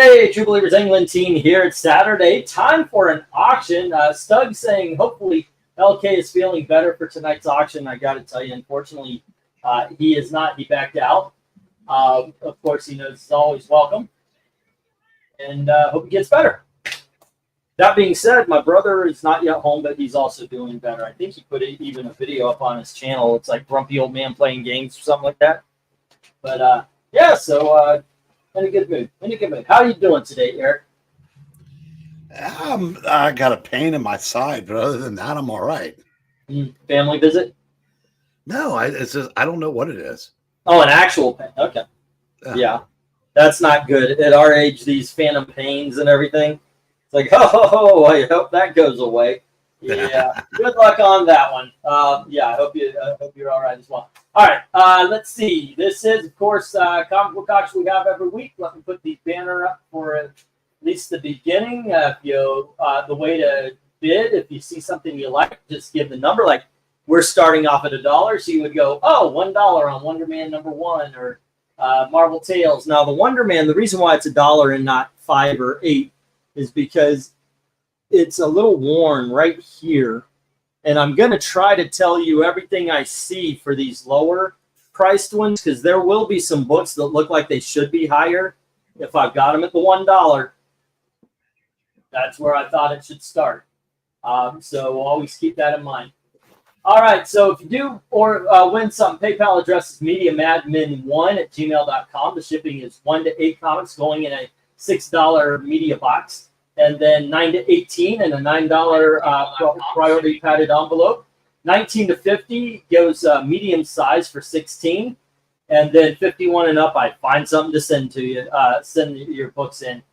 Hey, True Believers England team here. It's Saturday. Time for an auction. Stug saying hopefully LK is feeling better for tonight's auction. I got to tell you, unfortunately, he is not. He backed out. Of course, he knows he's always welcome. And hope he gets better. That being said, my brother is not yet home, but he's also doing better. I think he put even a video up on his channel. It's like Grumpy Old Man Playing Games or something like that. But, yeah, so... in a good mood. In a good mood. How are you doing today, Eric? I got a pain in my side, but other than that, I'm all right. Family visit? No, it's just I don't know what it is. Oh, an actual pain. Okay. Yeah. That's not good. At our age, these phantom pains and everything. It's like, oh, I hope that goes away. Yeah. Good luck on that one. Yeah, I hope you're all right as well. All right, let's see. This is, of course, comic book auction we have every week. Let me put the banner up for at least the beginning. If you, the way to bid, if you see something you like, just give the number. Like we're starting off at $1, so you would go, oh, $1 on Wonder Man #1 or Marvel Tales. Now the Wonder Man, the reason why it's $1 and not 5 or 8 is because it's a little worn right here. And I'm going to try to tell you everything I see for these lower priced ones, because there will be some books that look like they should be higher. If I've got them at the $1, that's where I thought it should start. So always keep that in mind. All right, so if you do win some, PayPal address is MediaMadmin1@gmail.com. The shipping is 1 to 8 comics going in a $6 media box. And then 9 to 18 and a $9 priority padded envelope. 19 to 50 goes medium size for 16. And then 51 and up, I find something to send to you, send your books in.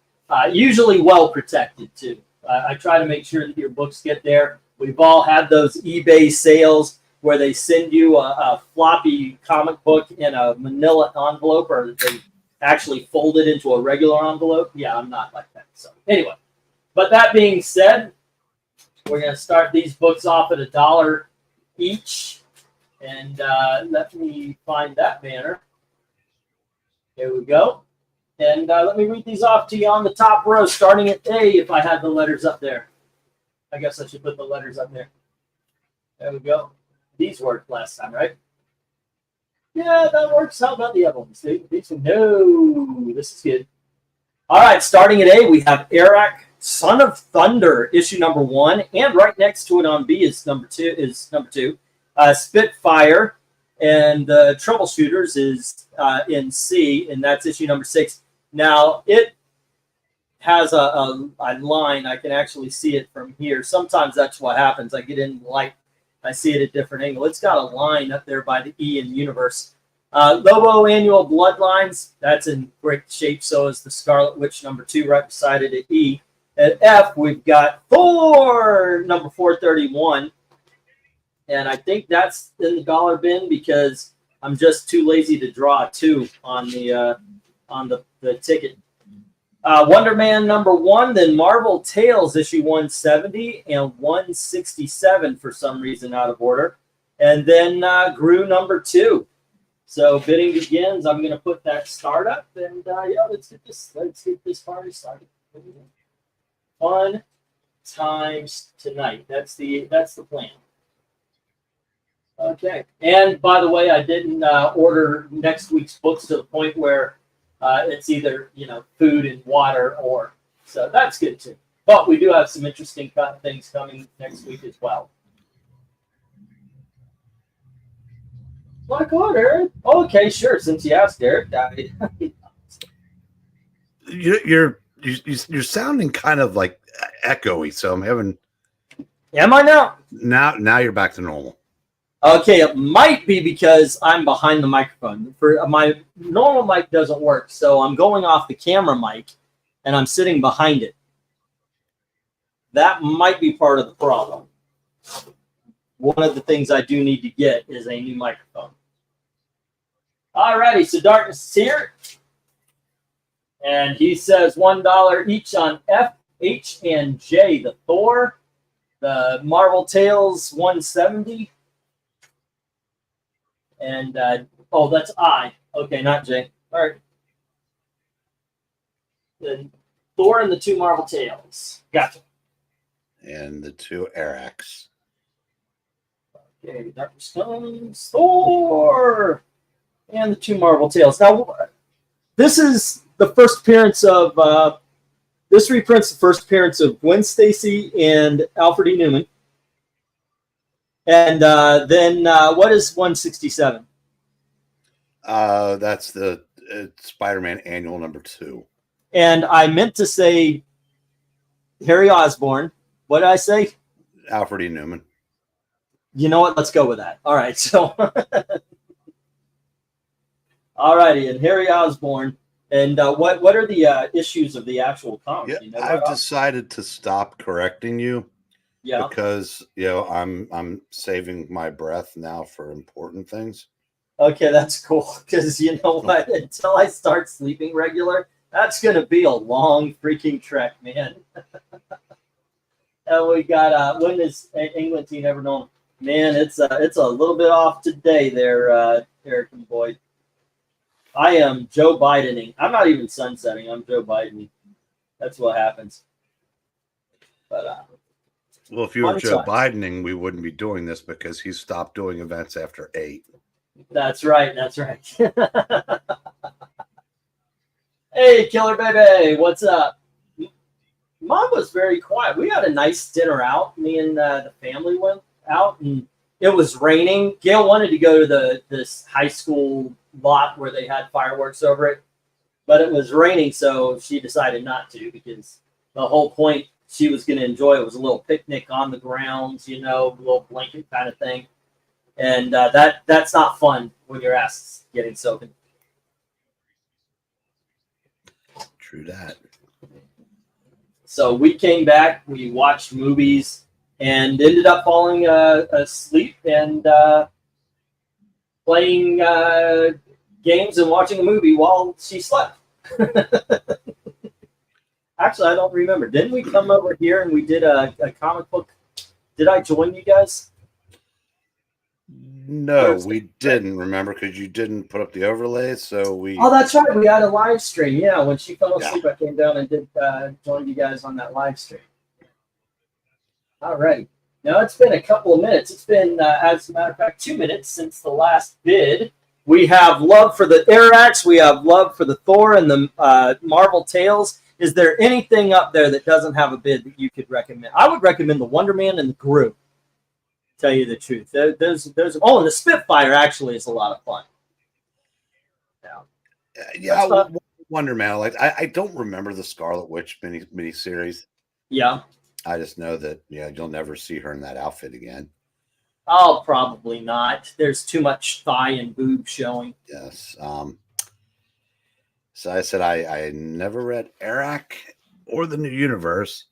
Usually well protected too. I try to make sure that your books get there. We've all had those eBay sales where they send you a floppy comic book in a manila envelope, or they actually fold it into a regular envelope. Yeah, I'm not like that. So anyway. But that being said, we're going to start these books off at $1 each. And let me find that banner. Here we go. And let me read these off to you on the top row, starting at A, if I had the letters up there. I guess I should put the letters up there. There we go. These worked last time, right? Yeah, that works. How about the other ones? These ones? No, this is good. All right, starting at A, we have Eric, Son of Thunder, issue #1, and right next to it on B is number two. Spitfire and the Troubleshooters is in C, and that's issue #6. Now it has a line. I can actually see it from here. Sometimes that's what happens. I get in light, I see it at a different angle. It's got a line up there by the E in Universe. Lobo Annual Bloodlines, that's in great shape. So is the Scarlet Witch #2 right beside it at E. At F, we've got Thor #431. And I think that's in the dollar bin because I'm just too lazy to draw a 2 on the ticket. Wonder Man #1, then Marvel Tales issue 170 and 167 for some reason out of order. And then Gru #2. So bidding begins. I'm going to put that start up, and yeah, let's get this party started. Fun times tonight. That's the plan. Okay. And by the way, I didn't order next week's books to the point where it's either food and water, or so that's good too. But we do have some interesting things coming next week as well. Like what, Eric? Okay, sure. Since you asked, Eric, You're sounding kind of like echoey, so I'm having. Am I now? Now you're back to normal. Okay, it might be because I'm behind the microphone. For my normal mic doesn't work, so I'm going off the camera mic, and I'm sitting behind it. That might be part of the problem. One of the things I do need to get is a new microphone. Alrighty, so Darkness is here. And he says $1 each on F, H, and J. The Thor, the Marvel Tales 170. And, oh, that's I. Okay, not J. All right. the Thor and the 2 Marvel Tales. Gotcha. And the 2 Arax. Okay, Darkness Comes, Thor, and the 2 Marvel Tales. Now, this is the first appearance of, this reprints the first appearance of Gwen Stacy and Alfred E. Newman. And then what is 167? That's the Spider-Man Annual #2. And I meant to say Harry Osborn. What did I say? Alfred E. Newman. You know what? Let's go with that. All right. So, all righty. And Harry Osborn. And what are the issues of the actual comic? Yeah, you know I've decided to stop correcting you. Yeah. Because I'm saving my breath now for important things. Okay, that's cool. Because you know what? Until I start sleeping regular, that's gonna be a long freaking trek, man. And we got when is England team ever known? Man, it's a little bit off today there, Eric and Boyd. I am Joe Bidening. I'm not even sunsetting. I'm Joe Biden. That's what happens. But well, if you were Joe Bidening, we wouldn't be doing this because he stopped doing events after 8. That's right. That's right. Hey, Killer Baby, what's up? Mom was very quiet. We had a nice dinner out. Me and the family went out, and it was raining. Gail wanted to go to this high school lot where they had fireworks over it, but it was raining, so she decided not to because the whole point she was going to enjoy it was a little picnic on the grounds, you know, a little blanket kind of thing, and that's not fun when your ass is getting soaking. True that. So we came back, we watched movies, and ended up falling asleep and playing games and watching a movie while she slept. Actually, I don't remember. Didn't we come over here and we did a comic book? Did I join you guys? No, we didn't, remember, because you didn't put up the overlays, so we... Oh, that's right. We had a live stream. Yeah, when she fell asleep, I came down and did join you guys on that live stream. All right. Now, it's been a couple of minutes. It's been, as a matter of fact, 2 minutes since the last bid. We have love for the Arax. We have love for the Thor and the Marvel Tales. Is there anything up there that doesn't have a bid that you could recommend? I would recommend the Wonder Man and the Gru. Tell you the truth. There's oh, and the Spitfire actually is a lot of fun. Yeah, Wonder Man. Like I don't remember the Scarlet Witch miniseries. Yeah. I just know that you'll never see her in that outfit again. Oh, probably not. There's too much thigh and boob showing. Yes. So I said I never read Arac or the New Universe.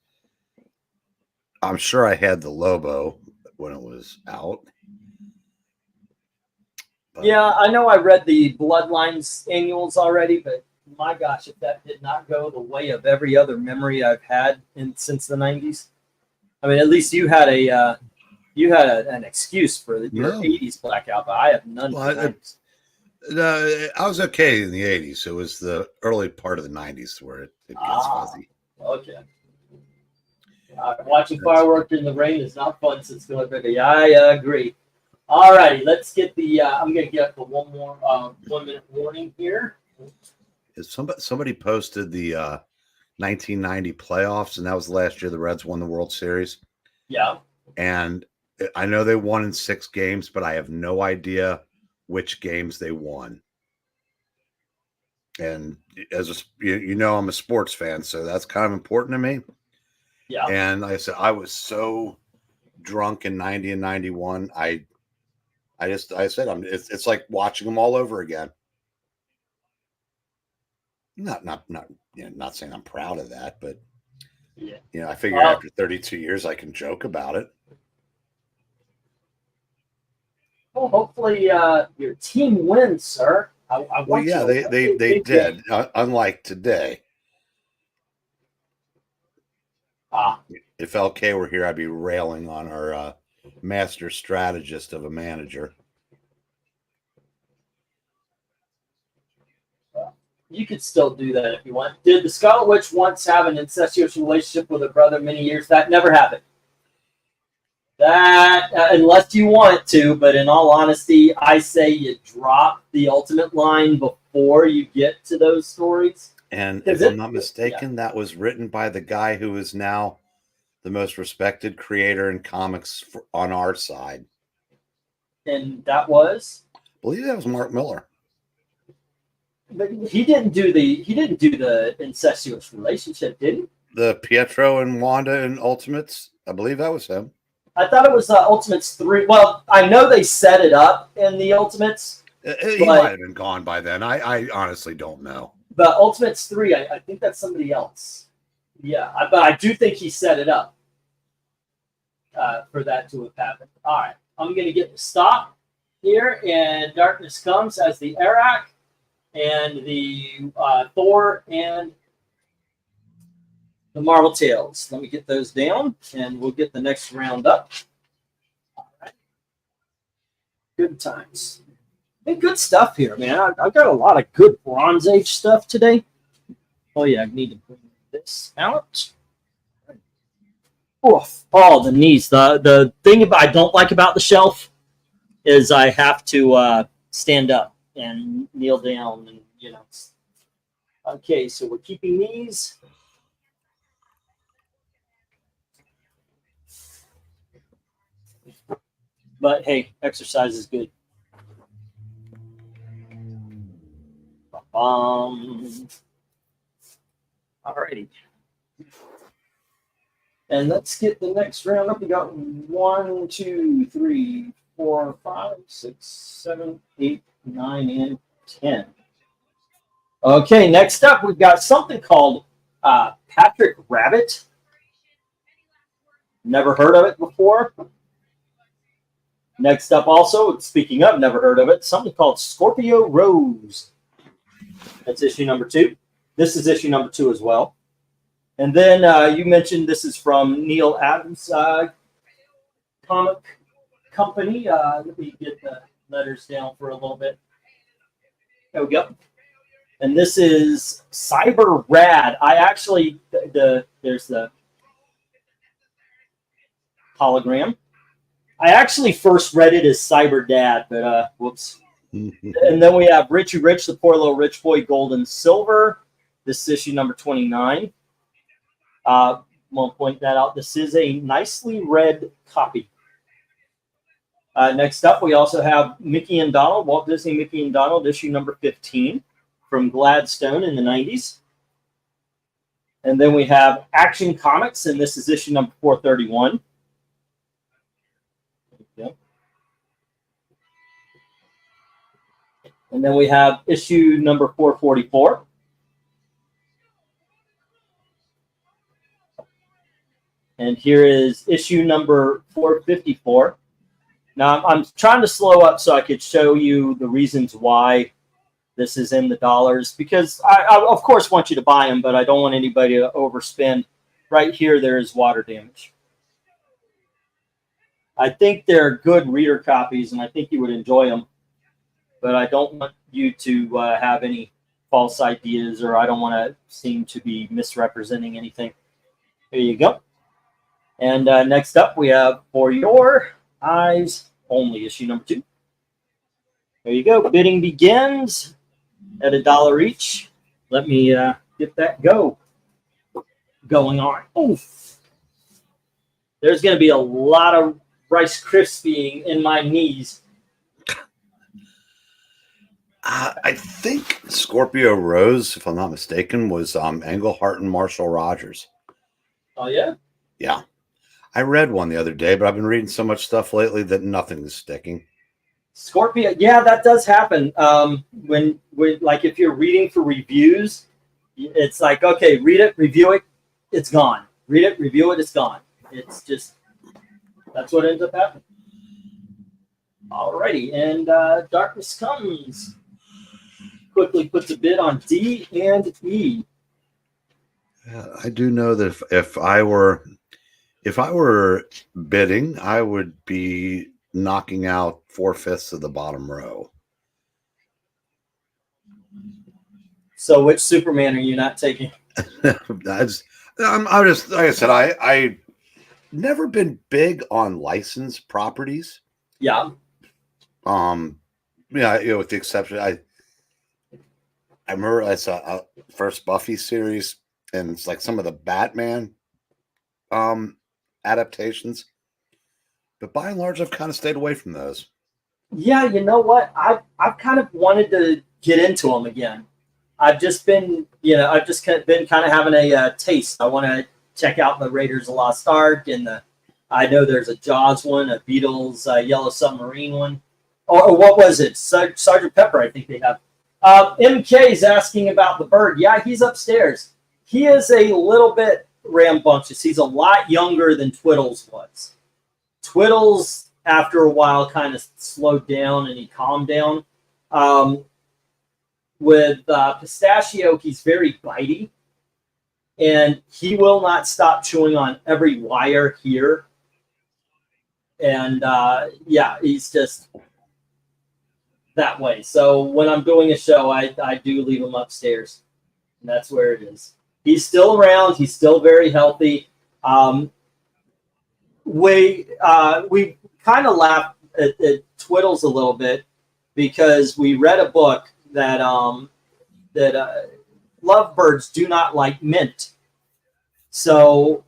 I'm sure I had the Lobo when it was out. But yeah, I know I read the Bloodlines annuals already, but my gosh, if that did not go the way of every other memory I've had since the 90s. I mean, at least you had an excuse for your 80s blackout, but I have none. Well, I was okay in the 80s. It was the early part of the 90s where it gets fuzzy. Okay. Watching fireworks in the rain is not fun since Philip Baby. I agree. All righty, let's get the. I'm going to get the 1 minute warning here. Somebody posted the 1990 playoffs, and that was the last year the Reds won the World Series. Yeah. And I know they won in 6 games, but I have no idea which games they won. And as I'm a sports fan, so that's kind of important to me. Yeah. And like I said, I was so drunk in 90 and 91. It's like watching them all over again. Not saying I'm proud of that, but I figure after 32 years I can joke about it. Well, hopefully your team wins, sir. They did. Unlike today. If LK were here, I'd be railing on our master strategist of a manager. You could still do that if you want. Did the Scarlet Witch once have an incestuous relationship with her brother many years? That never happened. That, unless you want to, but in all honesty, I say you drop the Ultimate line before you get to those stories. And if I'm not mistaken, that was written by the guy who is now the most respected creator in comics on our side. And that was? I believe that was Mark Miller. But he didn't do the incestuous relationship, did he? The Pietro and Wanda in Ultimates, I believe that was him. I thought it was Ultimates 3. Well, I know they set it up in the Ultimates. He might have been gone by then. I honestly don't know. But Ultimates 3, I think that's somebody else. Yeah, but I do think he set it up for that to have happened. All right, I'm going to get the stop here, and Darkness Comes as the Arak, and the Thor, and the Marvel Tales. Let me get those down, and we'll get the next round up. All right. Good times. Hey, good stuff here, man. I've got a lot of good Bronze Age stuff today. Oh, yeah, I need to bring this out. Oof. Oh, the knees. The thing I don't like about the shelf is I have to stand up and kneel down, and, you know. Okay, so we're keeping these. But, hey, exercise is good. Alrighty. And let's get the next round up. We got 1, 2, 3, 4, 5, 6, 7, 8, 9, and 10. Okay, next up we've got something called Patrick Rabbit. Never heard of it before. Next up also, speaking of, never heard of it, something called Scorpio Rose. That's issue number 2. This is issue number 2 as well. And then you mentioned this is from Neil Adams' comic company. Let me get the letters down for a little bit. There we go. And this is Cyber Rad. I actually, there's the hologram. I actually first read it as Cyber Dad, but whoops. And then we have Richie Rich, the Poor Little Rich Boy, Gold and Silver. This is issue number 29. Won't point that out. This is a nicely read copy. Next up, we also have Mickey and Donald, Walt Disney Mickey and Donald, issue number 15 from Gladstone in the 90s. And then we have Action Comics, and this is issue number 431. And then we have issue number 444. And here is issue number 454. Now, I'm trying to slow up so I could show you the reasons why this is in the dollars, because I of course, want you to buy them, but I don't want anybody to overspend. Right here, there is water damage. I think they're good reader copies, and I think you would enjoy them. But I don't want you to have any false ideas, or I don't want to seem to be misrepresenting anything. Here you go. And next up, we have For Your Eyes Only, issue number 2. There you go. Bidding begins at $1 each. Let me get that going on. Oof. There's going to be a lot of Rice Krispies in my knees. I think Scorpio Rose, if I'm not mistaken, was Englehart and Marshall Rogers. Oh, yeah? Yeah. I read one the other day, but I've been reading so much stuff lately that nothing is sticking. Scorpio, yeah, that does happen. When like if you're reading for reviews, it's like, okay, read it, review it, it's gone. Read it, review it, it's gone. It's just, that's what ends up happening. Alrighty, and Darkness Comes quickly puts a bid on D and E. Yeah, I do know that if I were bidding, I would be knocking out 4/5 of the bottom row. So which Superman are you not taking? I'm just like I said, I never been big on licensed properties. Yeah. Yeah, with the exception, I remember I saw first Buffy series, and it's like some of the Batman adaptations, but by and large, I've kind of stayed away from those. Yeah, you know what? I've kind of wanted to get into them again. I've just been, I've just been kind of having a taste. I want to check out the Raiders of the Lost Ark, and I know there's a Jaws one, a Beatles Yellow Submarine one, or what was it? Sergeant Pepper, I think they have. MK is asking about the bird. Yeah, he's upstairs. He is a little bit rambunctious. He's a lot younger than Twiddles was. Twiddles, after a while, kind of slowed down and he calmed down. With Pistachio, he's very bitey, and he will not stop chewing on every wire here. And yeah, he's just that way. So when I'm doing a show, I do leave him upstairs, and that's where it is. He's still around. He's still very healthy. We kind of laughed at Twiddles a little bit because we read a book that lovebirds do not like mint. So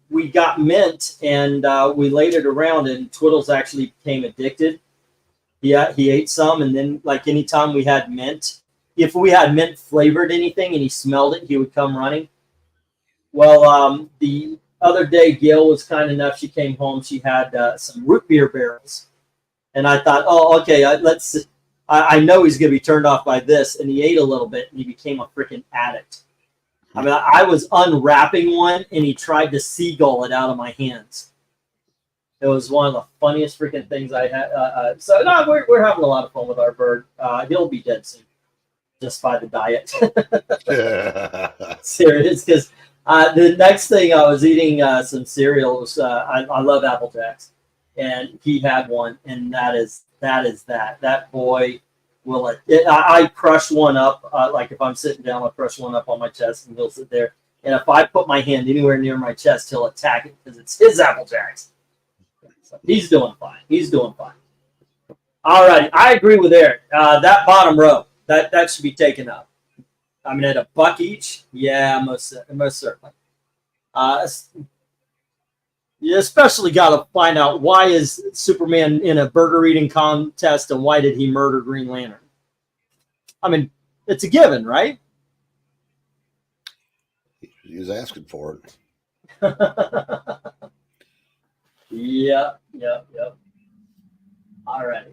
we got mint and we laid it around, and Twiddles actually became addicted. He ate some, and then like anytime we had mint, if we had mint flavored anything and he smelled it, he would come running. Well, the other day, Gail was kind enough. She came home. She had some root beer barrels, and I thought, oh, okay, I know he's going to be turned off by this, and he ate a little bit, and he became a freaking addict. I mean, I was unwrapping one, and he tried to seagull it out of my hands. It was one of the funniest freaking things I had. So no, we're having a lot of fun with our bird. He'll be dead soon, just by the diet. Serious, because the next thing I was eating some cereal was I love Apple Jacks, and he had one, and that is that boy will. I crush one up like if I'm sitting down, I'll crush one up on my chest, and he'll sit there. And if I put my hand anywhere near my chest, he'll attack it because it's his Apple Jacks. So he's doing fine. He's doing fine. All right, I agree with Eric. That bottom row that should be taken up. I mean, at $1 each, yeah, most certainly. You especially got to find out why is Superman in a burger eating contest and why did he murder Green Lantern? I mean, it's a given, right? He was asking for it. Yep. All right.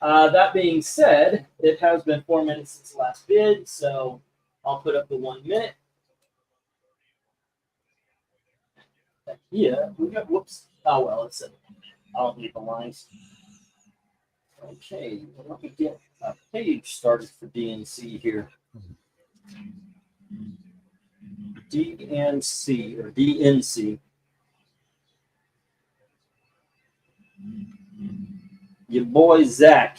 That being said, it has been 4 minutes since the last bid, so I'll put up the 1 minute. Yeah, we got, whoops. Oh, well, it's I don't need the lines. Okay, well, let me get a page started for DNC here. DNC, or DNC. Your boy Zach.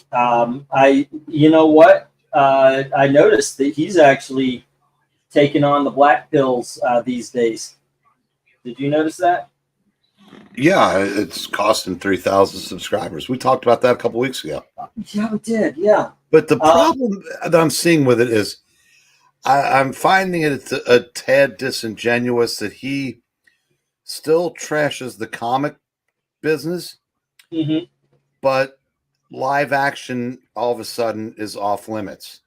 You know what? I noticed that he's actually taking on the black pills these days. Did you notice that? Yeah, it's costing 3,000 subscribers. We talked about that a couple weeks ago. Yeah, we did. Yeah. But the problem that I'm seeing with it is I'm finding it a tad disingenuous that he still trashes the comic business, but live action all of a sudden is off limits.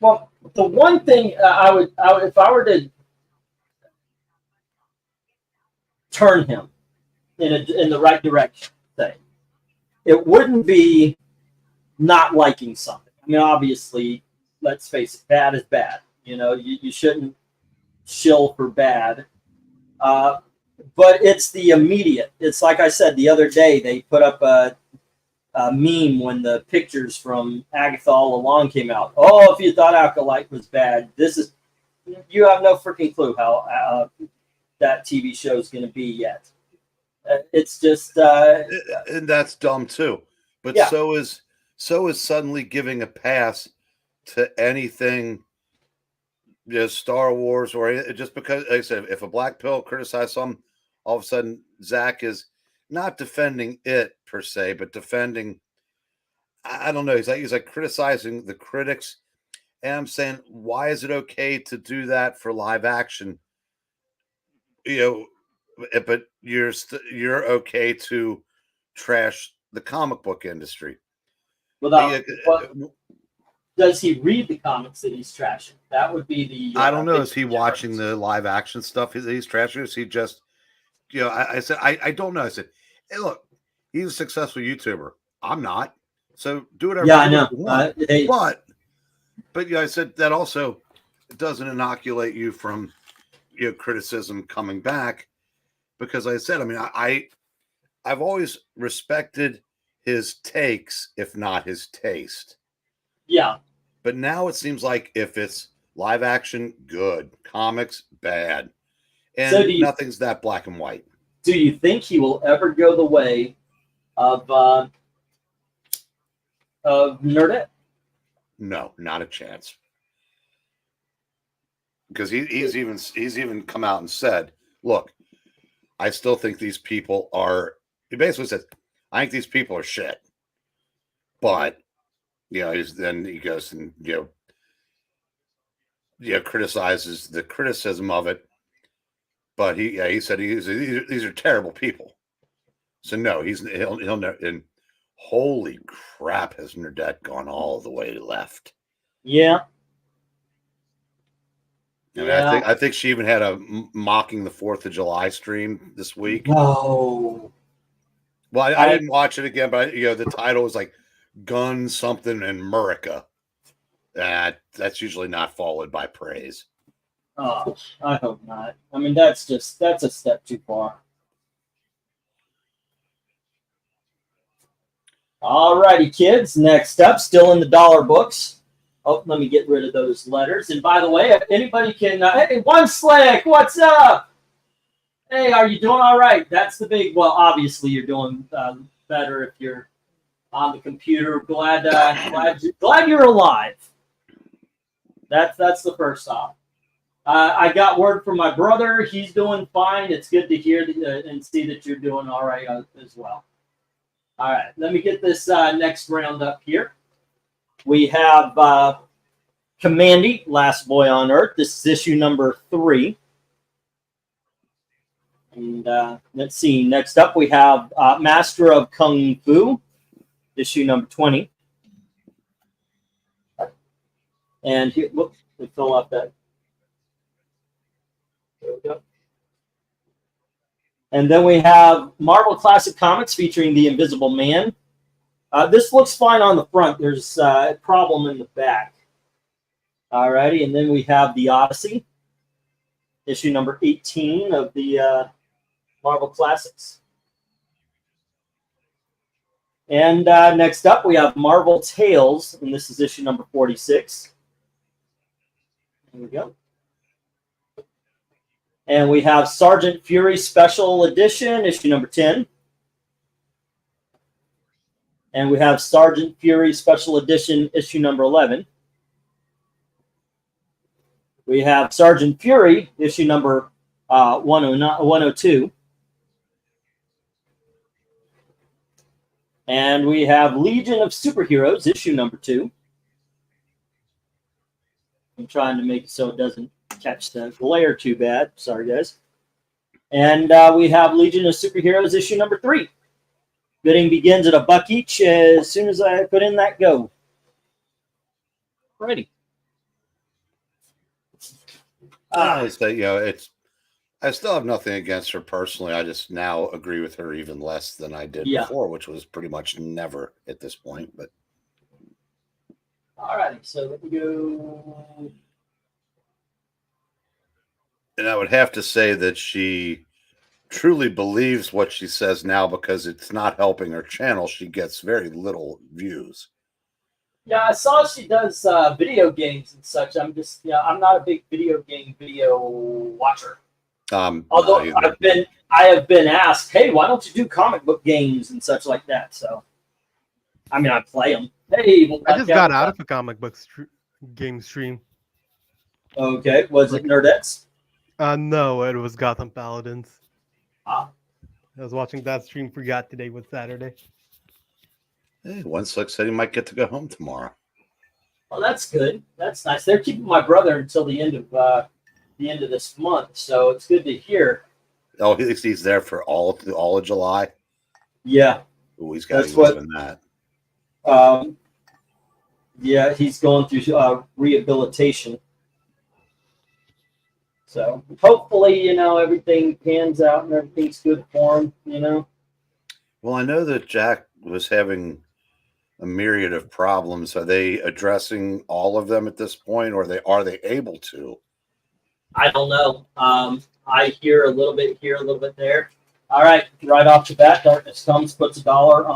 Well, the one thing I would if I were to turn him in the right direction, say, it wouldn't be not liking something. I mean, obviously, let's face it, bad is bad. You know, you shouldn't shill for bad. But it's the immediate. It's like I said the other day, they put up a meme when the pictures from Agatha All Along came out. Oh, if you thought Acolyte was bad, you have no freaking clue how that TV show is going to be yet. It's just and that's dumb too. But yeah. so is suddenly giving a pass to anything just Star Wars, or just because, like I said, if a black pill criticizes something, all of a sudden Zach is not defending it per se, but defending. I don't know. He's like criticizing the critics, and I'm saying, why is it okay to do that for live action? You know, but you're okay to trash the comic book industry. Without what does he read the comics that he's trashing? That would be the. I don't know. Is he watching the live action stuff he's trashing? Is he just, you know? I said I don't know. I said, hey, look, he's a successful YouTuber. I'm not. So do whatever. Yeah, I know. You want. But yeah, I said that also doesn't inoculate you from criticism coming back, because like I said, I mean, I've always respected his takes, if not his taste. Yeah. But now it seems like if it's live action, good. Comics, bad. And so nothing's that black and white. Do you think he will ever go the way of Nerdette? No, not a chance. Because he's even come out and said, look, I still think these people are, he basically says, I think these people are shit. But, then he goes and, criticizes the criticism of it. But he said these are terrible people. So no, he'll never. And holy crap, has Nerdette gone all the way left? Yeah. I think she even had a mocking the 4th of July stream this week. No. Well, I didn't watch it again, but the title was like "Gun Something in America." That's usually not followed by praise. Oh, I hope not. I mean, that's a step too far. All righty, kids. Next up, still in the dollar books. Oh, let me get rid of those letters. And by the way, if anybody can, hey, One Slick, what's up? Hey, are you doing all right? That's the big. Well, obviously you're doing better if you're on the computer. Glad you're alive. That's the first off. I got word from my brother. He's doing fine. It's good to hear and see that you're doing all right as well. All right, let me get this next round up here. We have Commandy, Last Boy on Earth. This is issue number 3. And let's see. Next up, we have Master of Kung Fu, issue number 20. And here, whoops, we fell off that. There we go. And then we have Marvel Classic Comics featuring the Invisible Man. This looks fine on the front. There's a problem in the back. Alrighty, and then we have the Odyssey, issue number 18 of the Marvel Classics. And next up, we have Marvel Tales, and this is issue number 46. There we go. And we have Sergeant Fury Special Edition, issue number 10. And we have Sergeant Fury Special Edition, issue number 11. We have Sergeant Fury, issue number 102. And we have Legion of Superheroes, issue number 2. I'm trying to make it so it doesn't catch the glare too bad. Sorry, guys. And we have Legion of Superheroes, issue number 3. Bidding begins at $1 each as soon as I put in that go. Ready. I still have nothing against her personally. I just now agree with her even less than I did before, which was pretty much never at this point. But all righty, so let me go. And I would have to say that she truly believes what she says now, because it's not helping her channel. She gets very little views. Yeah, I saw she does video games and such. I'm I'm not a big video watcher. Although I have been asked, hey, why don't you do comic book games and such like that? So, I mean, I play them. Hey, I just got out of a comic book game stream. Okay, was it Nerdettes? No, it was Gotham Paladins. Ah. I was watching that stream. Forgot today was Saturday. Hey, One Slick said he might get to go home tomorrow. Well, that's good. That's nice. They're keeping my brother until the end of this month, so it's good to hear. Oh, he's there for all of July. Yeah. Ooh, he's got That's to live in that. Yeah, he's going through rehabilitation. So hopefully, you know, everything pans out and everything's good for him, you know. Well, I know that Jack was having a myriad of problems. Are they addressing all of them at this point, or are they able to? I don't know. I hear a little bit here, a little bit there. All right, right off the bat, Darkness Comes puts $1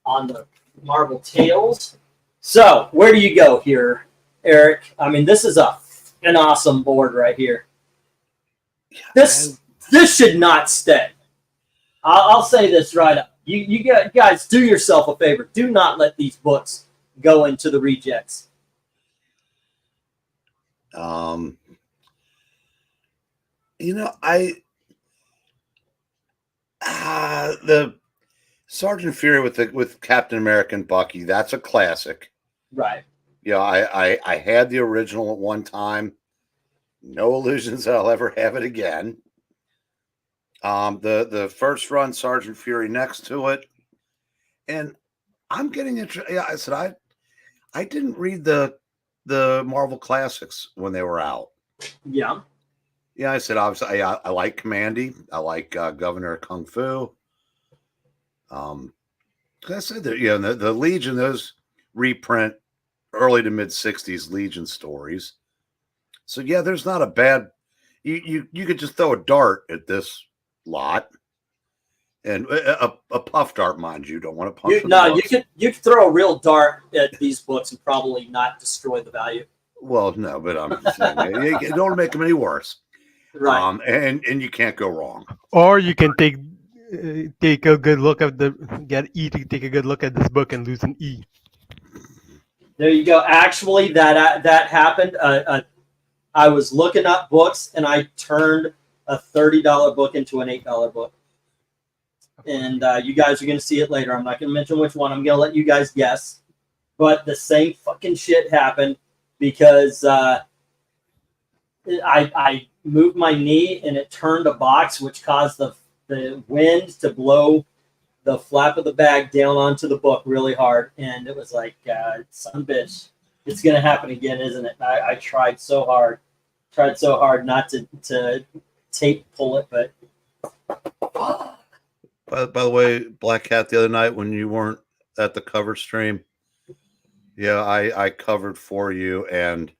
on the Marvel Tales. So where do you go here, Eric? I mean, this is an awesome board right here. This should not stay. I'll say this right up. You guys, do yourself a favor. Do not let these books go into the rejects. You know, the Sergeant Fury with Captain America and Bucky, that's a classic. Right. Yeah, I had the original at one time. No illusions that I'll ever have it again. The first run Sergeant Fury next to it, and I'm getting interested. Yeah, I said I didn't read the Marvel Classics when they were out. Yeah. Yeah, I said obviously I like Commandy. I like Governor Kung Fu. I said that, you know, the Legion, those reprint early to mid '60s Legion stories. So yeah, there's not a bad. You could just throw a dart at this lot, and a puff dart, mind you. Don't want to punch. You could throw a real dart at these books and probably not destroy the value. Well, no, but I'm saying, you don't make them any worse. Right. And you can't go wrong. Or you can take a good look at get E to take a good look at this book and lose an E. There you go. Actually, that happened. I was looking up books and I turned a $30 book into an $8 book. And you guys are going to see it later. I'm not going to mention which one. I'm going to let you guys guess. But the same fucking shit happened because I moved my knee and it turned a box, which caused the wind to blow the flap of the bag down onto the book really hard. And it was like, son of a bitch, it's going to happen again, isn't it? I tried so hard not to tape pull it, but. By the way, Black Cat, the other night when you weren't at the cover stream, yeah, I covered for you and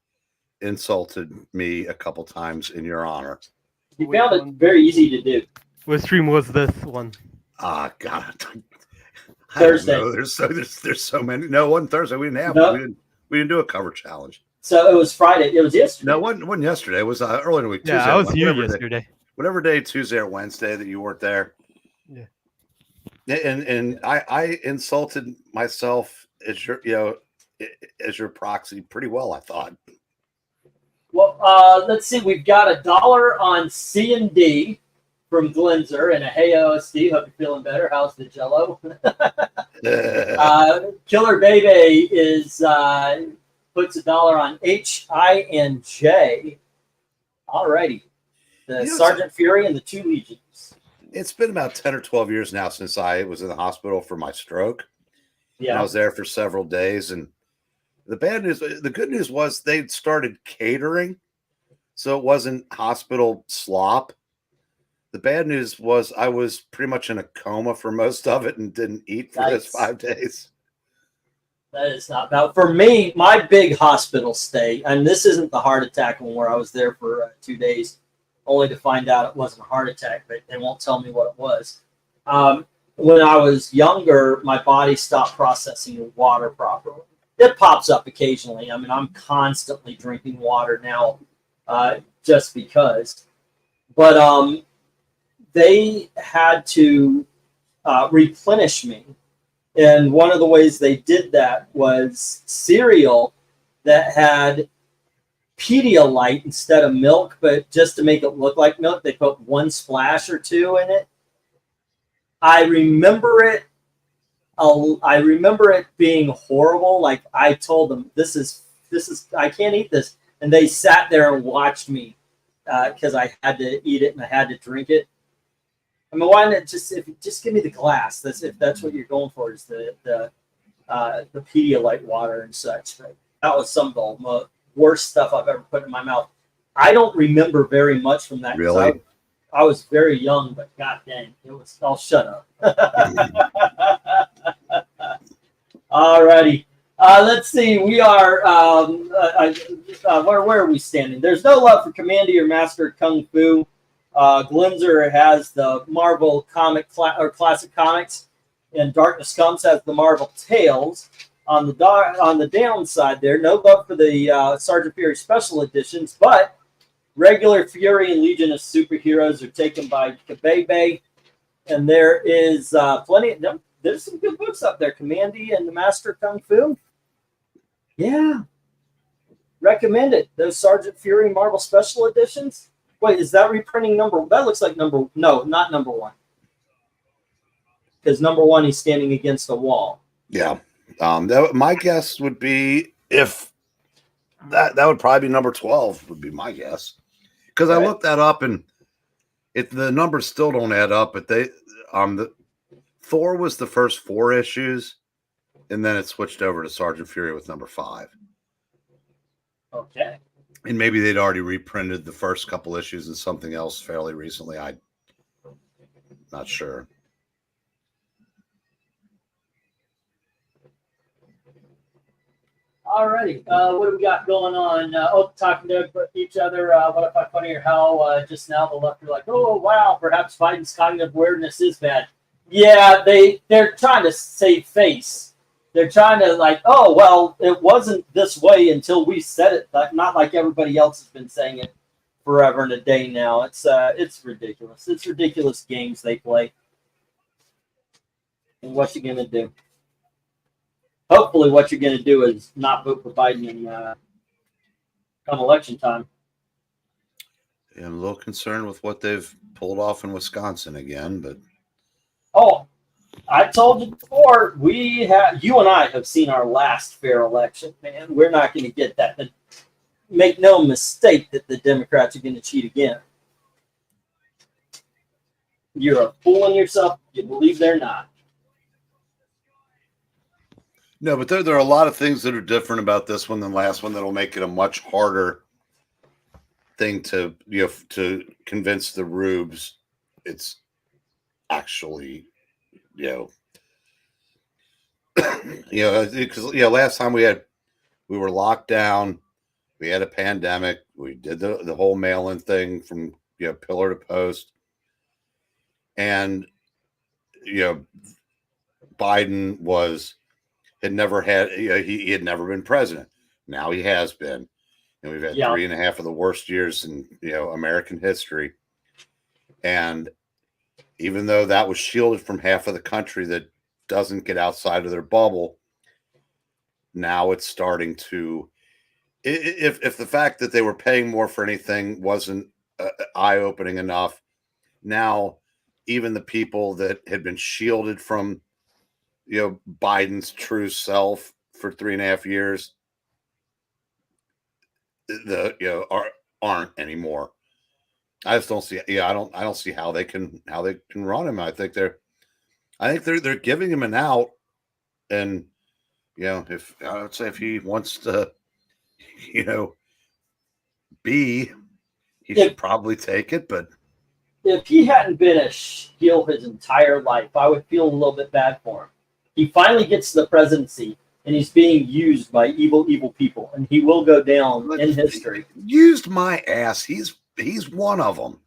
insulted me a couple times in your honor. You found it very easy to do. What stream was this one? Ah, God. Thursday. There's so many. No, one Thursday we didn't have. No. We didn't do a cover challenge. So it was Friday. It was yesterday. No, it wasn't yesterday. It was early in the week. Yeah, Tuesday, I was here yesterday. Whatever day, Tuesday or Wednesday that you weren't there. Yeah. And I insulted myself as your proxy pretty well, I thought. Well, let's see. We've got $1 on C&D from Glenzer and a Hey OSD. Hope you're feeling better. How's the Jello? Killer Bebe puts $1 on HI and J. Alrighty. The Sergeant Fury and the two Legions. It's been about 10 or 12 years now since I was in the hospital for my stroke. Yeah. And I was there for several days. And the good news was they'd started catering. So it wasn't hospital slop. The bad news was I was pretty much in a coma for most of it and didn't eat for those 5 days. That is not bad. For me, my big hospital stay, and this isn't the heart attack one where I was there for 2 days, only to find out it wasn't a heart attack, but they won't tell me what it was. When I was younger, my body stopped processing water properly. It pops up occasionally. I mean, I'm constantly drinking water now just because. But they had to replenish me. And one of the ways they did that was cereal that had Pedialyte instead of milk, but just to make it look like milk, they put 1 splash or 2 in it. I remember it. I remember it being horrible. Like I told them, this is I can't eat this, and they sat there and watched me because I had to eat it and I had to drink it. I mean, why not just give me the glass? If that's what you're going for, is the Pedialyte water and such. But that was some of the worst stuff I've ever put in my mouth. I don't remember very much from that. Really? I was very young, but god dang, it was. I'll shut up. Alrighty. Let's see. We are where are we standing? There's no love for Commandy or Master Kung Fu. Glinzer has the Marvel comic or classic comics, and Darkness Comes has the Marvel Tales. On the downside, there no love for the Sergeant Fury special editions, but regular Fury and Legion of Superheroes are taken by Kabebe, and there is plenty. There's some good books up there. Commandy and the Master Kung Fu. Yeah, recommend it. Those Sergeant Fury Marvel special editions. Wait, is that reprinting number? That looks like no, not number 1. Because number 1, he's standing against a wall. Yeah. My guess would be if that would probably be number 12 would be my guess. Because I looked that up and the numbers still don't add up, but the Thor was the first 4 issues, and then it switched over to Sergeant Fury with number 5. Okay. And maybe they'd already reprinted the first couple issues and something else fairly recently. I'm not sure. Alrighty, what do we got going on? Talking to each other. What I find funny or how just now the left are like, oh wow, perhaps Biden's cognitive awareness is bad. Yeah, they're trying to save face. They're trying to like, oh well, it wasn't this way until we said it. Not like everybody else has been saying it forever and a day now. It's ridiculous. It's ridiculous games they play. And what you gonna do? Hopefully, what you're going to do is not vote for Biden in come election time. Yeah, I'm a little concerned with what they've pulled off in Wisconsin again, but I told you before, you and I have seen our last fair election, man. We're not going to get that. But make no mistake that the Democrats are going to cheat again. You're fooling yourself. You believe they're not. no, but there are a lot of things that are different about this one than last one that'll make it a much harder thing to convince the rubes it's actually because last time we were locked down, we had a pandemic, we did the whole mail-in thing from pillar to post, and Biden had never had he had never been president. Now he has been, and we've had 3.5 of the worst years in American history. And even though that was shielded from half of the country that doesn't get outside of their bubble, now it's starting to. If the fact that they were paying more for anything wasn't eye-opening enough, now even the people that had been shielded from Biden's true self for 3.5 years, aren't anymore. I just don't see. I don't see how they can run him. I think they're giving him an out, and if I would say if he wants to, he should probably take it. But if he hadn't been a heel his entire life, I would feel a little bit bad for him. He finally gets to the presidency, and he's being used by evil people, and he will go down in history. Used my ass. He's one of them.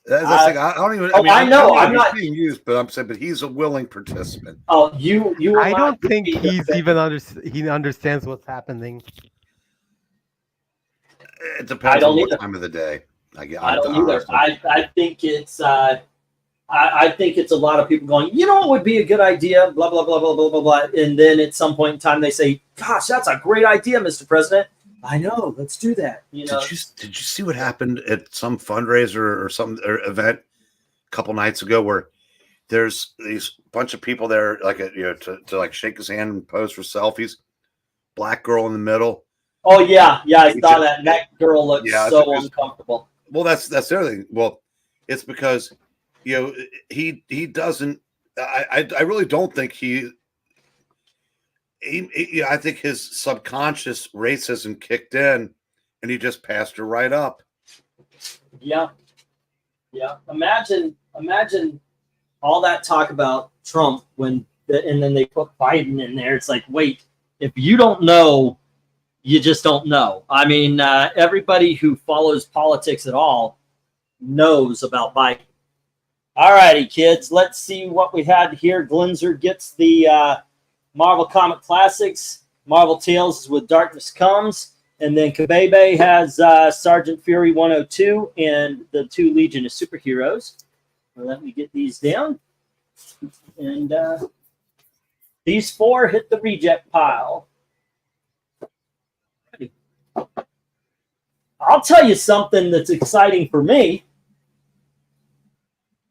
I don't even. I know. I'm not being used, but I'm saying, but he's a willing participant. Oh, you. I don't think he's even he understands what's happening. It depends on what time of the day. I don't either. I think it's. I think it's a lot of people going, what would be a good idea, blah, blah, blah, blah, blah, blah, blah. And then at some point in time, they say, gosh, that's a great idea, Mr. President. I know. Let's do that. You know. Did you see what happened at some fundraiser or some event a couple nights ago where there's these bunch of people there, like to like shake his hand and pose for selfies. Black girl in the middle. Oh yeah, I saw that. And that girl looks so uncomfortable. Well, that's the other thing. Well, it's because he doesn't. I really don't think he I think his subconscious racism kicked in, and he just passed her right up. Yeah. Imagine all that talk about Trump and then they put Biden in there. It's like, wait, if you don't know, you just don't know. I mean, everybody who follows politics at all knows about Biden. All righty, kids, let's see what we had here. Glinzer gets the Marvel Comic Classics. Marvel Tales is With Darkness Comes. And then Kabebe has Sergeant Fury 102 and the 2 Legion of Superheroes. Well, let me get these down. And these 4 hit the reject pile. I'll tell you something that's exciting for me.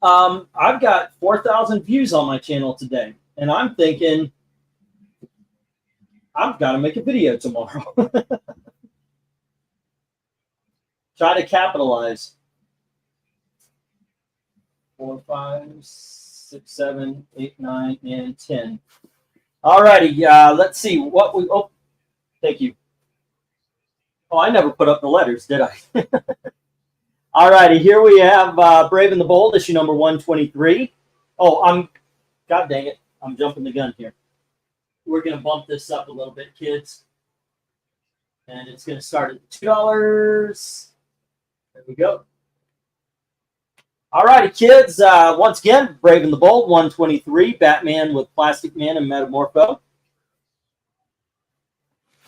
I've got 4,000 views on my channel today, and I'm thinking I've got to make a video tomorrow. Try to capitalize. 4, 5, 6, 7, 8, 9, and 10. All righty, let's see what we. Oh, thank you. Oh, I never put up the letters, did I? All righty, here we have Brave and the Bold, issue number 123. Oh, God dang it, I'm jumping the gun here. We're going to bump this up a little bit, kids. And it's going to start at $2. There we go. All righty, kids. Once again, Brave and the Bold, 123. Batman with Plastic Man and Metamorpho.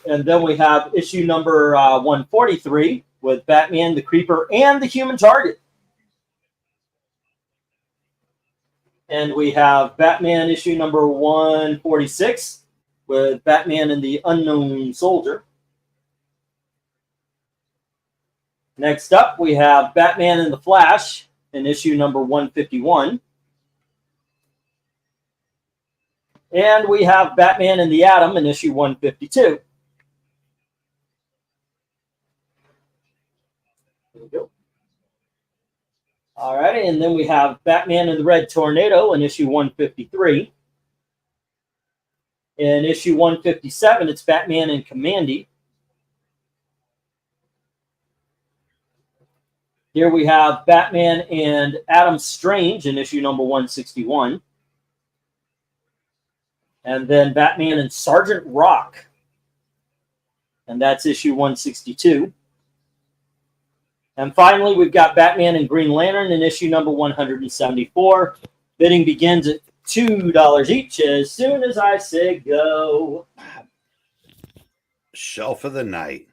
And then we have issue number 143 with Batman, the Creeper, and the Human Target. And we have Batman issue number 146 with Batman and the Unknown Soldier. Next up, we have Batman and the Flash in issue number 151. And we have Batman and the Atom in issue 152. There we go. All right, and then we have Batman and the Red Tornado in issue 153. In issue 157, it's Batman and Commandy. Here we have Batman and Adam Strange in issue number 161. And then Batman and Sergeant Rock. And that's issue 162. And finally, we've got Batman and Green Lantern in issue number 174. Bidding begins at $2 each as soon as I say go. Shelf of the night.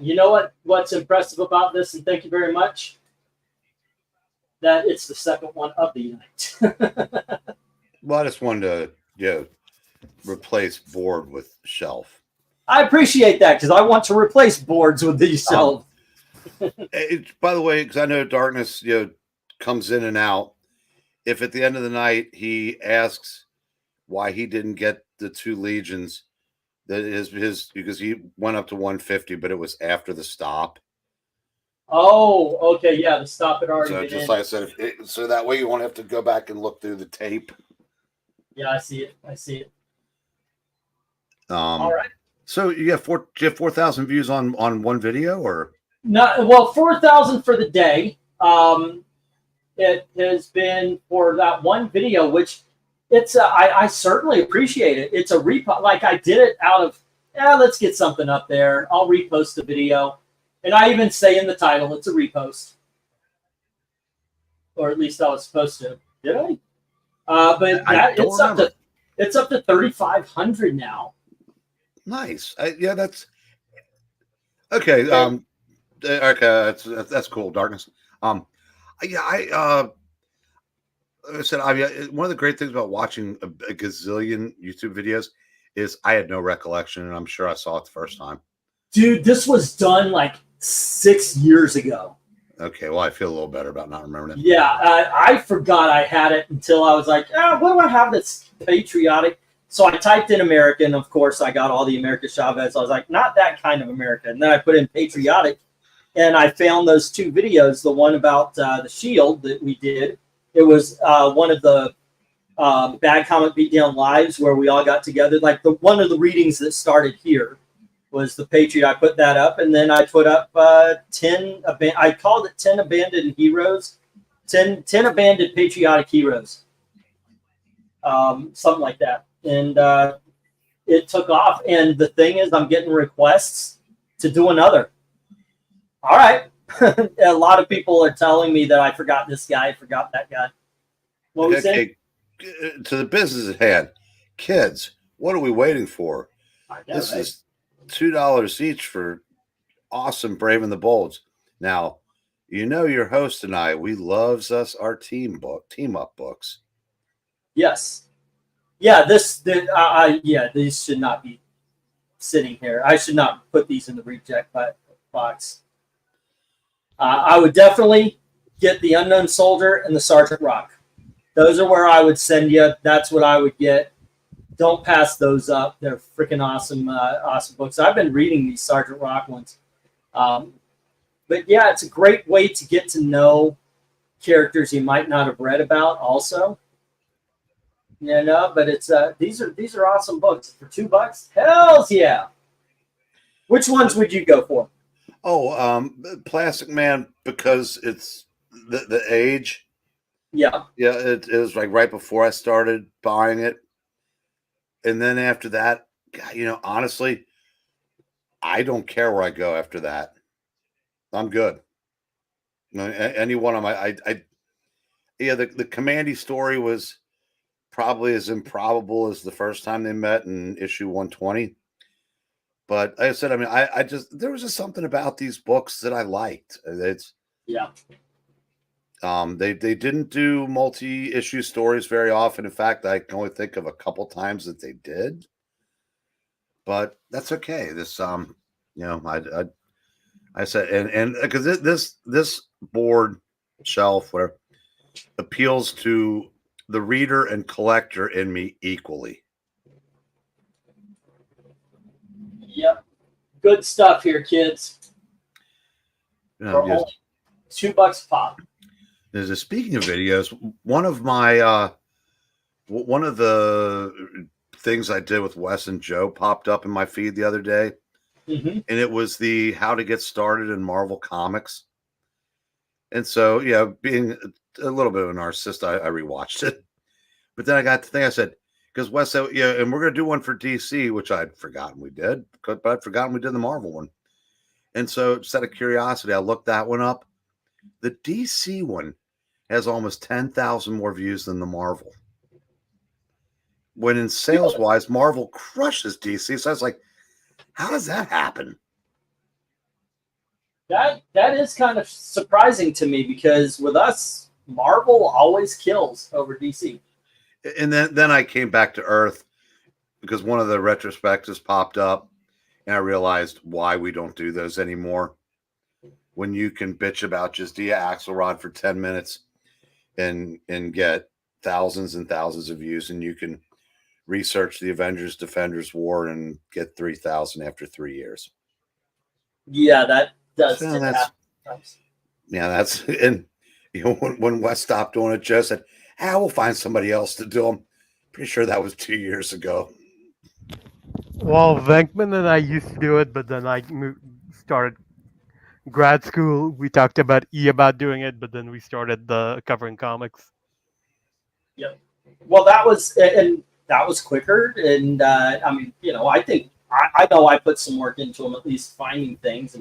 You know what's impressive about this, and thank you very much, that it's the second one of the night. Well, I just wanted to replace board with shelf. I appreciate that because I want to replace boards with these shelves. By the way, because I know Darkness comes in and out. If at the end of the night he asks why he didn't get the 2 Legions, that his because he went up to 150, but it was after the stop. Oh, okay, yeah, the stop had already been just in. like I said, so that way you won't have to go back and look through the tape. Yeah, I see it. All right. So you have 4,000 views on one video, or no? Well, 4,000 for the day. It has been for that one video, which it's I certainly appreciate it. It's a repost. Like I did it out of let's get something up there. I'll repost the video, and I even say in the title it's a repost, or at least I was supposed to. Did I? But it's up to 3,500 now. Nice. Yeah, that's okay. Okay, that's cool. Darkness. Yeah, like I said, one of the great things about watching a gazillion YouTube videos is I had no recollection, and I'm sure I saw it the first time. Dude, this was done like 6 years ago. Okay, well, I feel a little better about not remembering it. Yeah, I forgot I had it until I was like, what do I have that's patriotic? So I typed in American. Of course, I got all the America Chavez. I was like, not that kind of America. And then I put in patriotic, and I found those 2 videos. The one about the Shield that we did. It was one of the Bad Comic Beatdown lives where we all got together. Like one of the readings that started here was the Patriot. I put that up, and then I put up 10. I called it 10 abandoned heroes, 10 abandoned patriotic heroes, something like that. And it took off. And the thing is, I'm getting requests to do another. All right. A lot of people are telling me that I forgot this guy, I forgot that guy. What was it? To the business at hand, kids, what are we waiting for? I know, This right? is $2 each for awesome Brave and the Bolds. Now, you know your host and I, we loves us our team up books. Yes. Yeah, these should not be sitting here. I should not put these in the reject box. I would definitely get the Unknown Soldier and the Sergeant Rock. Those are where I would send you. That's what I would get. Don't pass those up. They're freaking awesome, awesome books. I've been reading these Sergeant Rock ones. But yeah, it's a great way to get to know characters you might not have read about also. You know, but it's these are awesome books. For $2, hells yeah. Which ones would you go for? Oh, Plastic Man, because it's the age. Yeah. Yeah, it was like right before I started buying it. And then after that, God, you know, honestly, I don't care where I go after that. I'm good. Any one of my, the Commandy story was probably as improbable as the first time they met in issue 120. But like I said, I mean, I just, there was just something about these books that I liked. It's, Yeah. they didn't do multi-issue stories very often. In fact, I can only think of a couple times that they did. But that's okay. This, you know, I said, and because this board shelf where appeals to the reader and collector in me equally. Yep. Good stuff here, kids. You know, For only $2 pop. there's a speaking of videos. One of my one of the things I did with Wes and Joe popped up in my feed the other day. Mm-hmm. And it was the how to get started in Marvel Comics. And so, yeah, being a little bit of a narcissist, I rewatched it. But then I got to think, I said, because Wes said, yeah, and we're going to do one for DC, which I'd forgotten we did, but I'd forgotten we did the Marvel one. And so, just out of curiosity, I looked that one up. The DC one has almost 10,000 more views than the Marvel. When in sales-wise, Marvel crushes DC. So I was like, how does that happen? That is kind of surprising to me because with us, Marvel always kills over DC. And then I came back to Earth because one of the retrospectives popped up, and I realized why we don't do those anymore. When you can bitch about just Dia Axelrod for 10 minutes and get thousands and thousands of views, and you can research the Avengers Defenders War and get 3,000 after 3 years. Yeah, that does So happen. yeah, that's, and you know, when Wes stopped doing it, Joe said, we'll find somebody else to do them. Pretty sure that was 2 years ago. Well, Venkman and I used to do it, but then I started grad school. We talked about about doing it, but then we started the covering comics. Yep. Well, that was quicker, and I mean, you know, I think I know I put some work into them, at least finding things,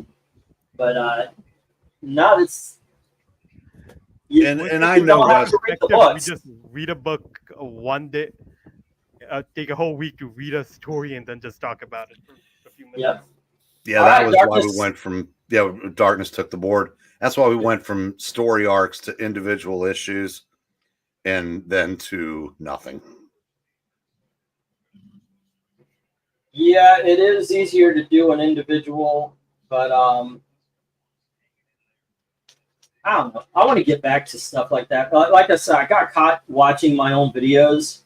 but not as. And I know Wes. We just read a book one day, take a whole week to read a story, and then just talk about it for a few minutes. Yep. Yeah, that was why we went from Darkness took the board. That's why we went from story arcs to individual issues, and then to nothing. Yeah, it is easier to do an individual, but I don't know. I want to get back to stuff like that. Like I said, I got caught watching my own videos.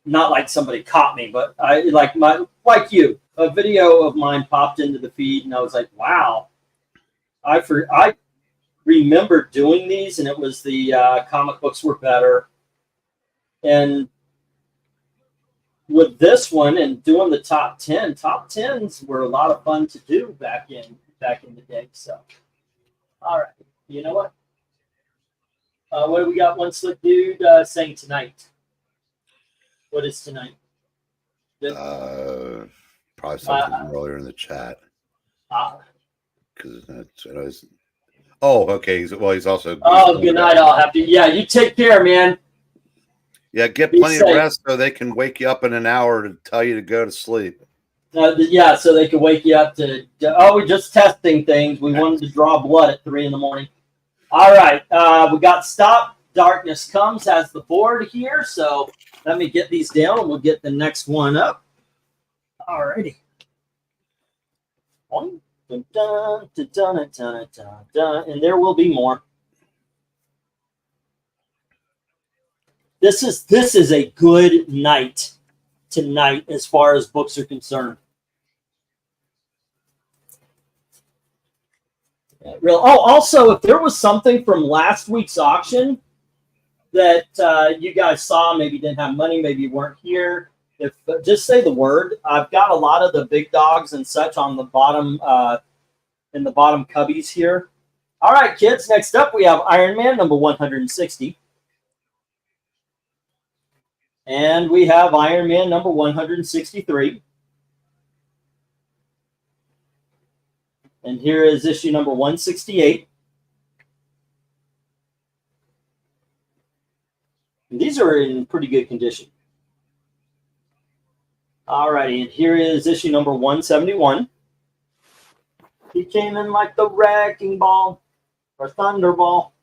Not like somebody caught me, but I like you. A video of mine popped into the feed, and I was like, "Wow!" I remember doing these, and it was the comic books were better. And with this one and doing the top 10, top 10s were a lot of fun to do back in the day. So, all right, you know what? What do we got? One slick dude saying tonight. What is tonight? Probably something earlier in the chat. Because that's what I was. Oh, okay. He's also. Oh, good night. I'll have to. Yeah, you take care, man. Yeah, get plenty of rest so they can wake you up in an hour to tell you to go to sleep. Yeah, so they can wake you up to. Oh, we're just testing things. We wanted to draw blood at 3 in the morning. All right, we got Stop Darkness Comes as the board here. So let me get these down, and we'll get the next one up. All righty. And there will be more. This is a good night tonight as far as books are concerned. Real. Oh, also, if there was something from last week's auction that you guys saw, maybe didn't have money, maybe you weren't here, if just say the word. I've got a lot of the big dogs and such on the bottom, in the bottom cubbies here. All right, kids. Next up, we have Iron Man number 160. And we have Iron Man number 163. And here is issue number 168. And these are in pretty good condition. All righty, and here is issue number 171. He came in like the wrecking ball or thunderball.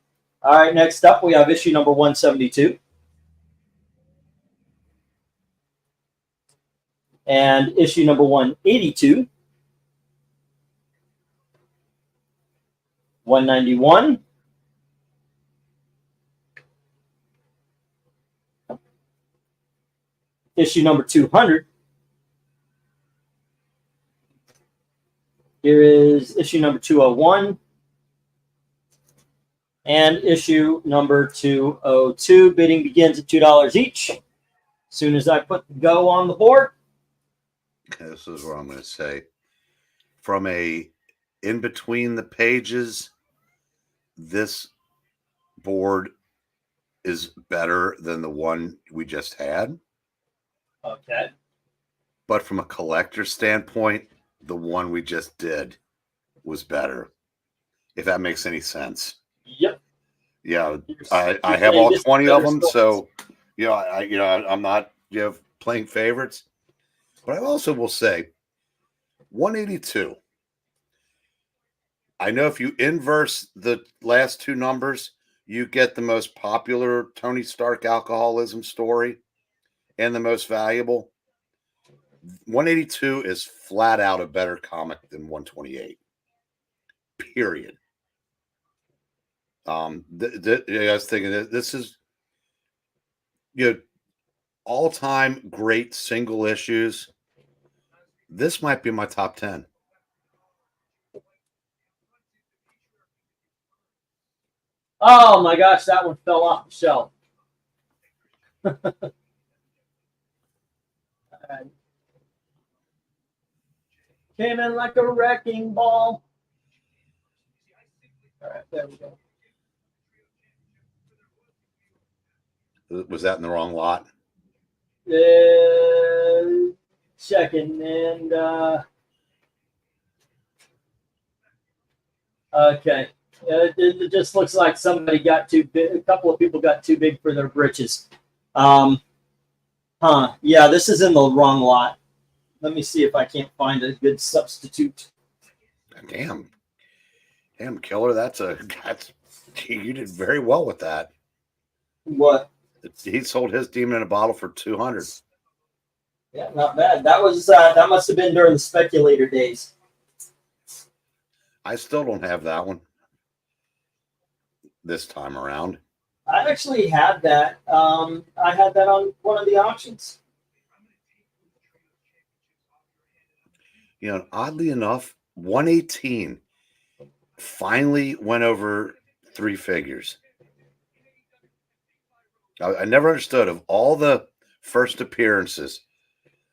All right, next up we have issue number 172. And issue number 182. 191. Issue number 200. Here is issue number 201. And issue number 202. Bidding begins at $2 each. As soon as I put the go on the board. This is what I'm going to say. From a in between the pages, this board is better than the one we just had. Okay. But from a collector standpoint, the one we just did was better. If that makes any sense. Yep. Yeah, I have all 20 of them, so I'm not playing favorites. But I also will say 182. I know if you inverse the last two numbers, you get the most popular Tony Stark alcoholism story and the most valuable. 182 is flat out a better comic than 128. Period. I was thinking that this is all-time great single issues. This might be my top 10. Oh my gosh, that one fell off the shelf. Came in like a wrecking ball. All right, there we go. Was that in the wrong lot? Checking and okay. It just looks like somebody got too big. A couple of people got too big for their britches. Yeah, this is in the wrong lot. Let me see if I can't find a good substitute. Damn, killer. You did very well with that. What? He sold his demon in a bottle for $200. Yeah, not bad. That was that must have been during the speculator days. I still don't have that one this time around. I actually had that. I had that on one of the auctions. You know, oddly enough, 118 finally went over 3 figures. I never understood, of all the first appearances,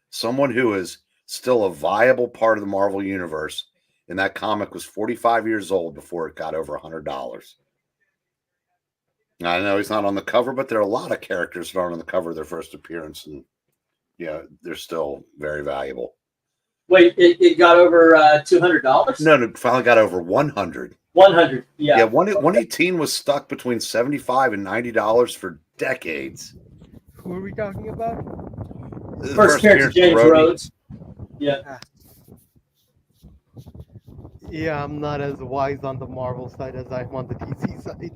someone who is still a viable part of the Marvel Universe, and that comic was 45 years old before it got over $100. I know he's not on the cover, but there are a lot of characters that aren't on the cover of their first appearance, and yeah, they're still very valuable. Wait, it got over $200? No, it finally got over 100. 100, yeah. Yeah, 118 was stuck between $75 and $90 for decades. Who are we talking about? The First appearance of James Rhodes. Yeah. Yeah, I'm not as wise on the Marvel side as I'm on the DC side.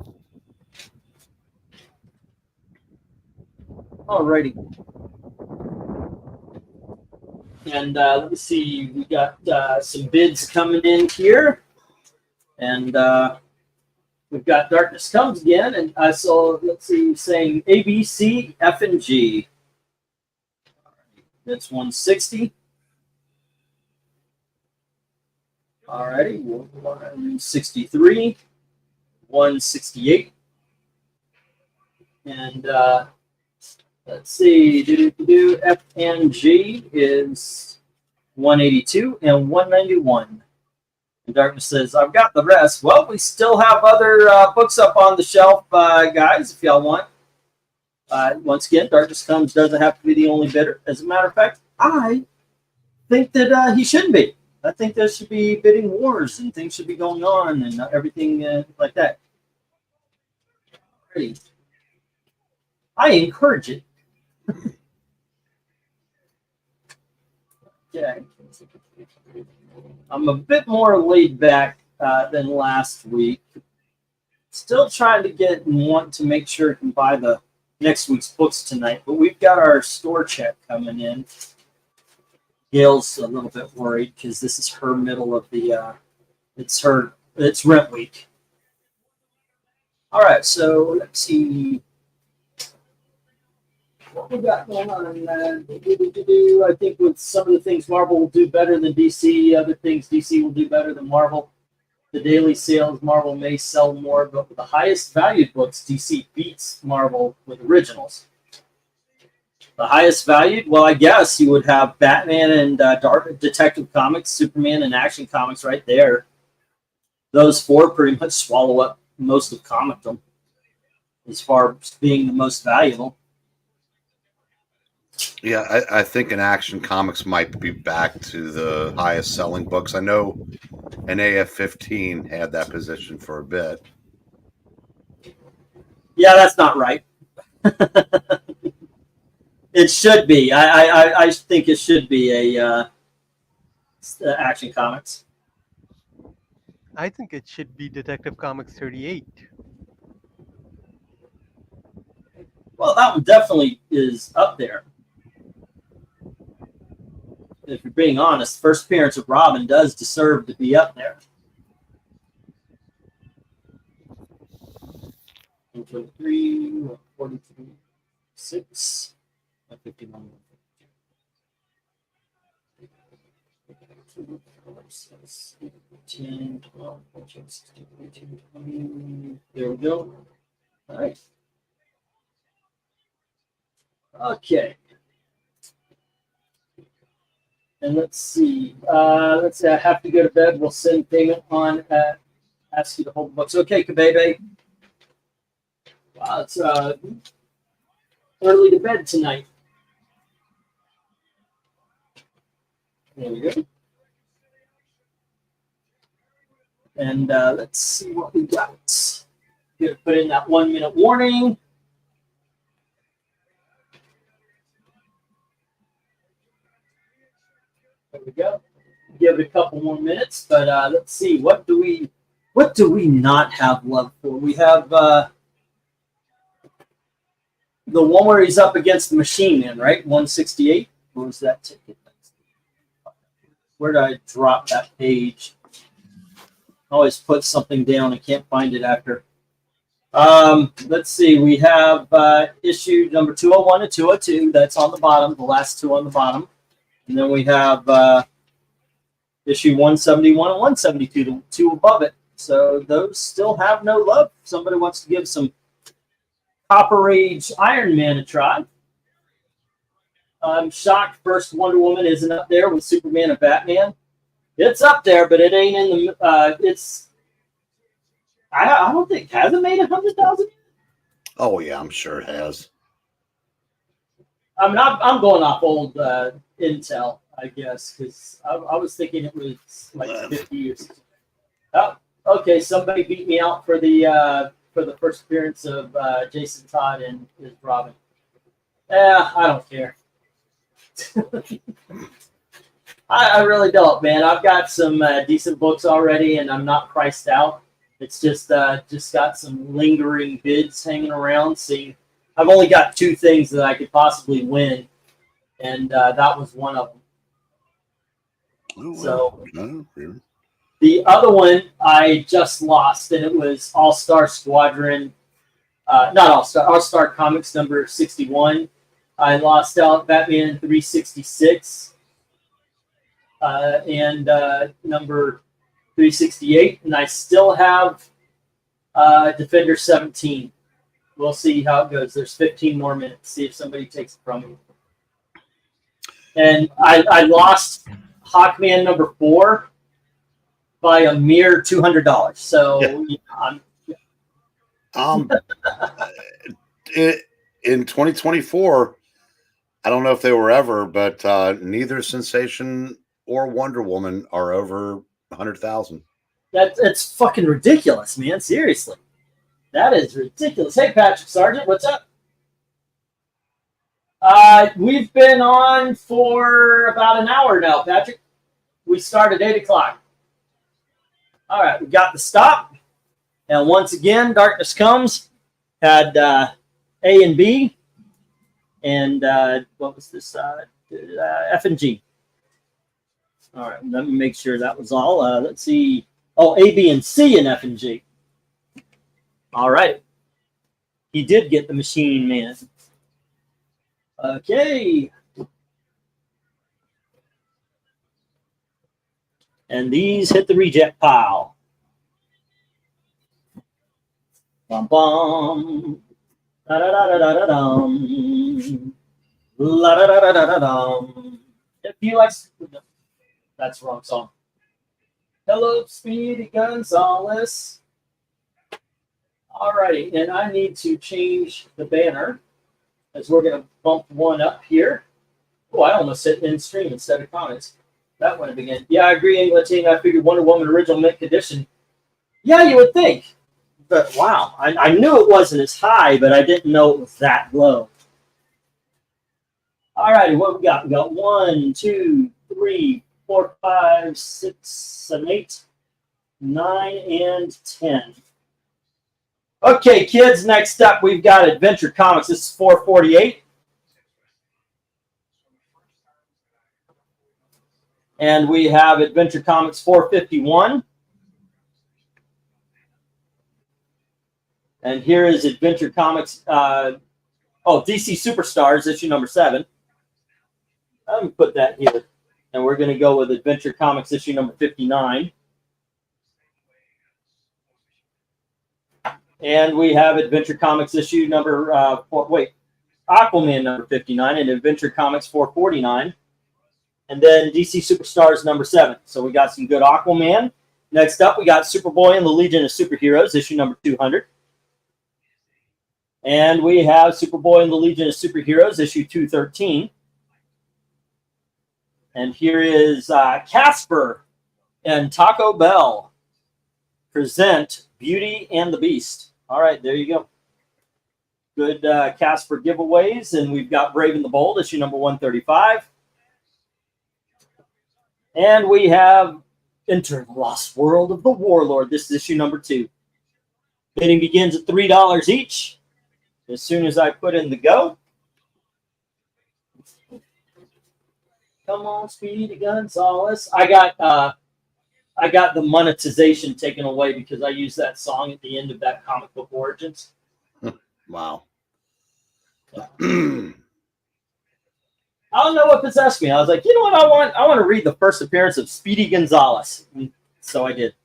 Alrighty. And let me see, we got some bids coming in here. And we've got Darkness Comes again. And I saw, let's see, saying A, B, C, F, and G. That's 160. Alrighty, 163, 168. And let's see, F and G is 182 and 191. And Darkness says, I've got the rest. Well, we still have other books up on the shelf, guys, if y'all want. Once again, Darkness Comes doesn't have to be the only bidder. As a matter of fact, I think that he shouldn't be. I think there should be bidding wars and things should be going on and everything like that. Alrighty. I encourage it. Okay. I'm a bit more laid back than last week. Still trying to get and want to make sure I can buy the next week's books tonight, but we've got our store check coming in. Gail's a little bit worried because this is her middle of the it's rent week. All right, so let's see what we got going on. I think with some of the things Marvel will do better than DC, other things DC will do better than Marvel. The daily sales, Marvel may sell more, but with the highest valued books, DC beats Marvel with originals. The highest valued, well, I guess you would have Batman and Detective Comics, Superman, and Action Comics right there. Those four pretty much swallow up most of comicdom as far as being the most valuable. Yeah, I think an Action Comics might be back to the highest selling books. I know an AF-15 had that position for a bit. Yeah, that's not right. It should be. I think it should be a Action Comics. I think it should be Detective Comics 38. Well, that one definitely is up there. If you're being honest, first appearance of Robin does deserve to be up there. 123, 143, 6, 151. 10, 12, 14, 16, 18, 20. There we go. All right. Okay. And let's see. Let's say I have to go to bed. We'll send payment on. Ask you to hold the books. Okay, Kabebe. Wow, it's early to bed tonight. There we go. And let's see what we got. Gonna put in that 1 minute warning. There we go. Give it a couple more minutes, but let's see. What do we not have love for? We have the one where he's up against the Machine Man, right? 168. What was that ticket? Where did I drop that page? I always put something down and can't find it after. Let's see. We have issue number 201 and 202. That's on the bottom, the last two on the bottom. And then we have issue 171 and 172, the two above it. So those still have no love. Somebody wants to give some Copper Age Iron Man a try. I'm shocked first Wonder Woman isn't up there with Superman and Batman. It's up there, but it ain't in the. It's. I don't think, has it made 100,000? Oh yeah, I'm sure it has. I mean, I'm going off old intel, I guess, because I was thinking it was like 50 years. Oh, okay. Somebody beat me out for the first appearance of Jason Todd and his Robin. I don't care. I really don't, man. I've got some decent books already, and I'm not priced out. It's just got some lingering bids hanging around. See, I've only got two things that I could possibly win, and that was one of them. Oh, So no, really? the other one I just lost, and it was All-Star Squadron, not All-Star Comics number 61. I lost out Batman 366 and number 368, and I still have Defender 17. We'll see how it goes. There's 15 more minutes. See if somebody takes it from me. And I lost Hawkman number 4 by a mere $200. So in 2024, I don't know if they were ever, but neither Sensation or Wonder Woman are over 100,000. That's fucking ridiculous, man. Seriously. That is ridiculous. Hey, Patrick Sargent, what's up? We've been on for about an hour now, Patrick. We started 8 o'clock. All right, we got the stop. And once again, Darkness Comes had A and B. And what was this? F and G. All right, let me make sure that was all. Let's see. Oh, A, B, and C in F and G. All right. He did get the Machine Man. Okay. And these hit the reject pile. Bum bum. Da da da da da dum. La da da da da dum. If you like, that's the wrong song. Hello, Speedy Gonzales. Alrighty, and I need to change the banner as we're going to bump one up here. Oh, I almost hit in stream instead of comments. That one again. Yeah, I agree, England. I figured Wonder Woman original mint condition. Yeah, you would think. But wow, I knew it wasn't as high, but I didn't know it was that low. Alrighty, what we got? We got 1, 2, 3, 4, 5, 6, 7, 8, 9, and 10. Okay, kids, next up we've got Adventure Comics. This is 448. And we have Adventure Comics 451. And here is Adventure Comics, DC Superstars, issue number 7. Let me put that here. And we're going to go with Adventure Comics, issue number 59. And we have Adventure Comics, issue number, Aquaman number 59 and Adventure Comics 449. And then DC Superstars number 7. So we got some good Aquaman. Next up, we got Superboy and the Legion of Superheroes, issue number 200. And we have Superboy and the Legion of Superheroes, issue 213. And here is Casper and Taco Bell present Beauty and the Beast. All right, there you go. Good Casper giveaways. And we've got Brave and the Bold, issue number 135. And we have Enter the Lost World of the Warlord. This is issue number 2. Bidding begins at $3 each. As soon as I put in the go. Come on, Speedy Gonzalez. I got the monetization taken away because I used that song at the end of that comic book Origins. Wow. I don't know what possessed me. I was like, you know what I want? I want to read the first appearance of Speedy Gonzalez. And so I did.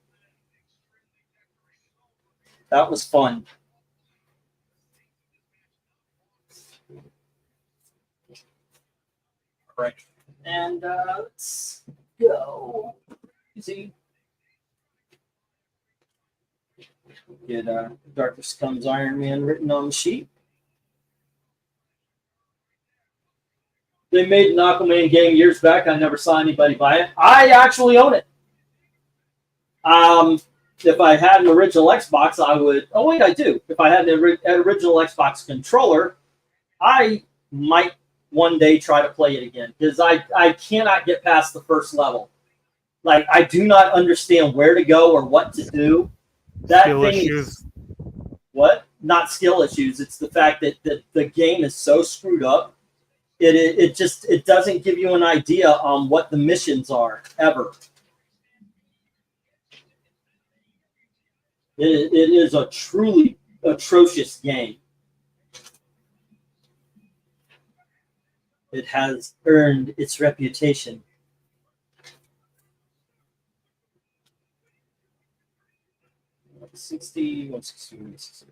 That was fun. Right. And let's go. Easy. Get Darkness Comes Iron Man written on the sheet. They made an Aquaman game years back. I never saw anybody buy it. I actually own it. If I had an original Xbox, I would. Oh wait, I do. If I had an original Xbox controller, I might one day try to play it again because I cannot get past the first level. Like I do not understand where to go or what to do. That Skill thing issues. is what? Not skill issues. It's the fact that the game is so screwed up. It just doesn't give you an idea on what the missions are ever. It is a truly atrocious game. It has earned its reputation. $160, $160.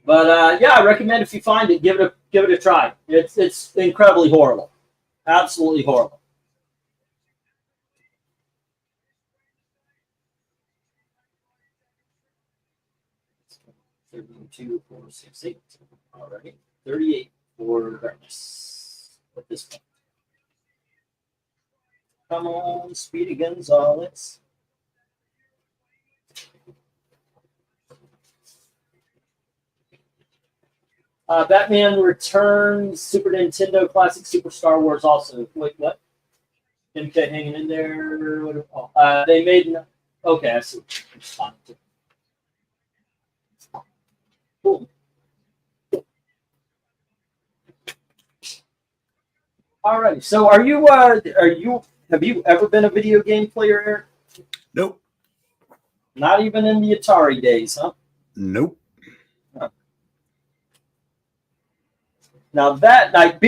But yeah, I recommend if you find it, give it a try. It's incredibly horrible, absolutely horrible. 32, 4, 6, 8. Alrighty. 38 for Darkness at this point. Come on, Speedy Gonzalez. Batman Returns, Super Nintendo Classic, Super Star Wars also. Wait, what? MK hanging in there. Oh, they made an... Okay, I see. Cool. Alright, so have you ever been a video game player, Eric? Nope. Not even in the Atari days, huh? Nope. Now that, like,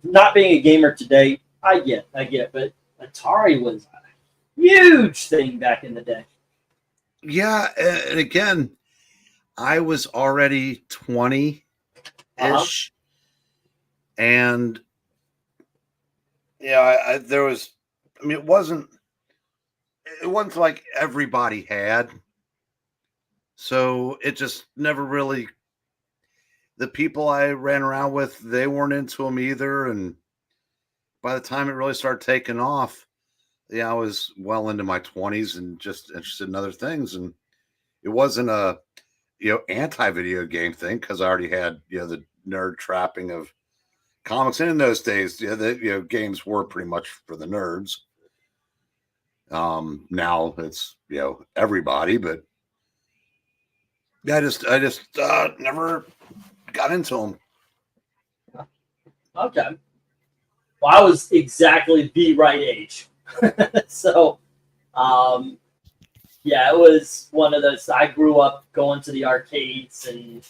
not being a gamer today, I get it, but Atari was a huge thing back in the day. Yeah, and again, I was already 20-ish, and yeah, there was. I mean, it wasn't like everybody had, so it just never really. The people I ran around with, they weren't into them either, and by the time it really started taking off, yeah, I was well into my 20s and just interested in other things, and it wasn't a anti-video game thing because I already had the nerd trapping of comics, and in those days, games were pretty much for the nerds. Now it's everybody, but yeah, I just never got into them. Okay. Well, I was exactly the right age. So, yeah, it was one of those. I grew up going to the arcades and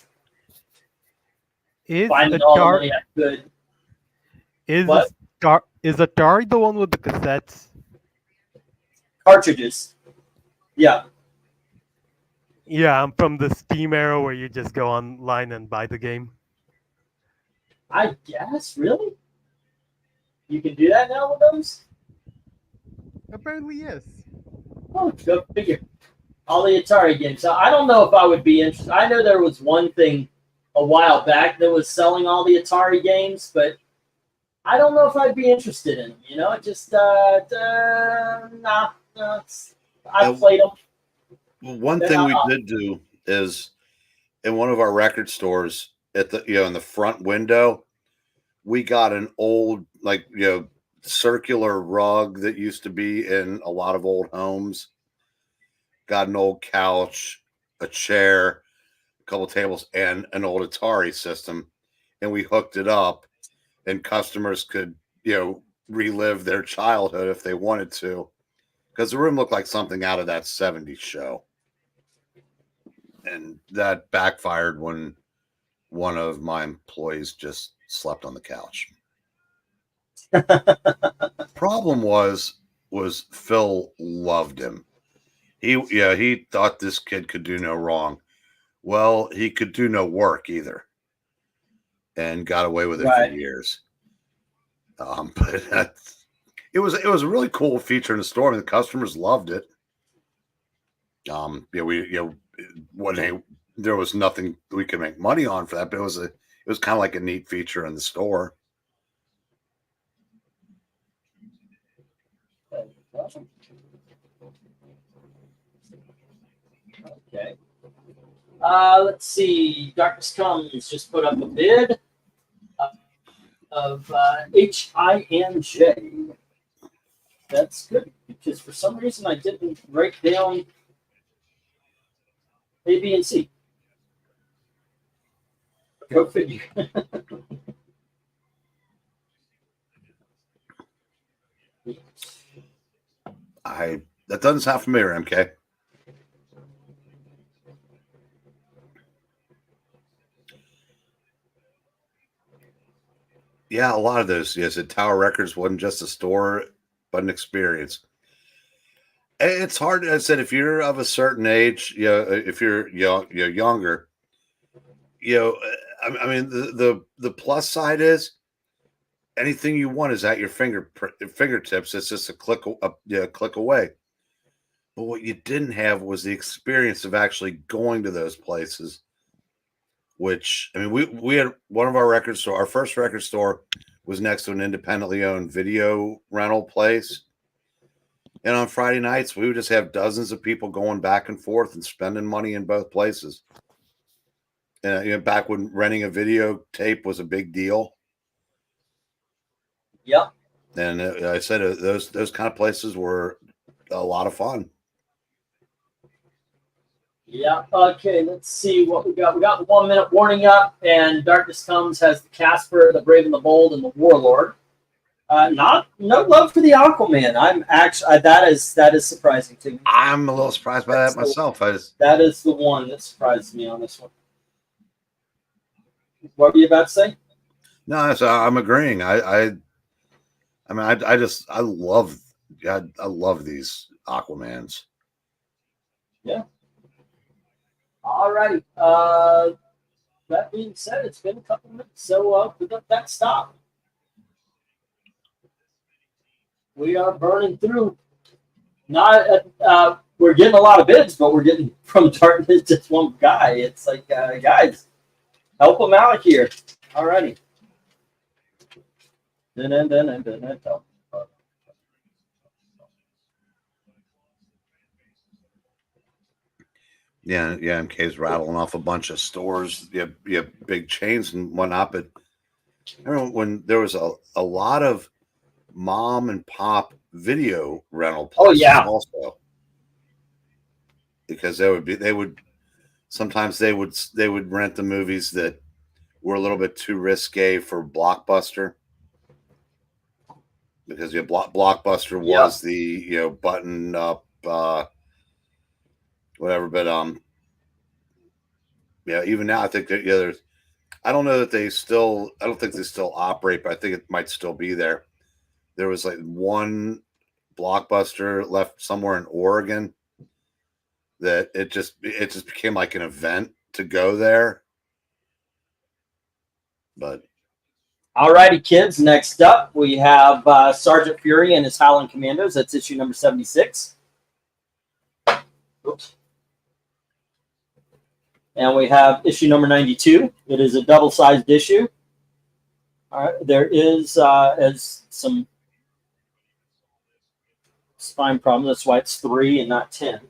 finding all the money I could. Is Atari the one with the cassettes? Cartridges. Yeah. Yeah, I'm from the Steam era where you just go online and buy the game. I guess, really? You can do that now with those? Apparently, yes. Oh, go figure. All the Atari games. So I don't know if I would be interested. I know there was one thing a while back that was selling all the Atari games, but I don't know if I'd be interested in them. Just, nah. I played them. One thing we did do is in one of our record stores at the in the front window, we got an old circular rug that used to be in a lot of old homes. Got an old couch, a chair, a couple tables, and an old Atari system. and we hooked it up, and customers could, relive their childhood if they wanted to, because the room looked like something out of that 70s show. And that backfired when one of my employees just slept on the couch. Problem was Phil loved him. He thought this kid could do no wrong. Well, he could do no work either, and got away with it for years. But it was a really cool feature in the store, and the customers loved it. There was nothing we could make money on for that, but it was kind of like a neat feature in the store. Okay. Let's see. Darkness Comes just put up a bid of HINJ. That's good, because for some reason I didn't write down A, B, and C. Go figure. That doesn't sound familiar, MK. Yeah, a lot of those. Yes, at Tower Records wasn't just a store, but an experience. It's hard. I said, if you're of a certain age, if you're younger, I mean, the plus side is anything you want is at your fingertips. It's just a click away. But what you didn't have was the experience of actually going to those places. Which, I mean, we had one of our record store. Our first record store was next to an independently owned video rental place. And on Friday nights, we would just have dozens of people going back and forth and spending money in both places. And back when renting a videotape was a big deal. Yep. And I said those kind of places were a lot of fun. Yeah. Okay. Let's see what we got. We got the 1 minute warning up, and Darkness Comes has the Casper, the Brave and the Bold, and the Warlord. No love for the Aquaman. I'm actually that is surprising to me. I'm a little surprised by that myself. That is the one that surprised me on this one. What were you about to say? No, I'm agreeing. I love these Aquamans. Yeah. All righty. That being said, it's been a couple minutes, so put up that stop. We are burning through. We're getting a lot of bids, but we're getting from Darkness just one guy. It's like, guys, help him out here. All righty. Yeah, MK's rattling off a bunch of stores, big chains and whatnot. But I remember when there was a lot of mom and pop video rental places also. Because they would sometimes rent the movies that were a little bit too risque for Blockbuster. Because Blockbuster was the button up whatever, but even now I think that there's, I don't think they still operate, but I think it might still be there. There was like one Blockbuster left somewhere in Oregon that it just became like an event to go there. But all righty, kids. Next up, we have Sergeant Fury and his Howling Commandos. That's issue number 76. Oops. And we have issue number 92. It is a double-sized issue. All right. There is as some spine problem. That's why it's 3 and not 10.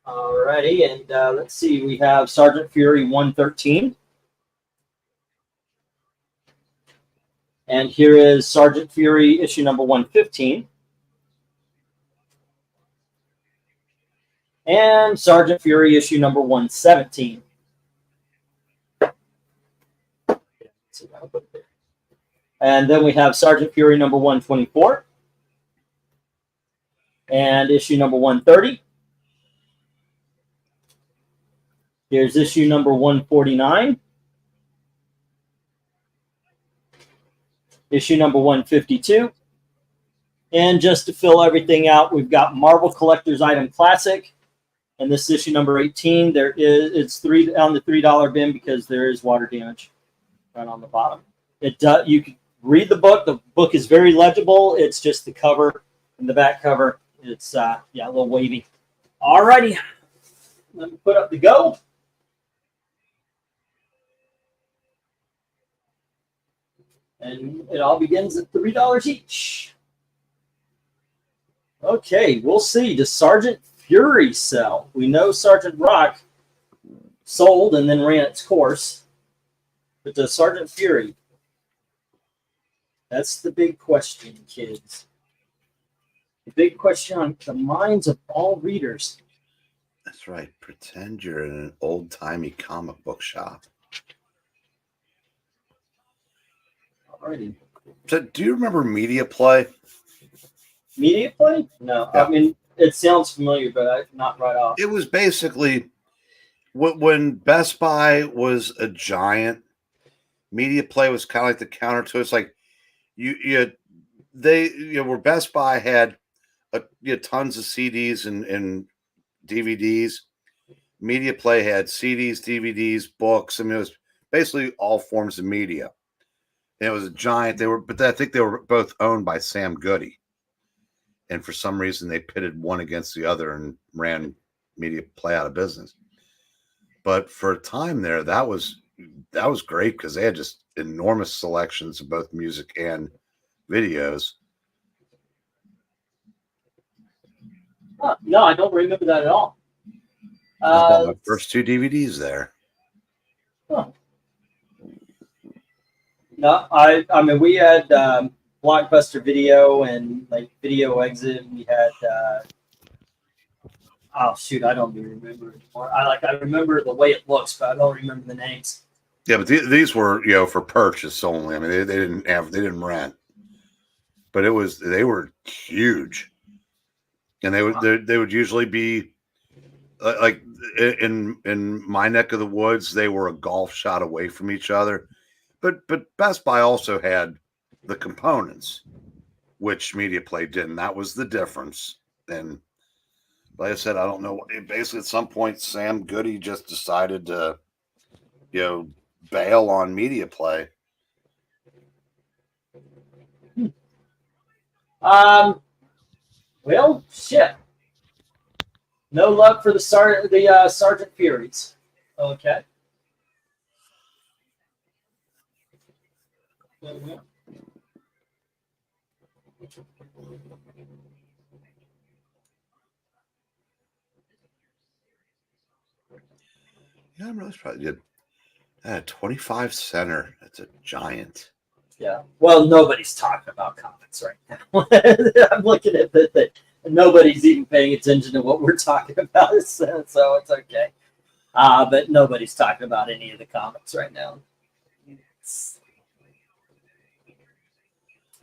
All righty. And let's see. We have Sergeant Fury 113. And here is Sergeant Fury issue number 115. And Sergeant Fury issue number 117. So I'll put it there. And then we have Sergeant Fury number 124. And issue number 130. Here's issue number 149. Issue number 152. And just to fill everything out, we've got Marvel Collector's Item Classic. And this issue number 18, it's on the $3 bin because there is water damage right on the bottom. You can read the book. The book is very legible. It's just the cover and the back cover. It's a little wavy. Alrighty, let me put up the go. And it all begins at $3 each. Okay, we'll see. Does Sergeant Fury sell? We know Sergeant Rock sold and then ran its course. But does Sergeant Fury? That's the big question, kids. The big question on the minds of all readers. That's right. Pretend you're in an old-timey comic book shop. Alrighty. So, do you remember Media Play? Media Play? No. Yeah. I mean, it sounds familiar, but not right off. It was basically when Best Buy was a giant. Media Play was kind of like the counter to it. It's like where Best Buy had tons of CDs and DVDs. Media Play had CDs, DVDs, books. I mean, it was basically all forms of media. And it was a giant. I think they were both owned by Sam Goody. And for some reason, they pitted one against the other and ran Media Play out of business. But for a time there, that was great because they had just enormous selections of both music and videos. No, I don't remember that at all. I bought my first 2 DVDs there. Huh. No, I mean, we had Blockbuster Video and like Video Exit. We had oh shoot, I don't even remember anymore. I remember the way it looks, but I don't remember the names. Yeah, but these were for purchase only. I mean, they didn't rent, but they were huge, and they would usually be like in my neck of the woods. They were a golf shot away from each other. But Best Buy also had the components, which Media Play didn't. That was the difference. And like I said, I don't know. Basically, at some point, Sam Goody just decided to, bail on Media Play. Well, shit. No luck for the Sergeant Furies. Okay. Mm-hmm. Yeah, I remember that's probably good. 25 center. That's a giant. Yeah. Well, nobody's talking about comics right now. I'm looking at that. Nobody's even paying attention to what we're talking about, so it's okay. But nobody's talking about any of the comics right now.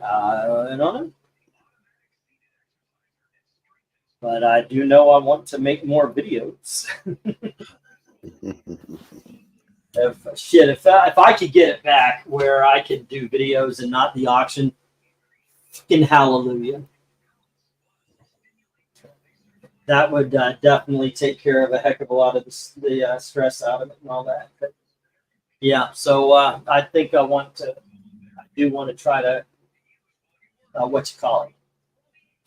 I don't know. But I do know I want to make more videos. If I could get it back where I could do videos and not the auction, fucking hallelujah. That would definitely take care of a heck of a lot of the stress out of it and all that. But yeah, so I think I do want to try to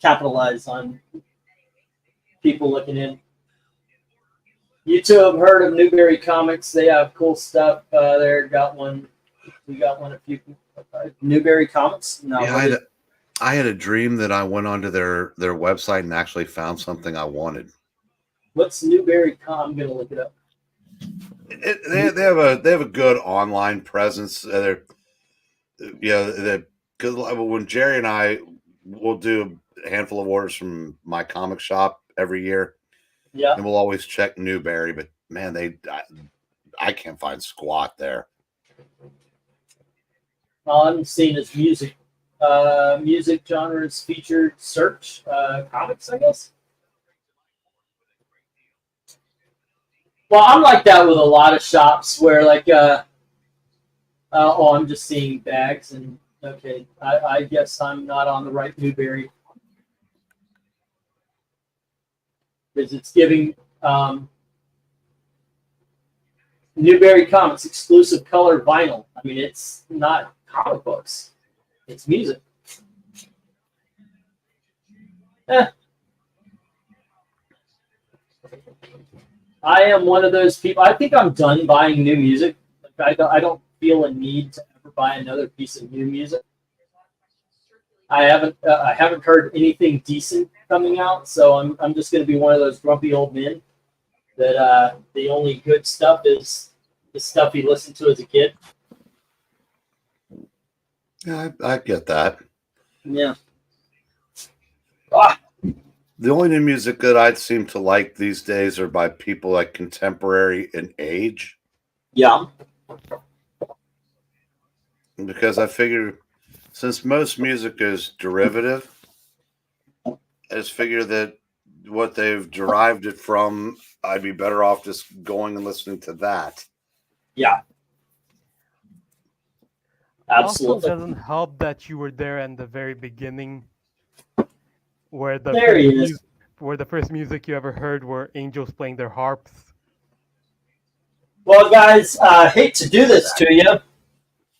capitalize on people looking in. You two have heard of Newberry Comics. They have cool stuff there. We got one a few Newberry Comics. No, yeah, I had a dream that I went onto their website and actually found something I wanted. What's Newberry Comics? I'm gonna look it up. They have a good online presence. Because when Jerry and I will do a handful of orders from my comic shop every year. Yeah. And we'll always check Newberry, but man, I can't find squat there. All I'm seeing is music. Music genres featured search comics, I guess. Well, I'm like that with a lot of shops where like oh, I'm just seeing bags and okay, I guess I'm not on the right Newberry because it's giving Newberry Comics exclusive color vinyl. I mean, it's not comic books, it's music. I am one of those people. I think I'm done buying new music. Like, I don't feel a need to ever buy another piece of new music. I haven't heard anything decent coming out, so I'm just going to be one of those grumpy old men that the only good stuff is the stuff he listened to as a kid. Yeah, I get that. Yeah. Ah. The only new music that I'd seem to like these days are by people like contemporary in age. Yeah. Because I figure since most music is derivative, I just figure that what they've derived it from, I'd be better off just going and listening to that. Yeah. Absolutely. Also, doesn't help that you were there in the very beginning, where the There he is. where the first music you ever heard were angels playing their harps. Well, guys, I hate to do this to you.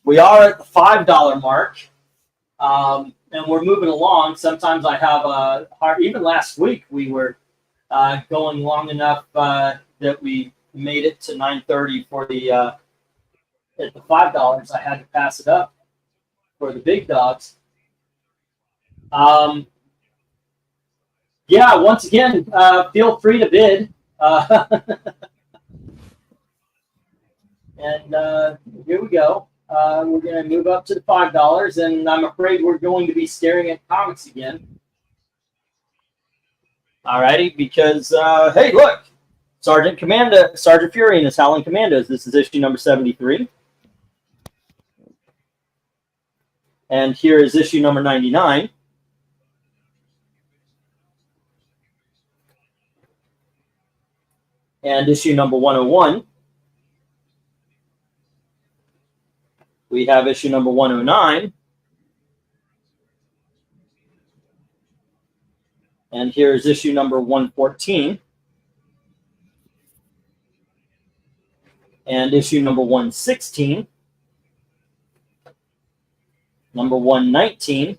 We are at the $5 mark, and we're moving along. Sometimes I have a hard. Even last week, we were going long enough that we made it to 9:30 for the at the $5. I had to pass it up for the big dogs. Yeah, once again, feel free to bid. And here we go. We're going to move up to the $5, and I'm afraid we're going to be staring at comics again. Alrighty, because hey, look, Sergeant Fury and his Howling Commandos. This is issue number 73, and here is issue number 99. And issue number 101. We have issue number 109. And here's issue number 114. And issue number 116. Number 119.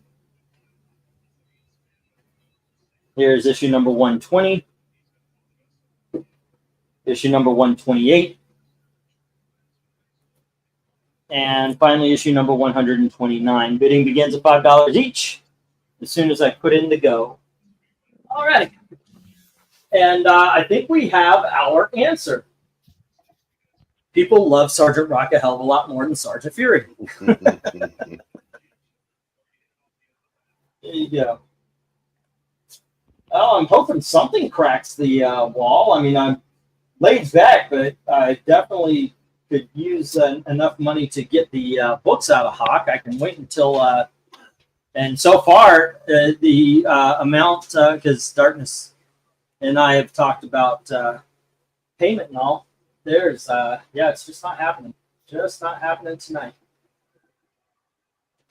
Here's issue number 120. Issue number 128. And finally, issue number 129. Bidding begins at $5 each as soon as I put in the go. All right. And I think we have our answer. People love Sergeant Rock a hell of a lot more than Sergeant Fury. There you go. Oh, I'm hoping something cracks the wall. I mean, I'm laid back, but I definitely could use enough money to get the books out of Hawk. I can wait until, and so far, the amount, because Darkness and I have talked about payment and all, there's, yeah, it's just not happening. Just not happening tonight.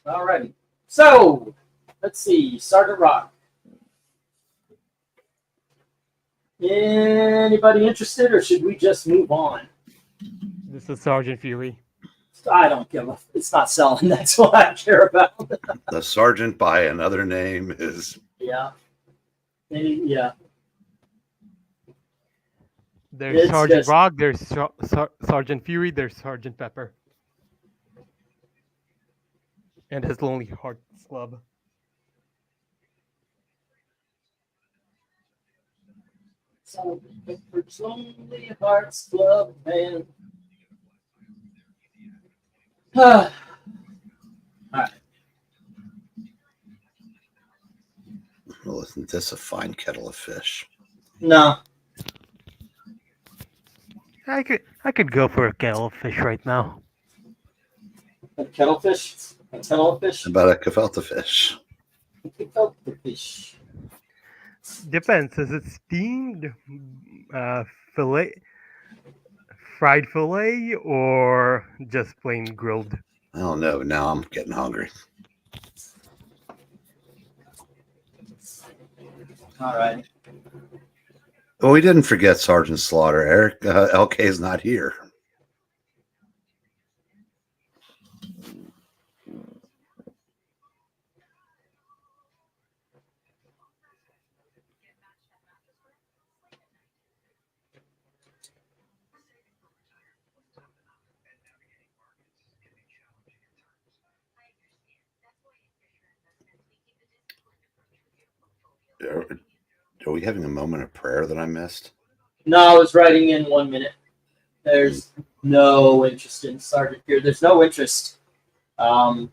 All righty. So, let's see, Sergeant Rock. Anybody interested, or should we just move on? This is Sergeant Fury. I don't give a. It's not selling. That's what I care about. The sergeant by another name is. Yeah. Yeah. There's It's Sergeant just- Rock. There's Sergeant Fury. There's Sergeant Pepper. And his Lonely Hearts Club. Sergeant Pepper's Lonely Hearts Club, man. All right. Well, isn't this a fine kettle of fish? No. I could go for a kettle of fish right now. A kettlefish? Cuttlefish. About a gefilte fish. Cuttlefish. Depends. Is it steamed, fillet, fried fillet, or just plain grilled? I don't know. Now I'm getting hungry. All right. Well, we didn't forget Sergeant Slaughter. Eric LK is not here. Are we having a moment of prayer that I missed? No, I was writing in 1 minute. There's no interest in Sergeant here. There's no interest in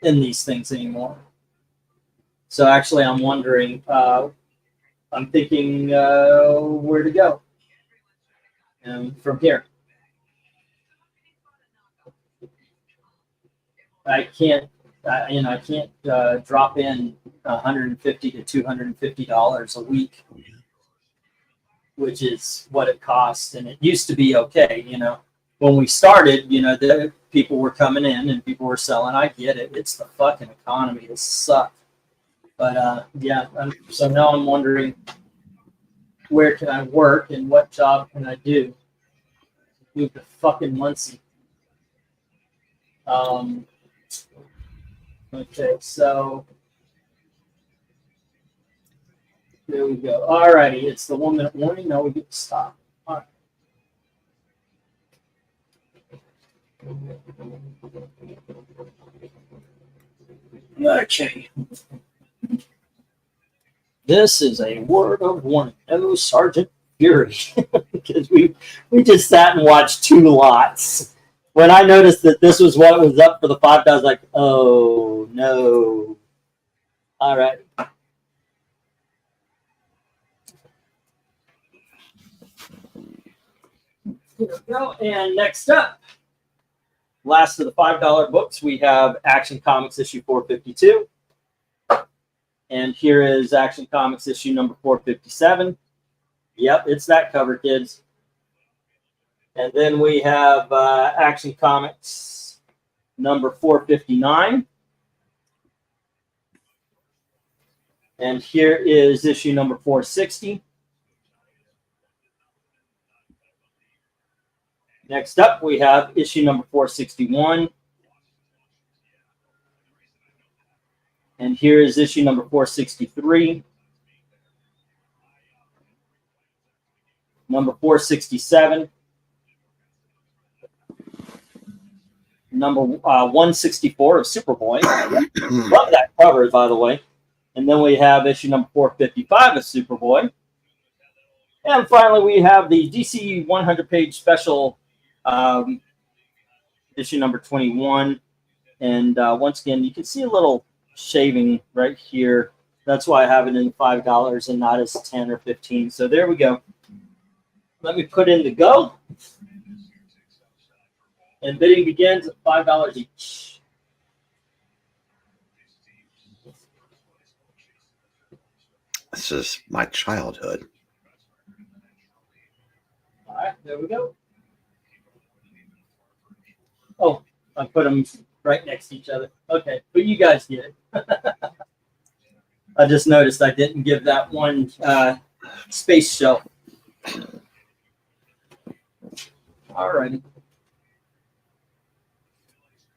these things anymore. So actually, I'm wondering. I'm thinking where to go from here. I can't. I can't drop in $150 to $250 a week, which is what it costs. And it used to be okay, when we started, the people were coming in and people were selling. I get it. It's the fucking economy. It sucks. But yeah, so now I'm wondering, where can I work and what job can I do? Move to fucking Muncie. Okay, so there we go. Alrighty, it's the 1 minute warning. Now we get to stop. All right. Okay. This is a word of warning. No Sergeant Fury. Because we just sat and watched 2 lots. When I noticed that this was what was up for the 5, I was like, oh no. All right. Here we go. And next up, last of the $5 books, we have Action Comics issue 452. And here is Action Comics issue number 457. Yep, it's that cover, kids. And then we have Action Comics number 459. And here is issue number 460. Next up, we have issue number 461. And here is issue number 463. Number 467. Number 164 of Superboy. Love that cover, by the way. And then we have issue number 455 of Superboy. And finally, we have the DC 100-page special issue number 21. And once again, you can see a little shaving right here. That's why I have it in $5 and not as 10 or 15. So there we go. Let me put in the go. And bidding begins at $5 each. This is my childhood. All right, there we go. Oh, I put them right next to each other. Okay, but you guys get it. I just noticed I didn't give that one space shelf. All righty.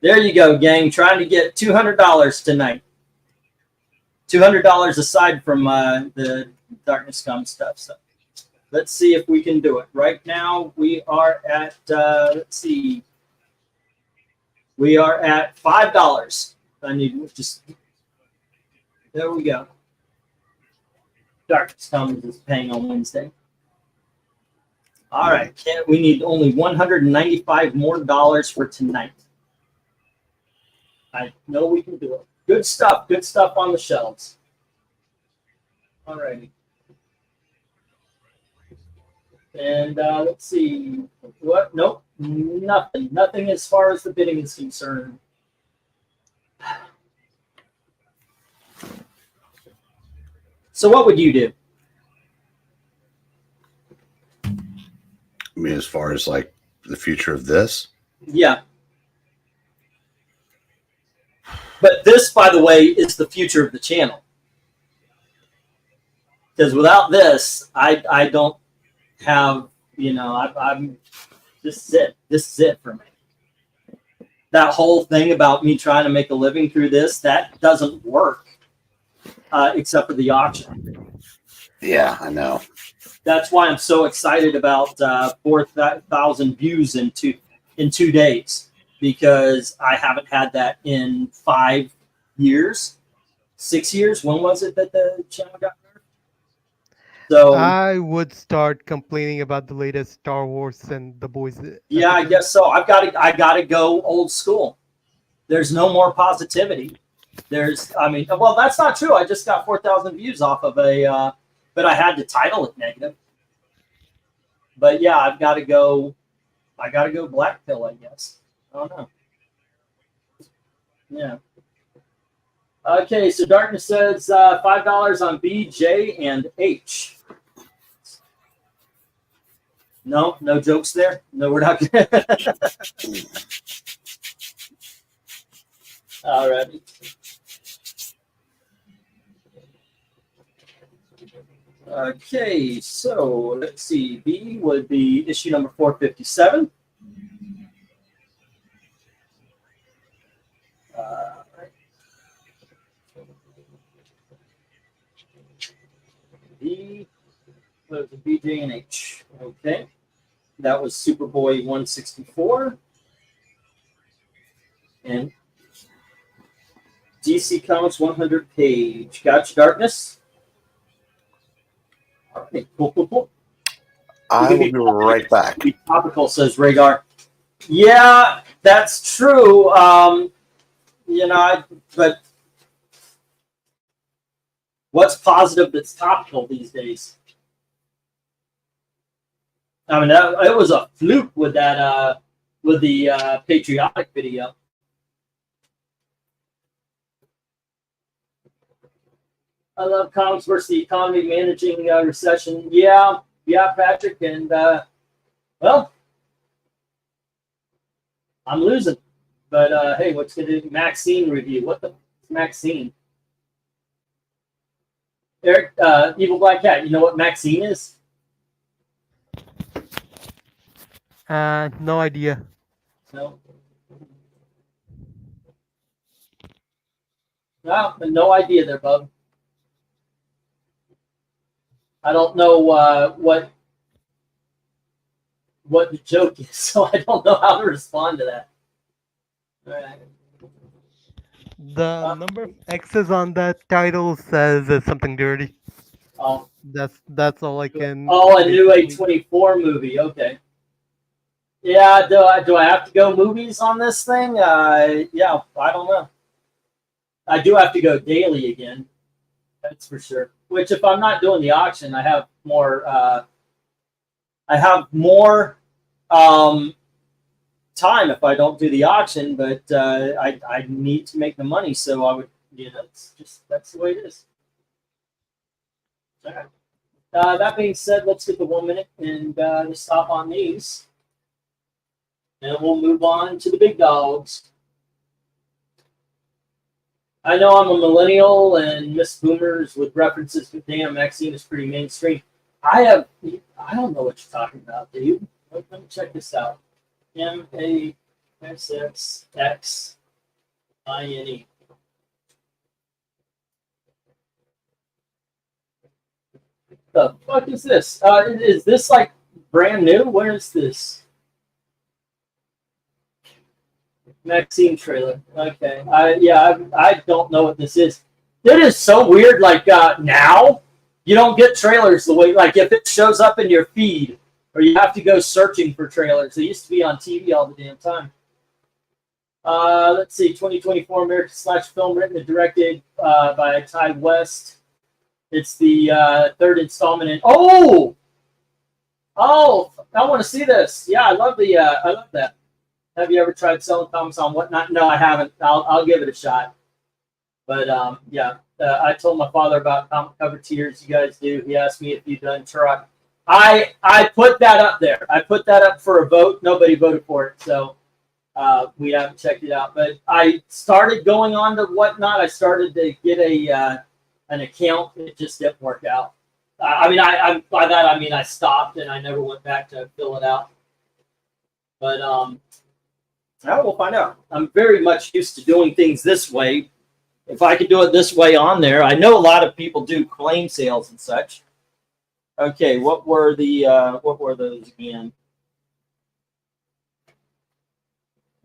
There you go, gang. Trying to get $200 tonight. $200 aside from the Darkness Come stuff. So let's see if we can do it. Right now we are at, let's see. We are at $5. I need just, there we go. Darkness Comes is paying on Wednesday. All right, we need only $195 more for tonight. I know we can do it. Good stuff on the shelves. All righty. And let's see. What? Nope. Nothing. Nothing as far as the bidding is concerned. So what would you do? I mean, as far as like the future of this? Yeah. But this, by the way, is the future of the channel. Because without this, I don't have, you know, I'm this is it. This is it for me. That whole thing about me trying to make a living through this, that doesn't work, except for the auction. Yeah, I know. That's why I'm so excited about 4,000 views in 2 days, because I haven't had that in 5 years, 6 years. When was it that the channel got nerfed? So I would start complaining about the latest Star Wars and the boys. yeah, I guess so. I gotta go old school. There's no more positivity. I mean, well, that's not true. I just got 4,000 views off of a, but I had to title it negative. But yeah, I gotta go black pill, I guess. I don't know. Yeah. Okay, so Darkness says $5 on B, J, and H. No jokes there. No, we're not. All right. Okay, so let's see. B would be issue number 457. B, what was it? B, J, and H. Okay. That was Superboy 164. And DC Comics 100 page. Gotcha, Darkness. All right, cool. I will be right back. Be topical, says Rhaegar. Yeah, that's true. You know, but what's positive that's topical these days? I mean, it was a fluke with that, with the patriotic video. I love comics versus the economy, managing recession. Yeah, Patrick, and well, I'm losing. But hey, what's the Maxine review? What the Maxine? Eric, Evil Black Cat. You know what Maxine is? No idea. No. No idea there, bub. I don't know what the joke is, so I don't know how to respond to that. All right. The number of X's on that title says it's something dirty. Oh, That's all I can. oh, a new A24 movie. Okay. Yeah, do I have to go movies on this thing? Yeah, I don't know. I do have to go daily again. That's for sure. Which, if I'm not doing the auction, I have more. Time if I don't do the auction, but I need to make the money, so I would. You know, that's the way it is. All right. That being said, let's get the 1 minute and just stop on these, and we'll move on to the big dogs. I know I'm a millennial and miss boomers with references, but damn, Maxine is pretty mainstream. I don't know what you're talking about, dude. Let me check this out. MASSXINE. The fuck is this? Is this like brand new? Where is this? Maxine trailer. Okay. I don't know what this is. It is so weird. Like now, you don't get trailers the way, like if it shows up in your feed, or you have to go searching for trailers. They used to be on TV all the damn time. Let's see. 2024 American slash film written and directed by Ty West. It's the third installment in. Oh, Oh, I want to see this. Yeah, I love that. Have you ever tried selling comics on Whatnot? No, I haven't. I'll give it a shot. But yeah, I told my father about comic cover tiers you guys do. He asked me if you've done Turok. I put that up there. I put that up for a vote. Nobody voted for it, so we haven't checked it out. But I started going on to Whatnot. I started to get an account. It just didn't work out. I mean, I by that I mean I stopped and I never went back to fill it out. But now we'll find out. I'm very much used to doing things this way. If I could do it this way on there, I know a lot of people do claim sales and such. Okay, what were those again?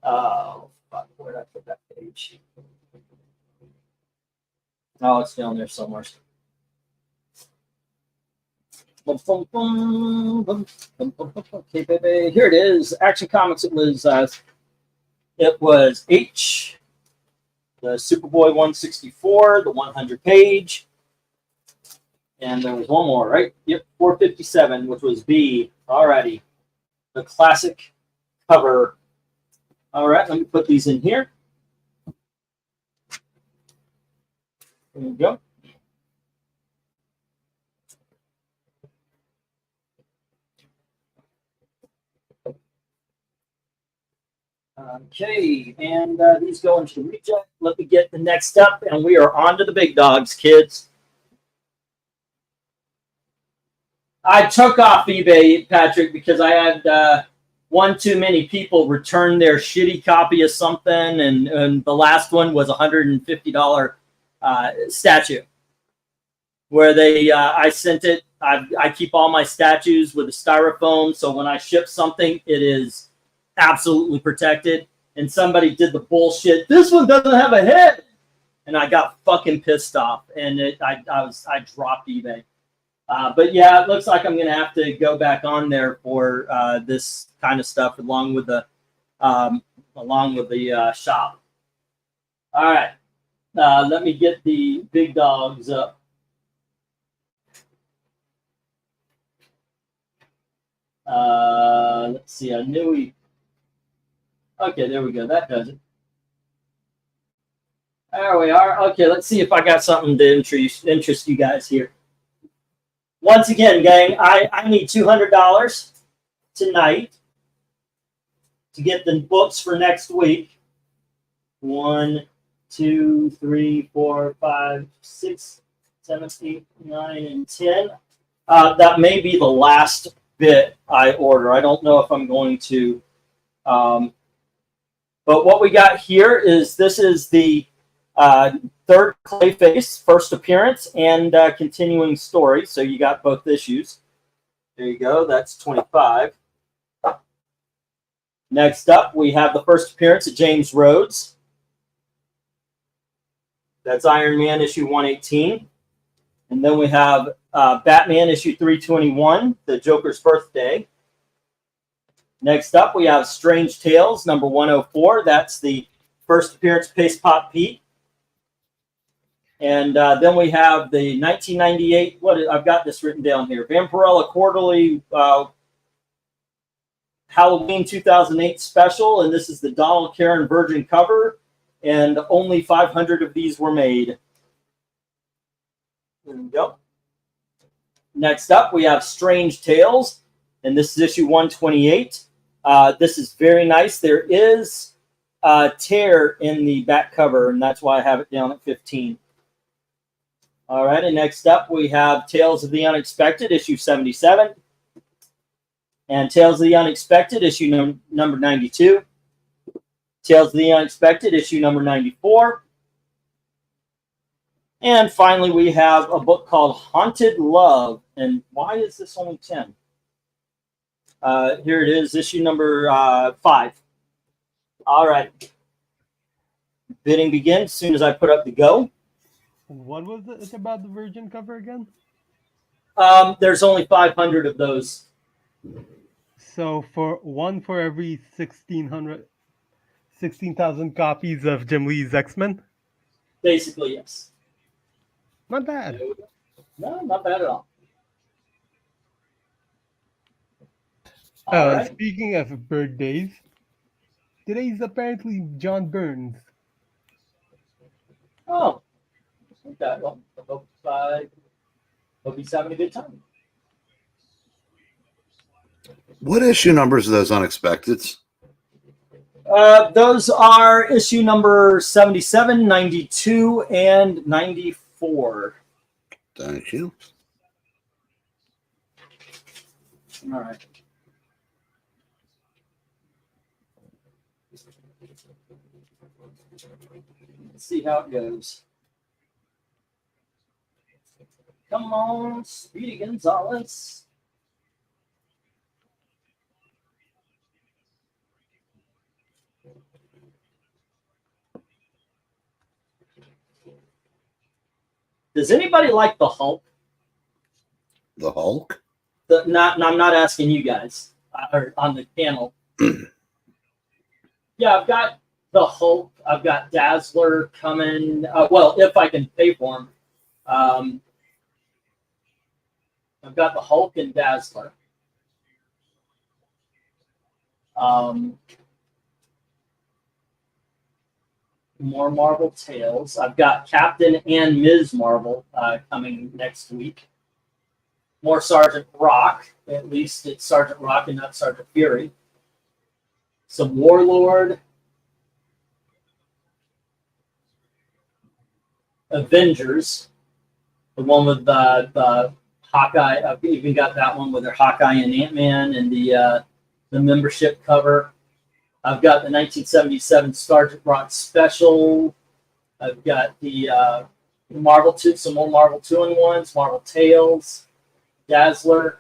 Oh, fuck, where did I put that page? Oh, it's down there somewhere. Okay, baby, here it is. Action Comics. It was H. The Superboy 164, the 100 page, and there was one more, right? Yep, 457, which was B. Alrighty, the classic cover. All right, let me put these in here. There we go. Okay, and these go into the reject. Let me get the next up, and we are on to the big dogs, kids. I took off eBay, Patrick, because I had one too many people return their shitty copy of something, and the last one was $150 statue, where they I sent it. I keep all my statues with a styrofoam, so when I ship something, it is absolutely protected. And somebody did the bullshit. This one doesn't have a head, and I got fucking pissed off, and I dropped eBay. But yeah, it looks like I'm gonna have to go back on there for this kind of stuff, along with the shop. All right, let me get the big dogs up. Let's see. I knew we. Okay, there we go. That does it. There we are. Okay, let's see if I got something to interest you guys here. Once again, gang, I need $200 tonight to get the books for next week. 1, 2, 3, 4, 5, 6, 7, 8, 9, and 10. That may be the last bit I order. I don't know if I'm going to. But what we got here is this is the third Clayface first appearance and continuing story. So you got both issues. There you go. That's 25. Next up, we have the first appearance of James Rhodes. That's Iron Man issue 118. And then we have Batman issue 321, the Joker's birthday. Next up, we have Strange Tales number 104. That's the first appearance of Paste Pot Pete. And then we have the 1998, I've got this written down here, Vampirella Quarterly Halloween 2008 special. And this is the Donald Karen Virgin cover. And only 500 of these were made. There we go. Next up, we have Strange Tales. And this is issue 128. This is very nice. There is a tear in the back cover, and that's why I have it down at 15. All right, and next up we have Tales of the Unexpected, issue 77. And Tales of the Unexpected, issue number 92. Tales of the Unexpected, issue number 94. And finally, we have a book called Haunted Love. And why is this only 10? Here it is, issue number 5. All right. Bidding begins as soon as I put up the go. What was it about the Virgin cover again? There's only 500 of those. So for one for every 16,000 copies of Jim Lee's X-Men? Basically, yes. Not bad. No, not bad at all. All And right. speaking of birthdays, today is apparently John Burns. Oh, okay. Well, hope he's having a good time. What issue numbers are those unexpecteds? Those are issue number 77, 92, and 94. Thank you. All right. Let's see how it goes. Come on, Speedy Gonzalez. Does anybody like the Hulk? The Hulk? I'm not asking you guys or on the panel. Yeah, I've got the Hulk. I've got Dazzler coming. Well, if I can pay for them. I've got the Hulk and Dazzler. More Marvel Tales. I've got Captain and Ms. Marvel coming next week. More Sergeant Rock. At least it's Sergeant Rock and not Sergeant Fury. Some Warlord. Avengers. The one with the Hawkeye. I've even got that one with their Hawkeye and Ant-Man and the membership cover. I've got the 1977 Sergeant Rock special. I've got the Marvel 2, some more Marvel 2-in-1s, Marvel Tales, Dazzler.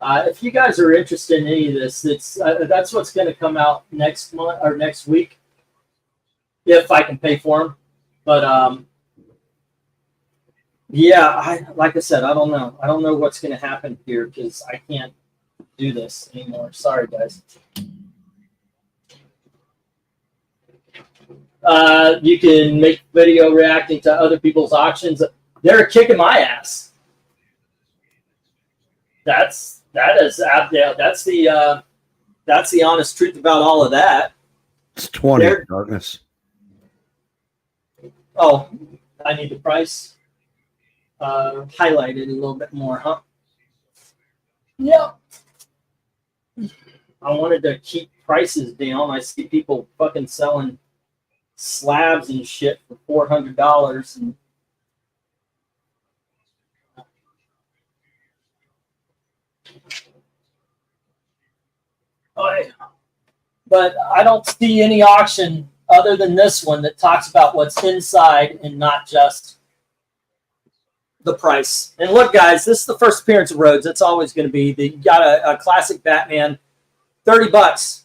If you guys are interested in any of this, that's what's going to come out next month or next week, if I can pay for them. But yeah, like I said, I don't know. I don't know what's going to happen here because I can't do this anymore. Sorry, guys. You can make video reacting to other people's auctions. They're kicking my ass. That's the honest truth about all of that. It's 20 darkness. Oh, I need the price highlighted a little bit more, huh? Yep. I wanted to keep prices down. I see people fucking selling slabs and shit for $400 and but I don't see any auction other than this one that talks about what's inside and not just the price. And look, guys, this is the first appearance of Rhodes. It's always going to be. You got a classic Batman, $30.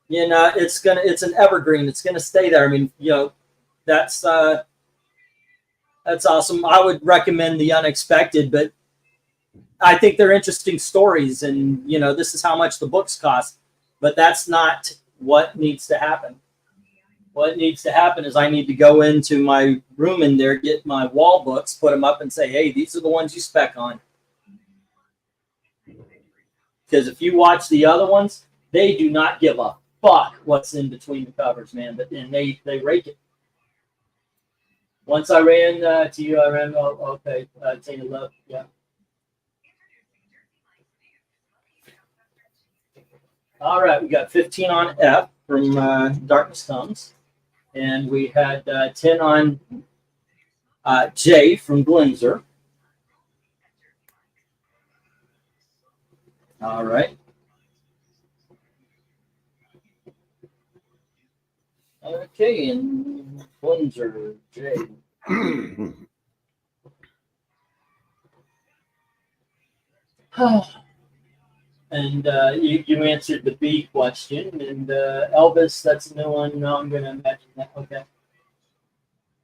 You know, it's an evergreen. It's gonna stay there. I mean, you know, that's awesome. I would recommend the Unexpected, but I think they're interesting stories, and you know, this is how much the books cost. But that's not what needs to happen. What needs to happen is I need to go into my room in there, get my wall books, put them up, and say, hey, these are the ones you spec on. Because if you watch the other ones, they do not give a fuck what's in between the covers, man. And they rake it. Once I ran to you, I ran, okay, Tina Love, yeah. All right, we got 15 on F from Darkness Comes. And we had 10 on J from Glenzer. All right. Okay, and Glenzer, J. And you answered the B question. And Elvis, that's a new one. No, I'm going to imagine that. Okay.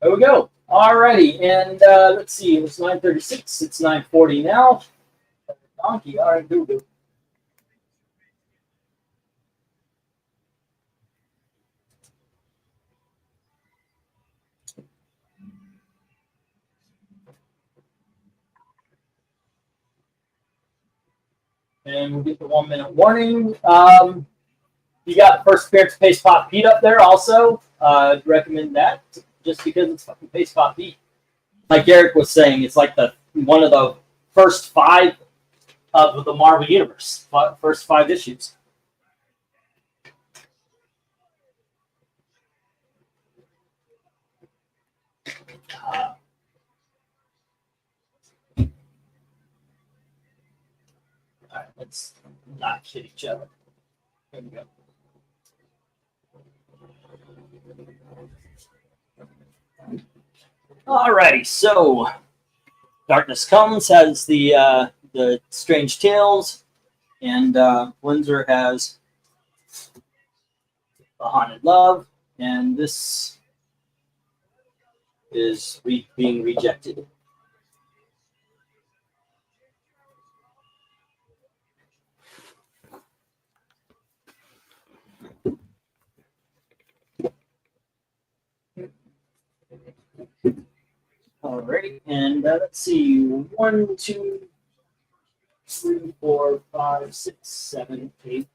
There we go. All righty. And let's see. It was 9:36. It's 9:40 now. Donkey. All right, Google. And we'll get the 1 minute warning. You got the first appearance of Paste Pop Pete up there also. I'd recommend that just because it's fucking Paste Pop Pete. Like Eric was saying, it's like one of the first 5 of the Marvel Universe. First 5 issues. All right, let's not hit each other. There we go. Alrighty, so Darkness Comes has the Strange Tales, and Windsor has The Haunted Love, and this is being rejected. Alright, and let's see. 1, 2, 3, 4, 5, 6, 7, 8,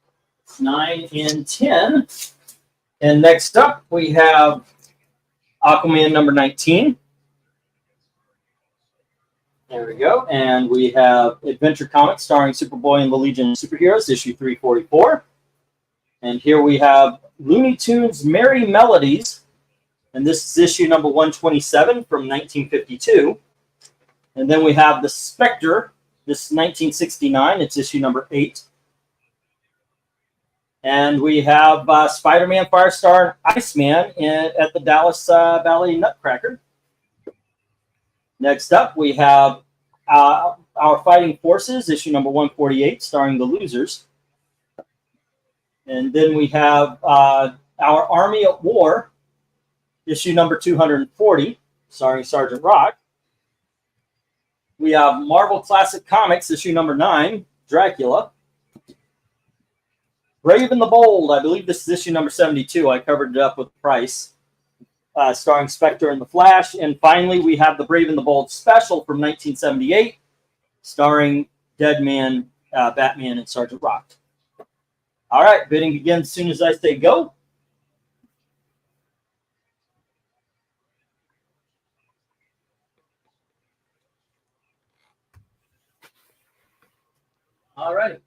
9, and 10. And next up, we have Aquaman number 19. There we go. And we have Adventure Comics starring Superboy and the Legion of Superheroes, issue 344. And here we have Looney Tunes Merry Melodies. And this is issue number 127 from 1952. And then we have The Spectre. This is 1969. It's issue number 8. And we have Spider-Man, Firestar, and Iceman at the Dallas Ballet Nutcracker. Next up, we have Our Fighting Forces, issue number 148, starring The Losers. And then we have Our Army at War, issue number 240, starring Sergeant Rock. We have Marvel Classic Comics, issue number 9, Dracula. Brave and the Bold, I believe this is issue number 72. I covered it up with the price. Starring Spectre and the Flash. And finally, we have the Brave and the Bold special from 1978, starring Deadman, Batman, and Sergeant Rock. All right, bidding begins as soon as I say go. All right.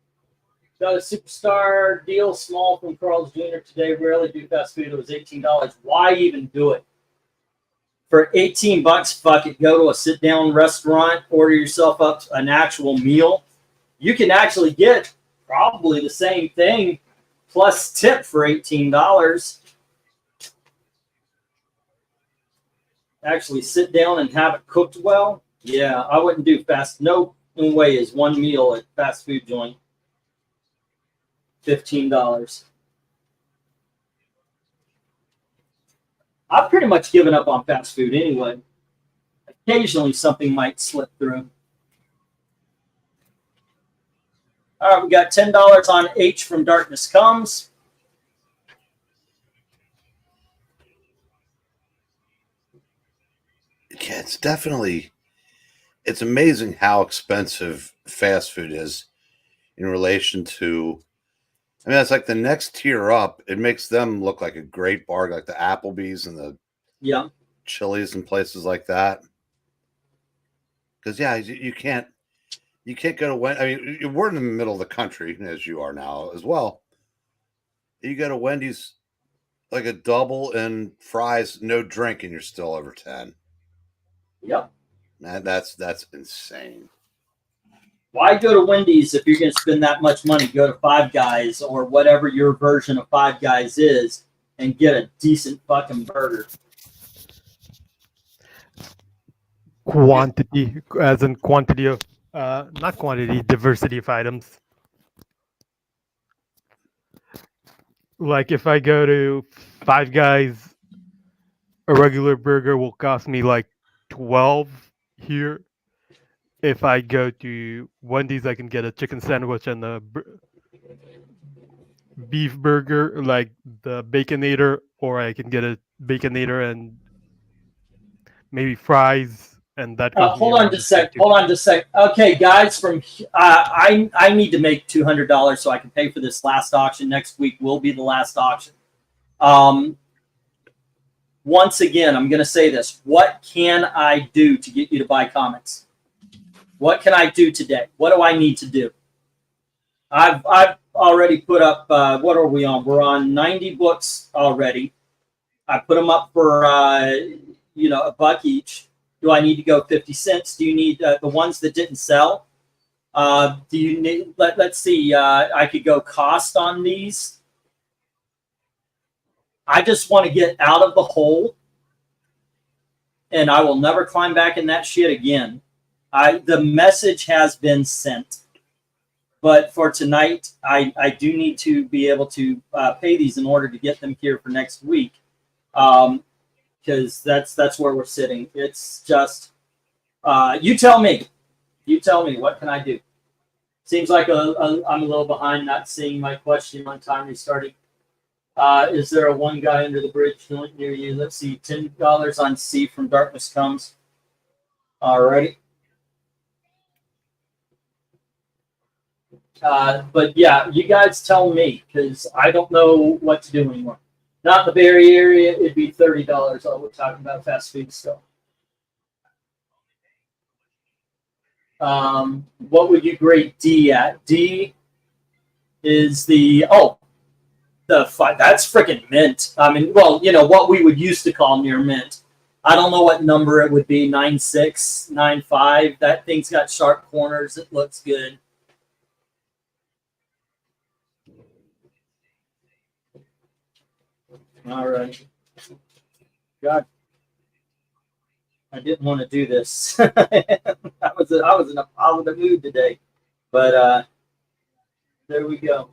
Got a superstar deal, small from Carl's Jr. today. Rarely do fast food. It was $18. Why even do it? For 18 bucks, fuck it. Go to a sit-down restaurant, order yourself up an actual meal. You can actually get probably the same thing plus tip for $18. Actually sit down and have it cooked well. Yeah, I wouldn't do fast. No way is one meal at fast food joint $15. I've pretty much given up on fast food anyway. Occasionally something might slip through. All right, we got $10 on H from Darkness Comes. Yeah, it's amazing how expensive fast food is in relation to, I mean, it's like the next tier up. It makes them look like a great bar, like the Applebee's and the Chili's and places like that. Because yeah, you can't go to Wendy's. I mean, we're in the middle of the country, as you are now as well. You go to Wendy's, like a double and fries, no drink, and you're still over 10. Yep. Man, that's insane. Why go to Wendy's if you're going to spend that much money? Go to Five Guys or whatever your version of Five Guys is and get a decent fucking burger. Quantity, as in quantity of, not quantity, diversity of items. Like if I go to Five Guys, a regular burger will cost me like 12 here. If I go to Wendy's, I can get a chicken sandwich and a beef burger, like the Baconator, or I can get a Baconator and maybe fries and that cost me Hold on just a sec. Hold on just a sec. Okay, guys, from I need to make $200 so I can pay for this last auction. Next week will be the last auction. Once again, I'm going to say this. What can I do to get you to buy comics? What can I do today? What do I need to do? I've already put up, what are we on? We're on 90 books already. I put them up for, you know, $1 each. Do I need to go 50 cents? Do you need the ones that didn't sell? Do you need, let's see, I could go cost on these. I just want to get out of the hole, and I will never climb back in that shit again. The message has been sent. But for tonight, I do need to be able to pay these in order to get them here for next week. Because that's where we're sitting. It's just, you tell me. You tell me, what can I do? Seems like I'm a little behind not seeing my question on time restarting. Is there a one guy under the bridge near you? Let's see, $10 on C from Darkness Comes. Alrighty. But yeah, you guys tell me, because I don't know what to do anymore. Not in the Bay Area, it'd be $30. All we're talking about fast food stuff. What would you grade D at? D is the that's freaking mint. I mean, well, you know what we would used to call near mint. I don't know what number it would be. 9.6, 9.5. That thing's got sharp corners. It looks good. All right. God, I didn't want to do this. I was in a positive mood today, but there we go.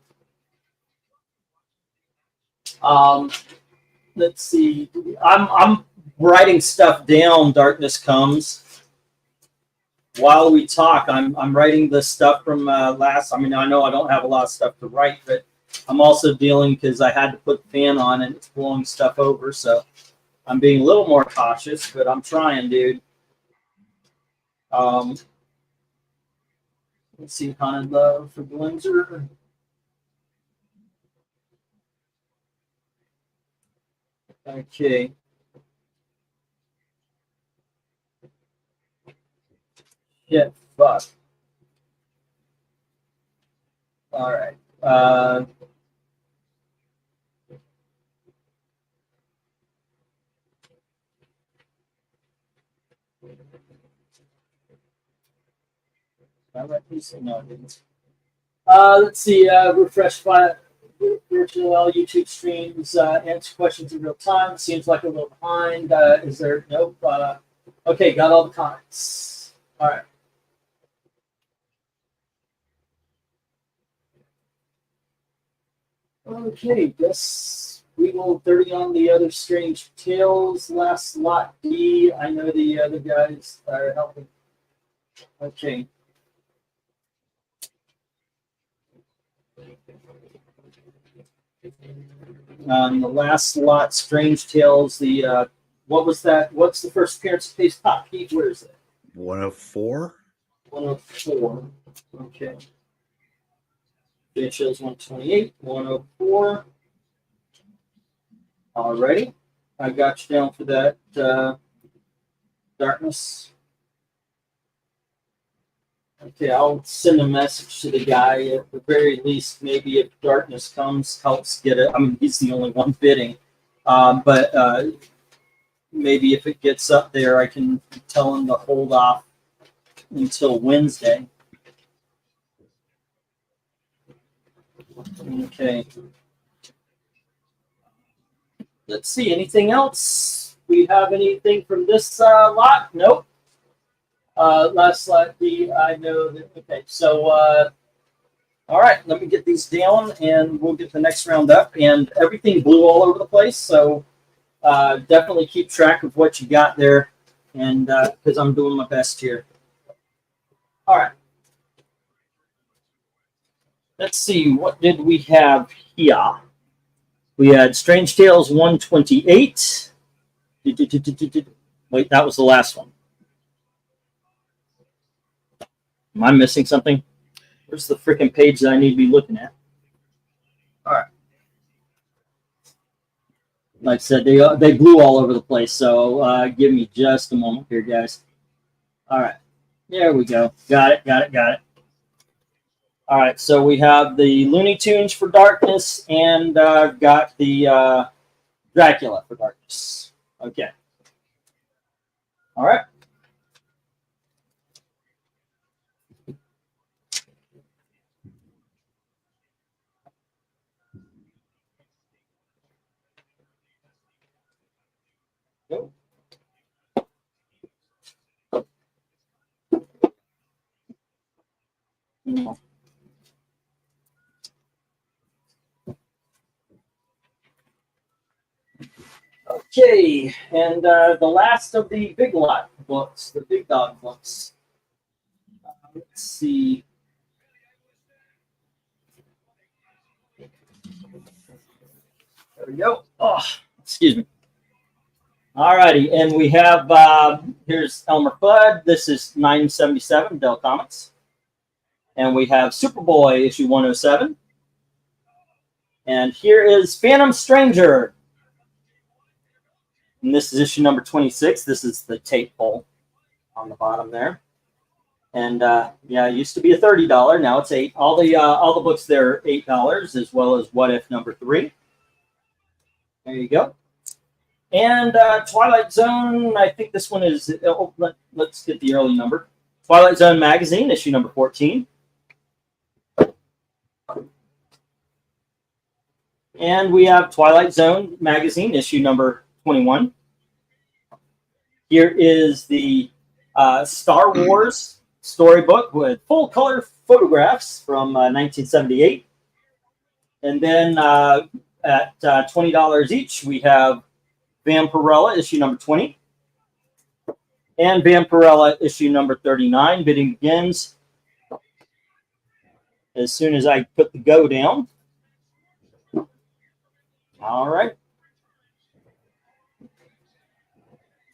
Let's see. I'm writing stuff down. Darkness Comes. While we talk, I'm writing the stuff from last. I mean, I know I don't have a lot of stuff to write, but I'm also dealing because I had to put the fan on and it's blowing stuff over, so I'm being a little more cautious, but I'm trying, dude. Let's see, Haunted Love for Blinzer. Okay. Shit, fuck. All right. No, it didn't. Let's see. Refresh virtual YouTube streams. Answer questions in real time. Seems like a little behind. Is there? Nope. Okay, got all the comments. All right. Okay, guess we will 30 on the other Strange Tales. Last lot D. I know the other guys are helping. Okay. The last lot, Strange Tales. The what was that? What's the first appearance of Pace Pop Pete? Where is it? 104. 104. Okay. It shows 128, 104. Alrighty. I got you down for that. Darkness. Okay, I'll send a message to the guy. At the very least, maybe if Darkness Comes, helps get it. I mean, he's the only one bidding. But maybe if it gets up there, I can tell him to hold off until Wednesday. Okay. Let's see. Anything else? We have anything from this lot? Nope. Last lot B, I know that. Okay, so all right, let me get these down and we'll get the next round up. And everything blew all over the place, so definitely keep track of what you got there, and because I'm doing my best here. All right. Let's see, what did we have here? We had Strange Tales 128. Wait, that was the last one. Am I missing something? Where's the freaking page that I need to be looking at? All right. Like I said, they blew all over the place. So give me just a moment here, guys. All right. There we go. Got it. Got it. Got it. All right. So we have the Looney Tunes for Darkness, and I've got the Dracula for Darkness. Okay. All right. Go. Okay, and the last of the Big Lot books, the Big Dog books. Let's see. There we go. Oh, excuse me. All righty, and we have, here's Elmer Fudd. This is 977, Dell Comics. And we have Superboy, issue 107. And here is Phantom Stranger. And this is issue number 26. This is the tape hole on the bottom there. And yeah, it used to be a $30. Now it's $8. All the books there are $8, as well as What If number 3. There you go. And Twilight Zone, I think this one is, let's get the early number. Twilight Zone magazine, issue number 14. And we have Twilight Zone magazine, issue number 21. Here is the Star Wars storybook with full color photographs from 1978. And then at $20 each, we have Vampirella, issue number 20. And Vampirella, issue number 39. Bidding begins as soon as I put the go down. All right.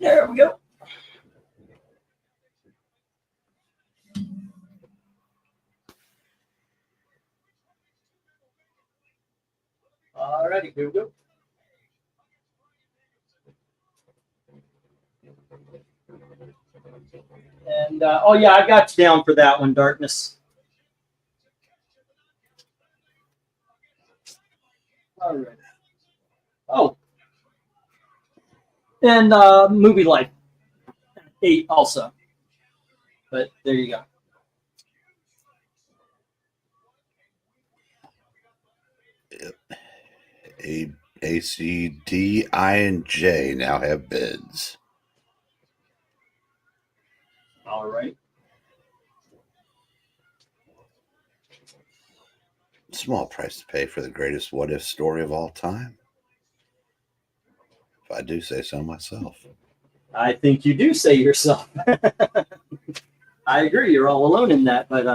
There we go. All righty, here we go. And oh yeah, I got you down for that one, Darkness. All right. Oh, and Movie Life 8 also. But there you go. A, C, D, I, and J now have bids. All right. Small price to pay for the greatest what if story of all time. If I do say so myself. I think you do say yourself. I agree. You're all alone in that, but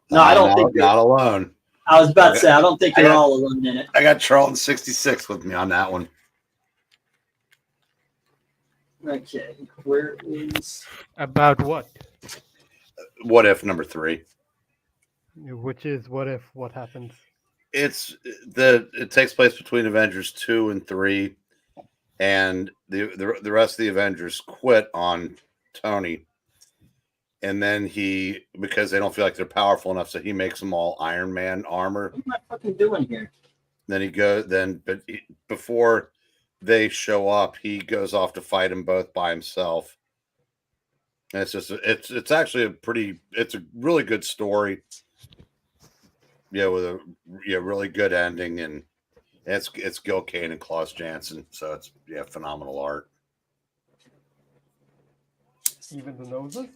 no, I don't think you're not alone. I was about to say I don't think you're all alone in it. I got Charlton 66 with me on that one. Okay, where is About what? What if number 3? Which is what if what happens? It takes place between Avengers 2 and 3, and the rest of the Avengers quit on Tony, and then because they don't feel like they're powerful enough, so he makes them all Iron Man armor. what am I fucking doing here? Then before they show up, he goes off to fight them both by himself. And it's actually it's a really good story. Yeah, with a really good ending, and it's Gil Kane and Klaus Janson, so it's phenomenal art. Even the noses?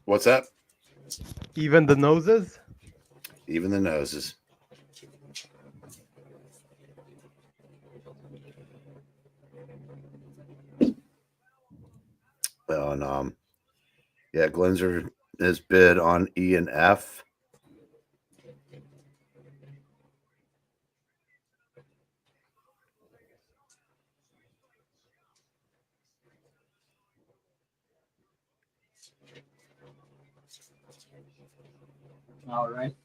What's that? Even the noses? Even the noses. Well, and Glenzer has bid on E and F. All right.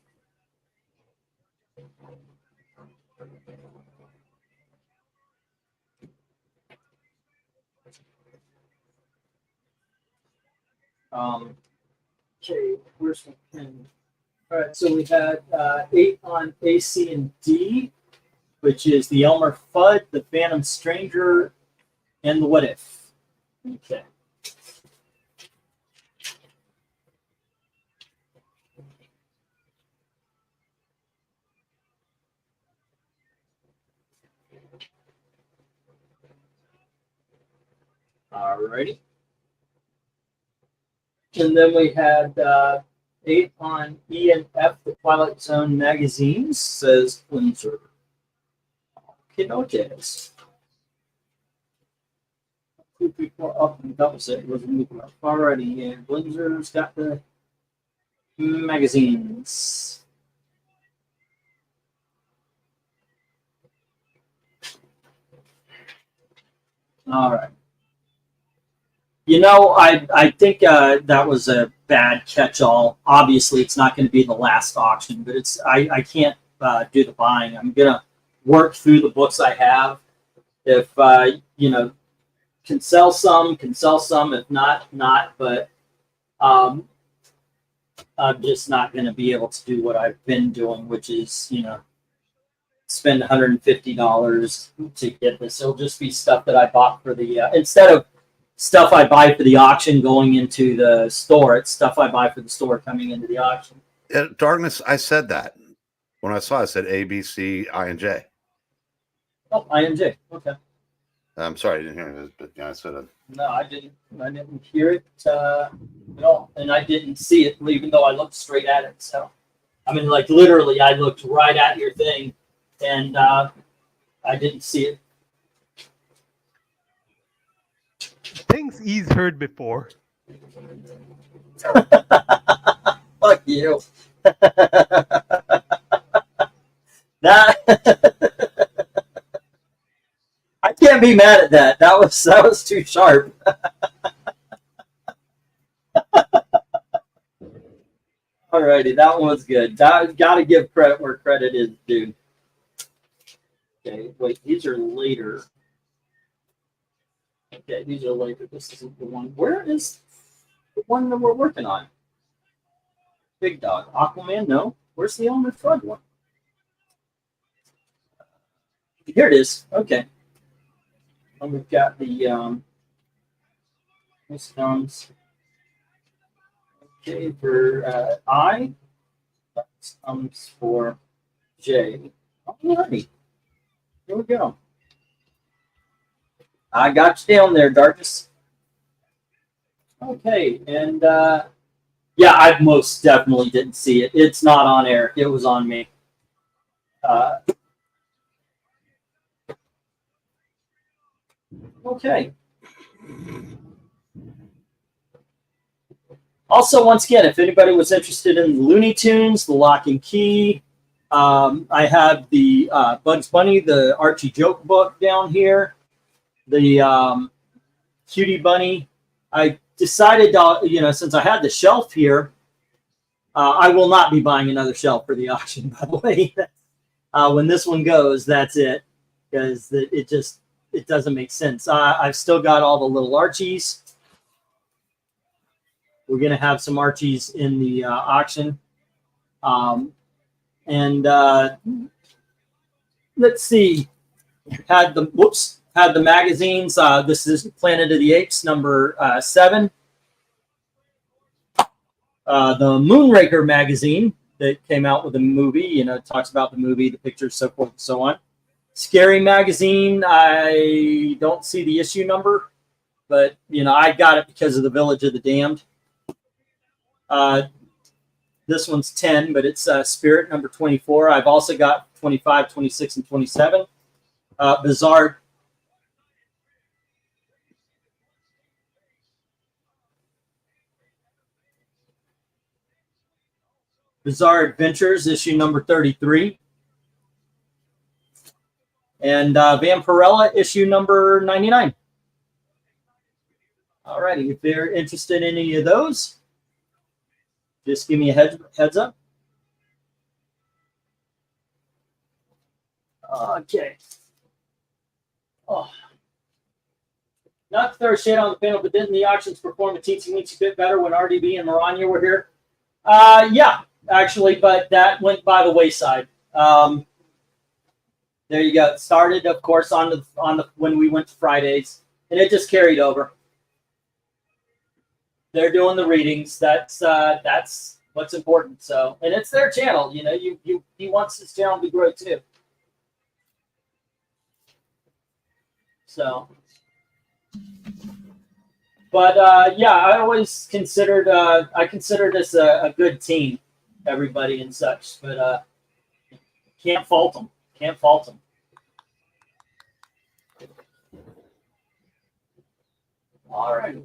Okay, where's my pen? All right, so we had 8 on A, C, and D, which is the Elmer Fudd, the Phantom Stranger, and the What If. Okay. Alrighty. And then we had 8 on E and F, the Twilight Zone magazines, says Windsor. Okay, no jazz. 2, 3, 4, up and double set was moving up. Alrighty, and Windsor's got the magazines. All right. You know, I think that was a bad catch-all. Obviously, it's not going to be the last auction, but it's I can't do the buying. I'm gonna work through the books I have. If you know, can sell some. If not, not. But I'm just not going to be able to do what I've been doing, which is, you know, spend $150 to get this. It'll just be stuff that I bought for the instead of stuff I buy for the auction going into the store. It's stuff I buy for the store coming into the auction. Darkness, I said that. When I saw it, I said A, B, C, I, and J. Oh, INJ. Okay. I'm sorry, I didn't hear it, but yeah, I said it. No, I didn't hear it at all. And I didn't see it, even though I looked straight at it. So, I mean, like, literally, I looked right at your thing, and I didn't see it. Things he's heard before. Fuck you. That I can't be mad at that. That was too sharp. Alrighty, that one was good. Gotta give credit where credit is due. Okay, wait, these are later. Okay, these are later. This isn't the one. Where is the one that we're working on? Big Dog. Aquaman? No. Where's the Elmer Fudd one? Here it is. Okay. And we've got the this comes okay for I. That comes for J. Alrighty. Here we go. I got you down there, Darkness. Okay, and yeah, I most definitely didn't see it. It's not on air. It was on me. Okay. Also, once again, if anybody was interested in the Looney Tunes, the Lock and Key, I have the Bugs Bunny, the Archie joke book down here, the Cutie Bunny. I decided, you know, since I had the shelf here, I will not be buying another shelf for the auction, by the way. When this one goes, that's it, because it doesn't make sense. I've still got all the little Archies. We're going to have some Archies in the auction. And let's see. Had the magazines. This is Planet of the Apes, number 7. The Moonraker magazine that came out with a movie. You know, it talks about the movie, the pictures, so forth and so on. Scary magazine. I don't see the issue number, but you know, I got it because of the Village of the Damned. This one's 10, but it's Spirit number 24. I've also got 25, 26, and 27. Bizarre Adventures, issue number 33. And Vampirella, issue number 99. All righty, if you're interested in any of those, Just give me a heads up. Okay. Oh. Not to throw shade on the panel, but didn't the auctions perform a teensy-weensy bit better when RDB and Maranya were here? Yeah, actually, but that went by the wayside. There you go. It started, of course, on the when we went to Fridays, and it just carried over. They're doing the readings. That's what's important. So, and it's their channel. You know, he wants his channel to grow too. So, but yeah, I always considered I consider this a good team, everybody and such. But can't fault them. Can't fault them. All right.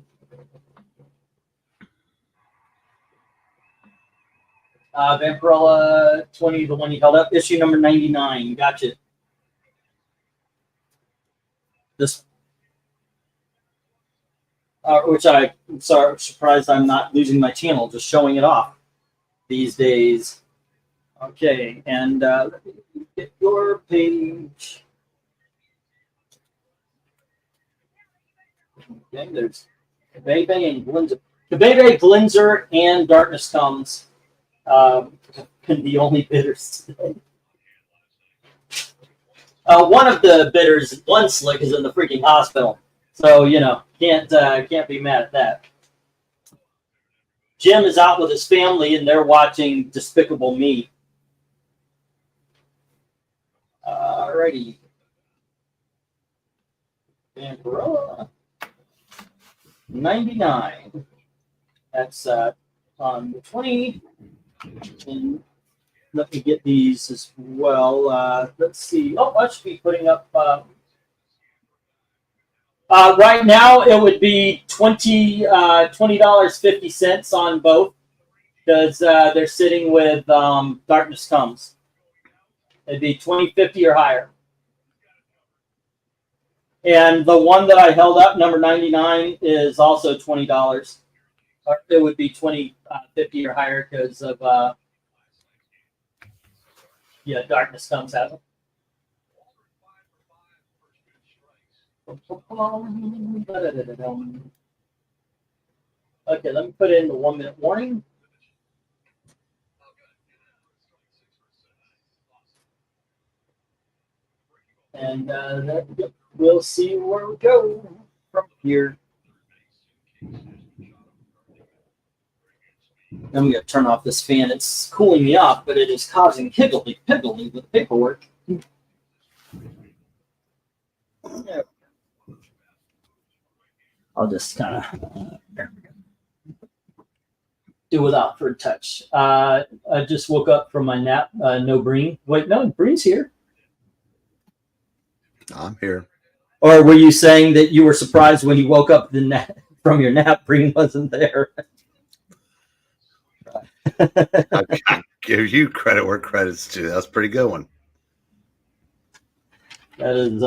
Vampirella 20, the one you held up, issue number 99. Gotcha. This, which I'm surprised I'm not losing my channel, just showing it off these days. Okay, and let me get your page. Okay, there's Kabebe and Glinzer. Kabebe, Glinzer, and Darkness Comes. Can be only bidders today. One of the bidders, one slick, is in the freaking hospital, so you know can't be mad at that. Jim is out with his family, and they're watching Despicable Me. Alrighty. Vampirella 99. That's on the 20. And let me get these as well. Let's see. Oh, I should be putting up. Right now, it would be $20.50 on both because they're sitting with Darkness Comes. It'd be $20.50 or higher. And the one that I held up, number 99, is also $20. It would be $20.50 or higher because of yeah, Darkness Comes out. Okay, let me put in the 1 minute warning. And we'll see where we go from here. I'm going to turn off this fan. It's cooling me off, but it is causing higgledy-piggledy with paperwork. I'll just kind of do without for a touch. I just woke up from my nap. No Breen. Wait, no, Breen's here. I'm here. Or were you saying that you were surprised when you woke up from your nap, Breen wasn't there? I give you credit where credit's due. That's a pretty good one. That is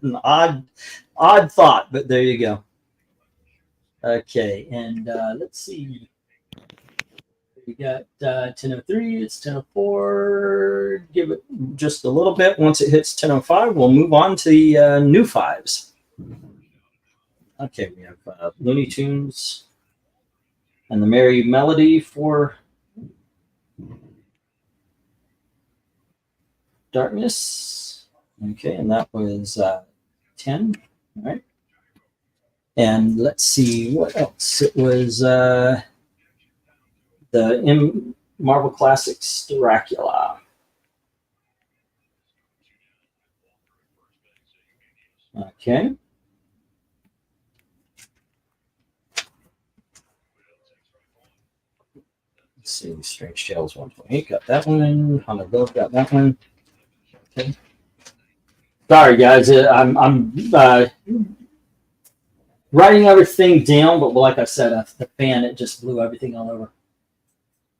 an odd thought, but there you go. Okay, and let's see. We got 10:03. It's 10:04. Give it just a little bit. Once it hits 10:05, we'll move on to the new fives. Okay, we have Looney Tunes and the Merry Melody for Darkness. Okay, and that was 10. All right. And let's see what else. It was the Marvel Classics Dracula. Okay. Let's see, Strange Tales 128 got that one. Hunter Love got that one. Okay. Sorry, guys. I'm writing everything down, but like I said, the fan, it just blew everything all over.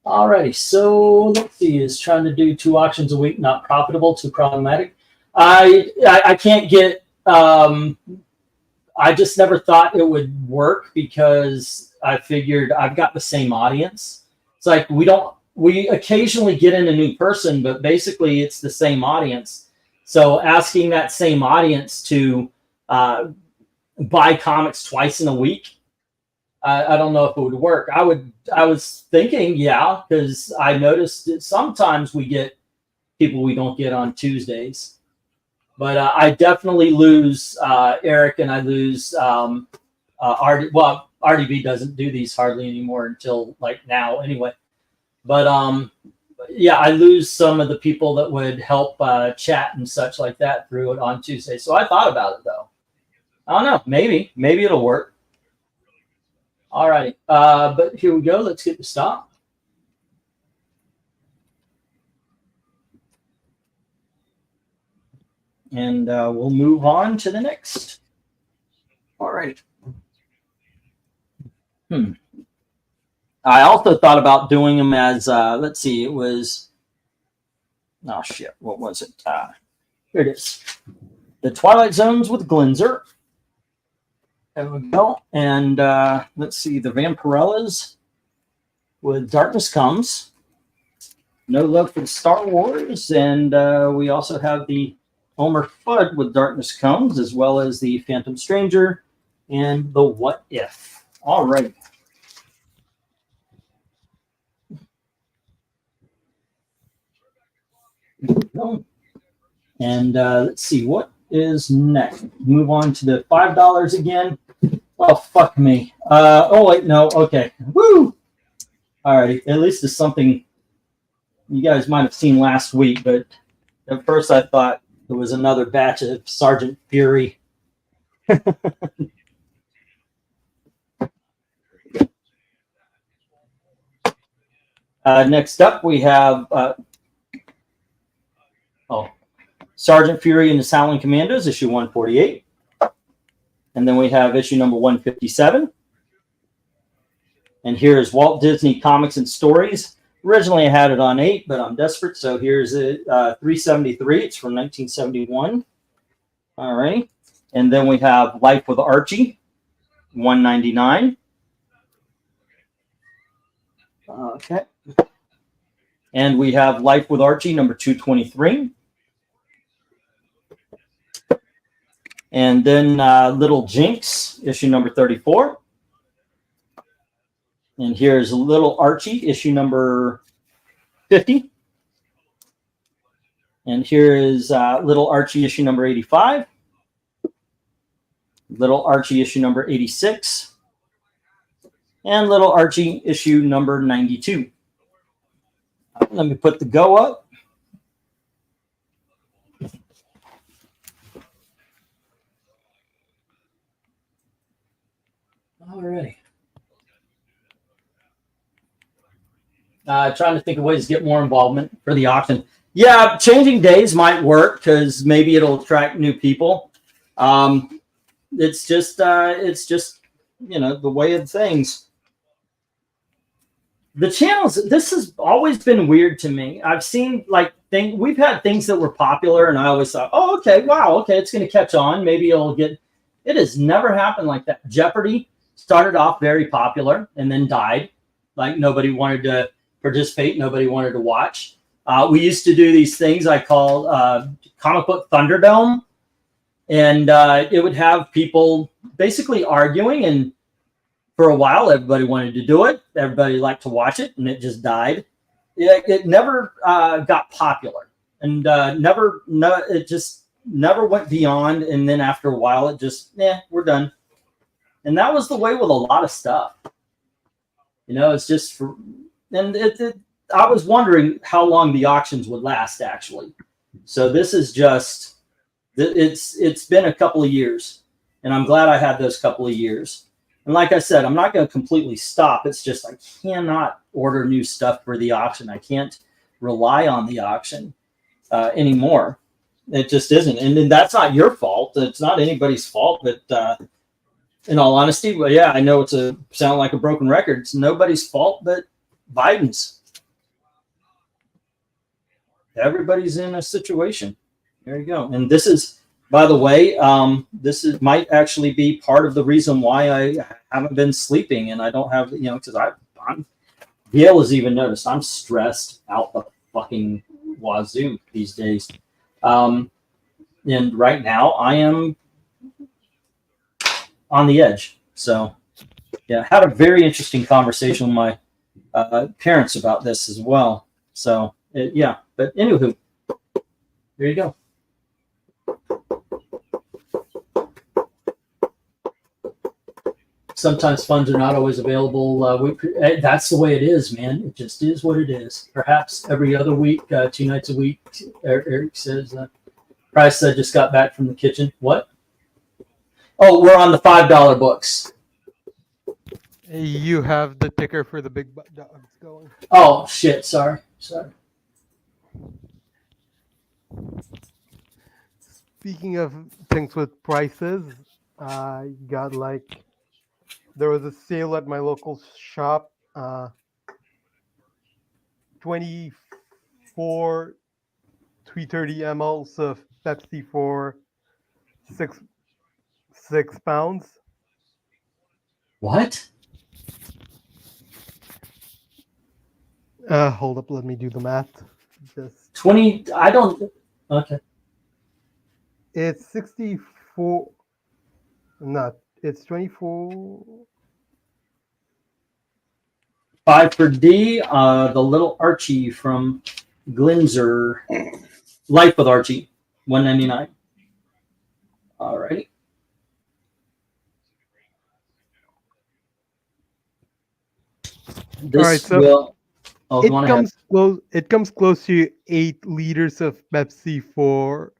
Alrighty, so let's see. Is trying to do 2 auctions a week not profitable? Too problematic? I can't get I just never thought it would work because I figured I've got the same audience. It's like we occasionally get in a new person, but basically it's the same audience. So asking that same audience to buy comics twice in a week, I don't know if it would work. I was thinking, yeah, because I noticed that sometimes we get people we don't get on Tuesdays. But I definitely lose Eric, and I lose RD. Well, RDB doesn't do these hardly anymore until like now, anyway. But yeah, I lose some of the people that would help chat and such like that through it on Tuesday. So I thought about it though. I don't know. Maybe it'll work. All righty. But here we go. Let's get the stop. And we'll move on to the next. All right. I also thought about doing them as, let's see, it was, oh shit, what was it? Here it is. The Twilight Zones with Glinzer. There we go. And let's see, the Vampirellas with Darkness Comes. No Love for the Star Wars. And we also have the Homer Fudd with Darkness Comes, as well as the Phantom Stranger and the What If. All right. And let's see, what is next? Move on to the $5 again. Oh, fuck me. Oh, wait, no. Okay. Woo! All right. At least it's something you guys might have seen last week, but at first I thought it was another batch of Sergeant Fury. Next up, we have Sergeant Fury and the Howling Commandos, issue 148. And then we have issue number 157. And here's Walt Disney Comics and Stories. Originally, I had it on 8, but I'm desperate, so here's it, 373. It's from 1971. All right. And then we have Life with Archie, 199. Okay. And we have Life with Archie, number 223. And then Little Jinx, issue number 34. And here's Little Archie, issue number 50. And here is Little Archie, issue number 85. Little Archie, issue number 86. And Little Archie, issue number 92. Let me put the go up. All right. Trying to think of ways to get more involvement for the auction. Yeah, changing days might work because maybe it'll attract new people. It's just you know, the way of things. The channels, this has always been weird to me. I've seen like we've had things that were popular, and I always thought, oh, okay, wow, okay, it's going to catch on. Maybe it'll get. It has never happened like that. Jeopardy started off very popular and then died. Like nobody wanted to participate, nobody wanted to watch. We used to do these things I call Comic Book Thunderdome, and it would have people basically arguing, and for a while everybody wanted to do it, everybody liked to watch it, and it just died. It never got popular, and it just never went beyond, and then after a while it just, we're done. And that was the way with a lot of stuff. You know, it's just for, and I was wondering how long the auctions would last, actually. So this is just, it's been a couple of years, and I'm glad I had those couple of years. And like I said, I'm not going to completely stop. It's just I cannot order new stuff for the auction. I can't rely on the auction anymore. It just isn't. And that's not your fault. It's not anybody's fault. But in all honesty, well, yeah, I know it's sound like a broken record. It's nobody's fault but Biden's. Everybody's in a situation. There you go. And this is By the way, might actually be part of the reason why I haven't been sleeping, and I don't have, because I'm Gail has even noticed I'm stressed out the fucking wazoo these days. And right now I am on the edge. So, yeah, had a very interesting conversation with my parents about this as well. So, yeah, but anywho, there you go. Sometimes funds are not always available. That's the way it is, man. It just is what it is. Perhaps every other week, 2 nights a week. Eric says, Price just got back from the kitchen. What? Oh, we're on the $5 books. You have the ticker for the big dogs going. Oh, shit. Sorry. Speaking of things with prices, I got there was a sale at my local shop. 24 330 mLs of Pepsi for six pounds. What? Hold up, let me do the math. Just 20. I don't. Okay. it's 64. Not. It's 24. 5 for D. The little Archie from Glinzer. Life with Archie. $1.99. Alrighty. This All right, so will. Oh, go on ahead. it comes close to 8 liters of Pepsi for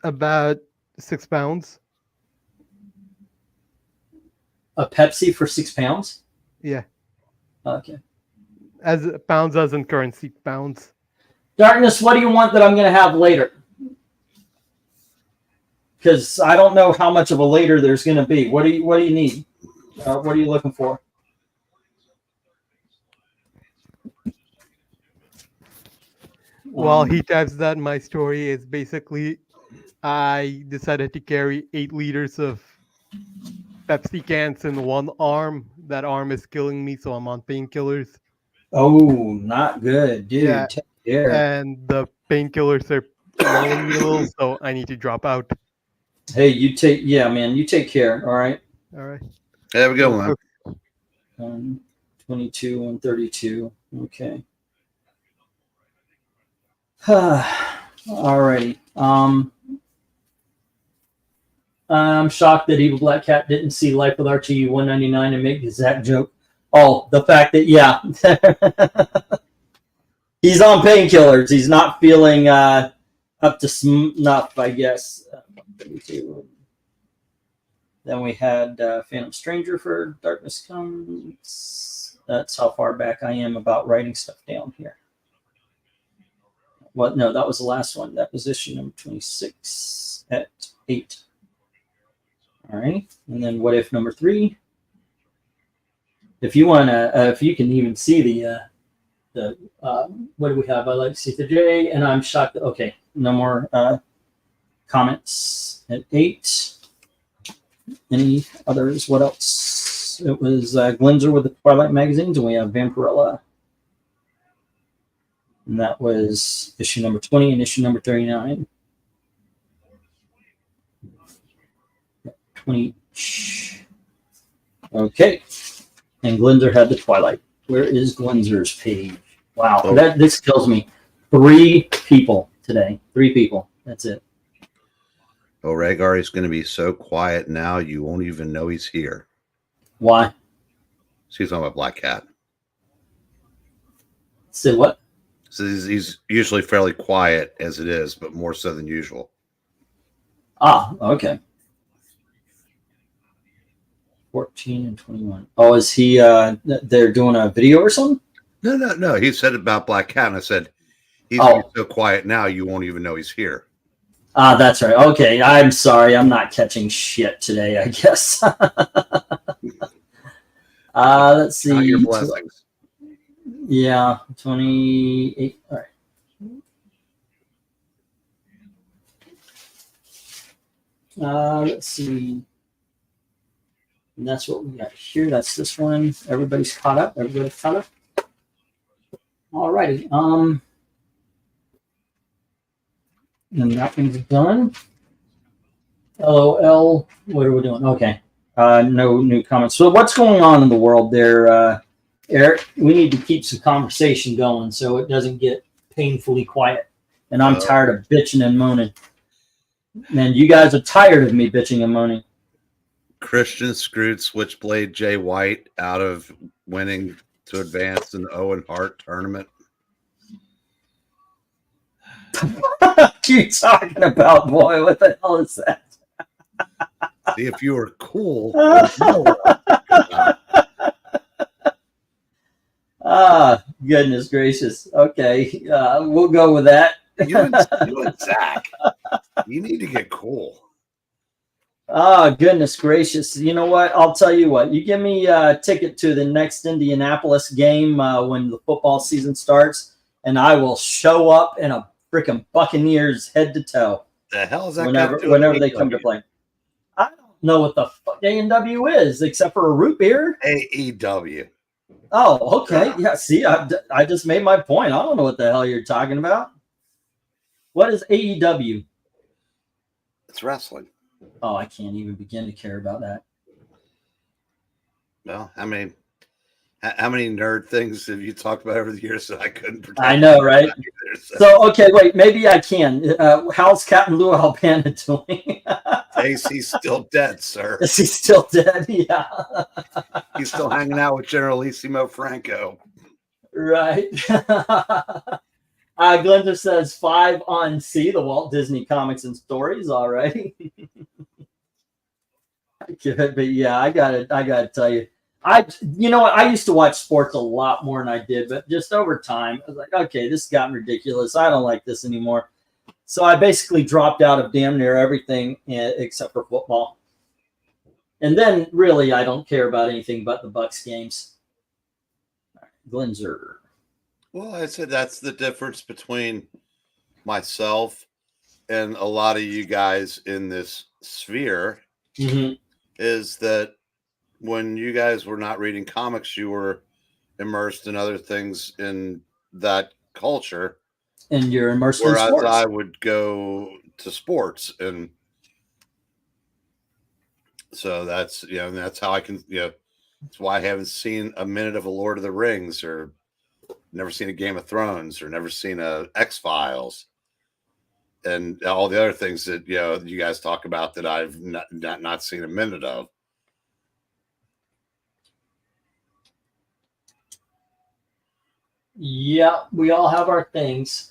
about 6 pounds. A Pepsi for 6 pounds? Yeah. Okay. As pounds as in currency pounds. Darkness, what do you want that I'm going to have later? Because I don't know how much of a later there's going to be. What do you need? What are you looking for? While he types that, my story is basically I decided to carry 8 liters of Pepsi cans in one arm. That arm is killing me, so I'm on painkillers. Oh, not good, dude. Yeah. Take care. And the painkillers are lulling me a little, so I need to drop out. Hey, you take care, all right? All right. Have a good one. 22, 132. Okay. Alrighty. I'm shocked that Evil Black Cat didn't see Life with Archie $1.99 and make the Zach joke. Oh, the fact that he's on painkillers. He's not feeling up to snuff, I guess. 32. Then we had Phantom Stranger for Darkness Comes. That's how far back I am about writing stuff down here. What? No, that was the last one. That was issue number 26 at 8. All right, and then What If number 3. If you want to, if you can even see the what do we have? I like to see the J, and I'm shocked. Okay, no more comments at 8. Any others? What else? It was Glinzer with the Twilight magazines, and we have Vampirella. And that was issue number 20 and issue number 39. 20. Okay. And Glinzer had the Twilight. Where is Glinzer's page? Wow. Oh. This kills me. 3 people today. 3 people. That's it. Oh, Rhaegar is going to be so quiet now you won't even know he's here. Why? So he's talking about Black Cat. Say what? So he's usually fairly quiet as it is, but more so than usual. Ah, okay. 14 and 21. Oh, is he they're doing a video or something? No. He said about Black Cat, and I said, he's so quiet now you won't even know he's here. Ah, that's right. Okay, I'm sorry. I'm not catching shit today, I guess. Let's see. Not your blessings. Yeah, 28. All right. Let's see. And that's what we got here. That's this one. Everybody's caught up. Everybody's caught up. All righty. And that one's done. LOL. What are we doing? Okay. No new comments. So what's going on in the world there, Eric? We need to keep some conversation going so it doesn't get painfully quiet. And I'm tired of bitching and moaning. And you guys are tired of me bitching and moaning. Christian screwed Switchblade Jay White out of winning to advance in the Owen Hart tournament. What are you talking about, boy? What the hell is that? See, if you were cool. Goodness gracious. Okay, we'll go with that. You and Zach, you need to get cool. Goodness gracious. You know what? I'll tell you what. You give me a ticket to the next Indianapolis game when the football season starts, and I will show up in a freaking Buccaneers head to toe. The hell is that? Whenever they come to play. I don't know what the fuck A&W is, except for a root beer. AEW. Oh, okay. Yeah, see, I just made my point. I don't know what the hell you're talking about. What is AEW? It's wrestling. Oh, I can't even begin to care about that. Well, how many nerd things have you talked about over the years that I couldn't predict? I know, right? So, okay, wait, maybe I can. How's Captain Lou Albana doing? He's still dead, sir. Is he still dead? Yeah. He's still hanging out with Generalissimo Franco. Right. Glenda says 5 on C, the Walt Disney Comics and Stories. All right. Good, but yeah, I gotta tell you, you know what? I used to watch sports a lot more than I did, but just over time, I was like, okay, this has gotten ridiculous. I don't like this anymore. So I basically dropped out of damn near everything except for football. And then really, I don't care about anything but the Bucks games. Glenzer. Well, I said that's the difference between myself and a lot of you guys in this sphere, is that when you guys were not reading comics, you were immersed in other things in that culture. And you're immersed in sports. Whereas I would go to sports. And so that's, that's how I can, that's why I haven't seen a minute of a Lord of the Rings, or never seen a Game of Thrones, or never seen a X-Files, and all the other things that you guys talk about that I've not seen a minute of. Yeah, we all have our things.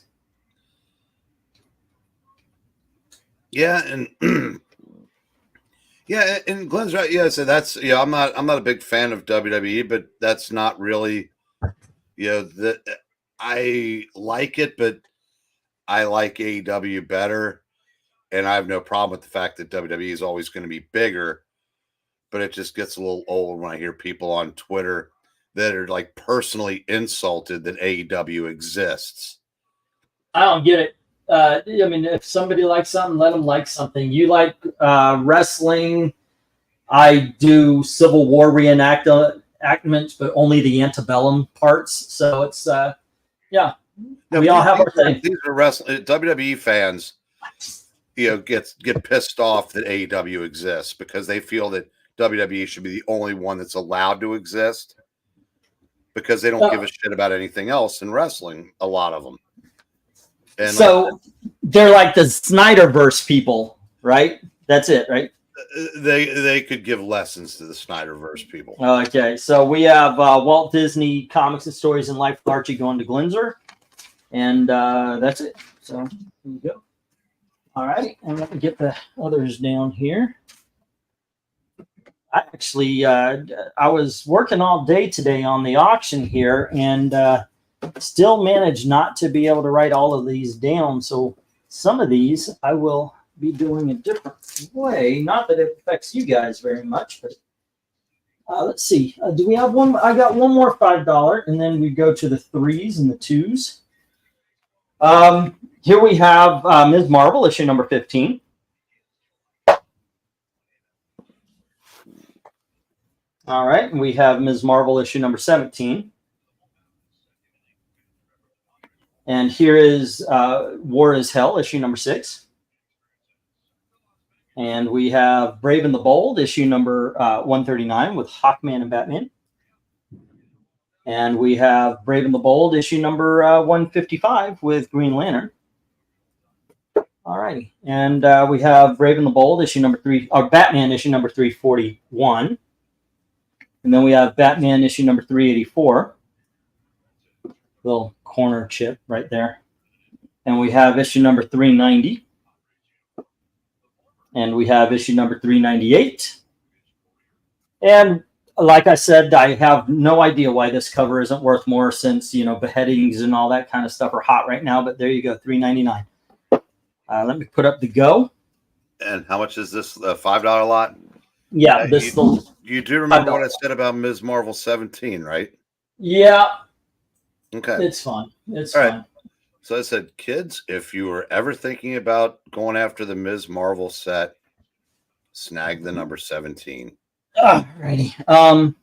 Yeah, and yeah, and Glenn's right. Yeah, so that's I'm not a big fan of WWE, but that's not really I like it, but I like AEW better, and I have no problem with the fact that WWE is always going to be bigger, but it just gets a little old when I hear people on Twitter that are like personally insulted that AEW exists. I don't get it. I mean, if somebody likes something, let them like something. You like wrestling. I do Civil War reenactments, but only the antebellum parts. So it's, yeah. No, we all have our thing. These are wrestling WWE fans, get pissed off that AEW exists because they feel that WWE should be the only one that's allowed to exist, because they don't give a shit about anything else in wrestling, a lot of them. And so they're like the Snyderverse people, right? That's it, right? They could give lessons to the Snyderverse people. Okay, so we have Walt Disney Comics and Stories and Life with Archie going to Glenzer, and that's it. So here you go. All right, and let me get the others down here. I actually, I was working all day today on the auction here, and still managed not to be able to write all of these down. So some of these I will be doing a different way. Not that it affects you guys very much, but let's see. Do we have one? I got one more $5, and then we go to the 3s and the 2s. Here we have Ms. Marvel, issue number 15. All right, and we have Ms. Marvel issue number 17. And here is War is Hell issue number 6. And we have Brave and the Bold issue number 139 with Hawkman and Batman. And we have Brave and the Bold issue number 155 with Green Lantern. All righty. And we have Brave and the Bold issue number 3, or Batman issue number 341. And then we have Batman issue number 384. Little corner chip right there. And we have issue number 390. And we have issue number 398. And like I said, I have no idea why this cover isn't worth more since, you know, beheadings and all that kind of stuff are hot right now. But there you go, $3.99. Let me put up the go. And how much is this? $5 lot? Yeah, you do remember what I said about Ms. Marvel 17, right? Yeah. Okay. It's fun. It's all fun. Right. So I said, kids, if you were ever thinking about going after the Ms. Marvel set, snag the number 17. Alrighty.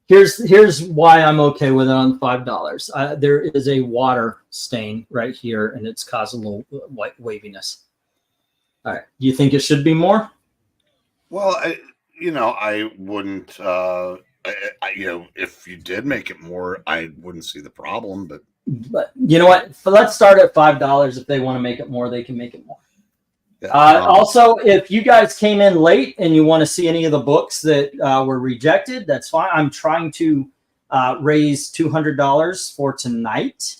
Here's why I'm okay with it on $5. There is a water stain right here, and it's causing a little white waviness. All right. Do you think it should be more? Well, I wouldn't. If you did make it more, I wouldn't see the problem. But you know what? Let's start at $5. If they want to make it more, they can make it more. Yeah, also, if you guys came in late and you want to see any of the books that were rejected, that's fine. I'm trying to raise $200 for tonight,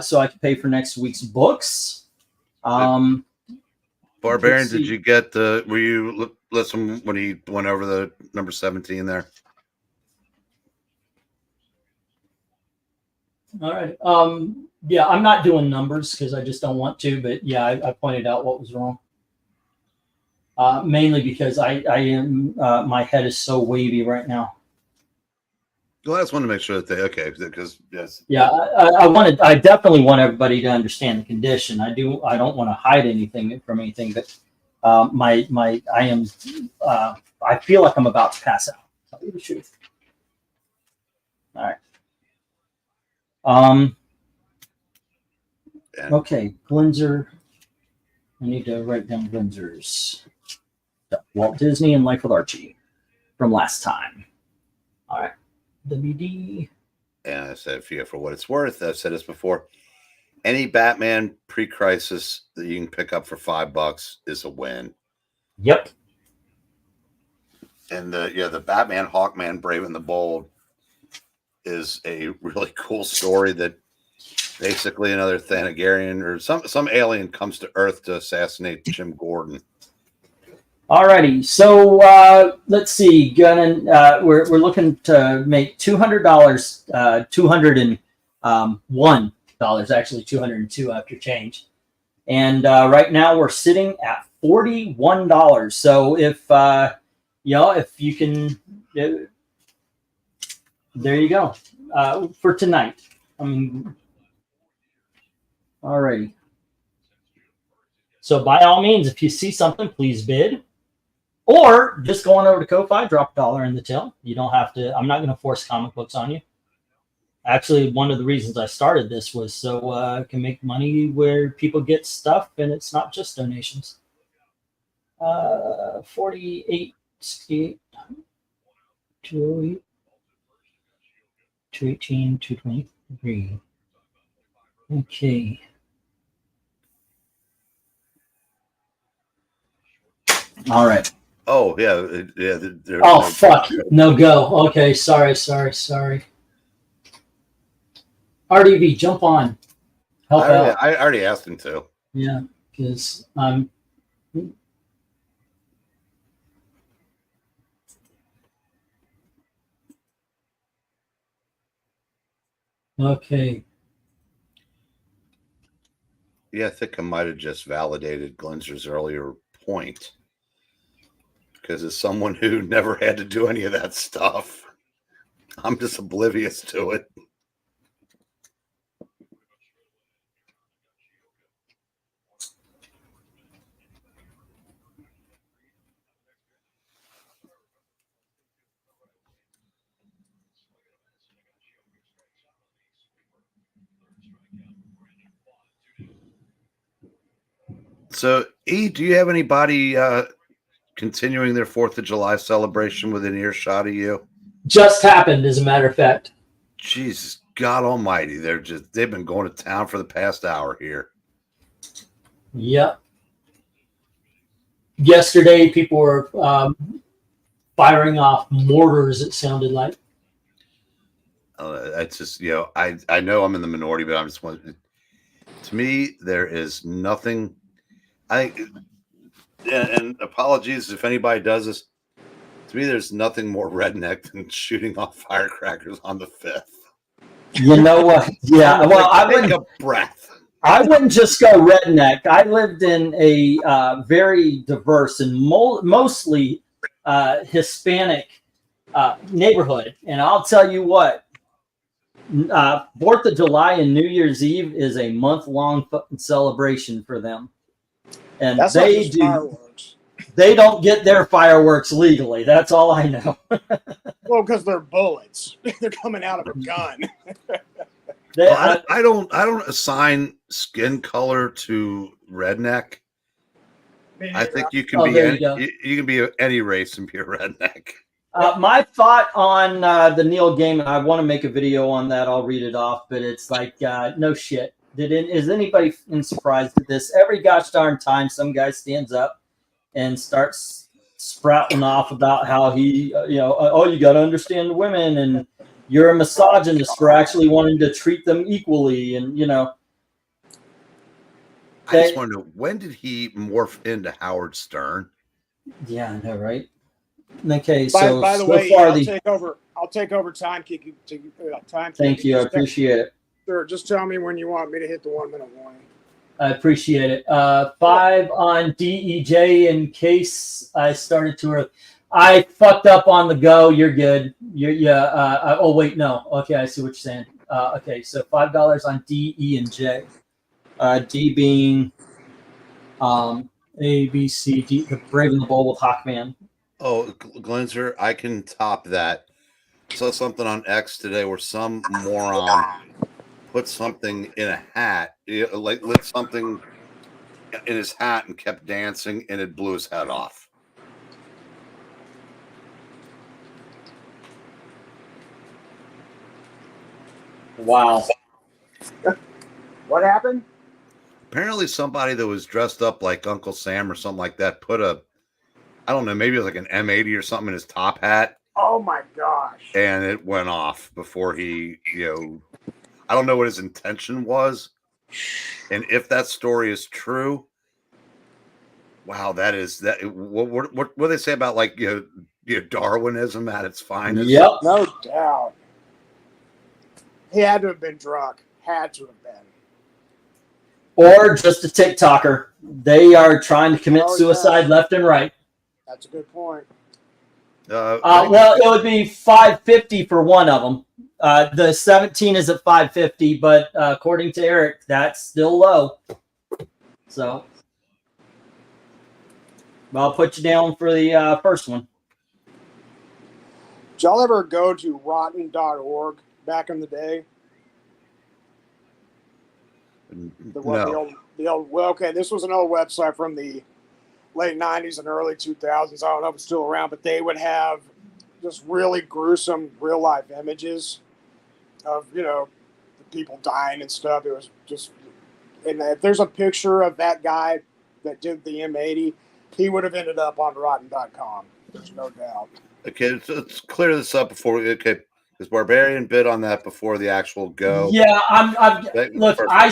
so I can pay for next week's books. Barbarian, did you get the? Were you listen when he went over the number 17 there? All right. Yeah, I'm not doing numbers because I just don't want to. But yeah, I pointed out what was wrong. Mainly because I am my head is so wavy right now. Well, I just wanted to make sure that because yes. Yeah, I definitely want everybody to understand the condition. I don't want to hide anything from anything, but I feel like I'm about to pass out. I'll tell you the truth. All right. Okay, Glenzer. I need to write down Glenzer's. Walt Disney and Life with Archie from last time. All right. WD. And I said, for what it's worth, I've said this before. Any Batman pre-crisis that you can pick up for $5 is a win. Yep. And the Batman Hawkman Brave and the Bold is a really cool story that basically another Thanagarian or some alien comes to Earth to assassinate Jim Gordon. Alrighty, so let's see. We're looking to make $200, $201, actually $202 after change, and right now we're sitting at $41. So if you can, there you go for tonight. I mean, alrighty. So by all means, if you see something, please bid. Or just go on over to Ko-Fi, drop $1 in the till. You don't have to. I'm not going to force comic books on you. Actually, one of the reasons I started this was so I can make money where people get stuff and it's not just donations. 48, 68, 208, 218, 223. Okay. All right. Oh yeah. Oh fuck! No go. Okay, sorry. RDV, jump on. Help out. I already asked him to. Yeah, because I'm. Okay. Yeah, I think I might have just validated Glenzer's earlier point. Because as someone who never had to do any of that stuff, I'm just oblivious to it. So, E, do you have anybody continuing their 4th of July celebration within earshot of you? Just happened, as a matter of fact. Jesus God Almighty! They've been going to town for the past hour here. Yep. Yesterday, people were firing off mortars. It sounded like. It's just, you know, I know I'm in the minority, but I'm just wondering. To me, there is nothing. And apologies if anybody does this. To me, there's nothing more redneck than shooting off firecrackers on the 5th. You know what? Yeah. Well, I take wouldn't. a breath. I wouldn't just go redneck. I lived in a very diverse and mostly Hispanic neighborhood, and I'll tell you what. 4th of July and New Year's Eve is a month-long celebration for them, and That's they do. Fireworks. They don't get their fireworks legally. That's all I know. Well, because they're bullets. They're coming out of a gun. I don't assign skin color to redneck. I think you can be you can be any race and be a redneck. My thought on the Neil Gaiman, I want to make a video on that. I'll read it off, but it's like, no shit. Is anybody surprised at this? Every gosh darn time some guy stands up and starts sprouting off about how he, you got to understand women, and you're a misogynist for actually wanting to treat them equally, and, I just want to know, when did he morph into Howard Stern? Yeah, I know, right? Okay, by the way, I'll take over time. Thank you, I appreciate it. Sure, just tell me when you want me to hit the 1 minute warning. I appreciate it. 5 on DEJ in case I started too early. I fucked up on the go. You're good. Oh wait, no. Okay, I see what you're saying. Okay, so $5 on D, E, and J. D being A, B, C, D. The Brave and the Bold with Hawkman. Oh, Glenser, I can top that. Saw something on X today where some moron put something in a hat, like lit something in his hat and kept dancing, and it blew his head off. Wow. What happened? Apparently somebody that was dressed up like Uncle Sam or something like that put I don't know, maybe it was like an M80 or something in his top hat. Oh my gosh. And it went off before he, I don't know what his intention was. And if that story is true, wow, that. What do they say about, like, Darwinism at its finest? Yep. No doubt. He had to have been drunk. Had to have been. Or just a TikToker. They are trying to commit suicide left and right. That's a good point. Well, it would be $5.50 for one of them. The 17 is at $5.50, but according to Eric, that's still low. So, I'll put you down for the first one. Did y'all ever go to rotten.org back in the day? No. Well, okay, this was an old website from the late 90s and early 2000s. I don't know if it's still around, but they would have just really gruesome real-life images of, the people dying and stuff. It was just, and if there's a picture of that guy that did the M80, he would have ended up on rotten.com. There's no doubt. Okay, so let's clear this up before we, because Barbarian bid on that before the actual go. Yeah, I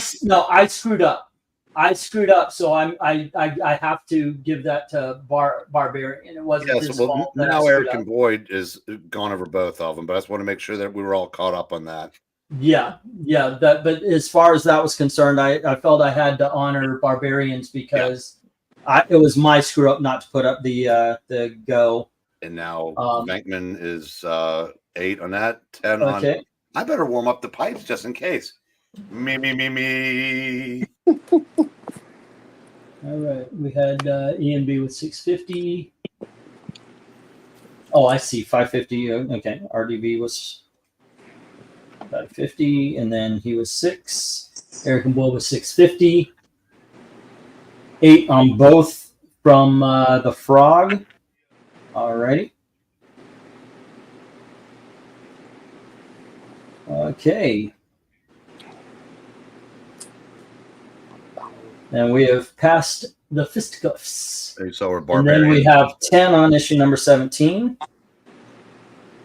screwed up. So I have to give that to Barbarian. It wasn't his fault. Now Eric and Boyd is gone over both of them, but I just want to make sure that we were all caught up on that. Yeah. But as far as that was concerned, I felt I had to honor Barbarians because it was my screw up not to put up the go. And now VENKMAN is 8 on that, 10 okay. on. I better warm up the pipes just in case. Me. All right, we had E and B with 650. Oh, I see, 550. Okay, RDB was 550, and then he was 6. Eric and Boyd was 650. 8 on both from the Frog. Alrighty. Okay. And we have passed the fisticuffs. So we're And barbarian. then we have 10 on issue number 17.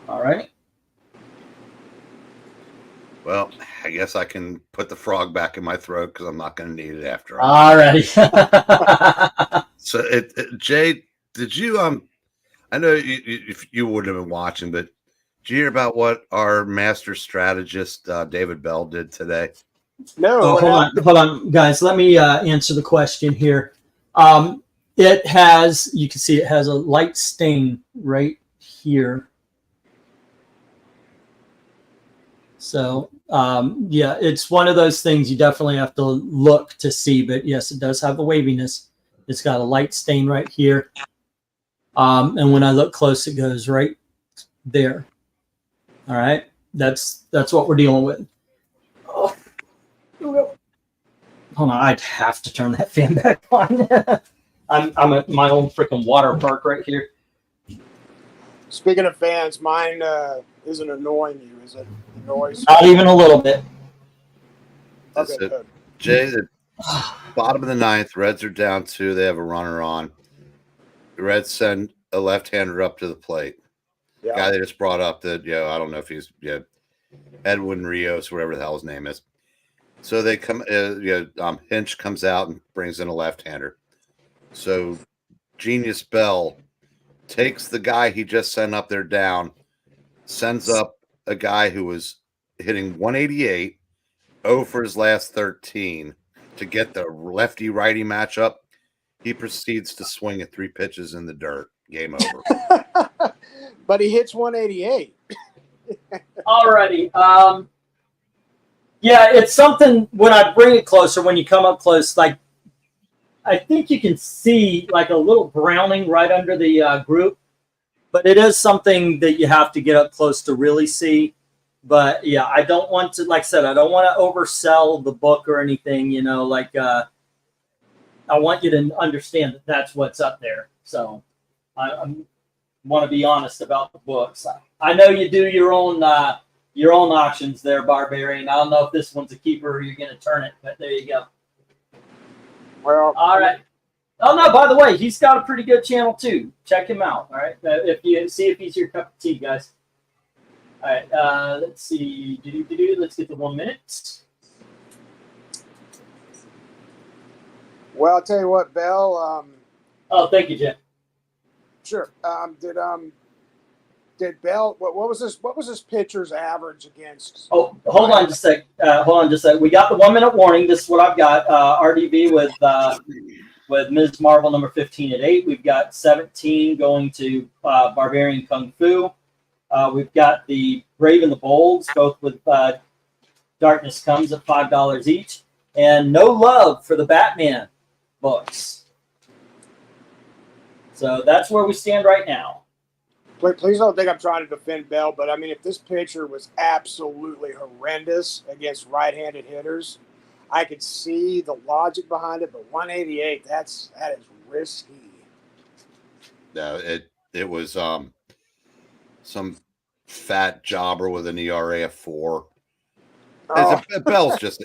Alrighty. Well, I guess I can put the frog back in my throat because I'm not going to need it after all. Alrighty. So, Jay, did you I know you wouldn't have been watching, but did you hear about what our master strategist David Bell did today? No. Oh, hold on, guys. Let me answer the question here. It has, you can see it has a light stain right here. So, yeah, it's one of those things you definitely have to look to see. But yes, it does have the waviness. It's got a light stain right here. And when I look close, it goes right there. All right, that's what we're dealing with. Oh. Hold on, I'd have to turn that fan back on. I'm at my own freaking water park right here. Speaking of fans, mine isn't annoying you, is it? The noise? Not even a little bit. Okay, That's it. good. Jay, the bottom of the ninth, Reds are down 2. They have a runner on. The Reds send a left-hander up to the plate. Yeah. Guy they just brought up that, I don't know if he's Edwin Rios, whatever the hell his name is. So they come, Hinch comes out and brings in a left-hander. So Genius Bell takes the guy he just sent up there down, sends up a guy who was hitting 188, 0 for his last 13 to get the lefty-righty matchup. He proceeds to swing at 3 pitches in the dirt. Game over. But he hits 188. Alrighty. Yeah, it's something when I bring it closer, when you come up close, like I think you can see like a little browning right under the group, but it is something that you have to get up close to really see. But yeah, I don't want to, like I said, I don't want to oversell the book or anything, I want you to understand that that's what's up there. So I want to be honest about the books. I know you do your own auctions there, Barbarian. I don't know if this one's a keeper or you're going to turn it, but there you go. Well, All right. Oh, no, by the way, he's got a pretty good channel, too. Check him out, all right? If you see if he's your cup of tea, guys. All right, let's see. Let's get to 1 minute. well, I'll tell you what, Bell. Oh, thank you, Jim. Sure. Did Bell? What was this? What was this pitcher's average against? Oh, hold on just a sec. Hold on just a sec. We got the 1 minute warning. This is what I've got. RDB with Ms. Marvel number 15 at 8. We've got 17 going to Barbarian Kung Fu. We've got the Brave and the Bold, both with Darkness Comes at $5 each. And No Love for the Batman books. So that's where we stand right now. Please don't think I'm trying to defend Bell, but I mean, if this pitcher was absolutely horrendous against right-handed hitters, I could see the logic behind it. But 188, that is risky. No, it was some fat jobber with an ERA of 4. Oh. Bell's just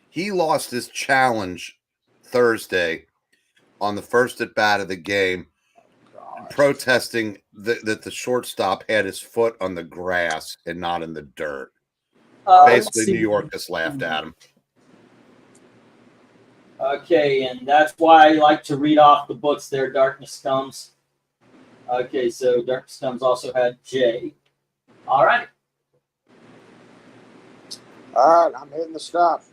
he lost his challenge Thursday on the first at bat of the game, protesting that the shortstop had his foot on the grass and not in the dirt. Basically, New York just laughed at him. Okay, and that's why I like to read off the books there. Darkness Comes. Okay, so Darkness Comes also had J. All right. All right, I'm hitting the stop.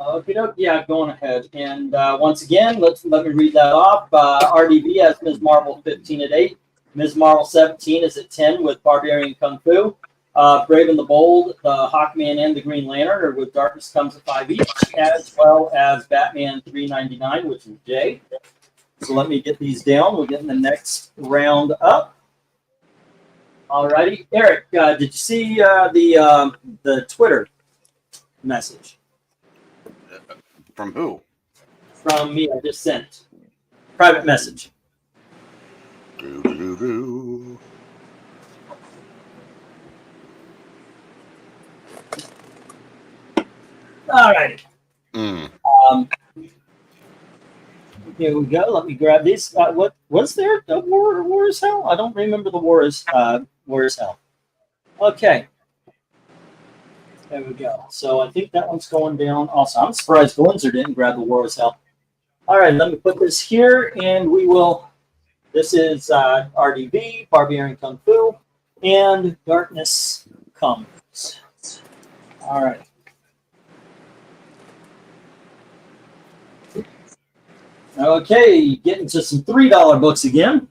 Okay, yeah, going ahead. And once again, let me read that off. RDB has Ms. Marvel 15 at 8. Ms. Marvel 17 is at 10 with Barbarian Kung Fu. Brave and the Bold, the Hawkman and the Green Lantern are with Darkness Comes at 5 each, as well as Batman 399, which is J. So let me get these down. We'll get in the next round up. Alrighty, Eric, did you see the Twitter message From who? from me. I just sent private message. Doo-doo-doo-doo. All right. Mm. Here we go. Let me grab these. What was there? The war is hell? I don't remember the war is hell. Okay. There we go. So I think that one's going down. Also, I'm surprised Glenzer didn't grab the war is hell. All right, let me put this here, and we will. This is RDB, Barbarian Kung Fu, and Darkness Comes. All right. Okay, getting to some $3 books again.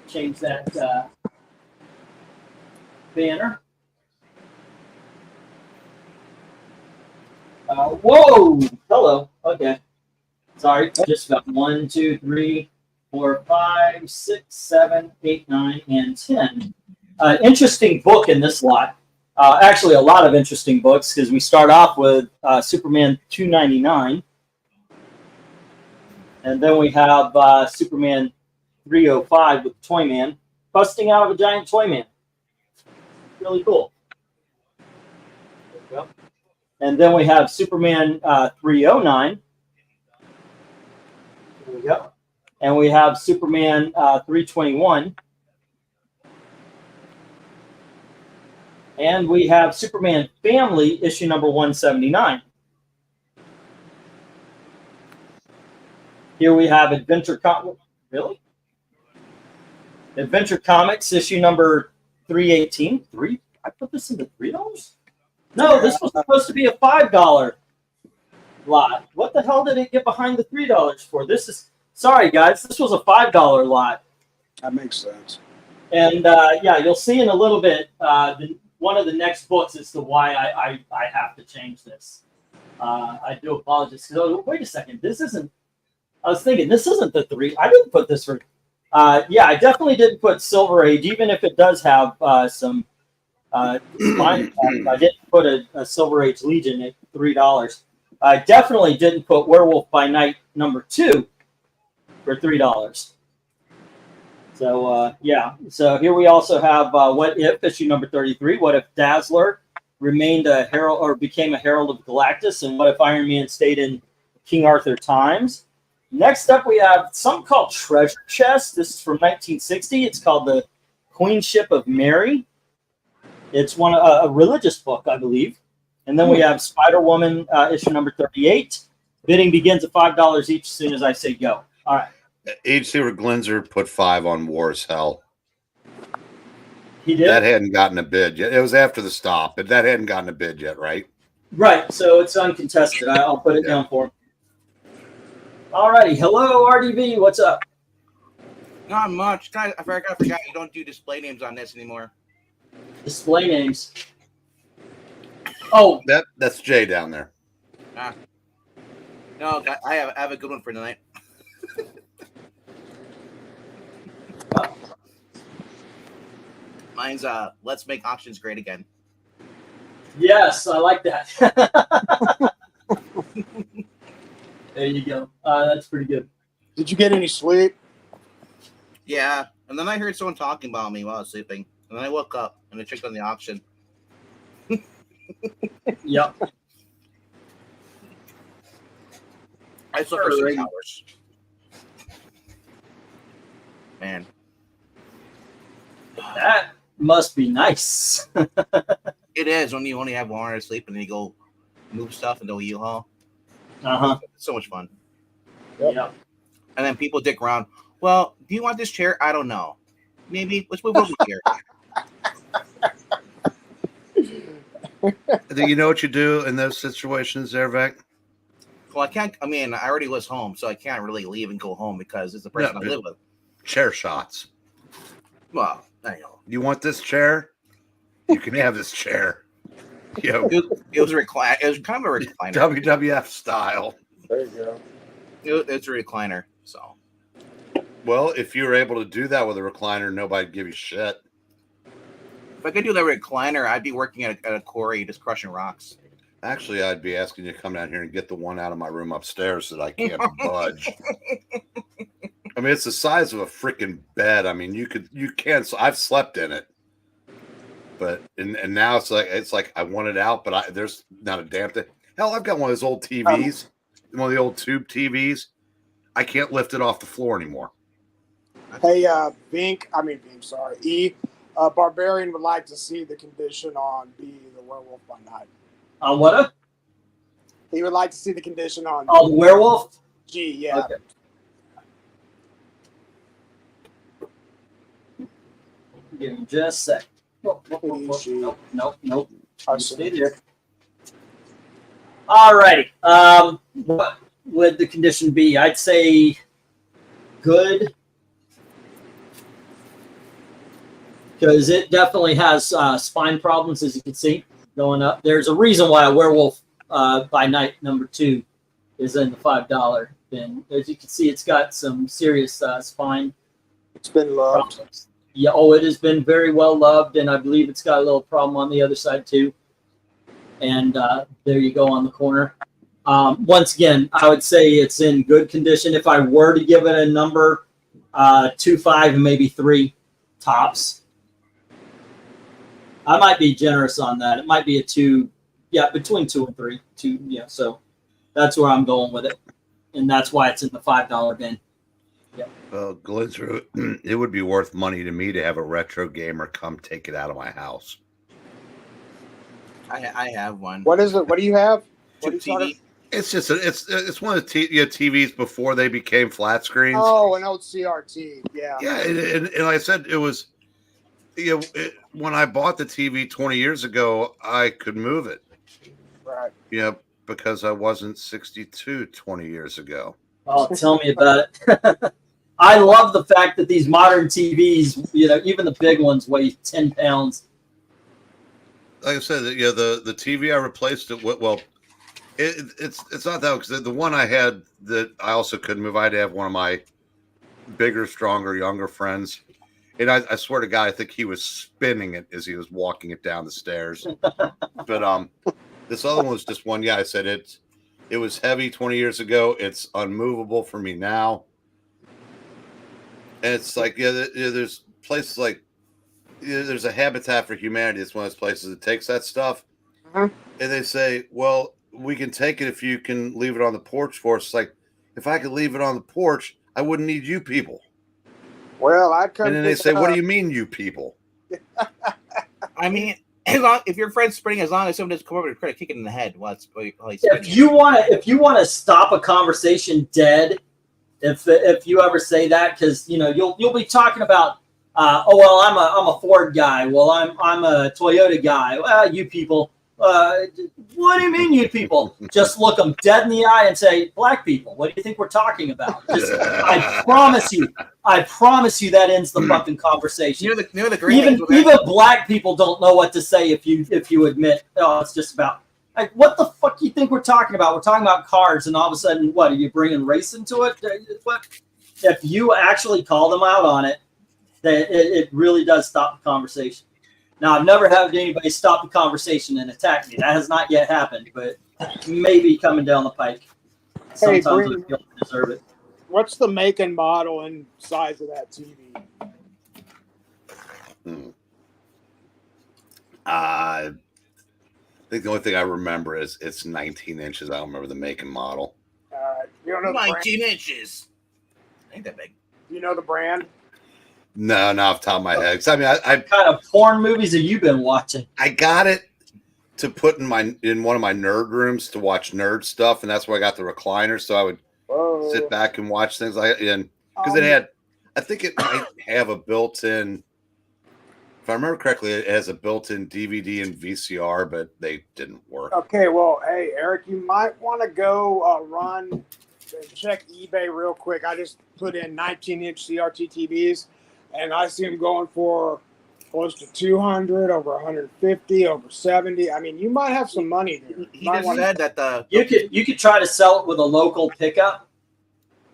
Change that banner. Whoa! Hello. Okay. Sorry. Just got 1, 2, 3, 4, 5, 6, 7, 8, 9, and 10. Interesting book in this lot. Actually, a lot of interesting books because we start off with Superman 299. And then we have Superman 305 with Toyman busting out of a giant Toyman. Really cool. There we go. And then we have Superman 309. There we go. And we have Superman 321. And we have Superman Family, issue number 179. Here we have Adventure Comics, issue number 318. I put this into $3? No, this was supposed to be a $5 lot. What the hell did it get behind the $3 for? Sorry guys, this was a $5 lot. That makes sense. And yeah, you'll see in a little bit, one of the next books as to why I have to change this. I do apologize. Wait a second, I was thinking, this isn't the 3. I didn't put this for. Yeah, I definitely didn't put Silver Age, even if it does have some. I didn't put a Silver Age Legion at $3. I definitely didn't put Werewolf by Night number 2 for $3. So yeah. So here we also have What If, issue number 33. What if Dazzler remained a herald or became a herald of Galactus, and what if Iron Man stayed in King Arthur times? Next up, we have something called Treasure Chest. This is from 1960. It's called The Queenship of Mary. It's a religious book, I believe. And then we have Spider-Woman, issue number 38. Bidding begins at $5 each as soon as I say go. All right. H.C. Glenzer put 5 on War's Hell. He did? That hadn't gotten a bid yet. It was after the stop, but that hadn't gotten a bid yet, right? Right. So it's uncontested. I'll put it down for him. All righty. Hello, RDB. What's up? Not much. Guys, I forgot you don't do display names on this anymore. Display names. Oh. That's Jay down there. No, I have a good one for tonight. Mine's Let's Make Auctions Great Again. Yes, I like that. There you go. That's pretty good. Did you get any sleep? Yeah, and then I heard someone talking about me while I was sleeping, and then I woke up and I checked on the auction. Yep. I slept for 6 hours. Man, That must be nice. it is when you only have 1 hour of sleep and then you go move stuff into a U-Haul. Uh-huh. It's so much fun. Yep. And then people dick around. Well, do you want this chair? I don't know. Maybe let's move over here. Do you know what you do in those situations there, Vec? Well, I can't. I mean, I already was home, so I can't really leave and go home because it's the person I live with. Chair shots. Well, I know. You want this chair? You can have this chair. You know, It was a recliner. It was kind of a recliner. WWF style. There you go. It's a recliner. So, Well, if you were able to do that with a recliner, nobody'd give you shit. if I could do that recliner, I'd be working at a quarry just crushing rocks. Actually, I'd be asking you to come down here and get the one out of my room upstairs that I can't budge. I mean, it's the size of a freaking bed. I mean, you can't. So I've slept in it, but and now it's like I want it out, but there's not a damn thing. Hell, I've got one of those old TVs, one of the old tube TVs. I can't lift it off the floor anymore. Hey, E. Barbarian would like to see the condition on B, the Werewolf by Night. On what? He would like to see the condition on Oh, the werewolf? G, yeah. Okay. Give me just a sec. Nope. Stay there. Alrighty. What would the condition be? I'd say good. Because it definitely has spine problems, as you can see, going up. There's a reason why a Werewolf by Night #2 is in the $5 bin. As you can see, it's got some serious spine It's been loved. problems. Yeah, it has been very well loved, and I believe it's got a little problem on the other side too. And there you go on the corner. Once again, I would say it's in good condition. If I were to give it a number, 2.5 and maybe 3 tops. I might be generous on that. It might be a 2, yeah, between 2 and 3. 2, yeah. So that's where I'm going with it, and that's why it's in the $5 bin. Yeah. Well, Glitzer, it would be worth money to me to have a retro gamer come take it out of my house. I have one. What is it? What do you have? What Tube are you TV. It's just it's one of the TVs before they became flat screens. Oh, an old CRT. Yeah. Yeah, and like I said, it was, when I bought the TV 20 years ago, I could move it. Right. Yeah, because I wasn't 62 20 years ago. Oh, tell me about it. I love the fact that these modern TVs, even the big ones weigh 10 pounds. Like I said, the TV I replaced it with. Well, it's not that, because the one I had that I also couldn't move. I had to have one of my bigger, stronger, younger friends. And I swear to God, I think he was spinning it as he was walking it down the stairs. But this other one was just one. Yeah, I said it was heavy 20 years ago. It's unmovable for me now. And it's like, there's places like, there's a Habitat for Humanity. It's one of those places that takes that stuff. Mm-hmm. And they say, well, we can take it if you can leave it on the porch for us. It's like, if I could leave it on the porch, I wouldn't need you people. Well, I couldn't. And then they say, what do you mean, you people? I mean, if your friend's sprinting, as long as someone doesn't come over and try to kick it in the head while he's If you want to stop a conversation dead, if you ever say that, because you'll be talking about, oh well, I'm a Ford guy. Well, I'm a Toyota guy. Well, you people. What do you mean, you people? Just look them dead in the eye and say, black people. What do you think we're talking about? I promise you that ends the fucking conversation. The great Even black people don't know what to say if you admit, oh, it's just about, like, what the fuck do you think we're talking about? We're talking about cars, and all of a sudden, what, are you bringing race into it? What? If you actually call them out on it, it really does stop the conversation. Now, I've never had anybody stop the conversation and attack me. That has not yet happened, but maybe coming down the pike. Sometimes I Breen, feel I deserve it. What's the make and model and size of that TV? I think the only thing I remember is it's 19 inches. I don't remember the make and model. You don't know the brand? 19 inches. Ain't that big. Do you know the brand? No, not off the top of my head. 'Cause I mean, What kind of porn movies have you been watching? I got it to put in one of my nerd rooms to watch nerd stuff, and that's where I got the recliner. So I would sit back and watch things like that. And because it had, I think it might have a built-in. If I remember correctly, it has a built-in DVD and VCR, but they didn't work. Okay, well, hey, Eric, you might want to go run and check eBay real quick. I just put in 19-inch CRT TVs, and I see them going for close to 200, over 150, over 70. I mean, you might have some money there. He just said that You could try to sell it with a local pickup.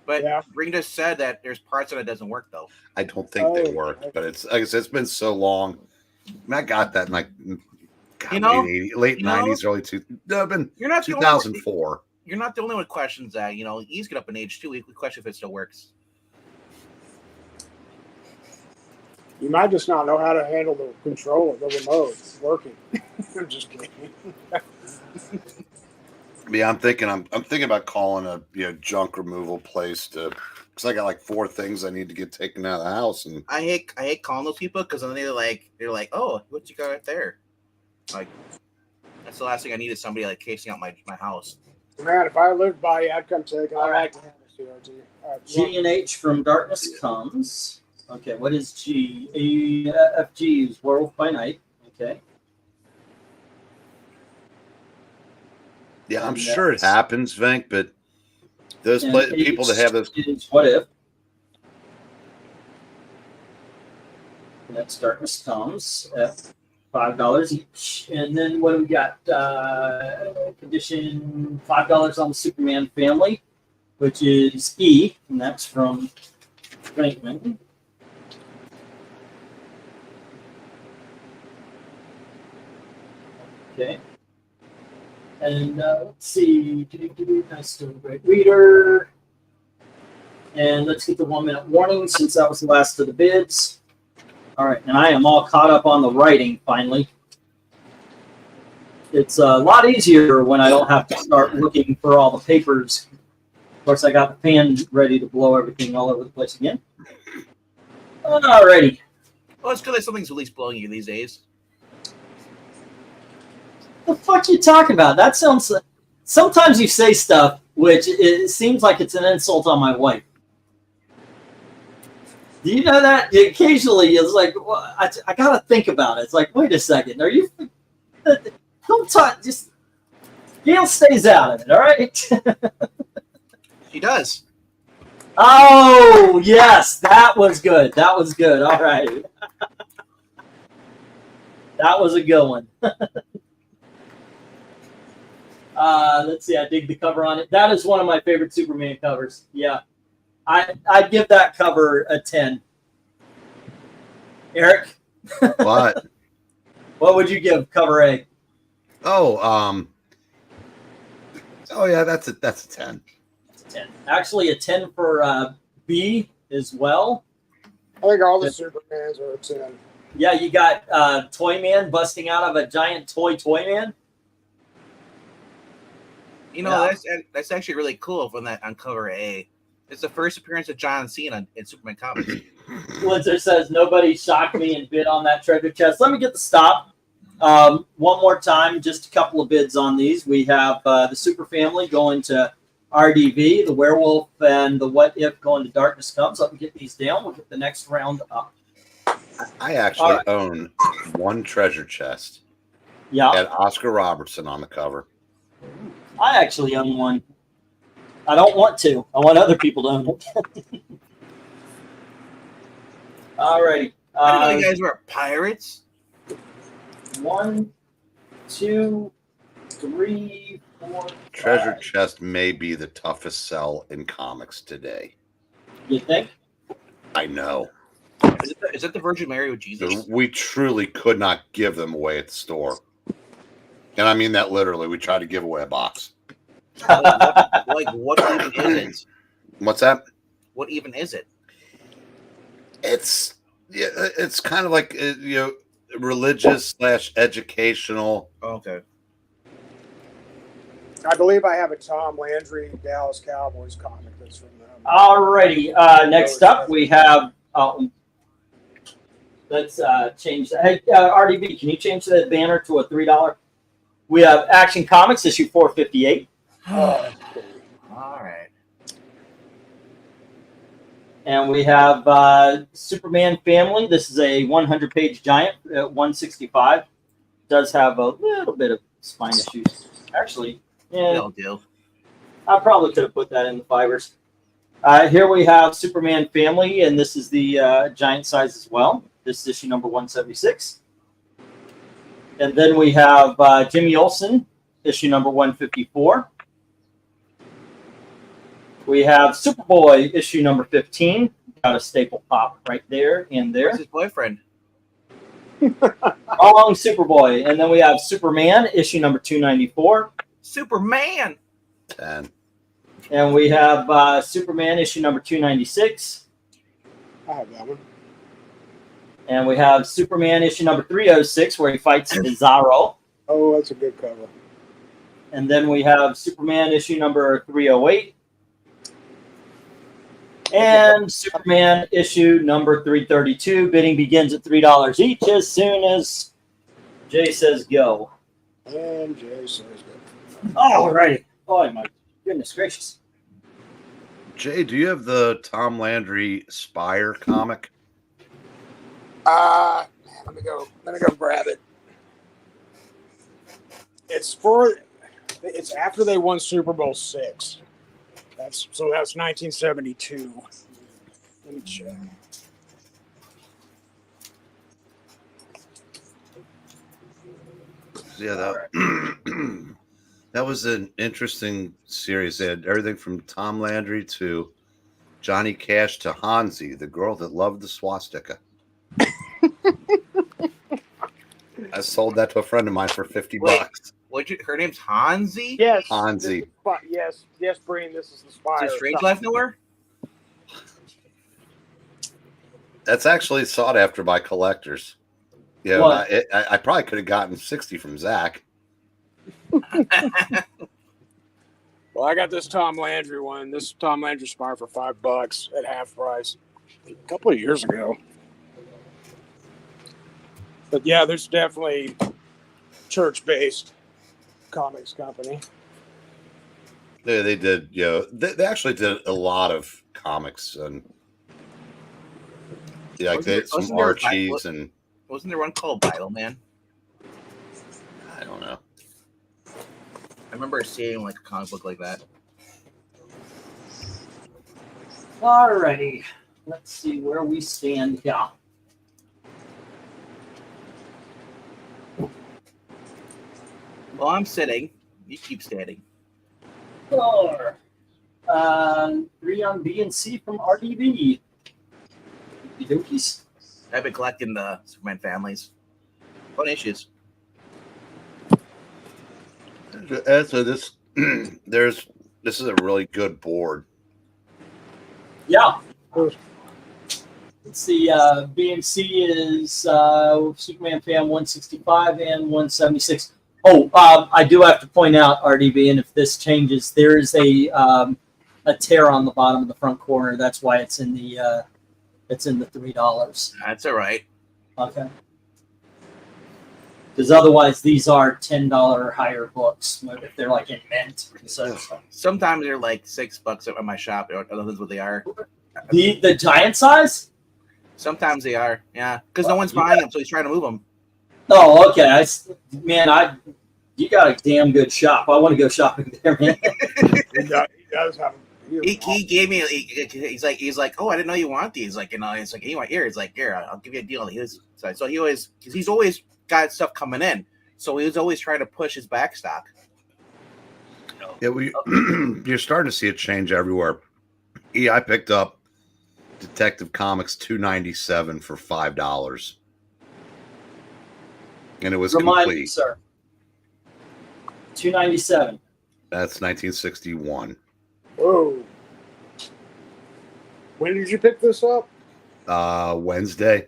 but Yeah. Breen just said that there's parts that it doesn't work though. I don't think they worked, but it's like I said, it's been so long. I mean, I got that in like God, You know, late you know, 90s, early you're not the only 2004. You're not the only one with questions. You know, he's get up in age too. We question if it still works. You might just not know how to handle the controller, the remote working. I'm just kidding. Yeah, I'm thinking about calling a junk removal place because I got like 4 things I need to get taken out of the house, and I hate calling those people because then they're like, oh, what you got right there? Like, that's the last thing I need is somebody like casing out my house. Man, if I lived by you, I'd come take it. All I'd right. like to have a CRT. G and H from Darkness Comes. Okay, what is G? FG is Werewolf by Night. Okay. yeah, I'm And sure it that's- happens, Venk, but those and people that have those. is What If. And that's Darkness Comes at $5 each. And then what do we got? Condition $5 on the Superman Family, which is E, and that's from VENKMAN. Okay. And let's see. Nice, still a great reader. And let's get the 1 minute warning since that was the last of the bids. All right, and I am all caught up on the writing finally. It's a lot easier when I don't have to start looking for all the papers. Of course, I got the fan ready to blow everything all over the place again. Alrighty. Well, it's good that something's at least blowing you these days. The fuck you talking about? That sounds. Sometimes you say stuff which it seems like it's an insult on my wife. Do you know that? Occasionally, it's like, well, I gotta think about it. It's like, wait a second, are you? Don't talk. Just Gail stays out of it. All right. She does. Oh yes, that was good. That was good. All right. That was a good one. Let's see. I dig the cover on it. That is one of my favorite Superman covers. Yeah, I'd give that cover a 10. Eric, What? what would you give cover A? Oh yeah, that's a 10. It's a 10. Actually, a 10 for B as well. I think all the Supermans are a 10. Yeah, you got Toyman busting out of a giant Toyman. You know, Yeah. that's actually really cool when that on cover A. It's the first appearance of John Cena in Superman comics. Blitzer says nobody shocked me and bid on that treasure chest. Let me get the stop. One more time, just a couple of bids on these. We have the Super Family going to RDV, the Werewolf and the What If going to Darkness Comes. Let me get these down. We'll get the next round up. I actually right. own one treasure chest. Yeah, Had Oscar Robertson on the cover. I actually own one. I don't want to. I want other people to own it. All righty. I didn't know you guys were pirates. 1, 2, 3, 4. Treasure 5. chest may be the toughest sell in comics today. You think? I know. Is it the Virgin Mary with Jesus? We truly could not give them away at the store. And I mean that literally. We tried to give away a box. What even is it? What's that? What even is it? It's kind of like religious / educational. Oh, okay. I believe I have a Tom Landry Dallas Cowboys comic that's from them. Alrighty. Next up, we have. Let's change that. Hey, RDB, can you change that banner to a $3? We have Action Comics issue 458, All right. and we have Superman Family. This is a 100-page giant at 165. Does have a little bit of spine issues. Actually, yeah, They'll do. I probably could have put that in the fibers. Here we have Superman Family, and this is the giant size as well. This is issue number 176. And then we have Jimmy Olsen, issue number 154. We have Superboy, issue number 15. Got a staple pop right there and there. Where's his boyfriend? Wrong Superboy. And then we have Superman, issue number 294. Superman. 10. And we have Superman, issue number 296. I have that one. And we have Superman, issue number 306, where he fights Bizarro. Oh, that's a good cover. And then we have Superman, issue number 308. And Superman, issue number 332. Bidding begins at $3 each as soon as Jay says go. And Jay says go. All righty. Oh, my goodness gracious. Jay, do you have the Tom Landry Spire comic? Let me go grab it. It's after they won Super Bowl VI. That's 1972. Let me check. Yeah, that that was an interesting series. They had everything from Tom Landry to Johnny Cash to Hansi, the girl that loved the swastika. I sold that to a friend of mine for $50. Her name's Hansi? Yes. Hansi. Yes, Breen, this is the Spire. Is it Strange Life Nowhere? That's actually sought after by collectors. Yeah, What? I probably could have gotten 60 from Zach. Well, I got this Tom Landry one. This Tom Landry Spire for $5 at half price a couple of years ago. But yeah, there's definitely church-based comics company. They did, they actually did a lot of comics and like they had some Archies and Wasn't there one called Vital Man? I don't know. I remember seeing like a comic book like that. All righty. Let's see where we stand here. Well, I'm sitting. You keep standing. 4. 3 on B and C from RDB. Dookies. I've been collecting the Superman families. Fun issues. So this this is a really good board. Yeah. Let's see. B and C is Superman Fan 165 and 176. Oh, I do have to point out, RDB, and if this changes, there is a tear on the bottom of the front corner. That's why it's in the $3. That's all right. Okay. Because otherwise, these are $10 or higher books if they're like in mint and such. Sometimes they're like $6 at my shop. Or that's what they are. The giant size? Sometimes they are. Yeah, because no one's buying them, so he's trying to move them. Oh, okay. You got a damn good shop. I want to go shopping there, man. He does have. He gave me. He's like, oh, I didn't know you want these. Like, it's like, anyway, here. It's like, here, I'll give you a deal. So he's always got stuff coming in. So he was always trying to push his back stock. Yeah, you're starting to see a change everywhere. Yeah, I picked up Detective Comics 297 for $5, and it was Remind me, complete. sir. 297. That's 1961. Whoa. When did you pick this up? Wednesday.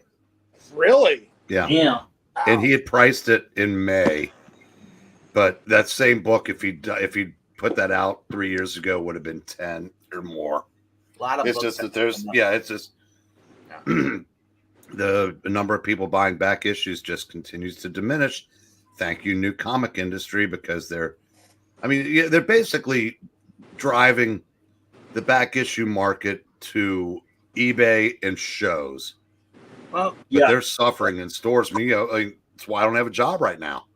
Really? Yeah. Yeah. And he had priced it in May, but that same book, if he put that out 3 years ago, would have been 10 or more. A lot of It's books just that it's just the number of people buying back issues just continues to diminish. Thank you, new comic industry, because they're basically driving the back issue market to eBay and shows. Well, But they're suffering in stores. That's why I don't have a job right now.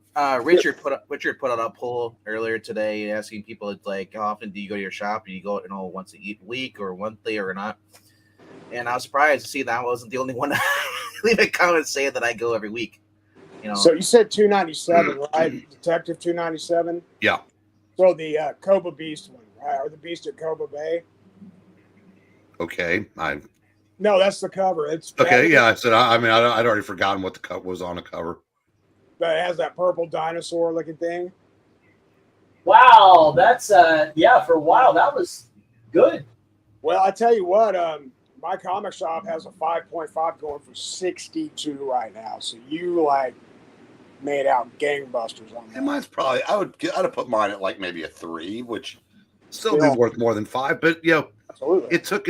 Richard put out a poll earlier today asking people, it's like, how often do you go to your shop? Do you go, once a week or monthly or not? And I was surprised to see that I wasn't the only one to leave a comment saying that I go every week. So you said 297, right? Detective 297. Yeah. So the Koba Beast one, right? Or the Beast at Koba Bay. Okay. No, that's the cover. It's Okay, yeah. I said. I mean, I'd already forgotten what the cut was on the cover. But it has that purple dinosaur looking thing. Wow, that's yeah. For a while, that was good. Well, I tell you what, my comic shop has a 5.5 going for 62 right now. So you like made out gangbusters on that. And mine's probably I'd have put mine at like maybe a 3, which still be worth more than 5. But you know, absolutely, it took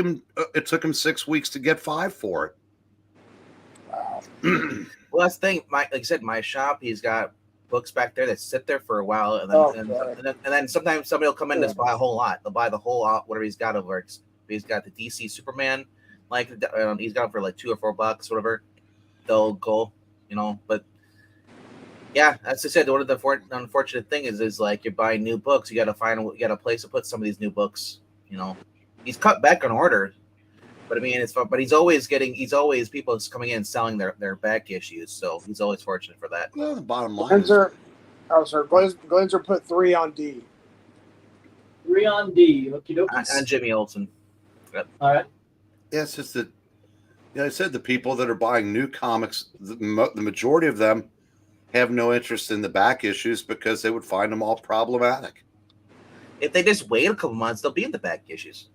him 6 weeks to get 5 for it. Wow. Well, that's the thing. Like I said, my shop, he's got books back there that sit there for a while, and then sometimes somebody will come in and just buy a whole lot. They'll buy the whole whatever he's got over. He's got the DC Superman, like he's got it for like $2 or $4, whatever. They'll go, you know. But yeah, as I said, one of the unfortunate thing is like you're buying new books. You got a place to put some of these new books. You know, he's cut back on order. But I mean, it's fun. But he's always people coming in and selling their back issues, so he's always fortunate for that. Well, the bottom line. Glenser put 3 on D. 3 on D. Okie dokie. And Jimmy Olsen. Yep. All right. Yeah, it's just that. Yeah, I said the people that are buying new comics, the majority of them have no interest in the back issues because they would find them all problematic. If they just wait a couple months, they'll be in the back issues.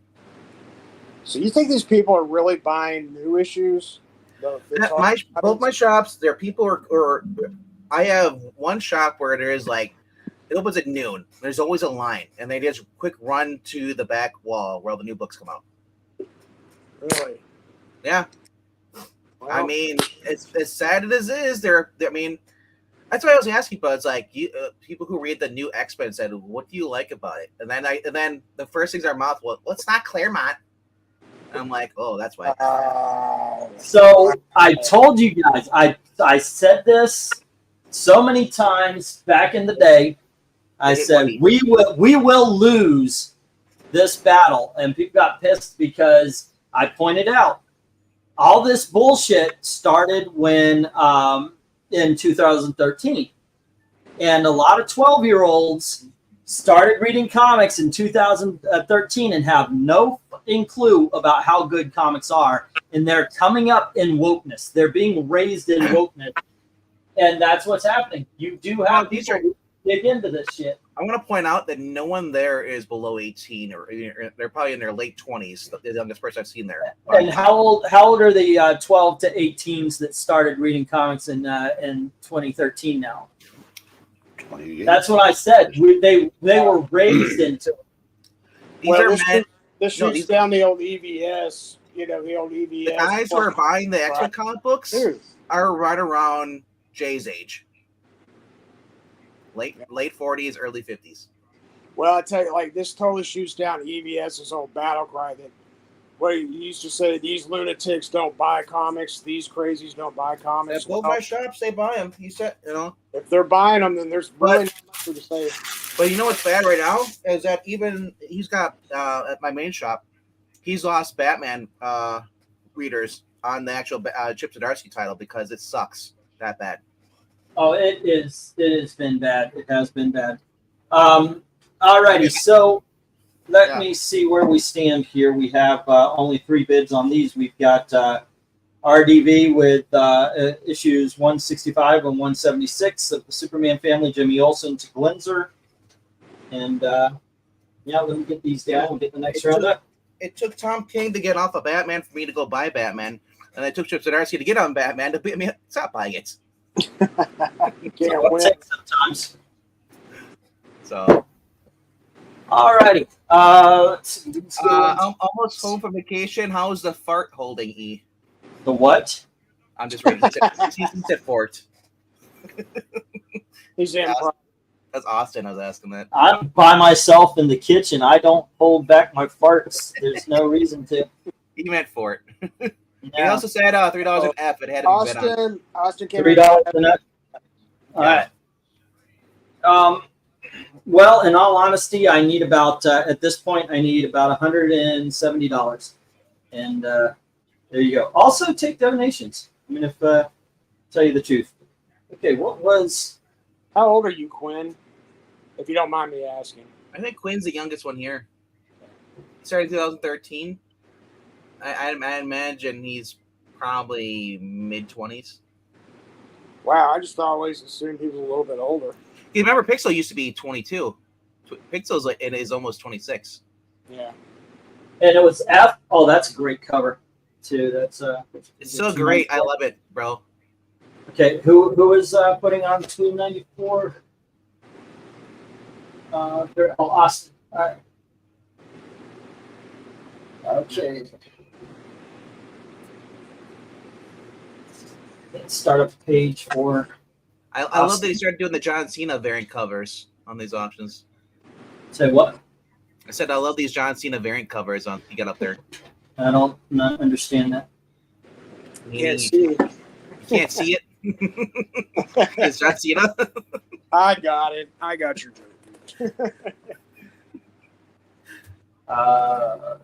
So you think these people are really buying new issues? Both my shops, there are people or I have one shop where there is like it opens at noon. There's always a line, and they just quick run to the back wall where all the new books come out. Really? Yeah. Well, I mean, it's as sad as it is. I mean, that's why I was asking about. It's like people who read the new X-Men said, "What do you like about it?" And then the first things in our mouth was, "Well, it's not Claremont." I'm like, oh, that's why. So I told you guys, I said this so many times back in the day. I said we will lose this battle, and people got pissed because I pointed out all this bullshit started when in 2013, and a lot of 12-year-olds started reading comics in 2013 and have no fucking clue about how good comics are. And they're coming up in wokeness. They're being raised in wokeness. And that's what's happening. You do have people who dig into this shit. I want to point out that no one there is below 18, or they're probably in their late 20s. The youngest person I've seen there. And how old are the 12 to 18s that started reading comics in 2013 now? That's what I said. They were raised into it. This shoots down the old EVS. You know, the old EVS. The guys who are buying the X-Men comic books are right around Jay's age. Late 40s, early 50s. Well, I tell you, like, this totally shoots down EVS's old battle cry that what he used to say, these lunatics don't buy comics, these crazies don't buy comics. Both my shops, they buy them. He said, you know. If they're buying them, then there's really nothing to say. But you know what's bad right now is that even he's got at my main shop, he's lost Batman readers on the actual Chip Zdarsky title because it sucks that bad. Oh, it is. It has been bad. It has been bad. Alrighty, so let me see where we stand here. We have only 3 bids on these. We've got RDV with issues 165 and 176 of the Superman family, Jimmy Olsen to Glenser. And yeah, let me get these down and get the next round up. It took Tom King to get off of Batman for me to go buy Batman. And it took Chip Zdarsky to get on Batman to beat me. Stop buying it. You can't win. Sometimes. So. Alrighty. Let's see. I'm almost home from vacation. How's the fart holding, E? The what? I'm just reading. He said fart. He's in. That's Austin. I was asking that. I'm by myself in the kitchen. I don't hold back my farts. There's no reason to. He meant fort. Yeah. He also said $3 an F. It had to be bet on. Austin came $3 an F. All right. Well, in all honesty, I need about at this point I need about $170, and there you go. Also, take donations. I mean, if tell you the truth. Okay, what was? How old are you, Quinn? If you don't mind me asking. I think Quinn's the youngest one here. Started in 2013. I imagine he's probably mid-20s. Wow, I just always assumed he was a little bit older. You remember Pixel used to be 22. Pixel's like it is almost 26. Yeah. And it was F. Oh, that's a great cover, too. That's It's so great. I love it, bro. Okay, who is putting on 294? Austin. All right. Okay. Let's start up page 4. I love that he started doing the John Cena variant covers on these options. Say what? I said I love these John Cena variant covers on you got up there. I don't not understand that. Can't see. You can't see it. It's John Cena. I got it. I got your joke.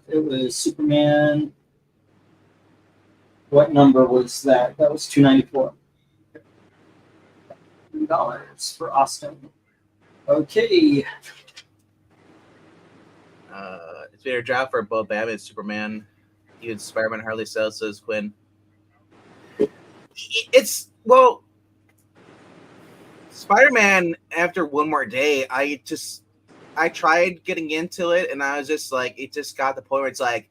It was Superman. What number was that? That was 294. $3 for Austin. Okay. It's been a job for both Batman and Superman. Even Spider-Man hardly sells, says Quinn. It's well, Spider-Man. After one more day, I tried getting into it, and I was just like, it just got to the point where it's like,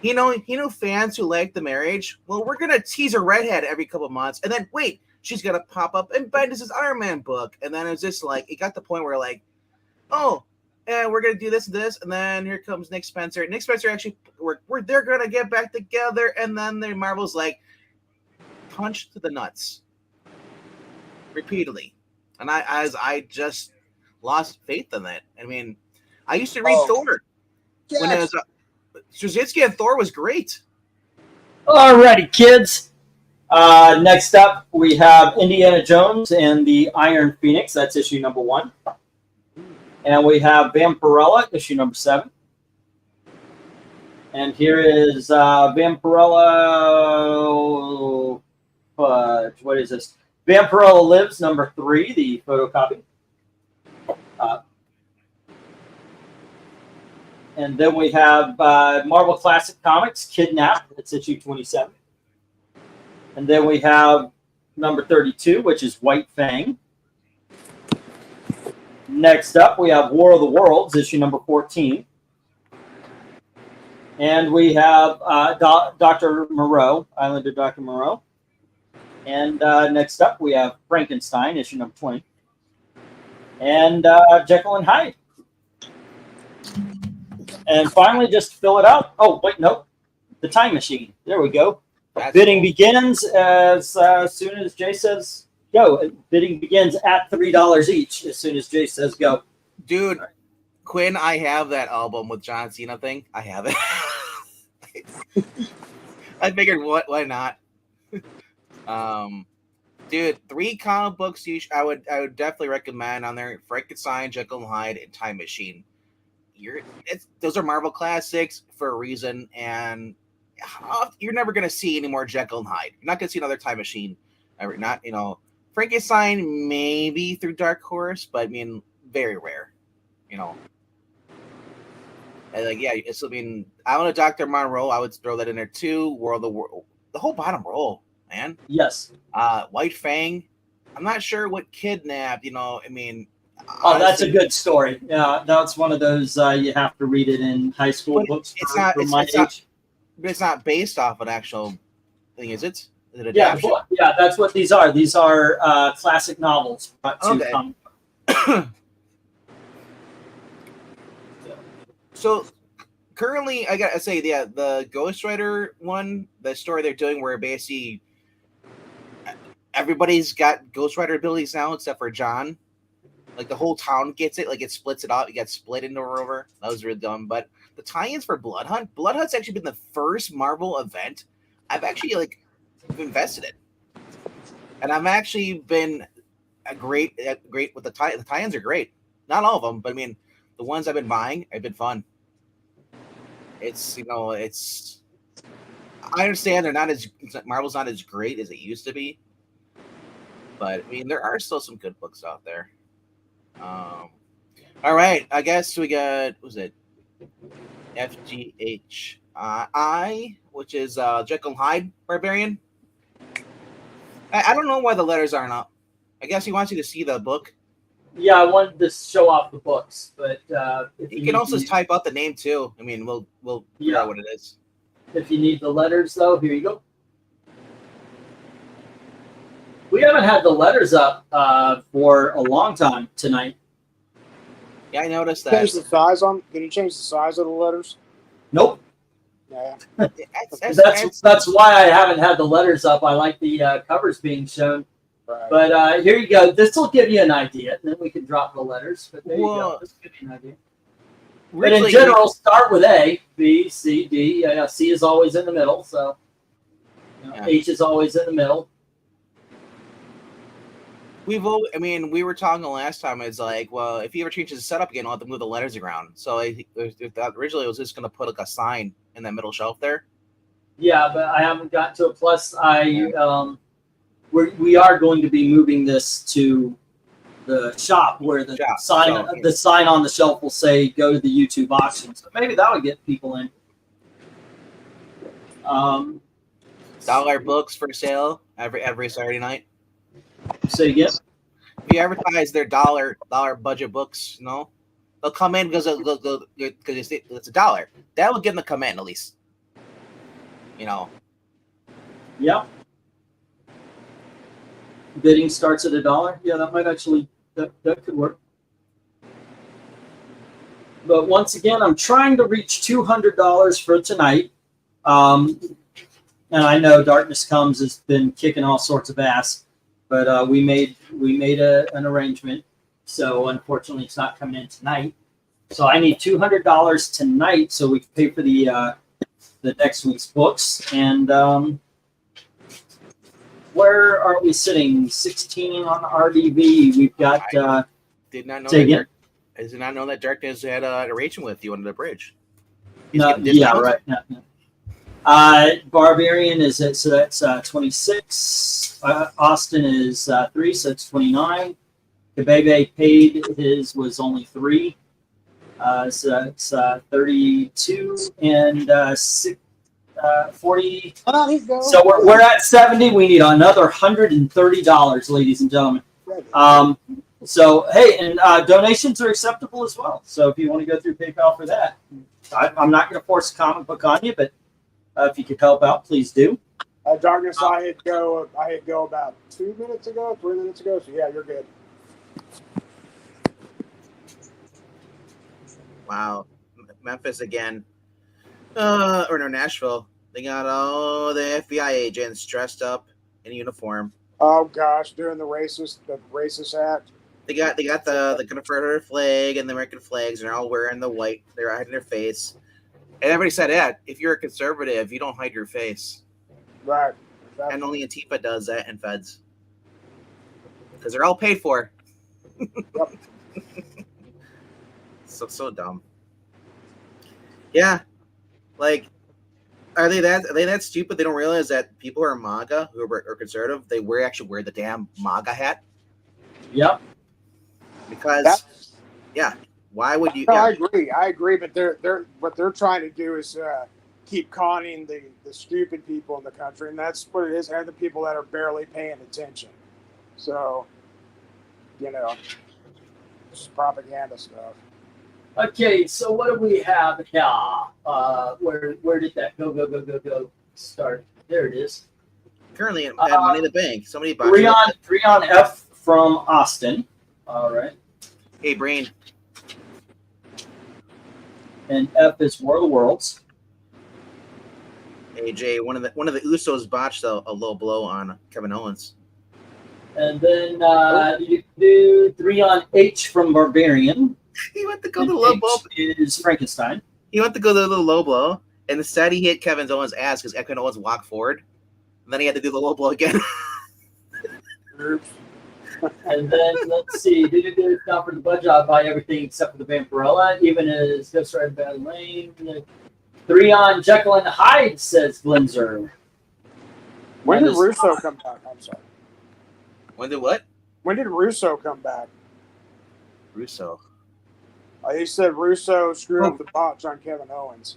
you know, fans who like the marriage. Well, we're gonna tease a redhead every couple months, and then wait, she's gonna pop up and Bendis' Iron Man book, and then it was just like, it got to the point where like, oh, and we're gonna do this and this, and then here comes Nick Spencer. Nick Spencer actually, they're gonna get back together, and then the Marvel's like, punch to the nuts repeatedly, and I just lost faith in that. I mean, I used to read Thor when it was Straczynski and Thor was great. Alrighty, kids. Next up, we have Indiana Jones and the Iron Phoenix. That's issue number 1. And we have Vampirella, issue number 7. And here is Vampirella. What is this? Vampirella Lives, number 3, the photocopy. And then we have Marvel Classic Comics, Kidnapped. That's issue 27. And then we have number 32, which is White Fang. Next up, we have War of the Worlds, issue number 14. And we have Dr. Moreau, Islander Dr. Moreau. And next up, we have Frankenstein, issue number 20. And Jekyll and Hyde. And finally, just to fill it out. Oh, wait, no. The Time Machine. There we go. That's Bidding cool. begins as soon as Jay says go. Bidding begins at $3 each as soon as Jay says go. Dude, Quinn, I have that album with John Cena thing. I have it. I figured, why not? Dude, 3 comic books I would definitely recommend on there: Frankenstein, Jekyll and Hyde, and Time Machine. Those are Marvel classics for a reason, and you're never gonna see any more Jekyll and Hyde. You're not gonna see another Time Machine. Not, Frankenstein maybe through Dark Horse, but I mean, very rare. And like, yeah, I want a Dr. Monroe. I would throw that in there too. World of the World, the whole bottom roll, man. Yes. White Fang. I'm not sure what Kidnapped. Oh, that's a good story. Yeah, that's one of those you have to read it in high school books for my age. But it's not based off an actual thing, is it? Is it Yeah, adaptation? yeah, that's what these are. These are classic novels. Okay. So currently, I gotta say, the Ghost Rider one, the story they're doing, where basically everybody's got Ghost Rider abilities now except for John. Like the whole town gets it, like it splits it up. You got split into a rover. That was really dumb. But the tie-ins for Blood Hunt's actually been the first Marvel event I've actually invested in, and I've actually been great with the tie. The tie-ins are great. Not all of them, but I mean, the ones I've been buying have been fun. It's I understand Marvel's not as great as it used to be, but I mean, there are still some good books out there. All right, I guess we got, what was it? FGH. which is Jekyll and Hyde Barbarian. I don't know why the letters aren't up. I guess he wants you to see the book. Yeah, I wanted to show off the books, but if You can also type out the name too. I mean, we'll figure out what it is. If you need the letters, though, here you go. We haven't had the letters up for a long time tonight. Yeah, I noticed that. Change the size on. Did you change the size of the letters? Nope. Yeah. That's why I haven't had the letters up. I like the covers being shown. Right. But here you go. This will give you an idea, and then we can drop the letters. But there you go. This will give you an idea. But in general, start with A, B, C, D. C is always in the middle, so H is always in the middle. We were talking last time. It's like, well, if he ever changes the setup again, I'll have to move the letters around. So originally, it was just going to put like a sign in that middle shelf there. Yeah, but I haven't got to it. Plus, we are going to be moving this to the shop where the sign on the shelf will say "Go to the YouTube auction." So maybe that would get people in. $1 books for sale every Saturday night. Say again. We advertise their dollar budget books. No, they'll come in because it's $1. That will get them to come in at least. Yep. Bidding starts at $1. Yeah, that might actually that could work. But once again, I'm trying to reach $200 for tonight. And I know Darkness Comes has been kicking all sorts of ass. But we made an arrangement, so unfortunately it's not coming in tonight. So I need $200 tonight so we can pay for the next week's books. And where are we sitting? 16 on RDV. We've got. Did not know. Say again? I did not know that Darkness had an arrangement with you under the bridge. Yeah, right. No. Barbarian is at, so that's 26. Austin is 3, so it's 29. Kabebe paid his was only 3, so it's 32 and 40. So we're at 70. We need another $130, ladies and gentlemen. So hey, and donations are acceptable as well. So if you want to go through PayPal for that, I'm not going to force a comic book on you, but if you could help out, please do. Darkness, I hit go about 3 minutes ago. So yeah, you're good. Wow, Memphis again, or no, Nashville. They got all the FBI agents dressed up in uniform. Oh gosh, doing the racist act. They got the Confederate flag and the American flags, and they're all wearing the white. They're hiding their face. And everybody said, "Yeah, if you're a conservative, you don't hide your face." Right. Exactly. And only Antifa does that, and feds, because they're all paid for. Yep. So dumb. Yeah, like, are they that stupid? They don't realize that people who are MAGA, who are conservative, they actually wear the damn MAGA hat. Yep. Because, why would you? No, I agree, but what they're trying to do is keep conning the stupid people in the country, and that's what it is, and the people that are barely paying attention. So, it's propaganda stuff. Okay, so what do we have here? Where did that go start? There it is. Currently at Money in the Bank. Somebody bought three on F from Austin. All right. Hey, Breen. And F is World of Worlds. AJ, one of the Usos botched a low blow on Kevin Owens. And then you do 3 on H from Barbarian. He went to go to the low blow. Is Frankenstein. He went to go to the low blow, and instead he hit Kevin Owens' ass because Kevin Owens walked forward, and then he had to do the low blow again. And then let's see, now for the budget, I'll buy everything except for the Vampirella, even as Ghost Rider Bad Lane. 3 on Jekyll and Hyde, says Glinzer. When did Russo come back? I'm sorry. When did what? When did Russo come back? Russo. He said Russo screwed up the botch on Kevin Owens.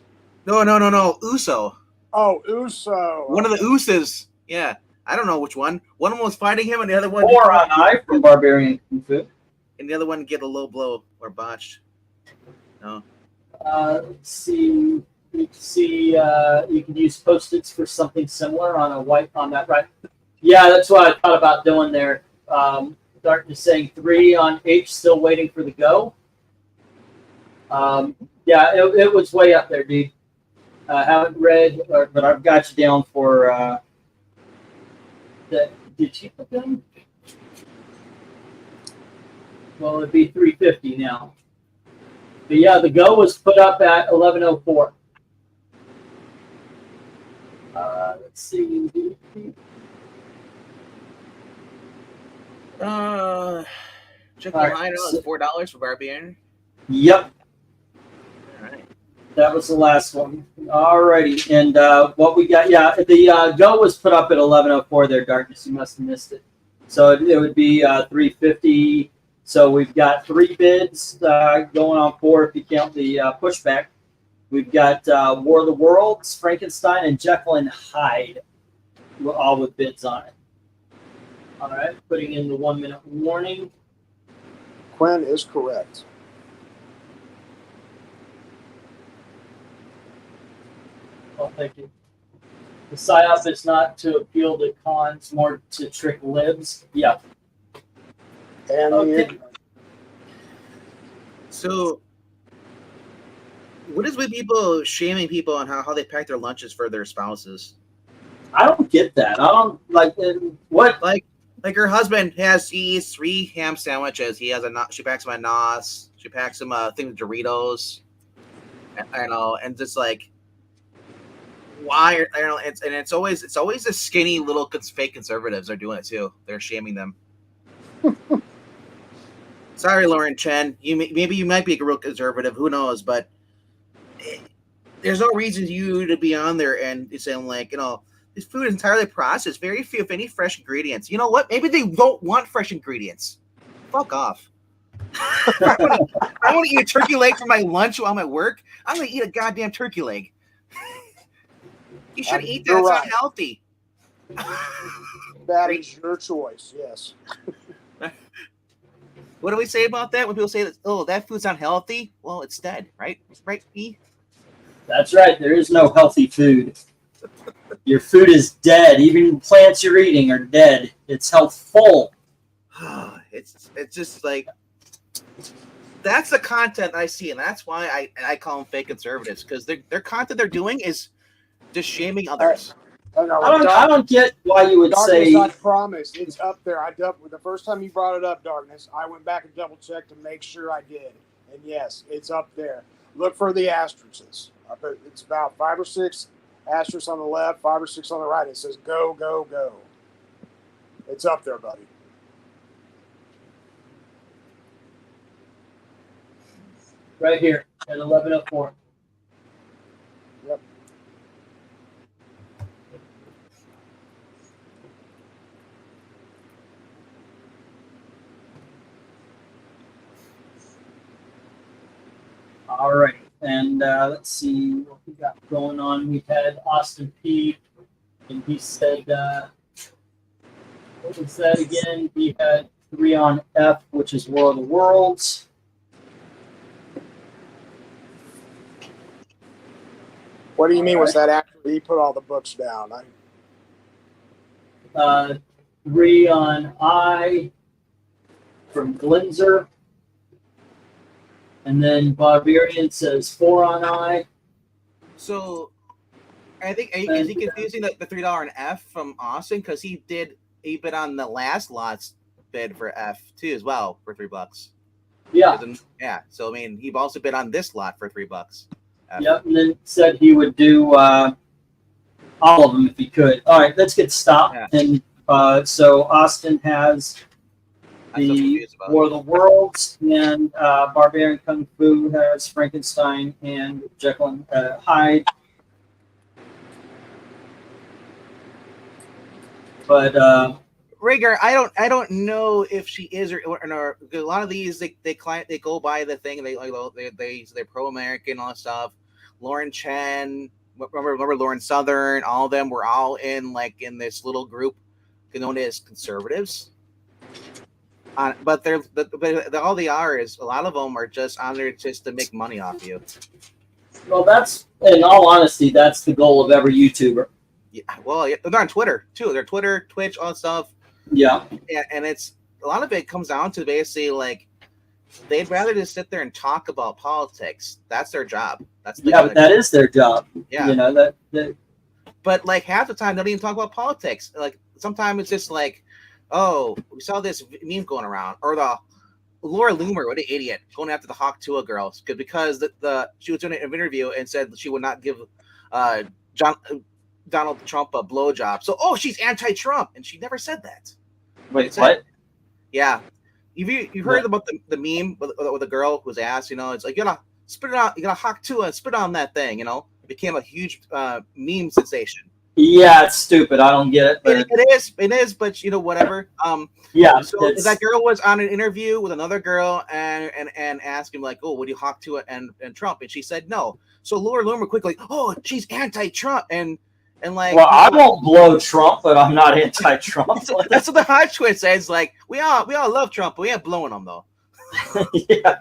No. Uso. Oh, Uso. One of the Usos. Yeah. I don't know which one. One of them was fighting him, and the other one. 4 on I from Barbarian Kung Fu. And the other one get a low blow or botched. No. Let's see. You can see you can use post-its for something similar on a white on that right. Yeah, that's what I thought about doing there. Darkness saying 3 on H, still waiting for the go. Yeah, it was way up there, dude. I haven't read, but I've got you down for that. Did you put them? Well, it'd be 350 now. But yeah, the go was put up at 1104. Let's see. Chicken Hideout is $4 for Barbarian. Yep, All right. that was the last one. Alrighty, and what we got? Yeah, the go was put up at 1104. There, Darkness. You must have missed it. So it would be 350. So we've got 3 bids going on 4 if you count the pushback. We've got War of the Worlds, Frankenstein, and Jekyll and Hyde, all with bids on it. All right, putting in the 1-minute warning. Quinn is correct. Oh, thank you. The psyop is not to appeal to cons, more to trick libs. Yeah. And Okay. So, what is with people shaming people on how they pack their lunches for their spouses? I don't get that. I don't like what. Like her husband he eats 3 ham sandwiches. He has she packs him a NOS. She packs him a thing of Doritos. I know, and just like, why? I don't know. It's always the skinny little fake conservatives are doing it too. They're shaming them. Sorry, Lauren Chen. Maybe you might be a real conservative. Who knows? But there's no reason you to be on there and saying like, this food is entirely processed. Very few, if any, fresh ingredients. You know what? Maybe they don't want fresh ingredients. Fuck off. I want to eat a turkey leg for my lunch while I'm at work. I'm going to eat a goddamn turkey leg. You should eat that. It's not healthy. that is your choice, yes. What do we say about that when people say that, oh, that food's not healthy? Well, it's dead, right? Right, E? That's right. There is no healthy food. Your food is dead. Even plants you're eating are dead. It's healthful. It's just like, that's the content I see, and that's why I call them fake conservatives, because their content they're doing is just shaming others. I don't get why you would Darkness, say. I promise it's up there. The first time you brought it up, Darkness, I went back and double checked to make sure I did, and yes, it's up there. Look for the asterisks. It's about 5 or 6 asterisks on the left, 5 or 6 on the right. It says go, go, go. It's up there, buddy. Right here at 1104. Yep. All right, and let's see what we got going on. We had Austin P, and he said, what was that again? He had 3 on F, which is War of the Worlds. What do you mean? Was that after he put all the books down? 3 on I from Glinzer. And then Barbarian says 4 on I. So, I think is he confusing the $3 and F from Austin, because he bid on the last lot's bid for F too as well for $3. Yeah. Yeah. So I mean, he also bid on this lot for $3. Yep, and then said he would do all of them if he could. All right, let's get stopped. Yeah. And so Austin has the War of the Worlds, and Barbarian Kung Fu has Frankenstein and Jekyll and Hyde. But Rigger, I don't know if she is or a lot of these they go by the thing they're pro-American and all that stuff. Lauren Chen, remember Lauren Southern, all of them were all in this little group known as conservatives. But all they are is a lot of them are just on there just to make money off you. Well, that's, in all honesty, that's the goal of every YouTuber. Yeah, well, they're on Twitter too. They're Twitter, Twitch, all that stuff. Yeah. And it's a lot of it comes down to basically like they'd rather just sit there and talk about politics. That's their job. But that is their job. Yeah. You know that. But like half the time, they don't even talk about politics. Like sometimes it's just like, oh, we saw this meme going around, or the Laura Loomer, what an idiot, going after the Hawk Tuah girls because she was doing an interview and said she would not give Donald Trump a blowjob. So, she's anti-Trump, and she never said that. Wait, what? Yeah, you've heard about the meme with the girl who was asked, it's like you gotta spit it out, you gotta Hawk Tuah and spit on that thing, it became a huge meme sensation. Yeah, it's stupid. I don't get it. But it is, but whatever. Yeah. So that girl was on an interview with another girl and asked him like, "Oh, would you Hawk Tuah and Trump?" And she said no. So Laura Loomer quickly, "Oh, she's anti-Trump," and like, well, I won't blow Trump, but I'm not anti-Trump. That's what the hot twit says. Like, we all love Trump, but we ain't blowing him though. Yeah.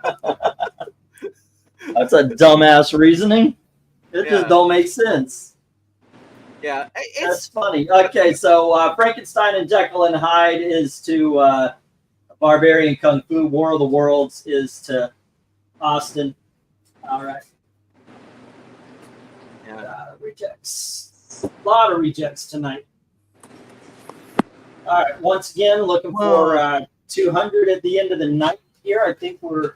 That's a dumbass reasoning. It just don't make sense. Yeah, that's funny. Okay, so Frankenstein and Jekyll and Hyde is to Barbarian Kung Fu. War of the Worlds is to Austin. All right. Yeah. Rejects. A lot of rejects tonight. All right. Once again, looking for 200 at the end of the night here. I think we're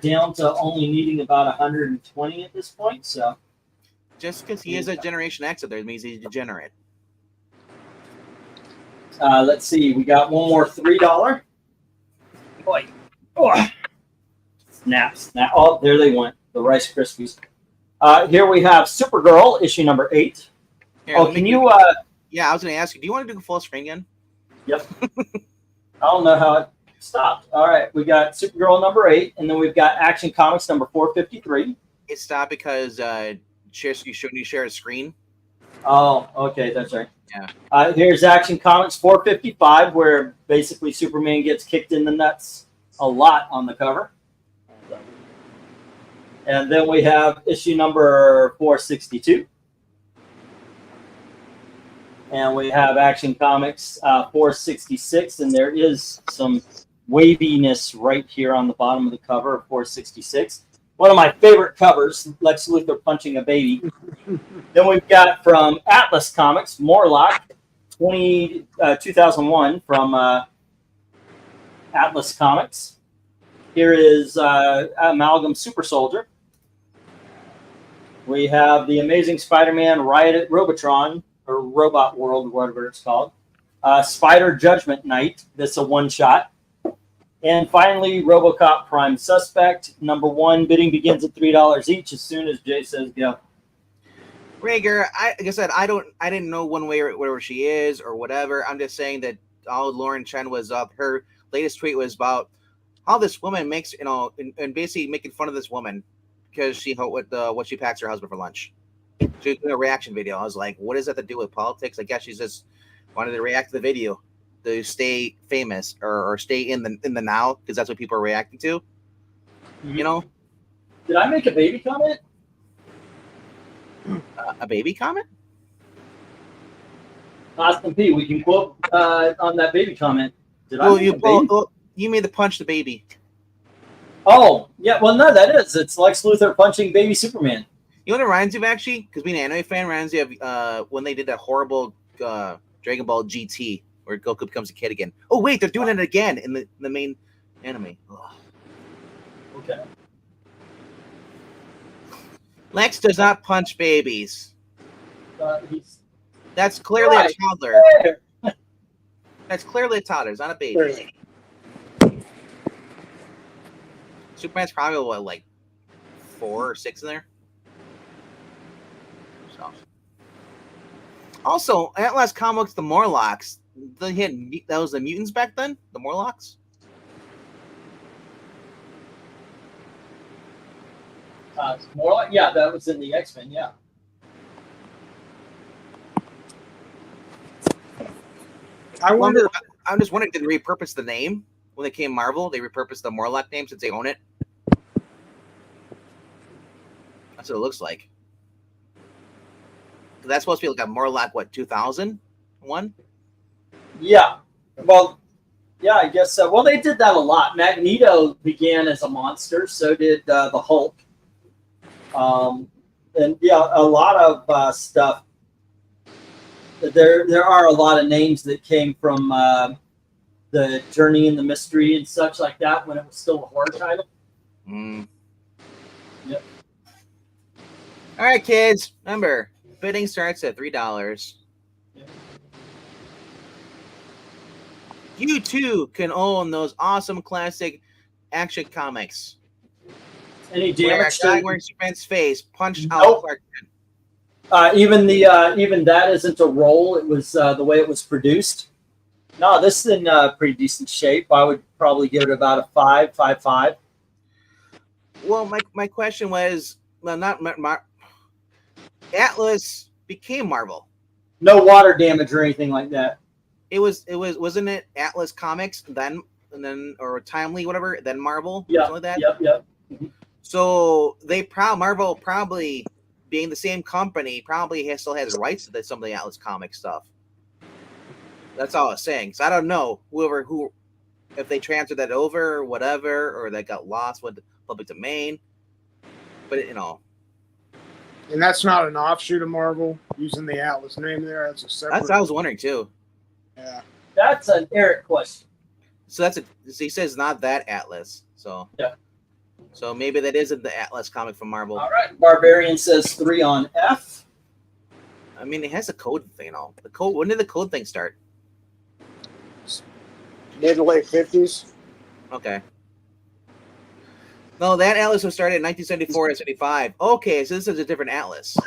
down to only needing about 120 at this point. So. Just because he is a Generation X, there means he's degenerate. Let's see. We got one more $3. Boy. Oh. Snap. Oh, there they went. The Rice Krispies. Here we have Supergirl, issue number 8. Here, can you... yeah, I was going to ask you, do you want to do the full screen again? Yep. I don't know how it stopped. All right. We got Supergirl number 8, and then we've got Action Comics number 453. It stopped because... you share a screen. Oh, okay, that's right. Yeah. Here's Action Comics 455, where basically Superman gets kicked in the nuts a lot on the cover. And then we have issue number 462. And we have Action Comics 466, and there is some waviness right here on the bottom of the cover of 466. One of my favorite covers, Lex Luthor punching a baby. Then we've got from Atlas Comics, Morlock, 2001 from Atlas Comics. Here is Amalgam Super Soldier. We have the Amazing Spider-Man Riot at Robotron, or Robot World, whatever it's called. Spider Judgment Night. This is a one-shot. And finally, RoboCop Prime Suspect, number 1. Bidding begins at $3 each as soon as Jay says go. Rager, like I said, I didn't know one way or whatever she is or whatever. I'm just saying that all Lauren Chen was up. Her latest tweet was about how this woman makes, and basically making fun of this woman because what she packs her husband for lunch. She was doing a reaction video. I was like, what does that to do with politics? I guess she's just wanted to react to the video to stay famous or stay in the now because that's what people are reacting to. Mm-hmm. Did I make a baby comment? A baby comment? Austin P, we can quote on that baby comment. Did I make a baby? You made the punch the baby. Oh, yeah. Well, no, that is. It's Lex Luthor punching baby Superman. You know what it reminds you of, actually? Because being an anime fan reminds you of when they did that horrible Dragon Ball GT where Goku becomes a kid again. Oh, wait, they're doing it again in the main anime. Ugh. Okay. Lex does not punch babies. That's clearly a toddler. That's clearly a toddler. It's not a baby. Superman's probably what, like 4 or 6 in there. So. Also, Atlas Comics, the Morlocks. That was the mutants back then. The Morlocks. More like, yeah, that was in the X-Men, yeah. I wonder. I'm just wondering, did they repurpose the name when they came Marvel? They repurposed the Morlock name since they own it. That's what it looks like. That's supposed to be like a Morlock, what, 2001? Yeah. Well, yeah, I guess so. Well, they did that a lot. Magneto began as a monster, so did the Hulk. And yeah, a lot of stuff. There are a lot of names that came from the Journey and the Mystery and such like that when it was still a horror title. Mm. Yep. All right, kids. Remember, bidding starts at $3. Yep. You too can own those awesome classic action comics. Any Where a damage guy to wearing Superman's face punched Nope. out Clark Kent. even that isn't a roll. It was the way it was produced. No, this is in pretty decent shape. I would probably give it about a 5.5. Well, my question was, well, not Atlas became Marvel. No water damage or anything like that. Wasn't it Atlas Comics then, and then, or Timely, whatever, then Marvel? Yeah. Something like that? Yep. So Marvel probably, being the same company, probably still has rights to some of the Atlas Comics stuff. That's all I was saying. So I don't know if they transferred that over or whatever, or that got lost with the public domain. But And that's not an offshoot of Marvel using the Atlas name there. That's a separate. that's what I was wondering too. Yeah. That's an Eric question. So he says not that Atlas. So yeah. So maybe that isn't the Atlas comic from Marvel. All right. Barbarian says 3 on F. I mean, it has a code thing. The code. When did the code thing start? Mid to late 50s. Okay. No, that Atlas was started in 1974 and 75. Okay, so this is a different Atlas.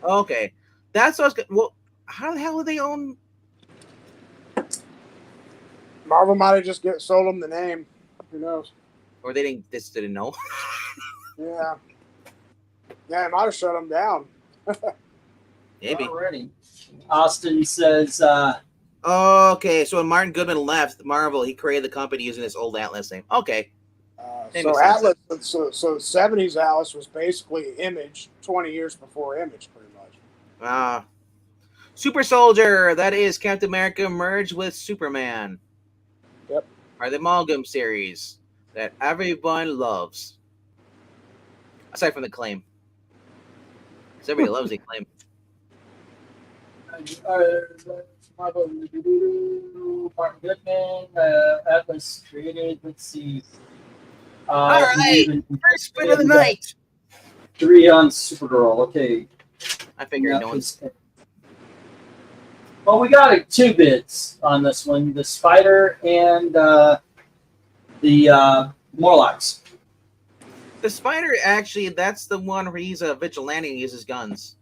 Okay. That's what I was. Well, how the hell do they own? Marvel might have just sold them the name. Who knows? Or they didn't know. Yeah. Yeah, it might have shut them down. Maybe. Already. Austin says. Okay, so when Martin Goodman left Marvel, he created the company using his old Atlas name. Okay. So Atlas, so 70s Atlas was basically Image 20 years before Image, pretty much. Super Soldier, that is Captain America merged with Superman. Yep. Are the amalgam series that everyone loves. Aside from the Claim. Because everybody loves the Claim. Martin Goodman, Atlas created. Let's see. All right, first spin of the night. 3 on Supergirl. Okay. I figured no one's. Well, we got 2 bids on this one: the Spider and the Morlocks. The Spider, actually, that's the one where he's a vigilante and uses guns.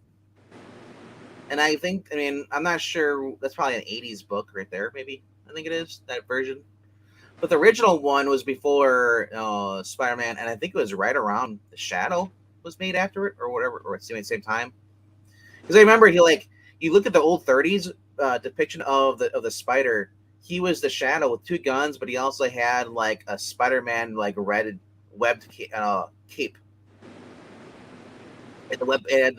And I mean, I'm not sure. That's probably an 80s book right there, maybe. I think it is, that version. But the original one was before Spider-Man, and I think it was right around The Shadow was made after it, or whatever, or at the same time. Because I remember you look at the old 30s depiction of the Spider. He was the Shadow with 2 guns, but he also had like a Spider-Man red webbed cape. It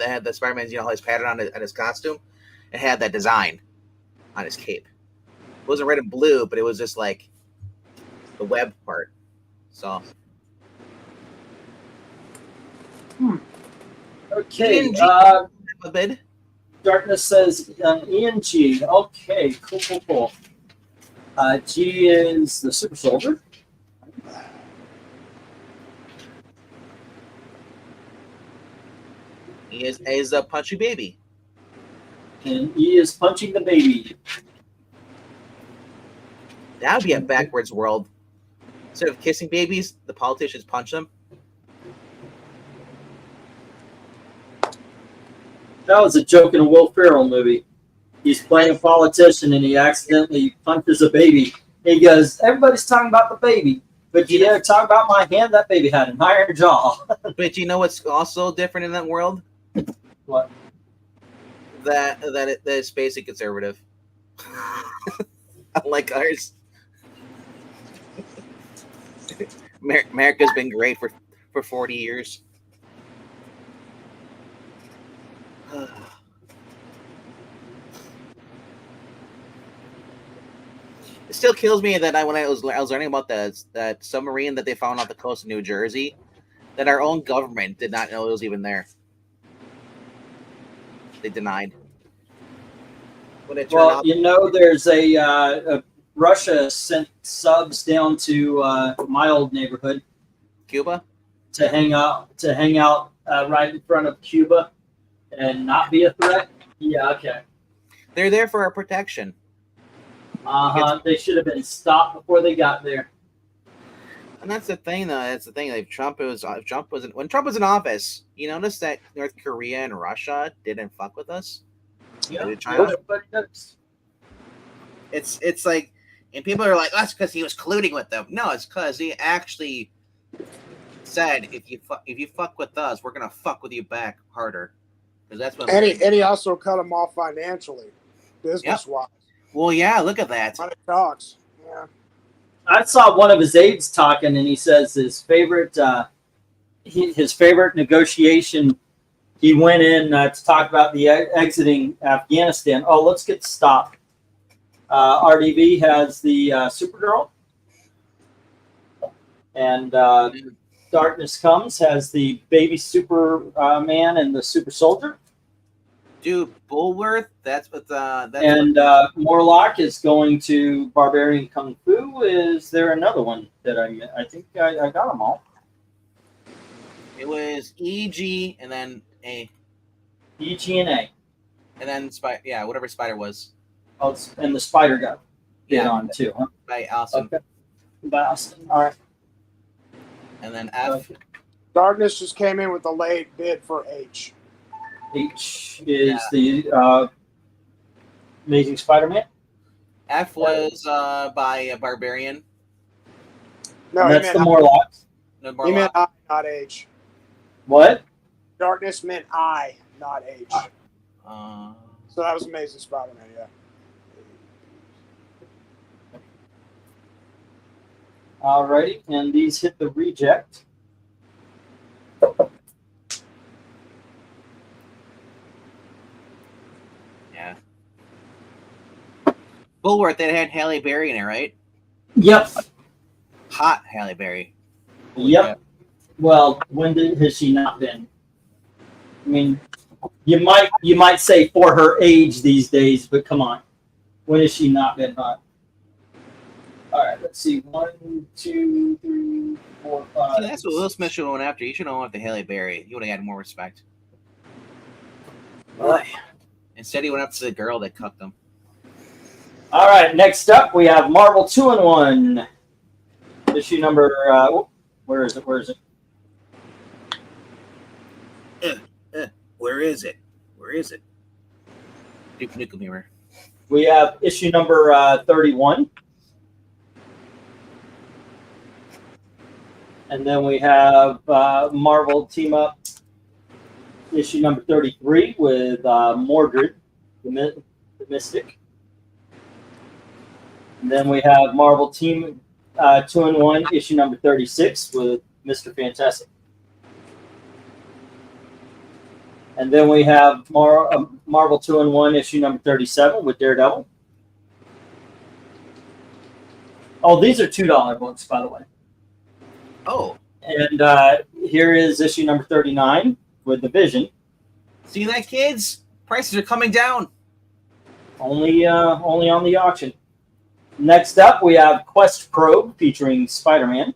had the Spider-Man's, his pattern on his costume. It had that design on his cape. It wasn't red and blue, but it was just like the web part. So. Okay. A bid. Darkness says Ian G. Okay, cool. G is the Super Soldier. He is a punchy baby. And E is punching the baby. That would be a backwards world. Instead of kissing babies, the politicians punch them. That was a joke in a Will Ferrell movie. He's playing a politician and he accidentally punches a baby. He goes, "Everybody's talking about the baby." But you dare talk about my hand? That baby had an iron jaw. But you know what's also different in that world? What? That it's basic conservative. Unlike ours. America's been great for 40 years. It still kills me that when I was learning about that submarine that they found off the coast of New Jersey, that our own government did not know it was even there. They denied. When it turned out, you know, there's a Russia sent subs down to my old neighborhood, Cuba. to hang out right in front of Cuba and not be a threat. Yeah, okay. They're there for our protection. They should have been stopped before they got there. And that's the thing, though. That's the thing. Like when Trump was in office, you notice that North Korea and Russia didn't fuck with us. Yeah, China. but It's like, and people are like, oh, that's because he was colluding with them. No, it's because he actually said, if you fuck with us, we're gonna fuck with you back harder. Because that's what. And he also cut them off financially, business wise. Well, yeah, look at that. Money talks. Yeah. I saw one of his aides talking, and he says his favorite negotiation. He went in to talk about the exiting Afghanistan. Oh, let's get stopped. RDV has the Supergirl, and Darkness Comes has the baby Superman and the Super Soldier. Dude, Bulworth, that's what and Morlock is going to Barbarian Kung Fu. Is there another one that I think I got them all. It was EG and then A. EG and A. And then whatever Spider was. Oh, and the Spider got bid on too, huh? By Austin. Okay. By Austin. All right. And then F. Okay. Darkness just came in with a late bid for H. H is the Amazing Spider-Man. F was by Barbarian. No, And he that's meant the Morlocks. No, he meant I, not H. What? Darkness meant I, not H. Uh, So that was Amazing Spider-Man, yeah. Alrighty, and these hit the reject. yeah. Bulworth, that had Halle Berry in it, right? Yep. Hot Halle Berry. Yep. Well, when has she not been? I mean, you might say for her age these days, but come on, when has she not been hot? All right, let's see. 1, 2, 3, 4, 5. See, that's what Will Smith should have went after. He should have went after Halle Berry. He would have had more respect. Instead, he went after the girl that cucked him. All right, next up we have Marvel 2-in-1. Issue number. Where is it? Where is it? Where is it? Where is it? Duke Nukem Mirror. We have issue number 31. And then we have Marvel Team Up issue number 33 with Mordred, the Mystic. And then we have Marvel Team 2-in-1 issue number 36 with Mr. Fantastic. And then we have Marvel 2-in-1 issue number 37 with Daredevil. Oh, these are $2 books, by the way. Oh. And here is issue number 39 with the Vision. See that, kids? Prices are coming down. Only on the auction. Next up, we have Quest Probe featuring Spider-Man.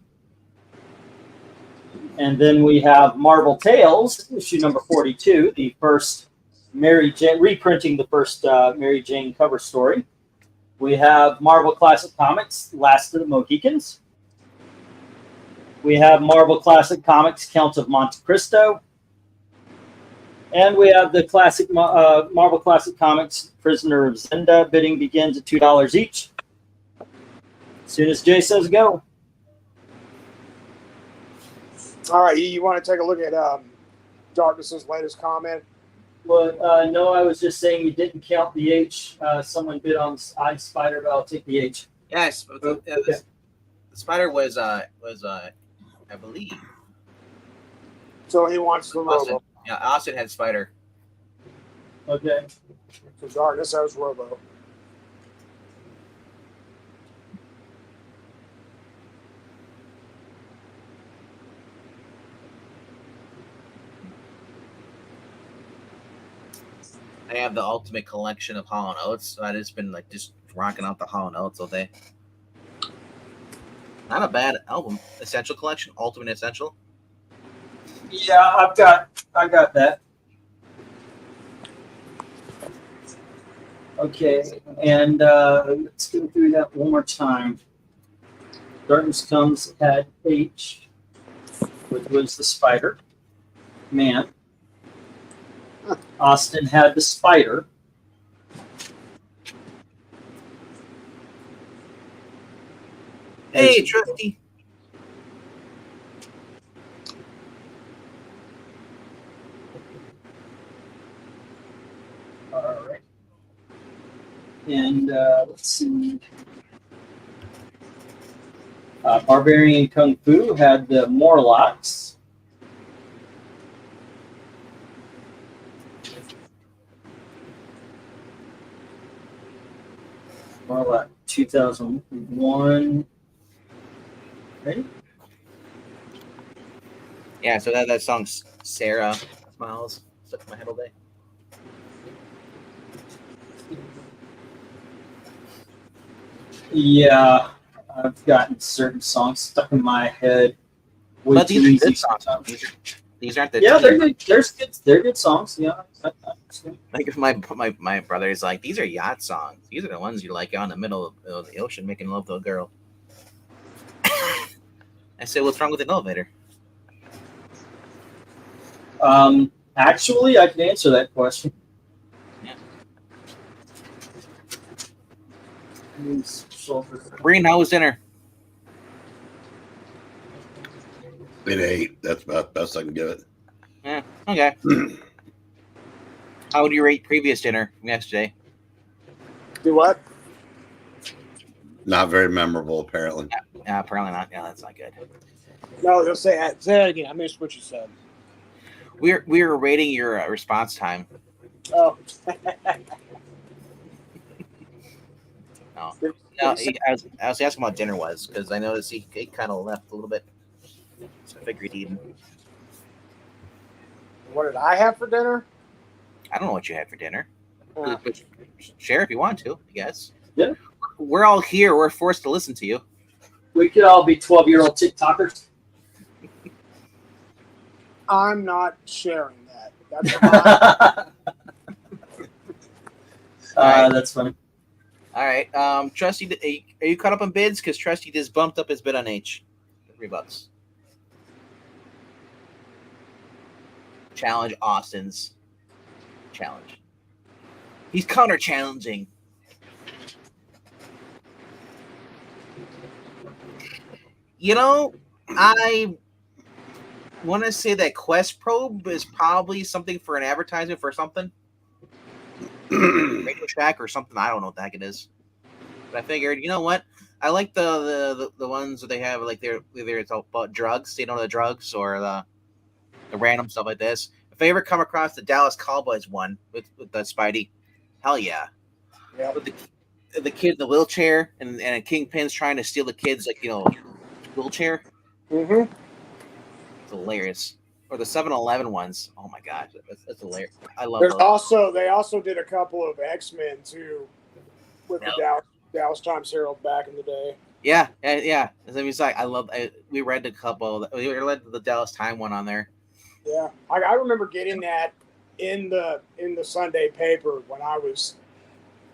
And then we have Marvel Tales, issue number 42, the first Mary Jane, reprinting the first Mary Jane cover story. We have Marvel Classic Comics, Last of the Mohicans. We have Marvel Classic Comics, Count of Monte Cristo. And we have the classic Marvel Classic Comics, Prisoner of Zenda. Bidding begins at $2 each. As soon as Jay says go. All right, you want to take a look at Darkness's latest comment? But no, I was just saying you didn't count the H. Someone bid on I Spider, but I'll take the H. Yes, the spider was I believe. So he wants the Austin. Robo. Yeah, Austin had spider. Okay. So Darkness has Robo. I have the ultimate collection of Hall & Oates, so I've just been like just rocking out the Hall & Oates all day. Not a bad album. Essential collection, Ultimate Essential. Yeah, I got that. Okay, and let's go through that one more time. Darkness Comes had H, which was the spider man. Austin had the spider. Hey, Trusty. All right. And let's see. Barbarian Kung Fu had the Morlocks. Morlock 2001. Ready? Yeah, so that song's Sarah Smiles. Stuck in my head all day. Yeah, I've gotten certain songs stuck in my head. Way But too these are easy good songs. sometimes. These aren't the Yeah, they're good. They're good songs. Yeah. like if my brother is like, these are yacht songs. These are the ones you like out in the middle of the ocean making love to a girl. I said, what's wrong with an elevator? Actually, I can answer that question. Yeah. Breen, how was dinner? It 8. That's about the best I can give it. Yeah. Okay. How would you rate previous dinner from yesterday? Do what? Not very memorable, apparently. Yeah, apparently not. Yeah, that's not good. No, they'll say that again. I missed what you said. We were rating your response time. Oh. No, I was asking what dinner was because I noticed he kind of left a little bit. So I figured he'd. What did I have for dinner? I don't know what you had for dinner. But share if you want to, I guess. Yeah. We're all here. We're forced to listen to you. We could all be 12-year-old TikTokers. I'm not sharing that. That's Right. That's funny. All right. Trusty, are you caught up on bids? Because Trusty just bumped up his bid on H. $3. Challenge Austin's challenge. He's counter challenging. You know, I want to say that Quest Probe is probably something for an advertisement for something. Radio Shack or something. I don't know what the heck it is. But I figured, you know what? I like the ones that they have, like they're either it's about drugs, you know, the drugs or the random stuff like this. If I ever come across the Dallas Cowboys one with the Spidey, hell yeah. Yeah. With the kid in the wheelchair and a Kingpin's trying to steal the kid's wheelchair. Mm-hmm. It's hilarious. Or the 7-Eleven ones. Oh my god, that's hilarious. I love There's those. they also did a couple of X-Men too with the Dallas Times Herald back in the day. Yeah. I mean, it's like we read a couple. We read the Dallas Time one on there. Yeah, I remember getting that in the Sunday paper when I was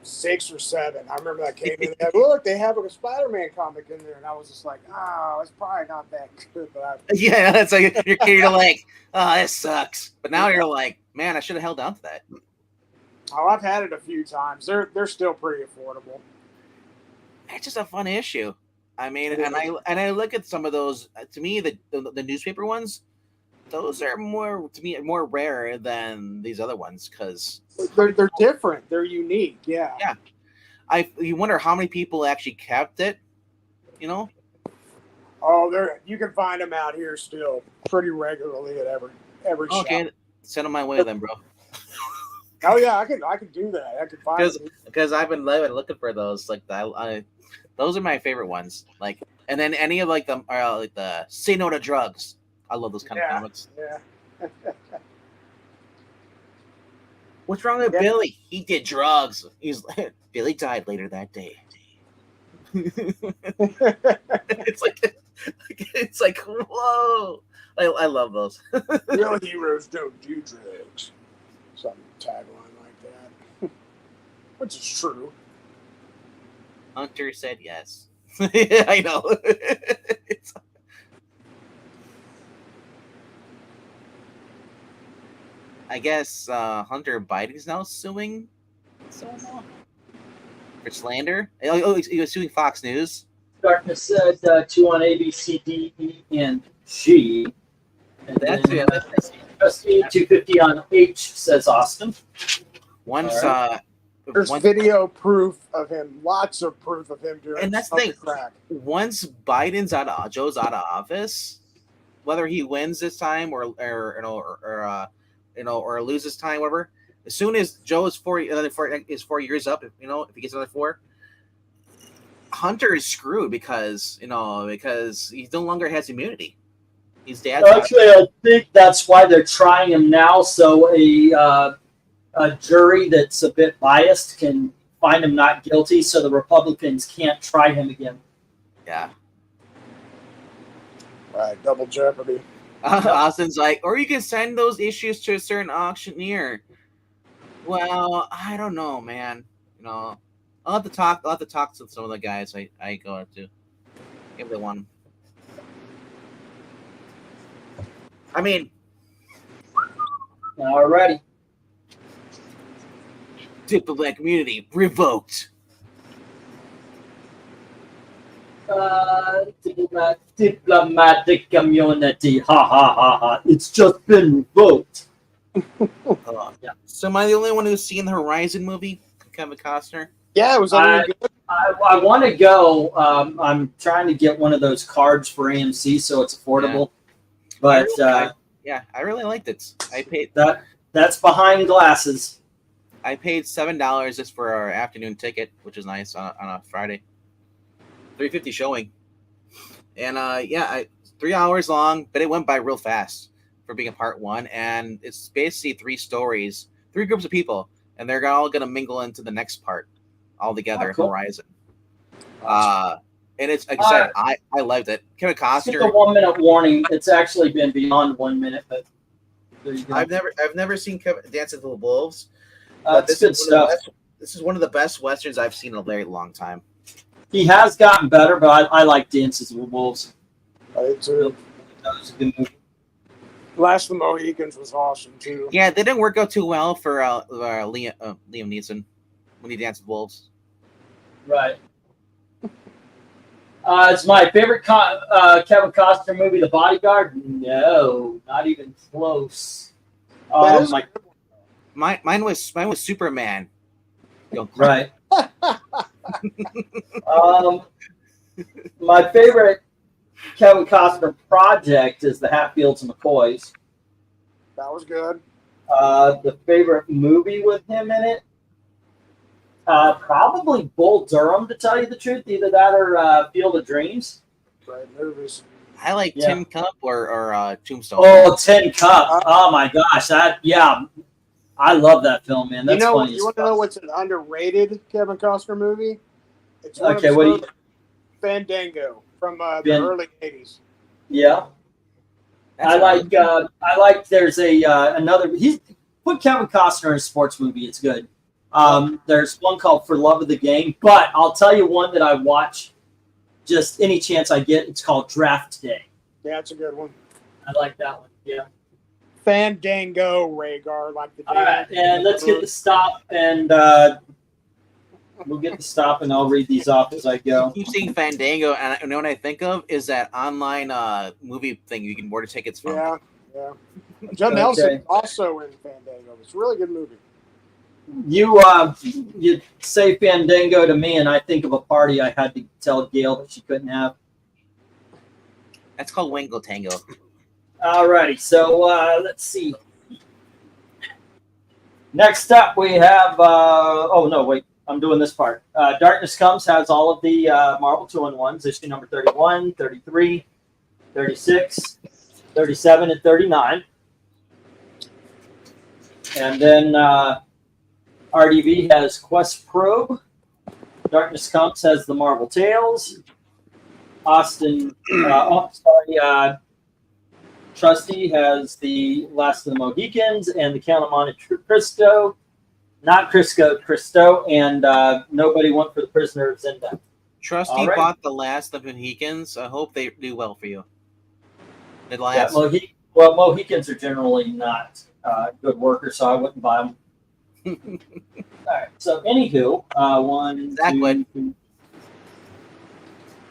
6 or 7. I remember that came in. Look, they have a Spider-Man comic in there, and I was just like, oh, it's probably not that good. But Yeah, that's like you're like, oh, this sucks. But now you're like, man, I should have held on to that. Oh, I've had it a few times. They're still pretty affordable. It's just a fun issue. I mean, and I look at some of those. To me, the newspaper ones, those are more rare than these other ones because they're different. They're unique. Yeah. Yeah. You wonder how many people actually kept it. You know. Oh, you can find them out here still pretty regularly at every shop. Okay, send them my way then, bro. Oh yeah, I could do that. I could find them. Because I've been looking for those. Like those are my favorite ones. Like, and then any of like the Say No to Drugs. I love those kind of comics. Yeah. What's wrong with Billy? He did drugs. Billy died later that day. it's like whoa. I love those. Real heroes don't do drugs. Some tagline like that, which is true. Hunter said yes. I know. I guess Hunter Biden's now suing someone for slander. Oh, he was suing Fox News. Darkness said 2 on A, B, C, D, E, and G. And That's then, it. Trusty 250 on H, says Austin. Once there's video proof of him, lots of proof of him doing. And that's the thing. Once Biden's Joe's out of office, whether he wins this time or loses time, whatever. As soon as Joe is 4 years up, if he gets another 4, Hunter is screwed because he no longer has immunity. He's dad's. Actually, I think that's why they're trying him now, so a jury that's a bit biased can find him not guilty, so the Republicans can't try him again. Yeah. Right, double jeopardy. Austin's like, or you can send those issues to a certain auctioneer. Well, I don't know, man. I'll have to talk to some of the guys I go to if they want them. I mean, Alrighty. diplomatic immunity revoked. Diplomatic immunity. Ha ha ha ha. It's just been revoked. Yeah. So am I the only one who's seen the Horizon movie? Kevin Costner? Yeah, it was good. I want to go. I'm trying to get one of those cards for AMC so it's affordable. But I really liked it. I paid that's behind glasses. I paid $7 just for our afternoon ticket, which is nice on a Friday. 3:50 showing, and 3 hours long, but it went by real fast for being a part 1. And it's basically 3 stories, 3 groups of people, and they're all gonna mingle into the next part all together. Cool. Horizon. And it's like I said, I loved it. Kevin Costner. Just a 1 minute warning. It's actually been beyond 1 minute, but there you go. I've never seen Kevin Dance with the Wolves. That's good stuff. This is one of the best westerns I've seen in a very long time. He has gotten better, but I like Dances with Wolves. I did too. That was a good movie. Last of the Mohicans was awesome too. Yeah, they didn't work out too well for Liam Neeson when he danced with wolves. Right. It's my favorite Kevin Costner movie, The Bodyguard. No, not even close. Mine was Superman. Right. My favorite Kevin Costner project is The Hatfields and McCoys. That was good. The favorite movie with him in it? Probably Bull Durham, to tell you the truth. Either that or Field of Dreams. Great movies. I like Tin Cup or Tombstone. Oh, Tin Cup. Oh my gosh. I love that film, man. That's funny. You want to know what's an underrated Kevin Costner movie? It's Fandango from the early 80s. Yeah. I like there's another put Kevin Costner in a sports movie, it's good. There's one called For Love of the Game, but I'll tell you one that I watch just any chance I get. It's called Draft Day. Yeah, it's a good one. I like that one. Yeah. Fandango, Rhaegar, like the. All right, and let's get the stop and we'll get to stop and I'll read these off as I go. I keep seeing Fandango, and you know what I think of is that online movie thing you can order tickets from. Yeah, yeah. Judd Okay. Nelson also in Fandango. It's a really good movie. You say Fandango to me, and I think of a party I had to tell Gail that she couldn't have. That's called Wango Tango. Alrighty, so let's see. Next up, we have. Oh no, wait, I'm doing this part. Darkness Comes has all of the Marvel 2-in-1s, issue number 31, 33, 36, 37, and 39. And then RDV has Quest Probe. Darkness Comes has the Marvel Tales. Trusty has the Last of the Mohicans and the Count of Monte Cristo. Not Crisco, Cristo, and Nobody Went for the Prisoner of Zinda. Trusty bought the Last of the Mohicans. I hope they do well for you. Yeah, Mohicans are generally not good workers, so I wouldn't buy them. All right. So, anywho, 1, Zach 2, 3,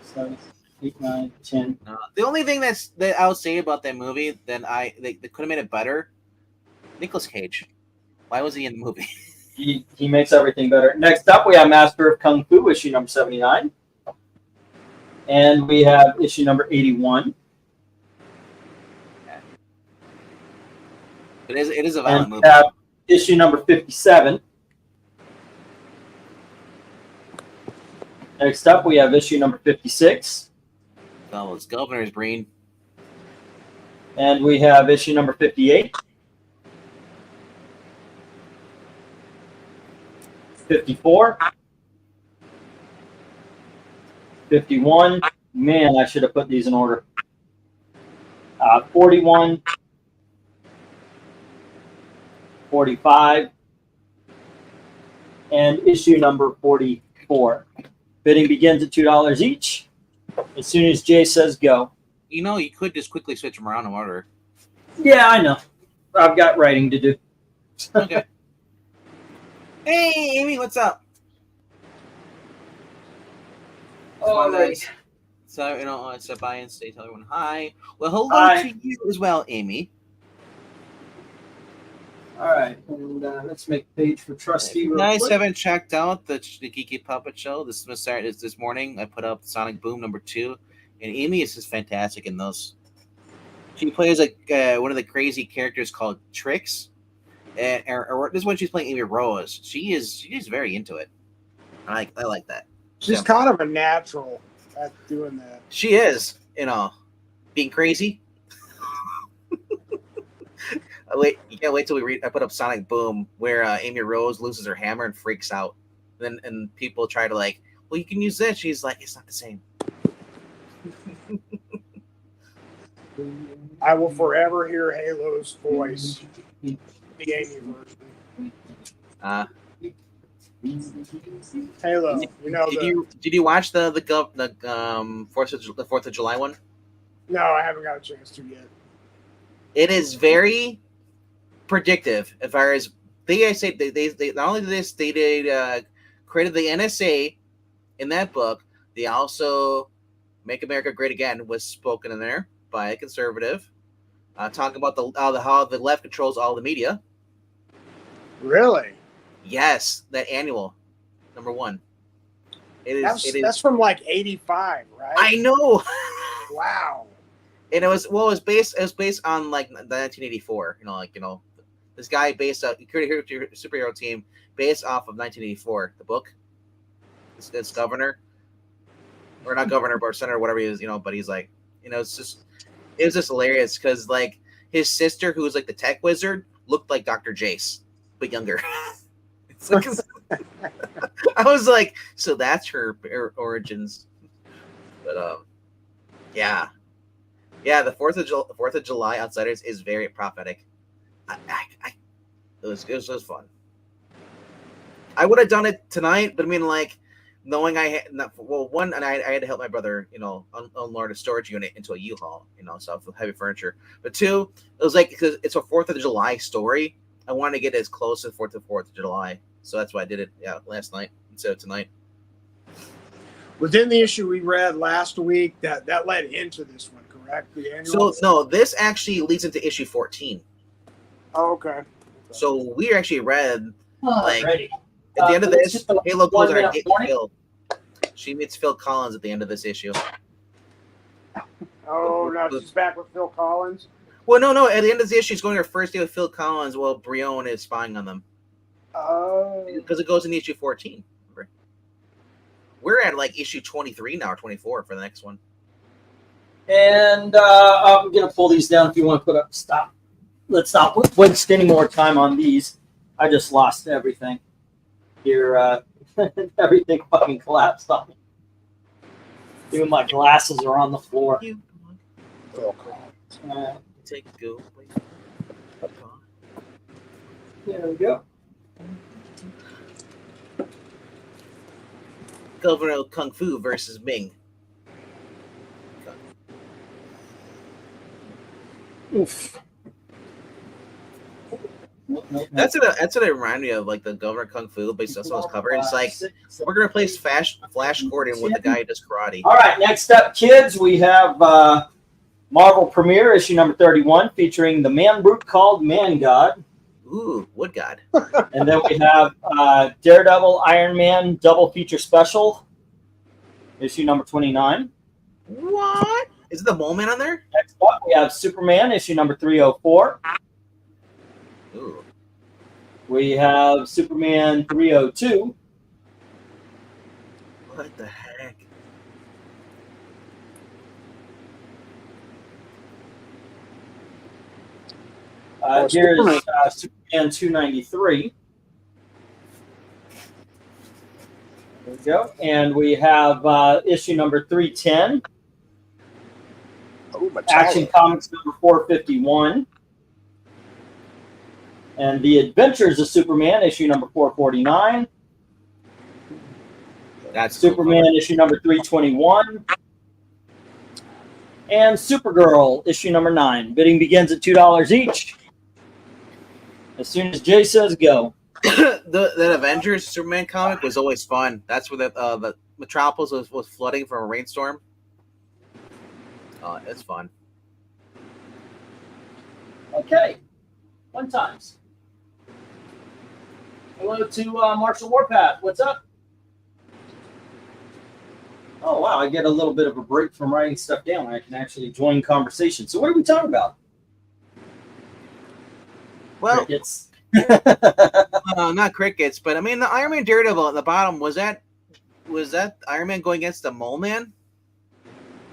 7, 8, 9, 10. The only thing that I would say about that movie, then they could have made it better. Nicolas Cage. Why was he in the movie? He makes everything better. Next up, we have Master of Kung Fu, issue number 79. And we have issue number 81. It is a violent And movie. we have issue number 57. Next up, we have issue number 56. Oh, it's Governor's Breen. And we have issue number 58. 54. 51. Man, I should have put these in order. 41. 45. And issue number 44. Bidding begins at $2 each. As soon as Jay says go. You know, you could just quickly switch them around in order. Yeah, I know. I've got writing to do. Okay. Hey, Amy, what's up? All right. So, you know, step by and say, tell everyone hi. Well, hello Hi. to you as well, Amy. All right. And let's make a page for Trusty. If you real guys quick. haven't checked out the Geeky Puppet Show, this morning. I put up Sonic Boom number 2, and Amy is just fantastic in those. She plays like one of the crazy characters called Trix, and this is when she's playing Amy Rose. She is very into it. I like that. She's kind of a natural at doing that. She is, you know, being crazy. You can't wait till we read. I put up Sonic Boom, where Amy Rose loses her hammer and freaks out. And people try to like, well, you can use this. She's like, it's not the same. I will forever hear Halo's voice, the Amy version. Halo, you know Did you watch the 4th of July one? No, I haven't got a chance to yet. It is very predictive as far as they not only did this, they created the NSA in that book. They also Make America Great Again was spoken in there by a conservative, talking about how the left controls all the media. Really? Yes, that annual number 1. That's from like '85, right? I know. Wow. And it was based on like the 1984. This guy based out created a superhero team based off of 1984. The book. This governor, or not governor, but senator, whatever he is. But he's like, it was just hilarious because like his sister, who was like the tech wizard, looked like Dr. Jace, but younger. I was like, so that's her origins. But yeah, the 4th of July Outsiders is very prophetic. It was fun. I would have done it tonight, but I mean, like, knowing I had I had to help my brother, unload a storage unit into a U-Haul, so heavy furniture. But 2, it was like because it's a 4th of July story. I wanted to get as close to 4th of July, so that's why I did it. Yeah, last night. instead of tonight. Within the issue we read last week, that led into this one, correct? The annual? So no, this actually leads into issue 14. Oh, okay. So we actually read like Alrighty. at the end of let's this, get the Halo goes on a 1 minute date with warning. Phil. She meets Phil Collins at the end of this issue. Oh, now she's back with Phil Collins. Well, no. At the end of the issue, she's going on her first date with Phil Collins while Brion is spying on them. Oh. Because it goes in issue 14. Remember? We're at like issue 23 now, or 24 for the next one. And I'm going to pull these down if you want to put up. Stop. Let's not waste any more time on these. I just lost everything. Here, everything fucking collapsed on me. Even my glasses are on the floor. Phil Collins. Take go. There we go. Governor Kung Fu versus Ming. Oof. That's what it reminded me of, like the Governor Kung Fu based on someone's cover. It's like we're gonna replace Flash Gordon with the guy who does karate. All right, next up, kids, we have Marvel Premiere issue number 31 featuring the man brute called Man God. Ooh, Wood God. And then we have Daredevil Iron Man double feature special issue number 29. What? Is it the Mole Man on there? Next up, we have Superman issue number 304. Ooh. We have Superman 302. What the heck? Here's Superman 293. There we go. And we have issue number 310. Oh, Action Comics number 451. And The Adventures of Superman issue number 449. That's Superman issue number 321. And Supergirl issue number 9. Bidding begins at $2 each. As soon as Jay says go. The Avengers Superman comic was always fun. That's where the Metropolis was flooding from a rainstorm. It's fun. Okay. Fun times. Hello to Marshall Warpath. What's up? Oh, wow. I get a little bit of a break from writing stuff down. I can actually join conversation. So what are we talking about? Well, Crickets. not crickets, but I mean the Iron Man Daredevil at the bottom, was that Iron Man going against the Mole Man?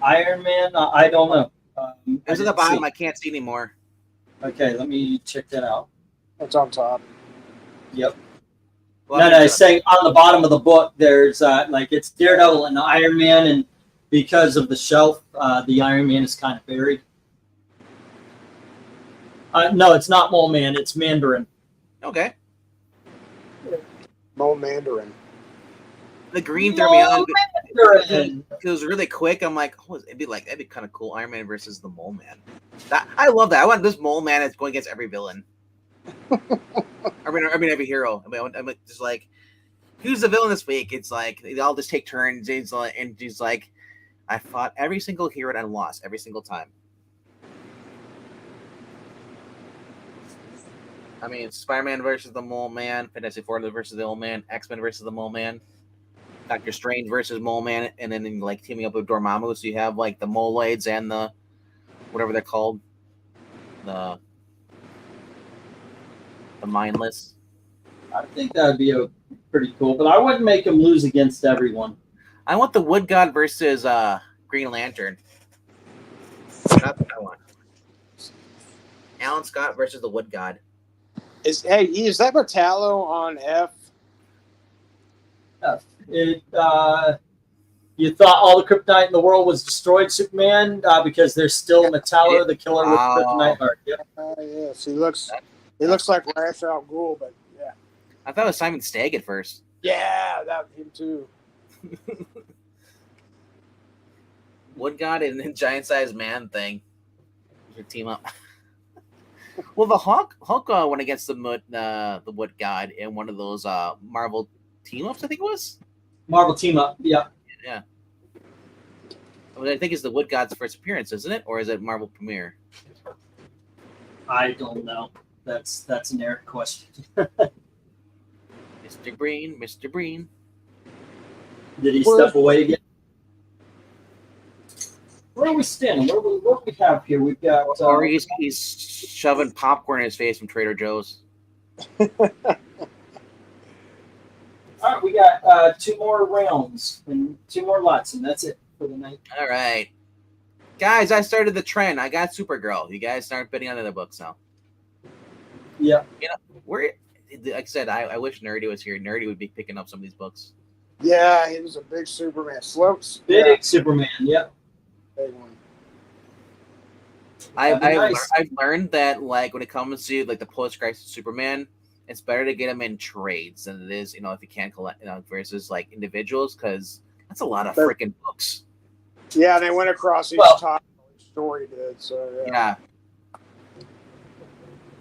Iron Man, I don't know. It's at the bottom. I can't see anymore. Okay, let me check that out. It's on top. Yep. Well, No, saying on the bottom of the book, there's like it's Daredevil and the Iron Man, and because of the shelf, the Iron Man is kind of buried. No, it's not Mole Man. It's Mandarin. Okay. Mo Mandarin. The green threw me on. Mandarin. It was really quick. I'm like, oh, that'd be kind of cool. Iron Man versus the Mole Man. I love that. I want this Mole Man that's going against every villain. I mean every hero. I'm just like, who's the villain this week? It's like they all just take turns. And he's like, I fought every single hero and I lost every single time. I mean, Spider-Man versus the Mole Man, Fantastic Four versus the Mole Man, X-Men versus the Mole Man, Doctor Strange versus Mole Man, and then like teaming up with Dormammu, so you have like the Moloids and the whatever they're called, the mindless. I think that would be pretty cool, but I wouldn't make him lose against everyone. I want the Wood God versus Green Lantern. Not that one. Alan Scott versus the Wood God. Is that Metallo on F? You thought all the kryptonite in the world was destroyed, Superman, because there's still Metallo, the killer with kryptonite heart. Yep. Yes, he looks like Ra's al Ghul, but yeah. I thought it was Simon Stagg at first. Yeah, that him too. Wood God and then Giant Sized Man thing. Your team up. Well, the Hulk went against the Wood God in one of those Marvel Team-Ups, I think it was? Marvel Team Up. Yeah. Yeah. I think it's the Wood God's first appearance, isn't it? Or is it Marvel Premiere? I don't know. That's an Eric question. Mr. Breen, Mr. Breen. Did he step away again? Where are we standing? What do we have here? We've got. Or he's shoving popcorn in his face from Trader Joe's. All right, we got 2 more rounds and 2 more lots, and that's it for the night. All right. Guys, I started the trend. I got Supergirl. You guys start bidding on other books now. Yeah. You know, like I said, I wish Nerdy was here. Nerdy would be picking up some of these books. Yeah, he was a big Superman. Slopes. Big Superman, yep. Big one. I've learned that, like, when it comes to like the post-crisis Superman, it's better to get them in trades than it is, if you can't collect, versus like individuals, because that's a lot of freaking books. Yeah, they went across each time each story did. So yeah.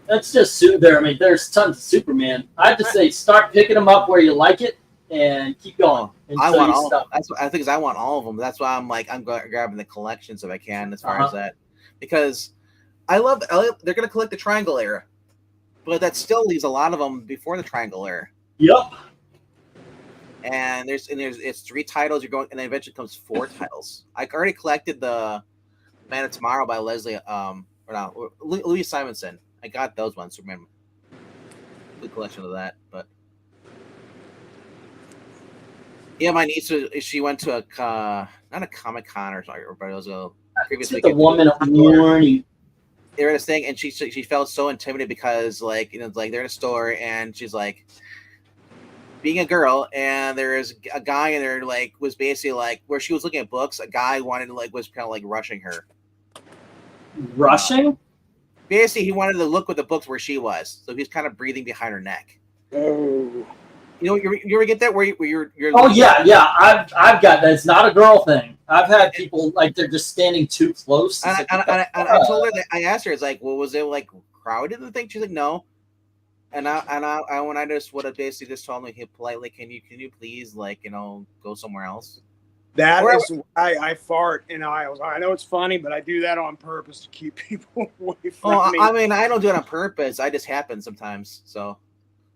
That's just there. I mean, there's tons of Superman. I have to say, start picking them up where you like it and keep going. I want all of them. That's what I think. I want all of them. That's why I'm grabbing the collections if I can, as far as that, because I love. They're going to collect the Triangle era, but that still leaves a lot of them before the Triangle era. Yep. And it's 3 titles you're going, and then eventually comes 4 titles. I already collected the Man of Tomorrow by Louis Simonson. I got those ones. Remember, good collection of that. But yeah, my niece she went to not a Comic-Con or something, but it was a previous weekend. The woman of warning. They were at this thing, and she felt so intimidated because like they're in a store, and she's like, being a girl, and there's a guy in there was basically like where she was looking at books. A guy wanted was kind of rushing her. Rushing. Basically, he wanted to look with the books where she was, so he's kind of breathing behind her neck. Oh. You ever get that where you're oh yeah. I've got that. It's not a girl thing. I've had people they're just standing too close. And I told her that, I asked her, it's like, well, was it crowded and thing? She's like, no. And when I just would have basically just told me politely, can you please go somewhere else? That is why I fart in aisles. I know it's funny, but I do that on purpose to keep people away from me. I mean, I don't do it on purpose. I just happen sometimes. So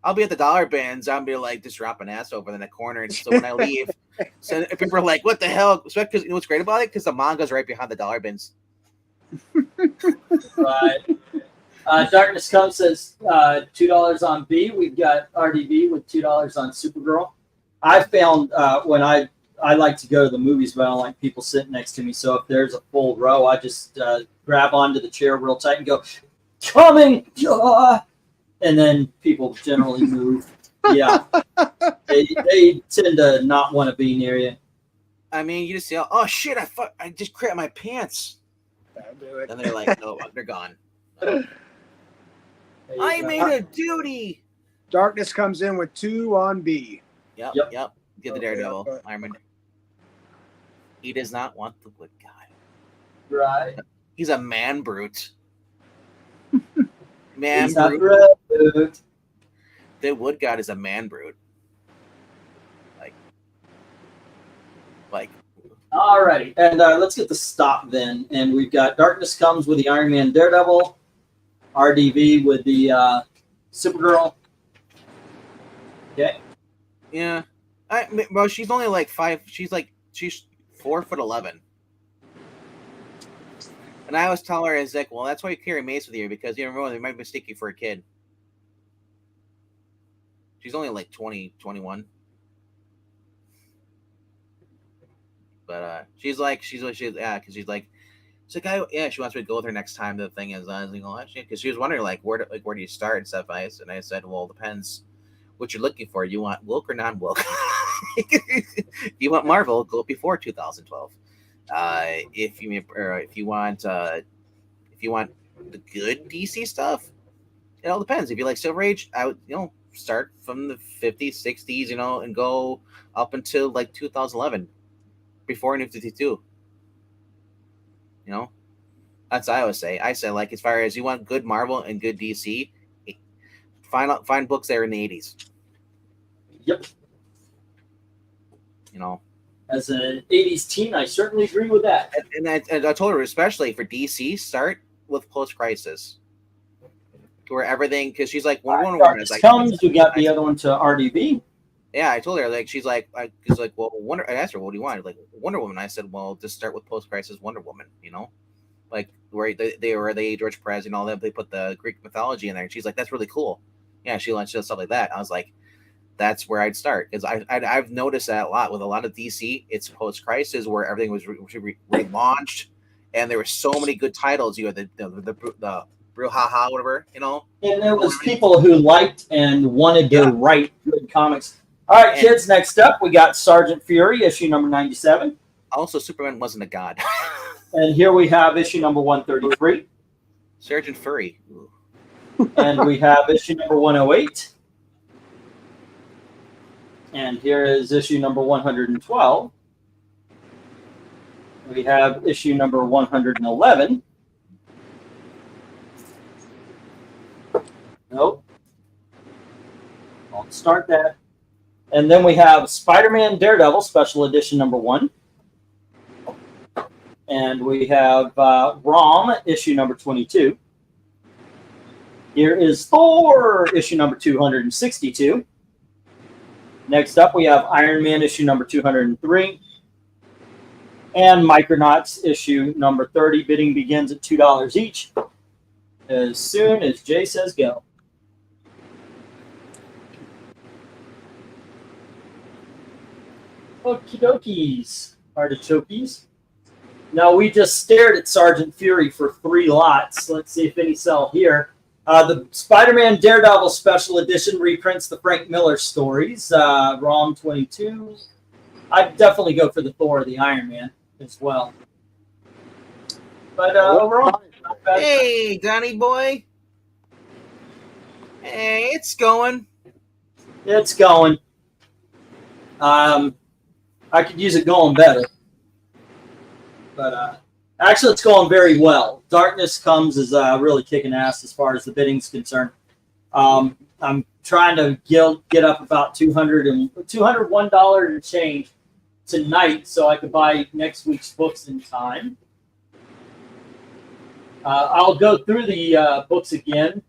I'll be at the dollar bins. I'll be just dropping ass over in the corner. And so when I leave, so people are like, what the hell? So, because you know what's great about it? Because the manga's right behind the dollar bins. Right. Darkness Comes says $2 on B. We've got RDB with $2 on Supergirl. I found when I like to go to the movies, but I don't like people sitting next to me. So if there's a full row, I just grab onto the chair real tight and go, coming, and then people generally move. Yeah, they tend to not want to be near you. I mean, you just say, "Oh shit, I just crapped my pants." And they're like, "No, they're gone." I made a duty. Darkness Comes in with 2 on B. Yep. Get the Daredevil. Iron. He does not want the Wood God. Right. He's a man brute. Man He's brute. The Wood God is a man brute. Like. Alrighty, and let's get the stop then. And we've got Darkness Comes with the Iron Man Daredevil, RDV with the Supergirl. Okay. Yeah. Well, she's only 5. She's 4'11". And I always tell her, is well, that's why you carry mace with you, because you never know, they might mistake you for a kid. She's only 20, 21. But she's because she wants me to go with her next time. The thing is, I was because she was wondering where do you start and stuff. And I said, well, it depends what you're looking for. You want woke or non-woke? If you want Marvel, go before 2012. If you want the good DC stuff, it all depends. If you like Silver Age, I would start from the 50s, 60s, and go up until 2011. Before New 52, that's what I always say. I say as far as you want good Marvel and good DC, find books there in the 80s. Yep. you know. As an 80s teen, I certainly agree with that. And I told her, especially for DC, start with Post Crisis, where everything, because she's like, Wonder Woman is like, comes, we got the other one to RDB. yeah, I told her, like, she's like, I asked her, what do you want? Like, Wonder Woman. I said, well, just start with Post Crisis Wonder Woman, you know, like where they George Perez and all that, they put the Greek mythology in there. And she's like, that's really cool. Yeah, she does stuff like that. I was like, that's where I'd start, because I've noticed that a lot with a lot of DC. It's Post Crisis where everything was relaunched, and there were so many good titles. You had the Brouhaha, whatever, you know. And there was people who liked and wanted to write good comics. All right, kids, next up, we got Sergeant Fury, issue number 97. Also, Superman wasn't a god. And here we have issue number 133. Sergeant Fury. And we have issue number 108. And here is issue number 112. We have issue number 111. Nope. I'll start that. And then we have Spider-Man Daredevil Special Edition number 1. And we have ROM issue number 22. Here is Thor issue number 262. Next up, we have Iron Man issue number 203. And Micronauts issue number 30. Bidding begins at $2 each as soon as Jay says go. Okie dokies, artichokes. Now, we just stared at Sergeant Fury for 3 lots. Let's see if any sell here. The Spider-Man Daredevil Special Edition reprints the Frank Miller stories. ROM 22. I'd definitely go for the Thor or the Iron Man as well. But overall, not bad. Hey, Donnie boy. Hey, it's going. It's going. I could use it going better. But actually, it's going very well. Darkness Comes is really kicking ass as far as the bidding's concerned. I'm trying to get up about $201 and change tonight so I could buy next week's books in time. I'll go through the books again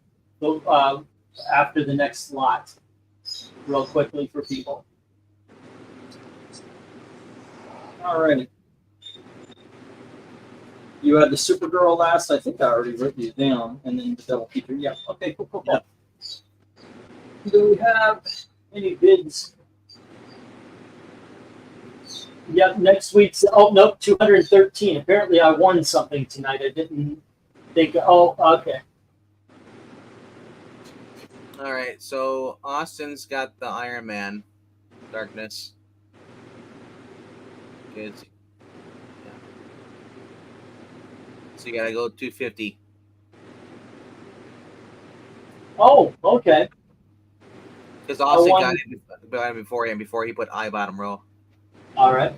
after the next lot real quickly for people. Alrighty. You had the Supergirl last. I think I already wrote these down. And then the Devil Keeper. Yeah. Okay, cool. Yep. Do we have any bids? Yep, next week's. Oh, nope, 213. Apparently I won something tonight. I didn't think. Oh, okay. All right, so Austin's got the Iron Man Darkness. Good. Yeah. So you gotta go 250. Oh, okay. Because Austin got it before he put I bottom row. All right.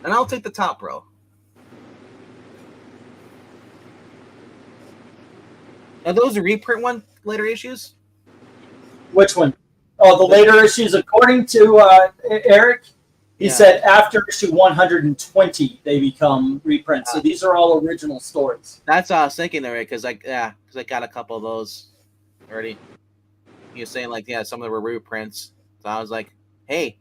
And I'll take the top row. Are those the reprint later issues? Which one? Oh, the later issues. According to Eric, he said after issue 120 they become reprints. So these are all original stories. That's what I was thinking there, because I got a couple of those already. He was saying some of them were reprints. So I was like, hey,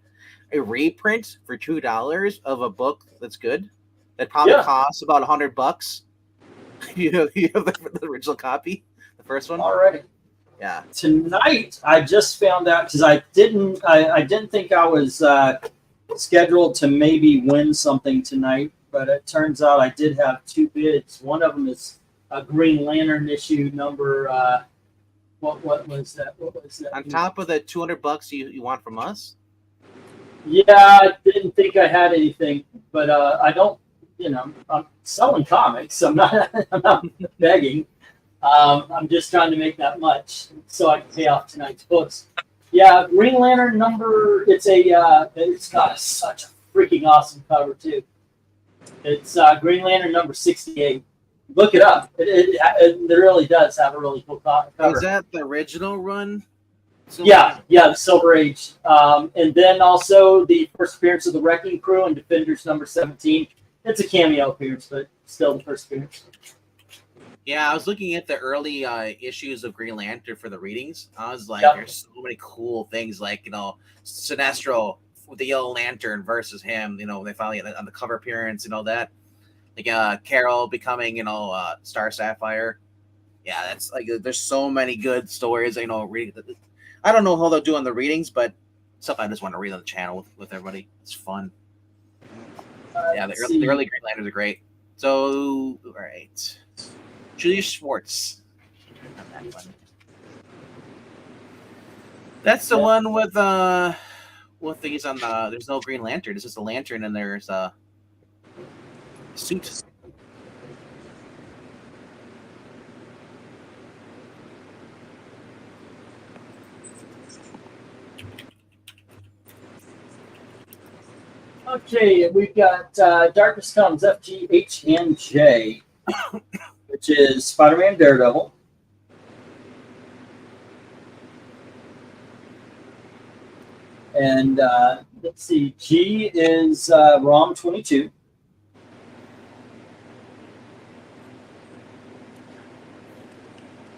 a reprint for $2 of a book that's good that probably costs about $100. you have the original copy, the first one. Already. Yeah. Tonight I just found out because I didn't think I was scheduled to maybe win something tonight, but it turns out I did have 2 bids. One of them is a Green Lantern issue number. What was that? What was that? On top of the $200 you want from us? Yeah, I didn't think I had anything, but I don't. I'm selling comics. I'm not begging. I'm just trying to make that much so I can pay off tonight's books. Yeah, Green Lantern number. It's got such a freaking awesome cover too. It's Green Lantern number 68. Look it up. It really does have a really cool cover. Is that the original run? Yeah, the Silver Age. And then also the first appearance of the Wrecking Crew and Defenders number 17. It's a cameo appearance, but still the first appearance. Yeah, I was looking at the early issues of Green Lantern for the readings. I was like, there's so many cool things, like, you know, Sinestro with the Yellow Lantern versus him. You know, they finally on the cover appearance and all that. Like Carol becoming, you know, Star Sapphire. Yeah, that's like, there's so many good stories. You know, I don't know how they'll do on the readings, but stuff I just want to read on the channel with everybody. It's fun. Yeah, the early Green Lanterns are great. So, all right. Julius Schwartz. Not that funny. That's the one with things on the. There's no Green Lantern. It's just a lantern, and there's a suit. Okay, we've got Darkness Comes, FG, H, and J, which is Spider-Man, Daredevil. And let's see, G is ROM 22.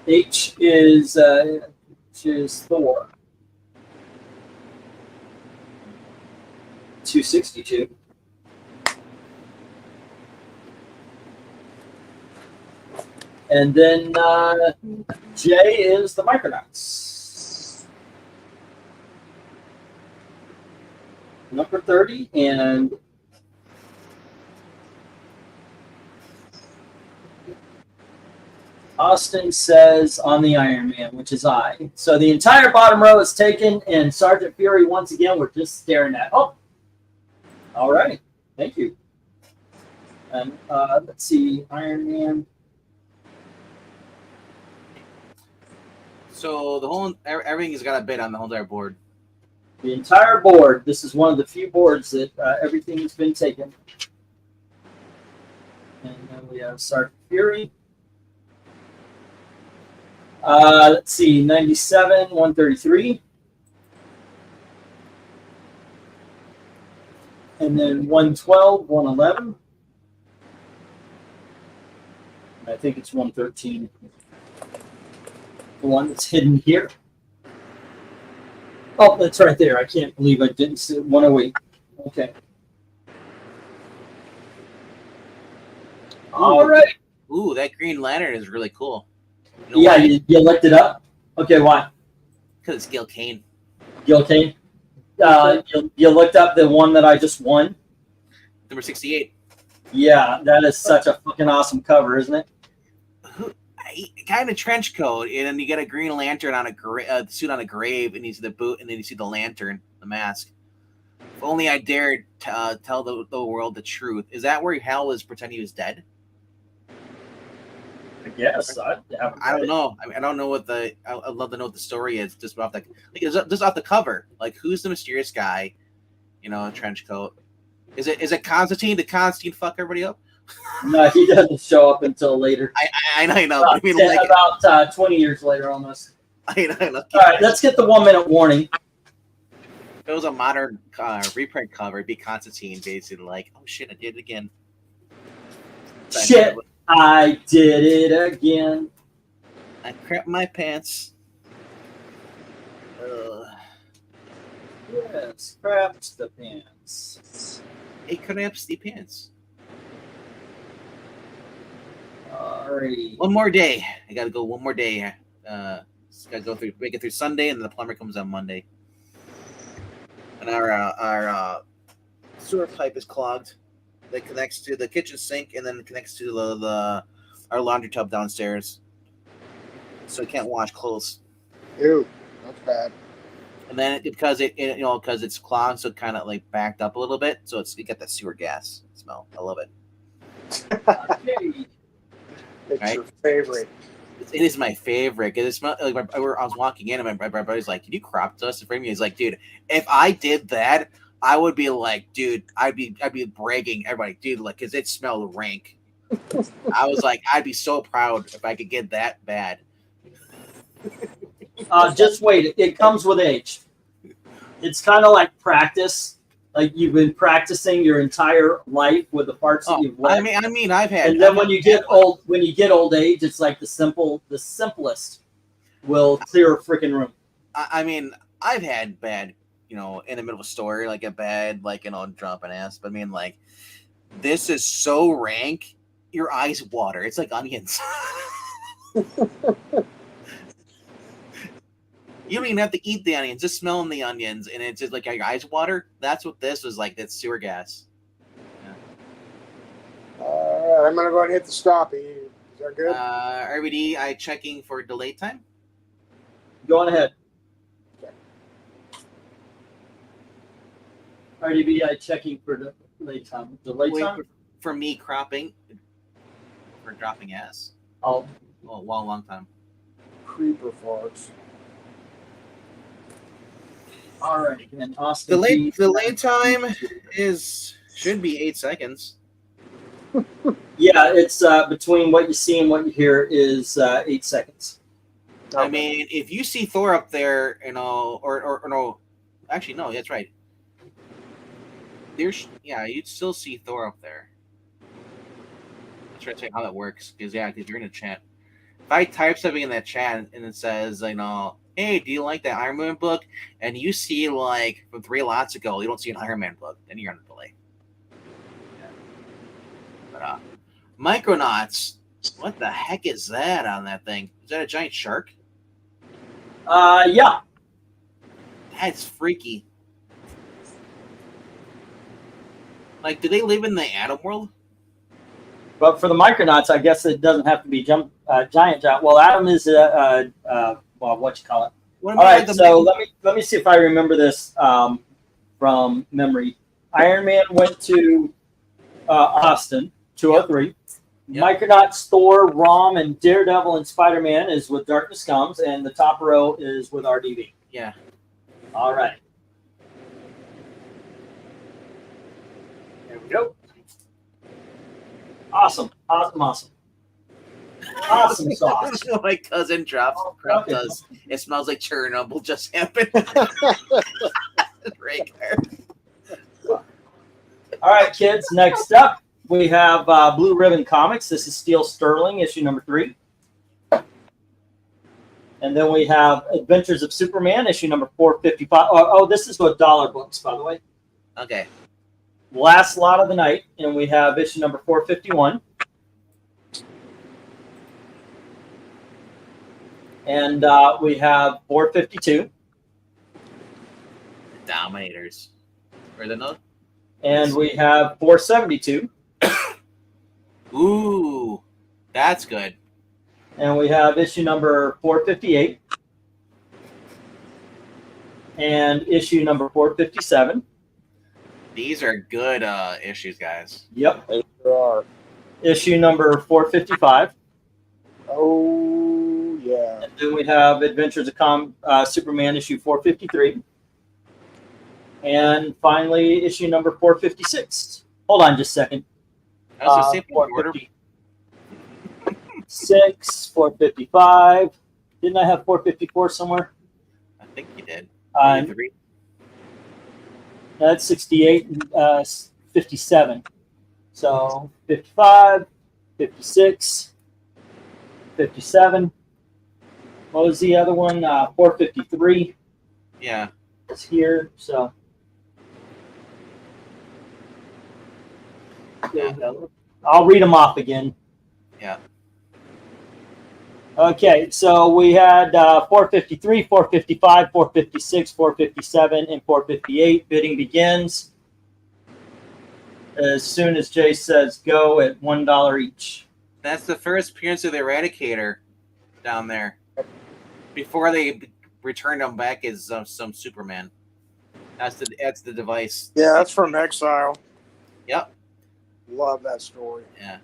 H is Thor. 262. And then J is the Micronauts. Number 30, and Austin says on the Iron Man, which is I. So the entire bottom row is taken, and Sergeant Fury, once again, we're just staring at. Oh, all right. Thank you. And let's see, Iron Man. So the whole everything has got a bid on the whole entire board. The entire board. This is one of the few boards that everything has been taken. And then we have Sergeant Fury. Let's see, 97, 133. And then 112, 111. I think it's 113. The one that's hidden here. Oh, that's right there. I can't believe I didn't see 108. Okay. All right. Ooh, that Green Lantern is really cool. You know Yeah, why? you looked it up? Okay, why? Because it's Gil Kane. Gil Kane? You looked up the one that I just won? Number 68. Yeah, that is such a fucking awesome cover, isn't it? Kind of trench coat, and then you get a Green Lantern on a suit on a grave, and you see the boot, and then you see the lantern, the mask. If only I dared tell the world the truth. Is that where Hal was pretending he was dead? I guess. I don't know. I mean, I don't know what I'd love to know what the story is. Just off just off the cover. Like, who's the mysterious guy? You know, a trench coat. Is it Constantine? Did Constantine fuck everybody up? No, he doesn't show up until later. I know. About, I mean, like, about 20 years later, almost. I know. All right, let's get the 1 minute warning. If it was a modern reprint cover, it'd be Constantine, basically like, oh shit, I did it again. Shit, I did it again. I crapped my pants. Yes, crapped the pants. It craps the pants. Alrighty. One more day. I gotta go one more day. Gotta go through, make it through Sunday, and then the plumber comes on Monday. And our sewer pipe is clogged. That connects to the kitchen sink, and then it connects to our laundry tub downstairs. So I can't wash clothes. Ew, that's bad. And then because because it's clogged, so it kind of like backed up a little bit. So you got that sewer gas smell. I love it. Okay. It's Right? your favorite. It is my favorite. It smells like I was walking in, and my brother's like, "Can you crop dust in front of me?" He's like, "Dude, if I did that, I would be like, dude, I'd be bragging everybody, dude, like, cause it smelled rank." I was like, I'd be so proud if I could get that bad. Just wait. It comes with age. It's kind of like practice. Like you've been practicing your entire life with the parts that you've left. I mean, I've had. And then when you get old age, it's like the simplest will clear a freaking room. I mean, I've had bad, in the middle of a story, like a bad, drop an ass. But I mean, like, this is so rank, your eyes water. It's like onions. You don't even have to eat the onions, just smelling the onions, and it's just like your eyes water. That's what this was like. That's sewer gas. I'm gonna go ahead and hit the stoppy. Is that good? RBD, I checking for delay time. Go on ahead. RDBI checking for the delay time. Delay time? For me cropping. For dropping ass. Oh. Long time. Creeper farts. All right. And Austin. Delay time should be 8 seconds. Yeah, it's between what you see and what you hear is 8 seconds. I mean, if you see Thor up there, or no, actually no, that's right. You'd still see Thor up there. Let's try to check how that works, because you're in a chat. If I type something in that chat and it says, hey, do you like that Iron Man book? And you see from 3 lots ago, you don't see an Iron Man book, then you're on a delay. Yeah. But Micronauts, what the heck is that on that thing? Is that a giant shark? Yeah. That's freaky. Do they live in the Atom world? But for the Micronauts, I guess it doesn't have to be giant. Well, Atom is what you call it. All right, so let me see if I remember this from memory. Iron Man went to Austin 203. Yep. Micronauts, Thor, Rom, and Daredevil and Spider-Man is with Darkness Comes, and the top row is with RDV. Yeah. All right. There we go. Awesome sauce. My cousin drops does. It smells like Chernobyl just happened. Right there. All right, kids. Next up, we have Blue Ribbon Comics. This is Steel Sterling, issue number 3. And then we have Adventures of Superman, issue number 455. Oh, this is with dollar books, by the way. Okay. Last lot of the night, and we have issue number 451. And we have 452. Dominators. Where the note? And we have 472. Ooh, that's good. And we have issue number 458. And issue number 457. These are good issues, guys. Yep. They sure are. Issue number 455. Oh, yeah. And then we have Adventures of Superman, issue 453. And finally, issue number 456. Hold on just a second. I was going to say 456, 455. Didn't I have 454 somewhere? I think you did. That's 68 and 57. So 55, 56, 57. What was the other one? 453. Yeah. It's here. So. Yeah. I'll read them off again. Yeah. Okay, so we had 453, 455, 456, 457, and 458. Bidding begins as soon as Jay says go at $1 each. That's the first appearance of the Eradicator down there. Before they returned him back as some Superman. That's the device. Yeah, that's from Exile. Yep. Love that story. Yeah.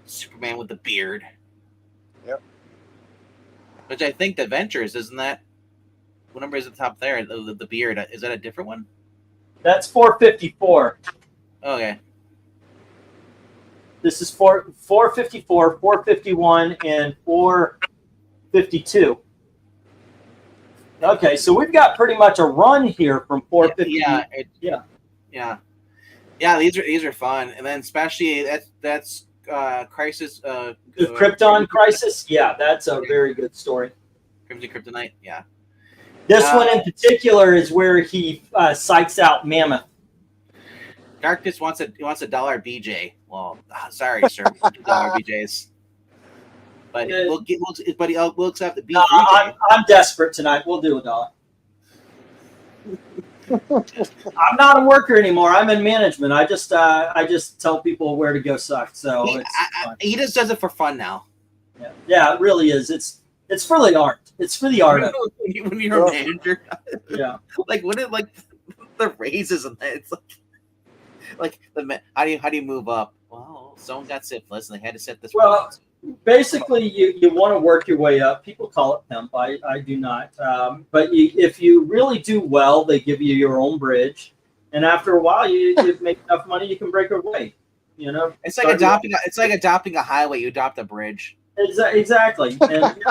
Superman with the beard. Yep. Which I think the Adventures, isn't that? What number is at the top there? The beard. Is that a different one? That's 454. Okay. This is 454, 451, and 4 452. Okay, so we've got pretty much a run here from 450. Yeah. These are fun, and then especially that's Crisis. The Krypton Crisis. Yeah, that's a very good story. Crimson Kryptonite. Yeah. This one in particular is where he psychs out Mammoth. Darkness wants a dollar BJ. Well, sorry, sir, dollar BJs. But we'll accept the B3J. I'm desperate tonight. We'll do $1. I'm not a worker anymore. I'm in management. I just tell people where to go suck. So he just does it for fun now. Yeah, it really is. It's for the art. It's for the art of it. When you're a manager, yeah. Like what it like the raises and that. It's like how do you move up? Well, someone got syphilis and they had to set this. Well, basically, you want to work your way up. People call it pimp. I do not. But if you really do well, they give you your own bridge, and after a while, you make enough money, you can break away. You know, it's like adopting. It's like adopting a highway. You adopt a bridge. Exactly. And,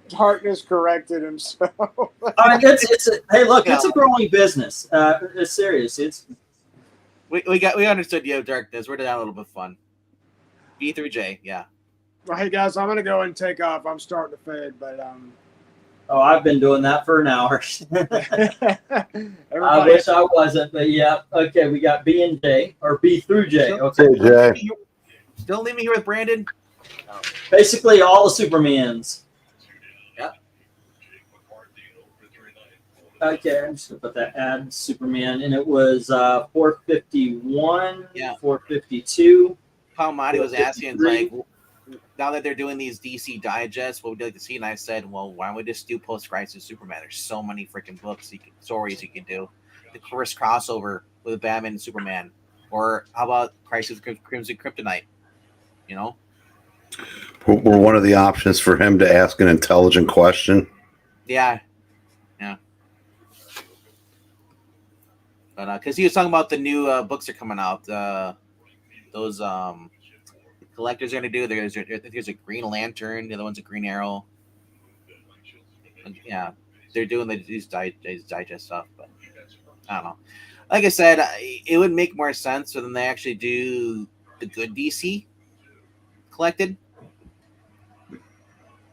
Darkness corrected himself. Hey, look, it's a growing business. It's serious. We understood you, Darkness. We're down a little bit fun. B3J, yeah. Well, hey guys, I'm gonna go and take off. I'm starting to fade, but Oh, I've been doing that for an hour. I wish I wasn't, but yeah. Okay, we got B and J or B through J. Okay, Jay. Don't leave me here with Brandon. No. Basically, all the Supermans. Yeah. Okay, I'm just gonna put that add Superman, and it was 451, 452. Palmati was asking, like, now that they're doing these DC digests, what would you like to see? And I said, well, why don't we just do post-crisis Superman? There's so many freaking books, stories you can do. The first crossover with Batman and Superman, or how about Crisis Crimson Kryptonite? You know, Were one of the options for him to ask an intelligent question. Yeah. But because he was talking about the new books that are coming out, those collectors are going to do. There's a Green Lantern. The other one's a Green Arrow. And, yeah, they're doing these digest stuff, but I don't know. Like I said, it would make more sense for them to actually do the good DC collected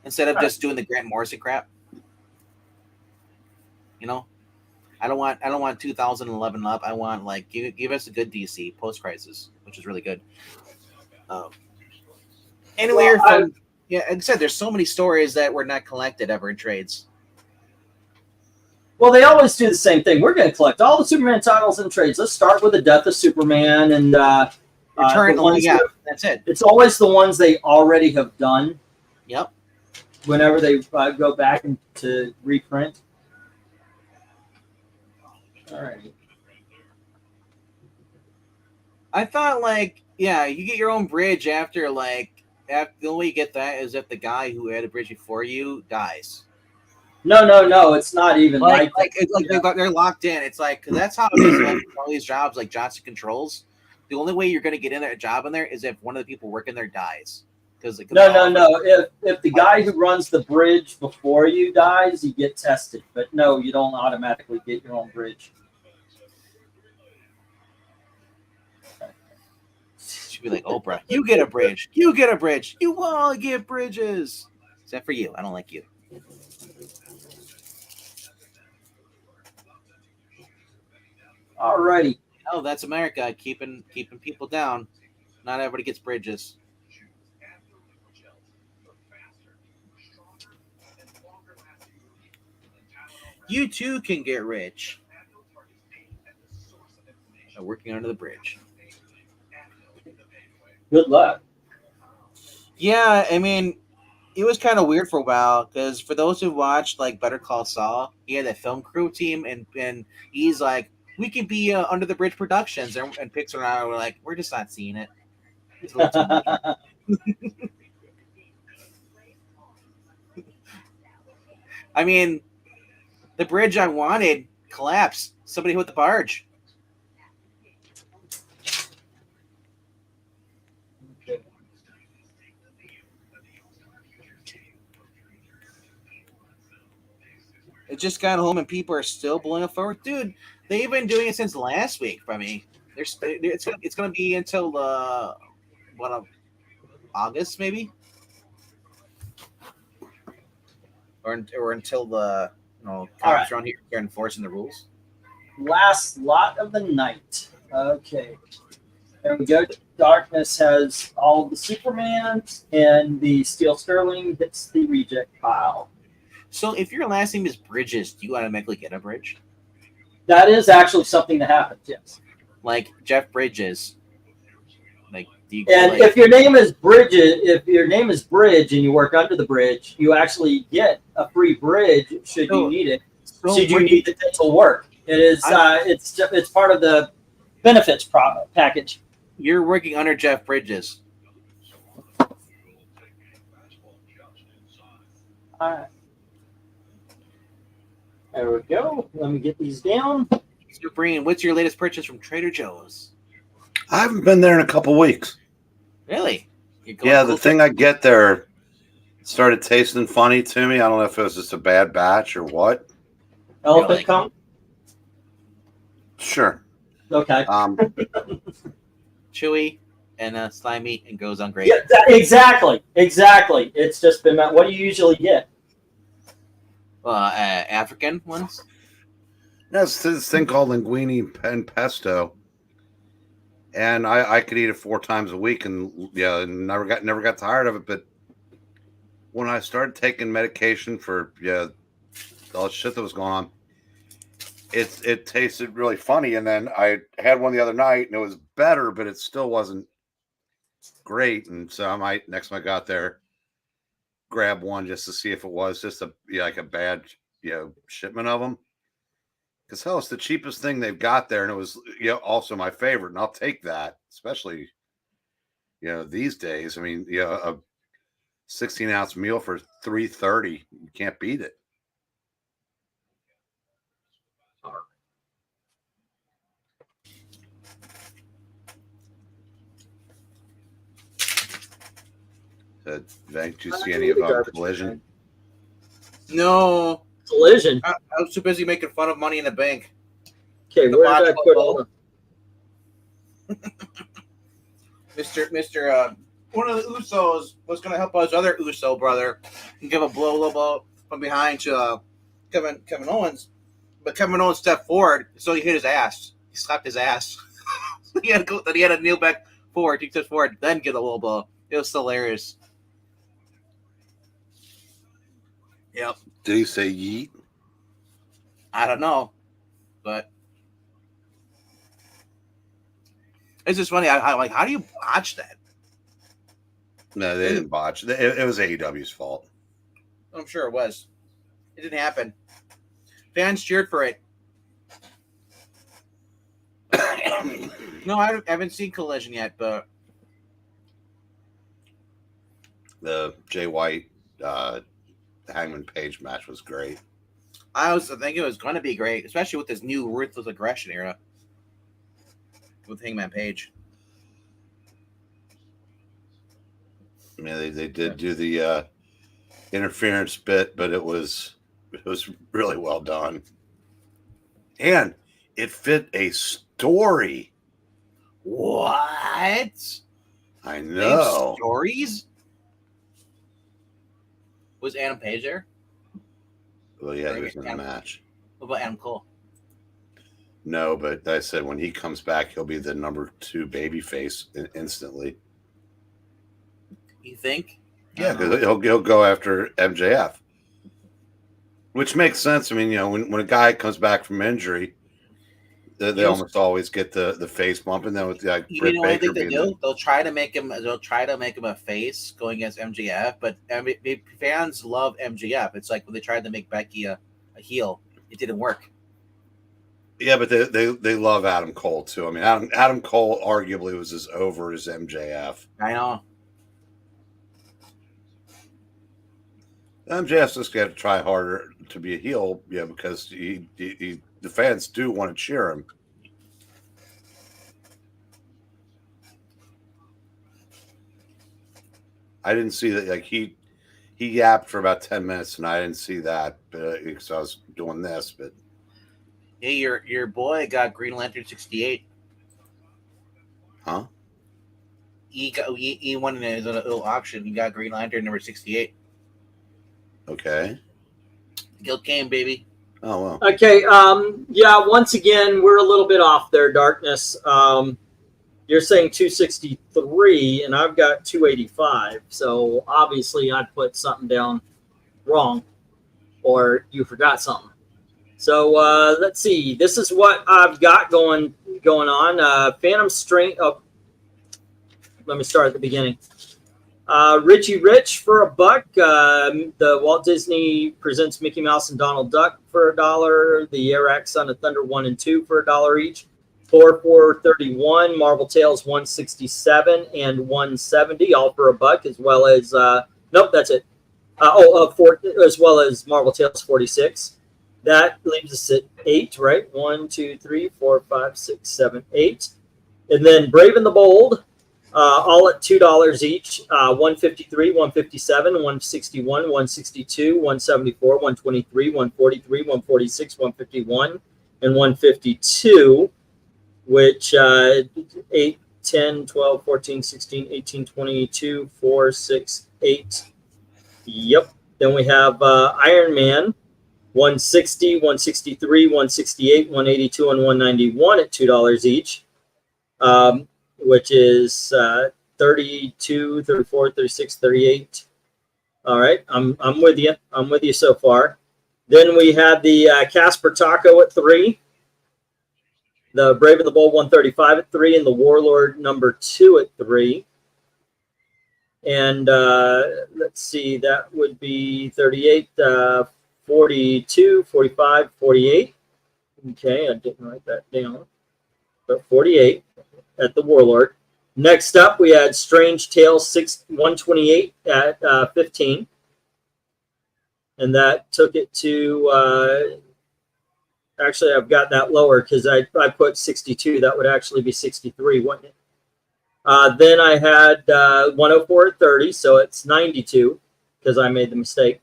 instead of just doing the Grant Morrison crap. You know, I don't want 2011 up. I want like give us a good DC post crisis, which is really good. Anyway, like I said, there's so many stories that were not collected ever in trades. Well, they always do the same thing. We're going to collect all the Superman titles in trades. Let's start with the Death of Superman and that's it. It's always the ones they already have done. Yep. Whenever they go back to reprint. All right. I thought you get your own bridge after the only way you get that is if the guy who had a bridge before you dies. No, it's not even they're locked in. It's like, cause that's how it is with all these jobs like Johnson Controls. The only way you're going to get in there, a job in there is if one of the people working there dies. No. If the guy who runs the bridge before you dies, you get tested. But no, you don't automatically get your own bridge. She'd be like, Oprah, you get a bridge. You get a bridge. You all get bridges. Except for you. I don't like you. Alrighty. Oh, that's America, keeping people down. Not everybody gets bridges. You too can get rich by working under the bridge. Good luck. Yeah, I mean, it was kind of weird for a while because for those who watched like Better Call Saul, he had a film crew team, and he's like, we could be Under the Bridge Productions, and Pixar and I were like, we're just not seeing it. It's a little too much. I mean, the bridge I wanted collapsed. Somebody hit the barge. just got home and people are still blowing it forward, dude. They've been doing it since last week. I mean, it's gonna be until August maybe, or until the cops around here are enforcing the rules. Last lot of the night. Okay. There we go. Darkness has all the Supermans, and the Steel Sterling hits the reject pile. So if your last name is Bridges, do you automatically get a bridge? That is actually something that happens, yes. Like Jeff Bridges. Like, do you And if your name is Bridge, and you work under the bridge, you actually get a free bridge should you need it. Should you need the dental work? It is. It's part of the benefits package. You're working under Jeff Bridges. All right. There we go. Let me get these down. So, Breen, what's your latest purchase from Trader Joe's? I haven't been there in a couple weeks. Really? Yeah, the thing I get there started tasting funny to me. I don't know if it was just a bad batch or what. Elephant come? Sure. Okay. Chewy and slimy and goes on great. Yeah, exactly. It's just been. What do you usually get? African ones. That's this thing called linguine and pesto, and I could eat it 4 times a week, and never got tired of it. But when I started taking medication for all the shit that was going on, it tasted really funny. And then I had one the other night, and it was better, but it still wasn't great. And so I might next time I got there, grab one just to see if it was just a bad shipment of them. Because hell, it's the cheapest thing they've got there, and it was also my favorite, and I'll take that, especially these days. I mean, a 16-ounce meal for $3.30, you can't beat it. Venk, did you see any of Collision? No. Collision. I was too busy making fun of Money in the Bank. Okay, where did I put all Mr. One of the Usos was going to help his other Uso brother and give a blow from behind to Kevin Owens, but Kevin Owens stepped forward, so he hit his ass. He slapped his ass. He had to kneel back forward. He stepped forward, then get a low blow. It was hilarious. Yep. Did he say yeet? I don't know, but it's just funny. I like, how do you botch that? No, they didn't botch. It was AEW's fault. I'm sure it was. It didn't happen. Fans cheered for it. No, I haven't seen Collision yet, but the Jay White Hangman Page match was great. I think it was going to be great, especially with this new Ruthless Aggression era with Hangman Page. I mean, they did do the interference bit, but it was really well done, and it fit a story. What? I know. Stories? Was Adam Page there? Well, yeah, he was in the match. What about Adam Cole? No, but I said when he comes back, he'll be the number 2 babyface instantly. You think? Yeah, because he'll go after MJF, which makes sense. I mean, when a guy comes back from injury, they almost always get the face bump, and then with Britt Baker, what I think they do? They'll try to make him a face going against MJF, but fans love MJF. It's like when they tried to make Becky a heel, it didn't work. Yeah, but they love Adam Cole too. I mean, Adam Cole arguably was as over as MJF. I know. MJF's just got to try harder to be a heel, because the fans do want to cheer him. I didn't see that. Like he he yapped for about 10 minutes, and I didn't see that because I was doing this. But Hey, your boy got Green Lantern 68. huh? He won in a little auction. He got Green Lantern number 68. Okay. Guild came, baby. Oh well. Okay. Yeah. Once again, we're a little bit off there, Darkness. You're saying 263, and I've got 285. So obviously, I put something down wrong, or you forgot something. So let's see. This is what I've got going on. Phantom Strain. Oh, let me start at the beginning. Richie Rich for $1. The Walt Disney Presents Mickey Mouse and Donald Duck for $1. The Airax Son of Thunder 1 and 2 for $1 each. Thor 431, Marvel Tales 167 and 170, all for $1, as well as nope, that's it. As well as Marvel Tales 46. That leaves us at 8, right? 1, 2, 3, 4, 5, 6, 7, 8. And then Brave and the Bold, all at $2 each. 153, 157, 161, 162, 174, 123, 143, 146, 151, and 152, which 8, 10, 12, 14, 16, 18, 22, 4, 6, 8. Yep. Then we have Iron Man, 160, 163, 168, 182, and 191 at $2 each, which is 32, 34, 36, 38. All right, I'm with you. I'm with you so far. Then we had the Casper Taco at 3, the Brave and the Bold 135 at 3, and the Warlord number 2 at 3. And let's see, that would be 38, 42, 45, 48. Okay, I didn't write that down. But 48 at the Warlord. Next up, we had Strange Tales 128 at 15. And that took it to, actually, I've got that lower because I put 62. That would actually be 63, wouldn't it? Then I had 104 at 30, so it's 92 because I made the mistake.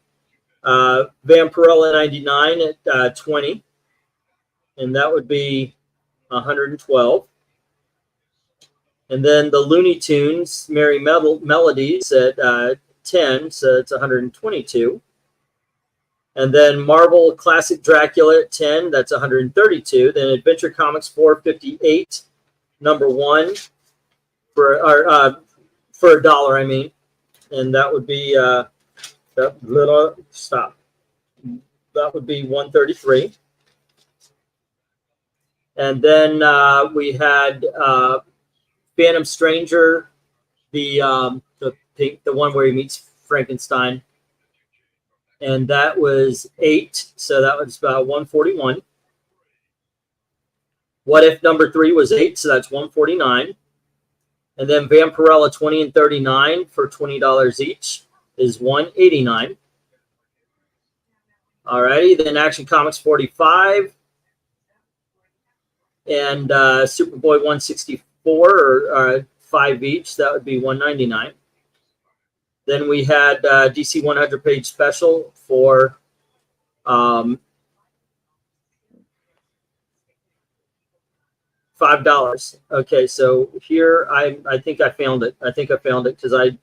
Vampirella 99 at 20, and that would be 112. And then the Looney Tunes Merry Melodies at 10, so it's 122. And then Marvel Classic Dracula at 10, that's 132. Then Adventure Comics 458, number 1 for $1, I mean, and that would be that would be 133. And then we had Phantom Stranger, the pink, the one where he meets Frankenstein, and that was 8, so that was about 141. What If number 3 was 8, so that's 149. And then Vampirella 20 and 39 for $20 each is 189. Alrighty, then Action Comics 45 and Superboy 164 or 5 each. That would be 199. Then we had DC 100 page special for $5. Okay, so here I think I found it. I think I found it because I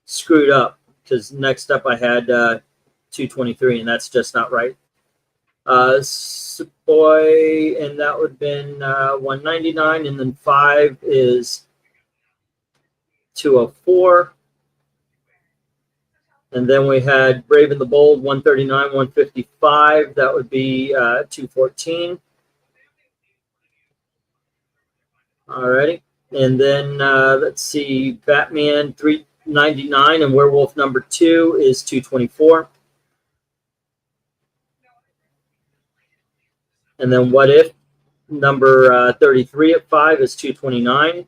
screwed up. Because next up I had 223, and that's just not right. Boy, and that would have been 199, and then 5 is 204. And then we had Brave and the Bold 139, 155. That would be 214. Alrighty, and then let's see, Batman 399 and Werewolf number 2 is 224. And then What If number 33 at 5 is 229.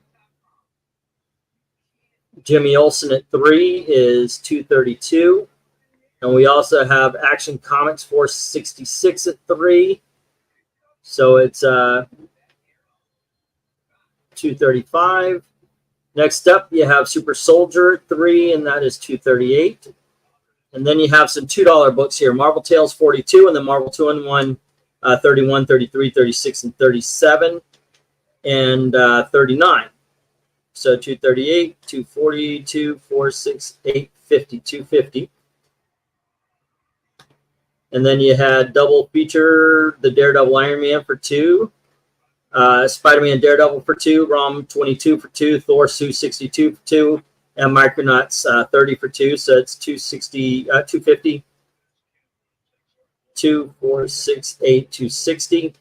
Jimmy Olsen at 3 is 232. And we also have Action Comics 466 at 3. So it's 235. Next up, you have Super Soldier at 3, and that is 238. And then you have some $2 books here. Marvel Tales 42, and then Marvel 2-in-1 31, 33, 36, and 37, and 39. So 238, 240, 246, 850, 250. And then you had double feature, the Daredevil Iron Man for 2, Spider-Man Daredevil for 2, ROM 22 for 2, Thor Suit 62 for 2, and Micronauts 30 for 2. So it's 260, 250, 2, 4, 6, 8, 260.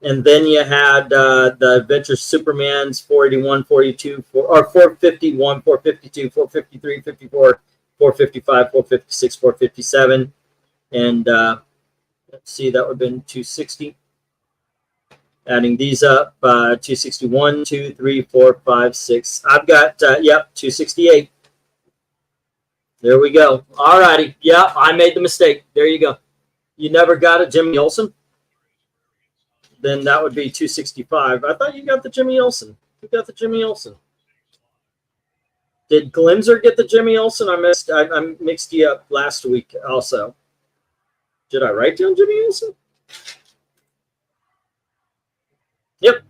And then you had the Adventures Superman's 481, 42, 451, 452, 453, 54, 455, 456, 457. And let's see, that would have been 260. Adding these up, 261, 2, 3, 4, 5, 6. I've got, 268. There we go. All righty. Yeah, I made the mistake. There you go. You never got a Jimmy Olsen? Then that would be 265. I thought you got the Jimmy Olsen. You got the Jimmy Olsen. Did Glimser get the Jimmy Olsen? I mixed you up last week also. Did I write down Jimmy Olsen? Yep.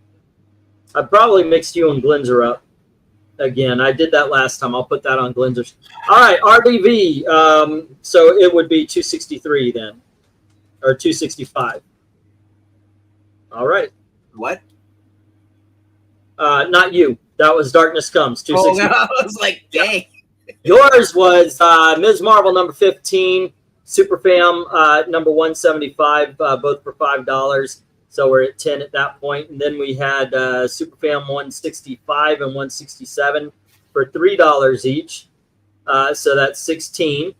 I probably mixed you and Glinzer up again. I did that last time. I'll put that on Glinzer's. All right, RDV. So it would be 263 then, or 265. All right. What? Not you. That was Darkness Comes. 265. Oh, I was like, dang. Yours was Ms. Marvel number 15, Super Fam number 175, both for $5. So we're at 10 at that point. And then we had Super Fam 165 and 167 for $3 each. So that's 16.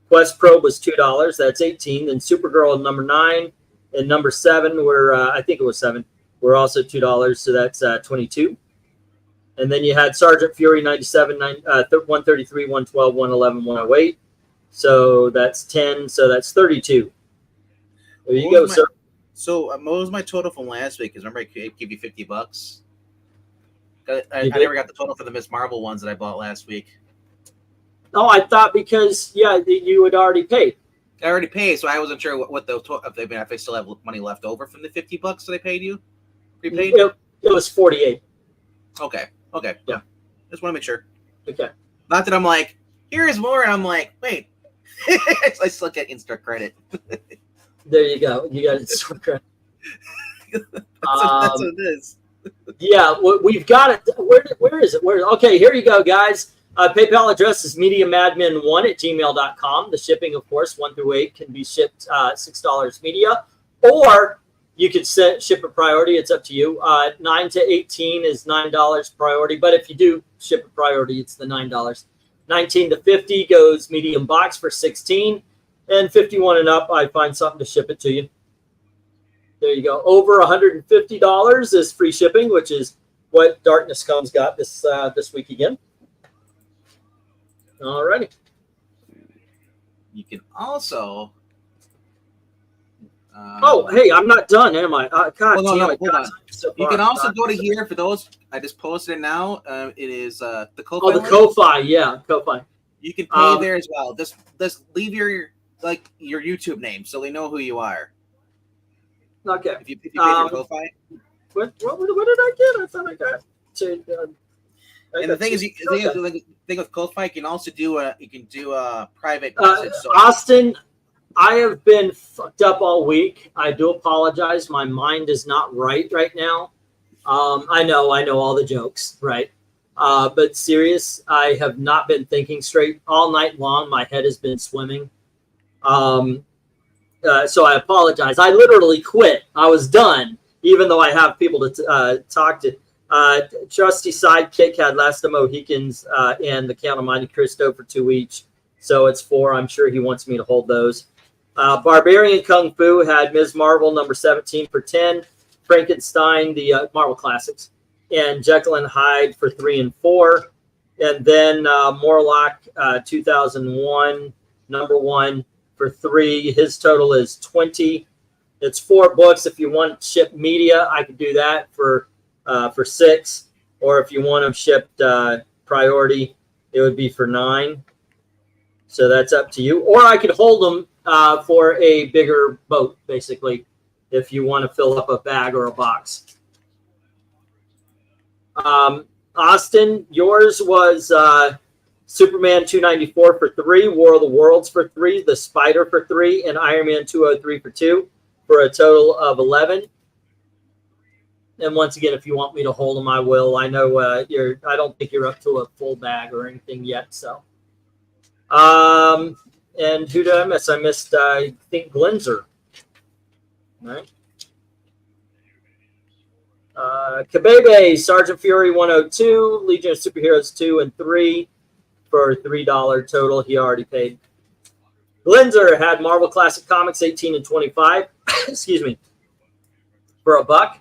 Quest Probe was $2. That's 18. Then Supergirl number 9 and number 7 were, I think it was 7, were also $2. So that's 22. And then you had Sergeant Fury 97, 133, 112, 111, 108. So that's 10. So that's 32. There you go, sir. So what was my total from last week? Because remember I gave you $50. I never got the total for the Miss Marvel ones that I bought last week. Oh, I thought because you had already paid. I already paid, so I wasn't sure what the if I still have money left over from the $50 that I paid you. Prepaid. It was 48. Okay. Yeah. Just want to make sure. Okay. Not that I'm like, here's more, and I'm like, wait. I still get instant credit. There you go. You got it. That's what it is. Yeah, we've got it. Where is it? Okay, here you go, guys. PayPal address is MediaMadmen1@gmail.com. The shipping, of course, 1 through 8 can be shipped $6 media, or you could ship a priority. It's up to you. 9 to 18 is $9 priority, but if you do ship a priority, it's the $9. 19 to 50 goes medium box for 16, and 51 and up, I find something to ship it to you. There you go. Over $150 is free shipping, which is what Darkness Comes got this week again. All righty. You can also. Hey, I'm not done, am I? God Hold on. So you can also go to here for those. I just posted it now. It is the Ko-Fi. Oh, the Ko-Fi, yeah, Ko-Fi. You can pay there as well. Just leave your YouTube name so they know who you are. Okay. If you pay for Ko-Fi. What did I get? I thought I got to. And the thing is, the thing with Ko-Fi, you can also do a private message. Austin, I have been fucked up all week. I do apologize. My mind is not right now. I know all the jokes, right? But serious, I have not been thinking straight all night long. My head has been swimming. So I apologize. I literally quit. I was done, even though I have people to talk to. Trusty Sidekick had Last of Mohicans and the Count of Monte Cristo for 2 each. So it's 4. I'm sure he wants me to hold those. Barbarian Kung Fu had Ms. Marvel number 17 for 10. Frankenstein, the Marvel Classics. And Jekyll and Hyde for 3 and 4. And then Morlock 2001, number 1 for 3. His total is 20. It's 4 books. If you want shipped media, I could do that for 6. Or if you want them shipped priority, it would be for 9. So that's up to you. Or I could hold them for a bigger boat, basically, if you want to fill up a bag or a box. Austin, yours was Superman 294 for 3, War of the Worlds for 3, The Spider for 3, and Iron Man 203 for 2, for a total of 11. And once again, if you want me to hold them, I will. I know I don't think you're up to a full bag or anything yet. So, and who did I miss? I missed, I think, Glenzer. All right. Kabebe, Sergeant Fury 102, Legion of Superheroes 2 and 3 for $3 total. He already paid. Glenzer had Marvel Classic Comics 18 and 25. Excuse me. For $1.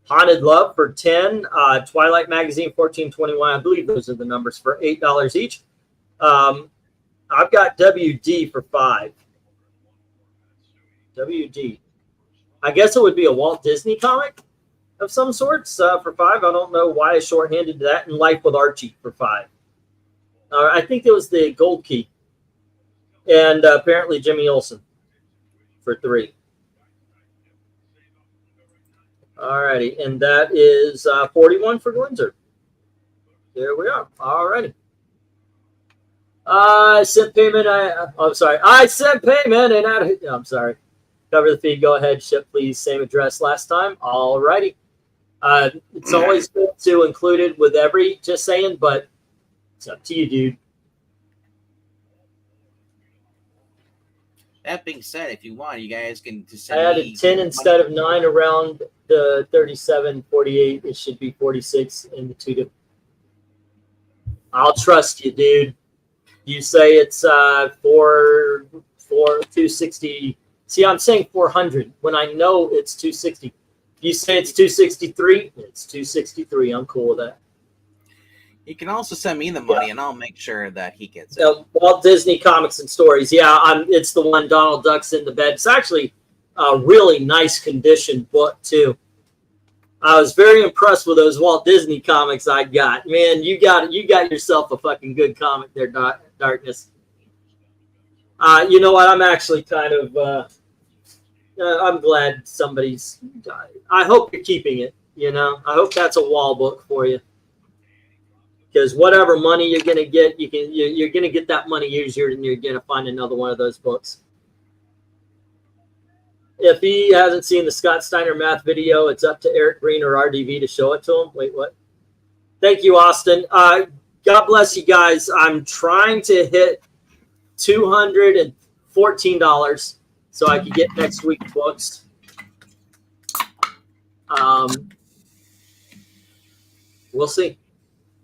Haunted Love for 10. Twilight Magazine 14.21. I believe those are the numbers for $8 each. I've got WD for 5. WD. I guess it would be a Walt Disney comic of some sorts for 5. I don't know why I shorthanded that. And Life with Archie for 5. I think it was the Gold Key. And apparently Jimmy Olsen for 3. Alrighty, and that is 41 for Glenzer. There we are. Alrighty. I sent payment. I'm sorry. I sent payment and I'm sorry. Cover the feed. Go ahead. Ship, please. Same address last time. Alrighty. It's always good to include it with every. Just saying, but it's up to you, dude. That being said, if you want, you guys can just I send added me 10 instead of 9 around the 37.48. It should be 46 in the 2. I'll trust you, dude. You say it's 260. See, I'm saying 400 when I know it's 260. You say it's 263. It's 263. I'm cool with that. You can also send me the money, and I'll make sure that he gets it. Walt Disney Comics and Stories. Yeah, it's the one Donald Duck's in the bed. It's actually a really nice condition book too. I was very impressed with those Walt Disney comics I got. Man, you got yourself a fucking good comic there, Darkness. You know what? I'm actually kind of. I'm glad somebody's. I hope you're keeping it. You know, I hope that's a wall book for you. Because whatever money you're gonna get, you're gonna get that money easier, and you're gonna find another one of those books. If he hasn't seen the Scott Steiner math video, it's up to Eric Green or RDV to show it to him. Wait, what? Thank you, Austin. God bless you guys. I'm trying to hit $214 so I can get next week's books. We'll see.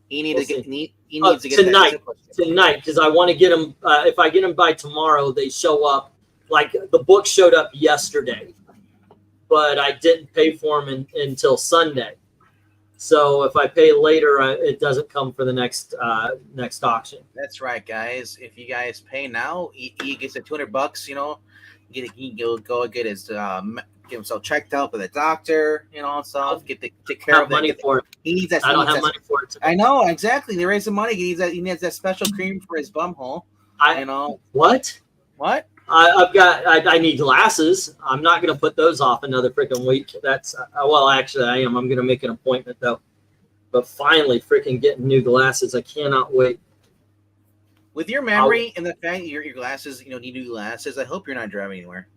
He needs to get tonight, because I want to get them. If I get them by tomorrow, they show up. Like the book showed up yesterday, but I didn't pay for them until Sunday. So if I pay later, it doesn't come for the next auction. That's right, guys. If you guys pay now, he gets the $200. You know, he can go get his get himself checked out by the doctor. You know, and stuff. Take care of money for it. He needs that. I don't have money for it. I know exactly. They raise the money. He needs that special cream for his bum hole. You know what? What? I need glasses. I'm not going to put those off another freaking week. That's well, actually, I am. I'm going to make an appointment though. But finally, freaking getting new glasses. I cannot wait. With your memory and the fact that your glasses, need new glasses. I hope you're not driving anywhere.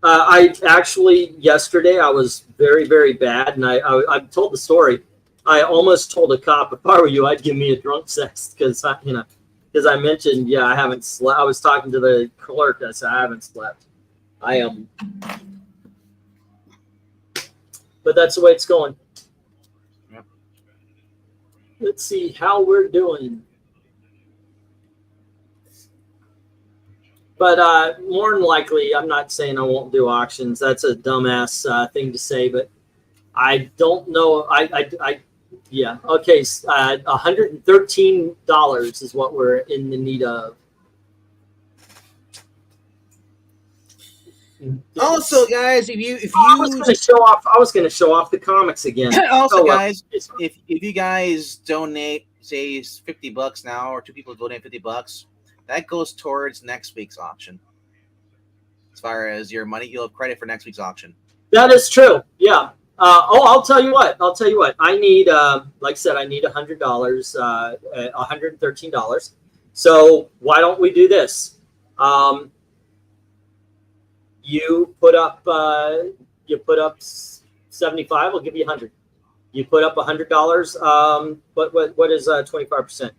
I actually yesterday I was very, very bad, and I told the story. I almost told a cop, if I were you, I'd give me a drunk sex because Because I mentioned, I haven't slept. I was talking to the clerk. I said, I haven't slept. I am. But that's the way it's going. Yep. Let's see how we're doing. But more than likely, I'm not saying I won't do auctions. That's a dumbass thing to say, but I don't know. Yeah. Okay. $113 is what we're in the need of. Also, guys, if I was going to show off the comics again. Also, guys, if you guys donate, say $50 now, or 2 people donate $50, that goes towards next week's auction. As far as your money, you'll have credit for next week's auction. That is true. Yeah. I'll tell you what. I need, like I said, I need $100, $113. So why don't we do this? You put up 75. I'll give you 100. You put up $100. What is 25%?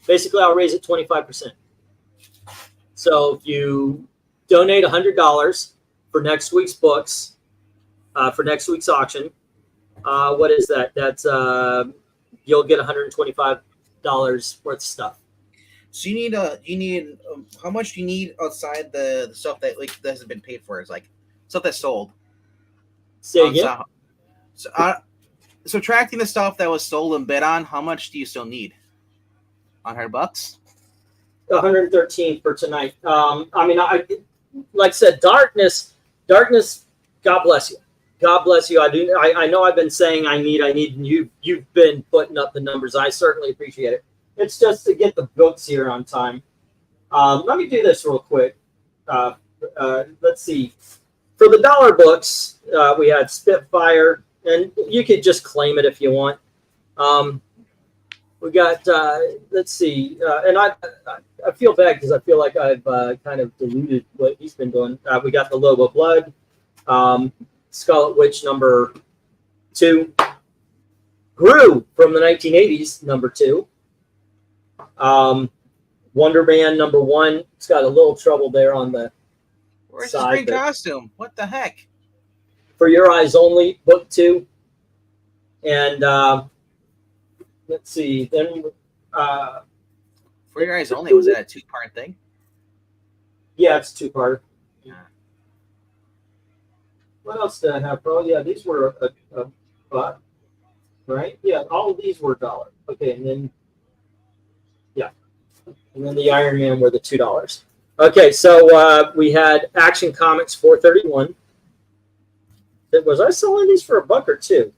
Basically, I'll raise it 25%. So if you donate $100 for next week's books, for next week's auction, what is that? That's you'll get $125 worth of stuff. So you need how much do you need outside the stuff that like that hasn't been paid for? Is like stuff that's sold. Say again. Subtracting the stuff that was sold and bid on, how much do you still need? $100. 113 for tonight. I mean, like I said, darkness. God bless you. God bless you. I know I've been saying I need, and you've been putting up the numbers. I certainly appreciate it. It's just to get the books here on time. Let me do this real quick. Let's see. For the dollar books, we had Spitfire, and you could just claim it if you want. We got, let's see, and I feel bad because I feel like I've kind of diluted what he's been doing. We got the Lobo Blood, Scarlet Witch number 2, Gru from the 1980s number 2, Wonder Man number 1. It's got a little trouble there on the Where's side. his green costume? What the heck? For Your Eyes Only, book 2, and let's see. Then For Your Eyes Only, was it a 2-part thing? yeah, it's 2-part. Yeah. What else did I have, bro? Yeah, these were a buck, right? Yeah, all of these were $1. Okay, and then yeah, and then the Iron Man were the $2. Okay, so we had Action Comics 431. Was I selling these for $1 or $2?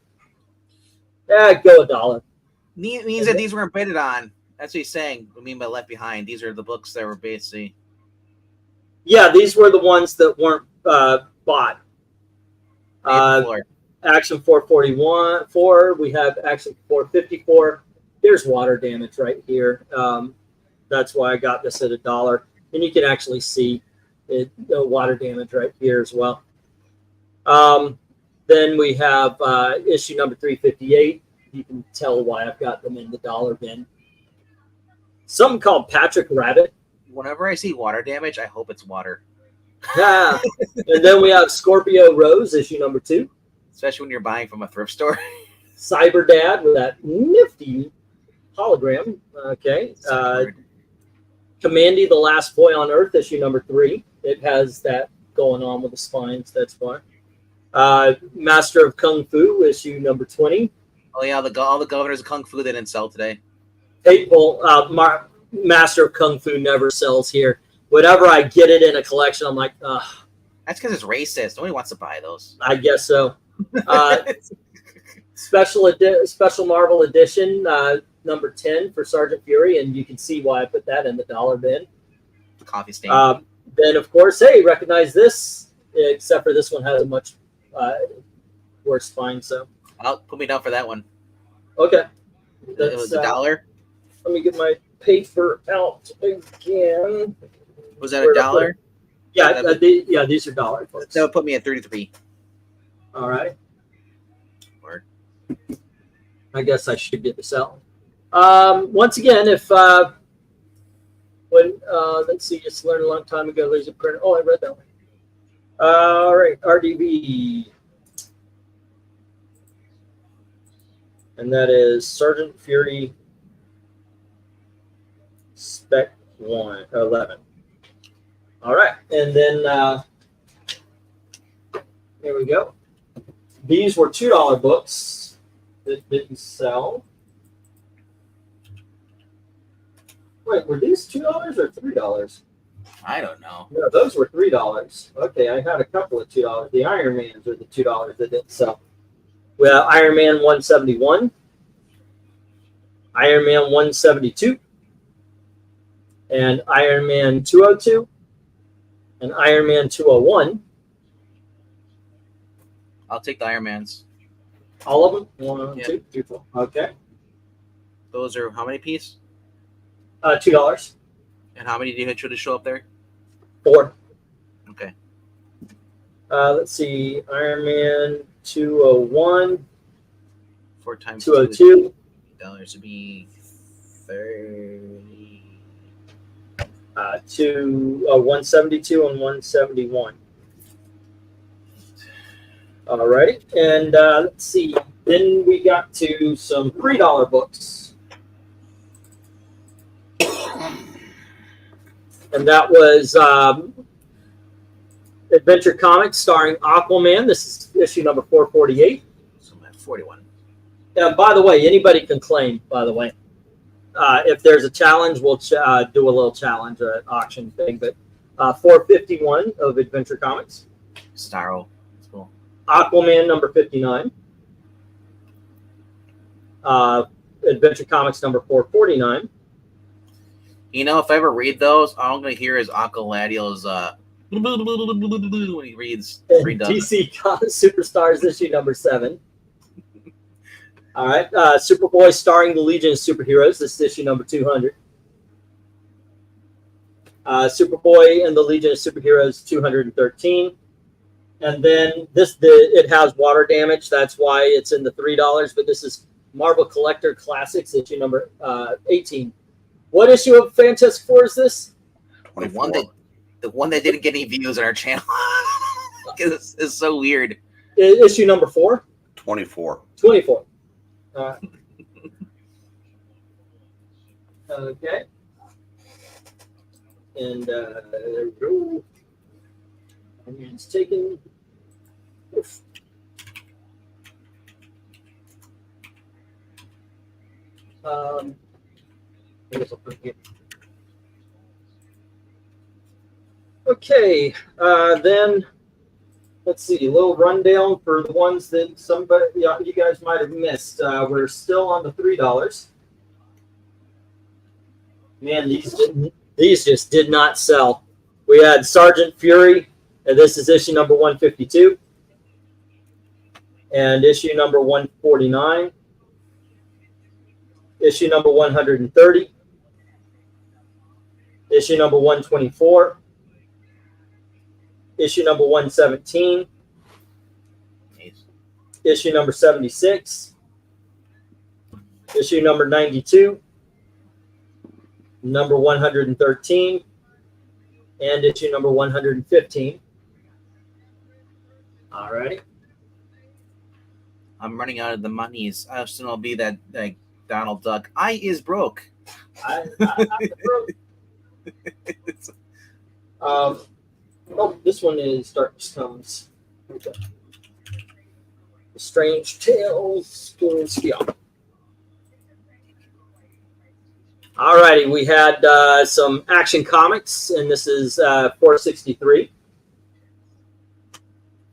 Yeah, go $1. Means that these weren't bidded on. That's what he's saying. I mean by Left Behind. These are the books that were basically. Yeah, these were the ones that weren't bought. Action 441, we have Action 454. There's water damage right here. That's why I got this at $1. And you can actually see it, water damage right here as well. Then we have issue number 358. You can tell why I've got them in the dollar bin. Something called Patrick Rabbit. Whenever I see water damage, I hope it's water. Yeah. And then we have Scorpio Rose, issue number 2. Especially when you're buying from a thrift store. Cyber Dad with that nifty hologram. Okay. Commandy, the Last Boy on Earth, issue number 3. It has that going on with the spines. That's why. Master of Kung Fu, issue number 20. Oh yeah, all the governors of Kung Fu they didn't sell today. Master of Kung Fu never sells here. Whenever I get it in a collection, I'm like, ugh. That's because it's racist. Nobody wants to buy those. I guess so. Special Marvel edition, number 10 for Sergeant Fury, and you can see why I put that in the dollar bin. The coffee stain. Then, of course, hey, recognize this, except for this one has a much worse spine. So, I'll put me down for that one. Okay, It was $1. Let me get my paper out again. Was that $1? Yeah, these are $1. Folks. That would put me at 33. All right. Word. I guess I should get this out. Once again, if let's see, just learned a long time ago, laser printer. Oh, I read that one. All right, RDB. And that is Sergeant Fury Spec 11. All right, and then here we go. These were $2 books that didn't sell. Wait, were these $2 or $3? I don't know. No, those were $3. Okay, I had a couple of $2. The Iron Mans are the $2 that didn't sell. We have Iron Man 171, Iron Man 172, and Iron Man 202, and Iron Man 201. I'll take the Iron Mans. All of them? 1, Yeah. 2, 3, 4. Okay. Those are how many piece? $2. And how many do you should show up there? 4. Okay. Let's see. Iron Man 201, 4 times 202. $2 would be 30. 172 and 171. Alrighty, and let's see. Then we got to some $3 books, and that was Adventure Comics starring Aquaman. This is issue number 448. So I'm at 41. By the way, anybody can claim. By the way, if there's a challenge, we'll do a little challenge or an auction thing. But 451 of Adventure Comics. Starro. That's cool. Aquaman number 59. Adventure Comics number 449. You know, if I ever read those, all I'm going to hear is Uncle Ladio's when he reads. DC Superstars issue number 7. All right. Superboy starring the Legion of Superheroes. This is issue number 200. Superboy and the Legion of Superheroes 213. And then it has water damage. That's why it's in the $3. But this is Marvel Collector Classics issue number 18. What issue of Fantastic Four is this? 24. The one that didn't get any views on our channel. It's so weird. Issue number 4? 24. 24. Okay. And there we go. And it's taken. Oof. I guess I'll put it here. Okay, then let's see, a little rundown for the ones that you guys might have missed. We're still on the $3. Man, these just did not sell. We had Sergeant Fury, and this is issue number 152, and issue number 149, issue number 130, issue number 124. Issue number 117, Nice. Issue number 76, issue number 92, number 113, and issue number 115. All righty. I'm running out of the monies. I still will be that like Donald Duck. I is broke. I'm oh, this one is Darkness Comes. Okay. Strange Tales. All righty, we had some Action Comics, and this is 463,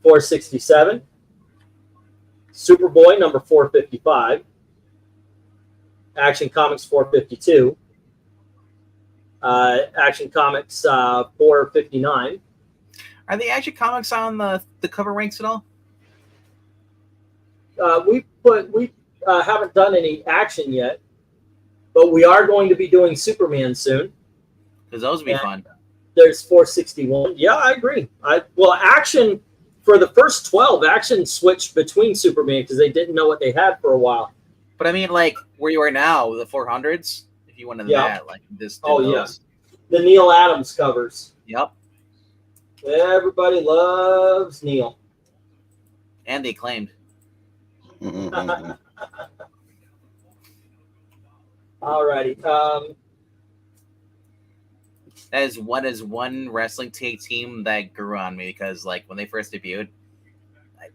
467, Superboy number 455, Action Comics 452, Action Comics 459. Are the Action Comics on the cover ranks at all? We haven't done any action yet, but we are going to be doing Superman soon. Because those would be fun. There's 461. Yeah, I agree. Well, Action for the first 12, Action switched between Superman because they didn't know what they had for a while. But I mean, like where you are now, the 400s. If you wanted that, like this. Yes, the Neil Adams covers. Yep. Everybody loves Neil. And they claimed. All righty. That is one wrestling team that grew on me because, like, when they first debuted, it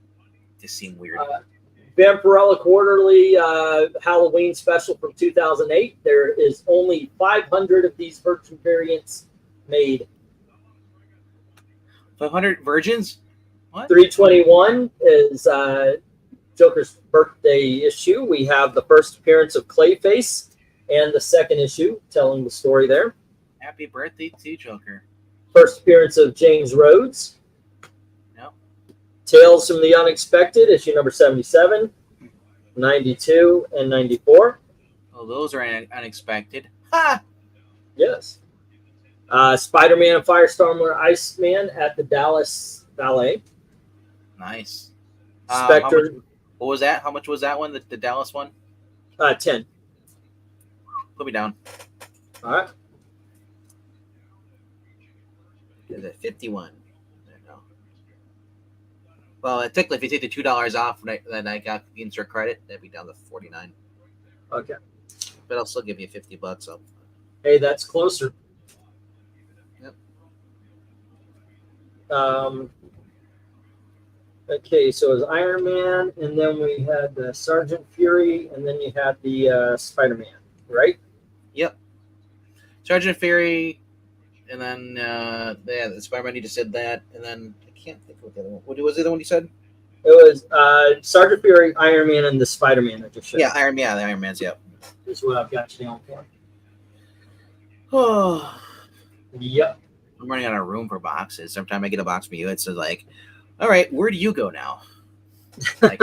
just seemed weird. Vampirella Quarterly Halloween special from 2008. There is only 500 of these virgin variants made. 500 virgins? What? 321 is Joker's birthday issue. We have the first appearance of Clayface and the second issue telling the story there. Happy birthday to Joker. First appearance of James Rhodes. Yep. Tales from the Unexpected, issue number 77, 92, and 94. Oh, those are unexpected. Ha! Yes. Spider-Man and Firestorm Iceman at the Dallas Ballet. Nice. Spectre. What was that? How much was that one? The Dallas one? 10. Put me down. All right. Is it 51? There you go. Well, technically, if you take the $2 off, then I got the insert credit, that'd be down to 49. Okay. But I'll still give you $50. So. Hey, that's closer. Yep. Okay, so it was Iron Man, and then we had the Sergeant Fury, and then you had the Spider-Man, right? Yep. Sergeant Fury, and then the Spider-Man, you just said that, and then I can't think of what the other one. What was the other one you said? It was Sergeant Fury, Iron Man, and the Spider-Man I just showed. Yeah, the Iron Man's, yep. Is what I've got you down for. Oh. Yep. I'm running out of room for boxes. Every time I get a box from you, it's like, all right, where do you go now? Like,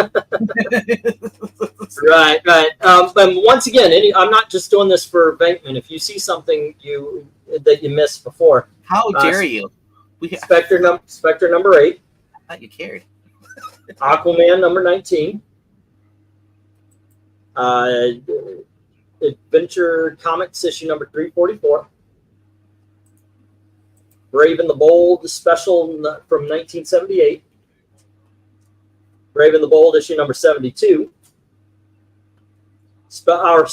Right. And once again, I'm not just doing this for Venkman. If you see something that you missed before, how dare you? Spectre number 8. I thought you cared. Aquaman number 19. Adventure Comics issue number 344. Raven the Bold special from 1978. Raven the Bold issue number 72. Our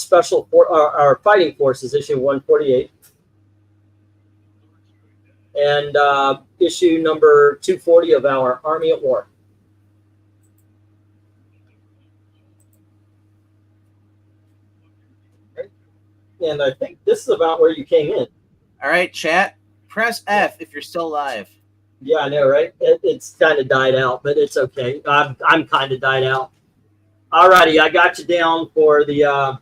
Fighting Forces issue 148. And issue number 240 of our Army at War. And I think this is about where you came in. All right, chat. Press F if you're still live. Yeah, I know, right? It's kind of died out, but it's okay. I'm kind of died out. Alrighty, I got you down for the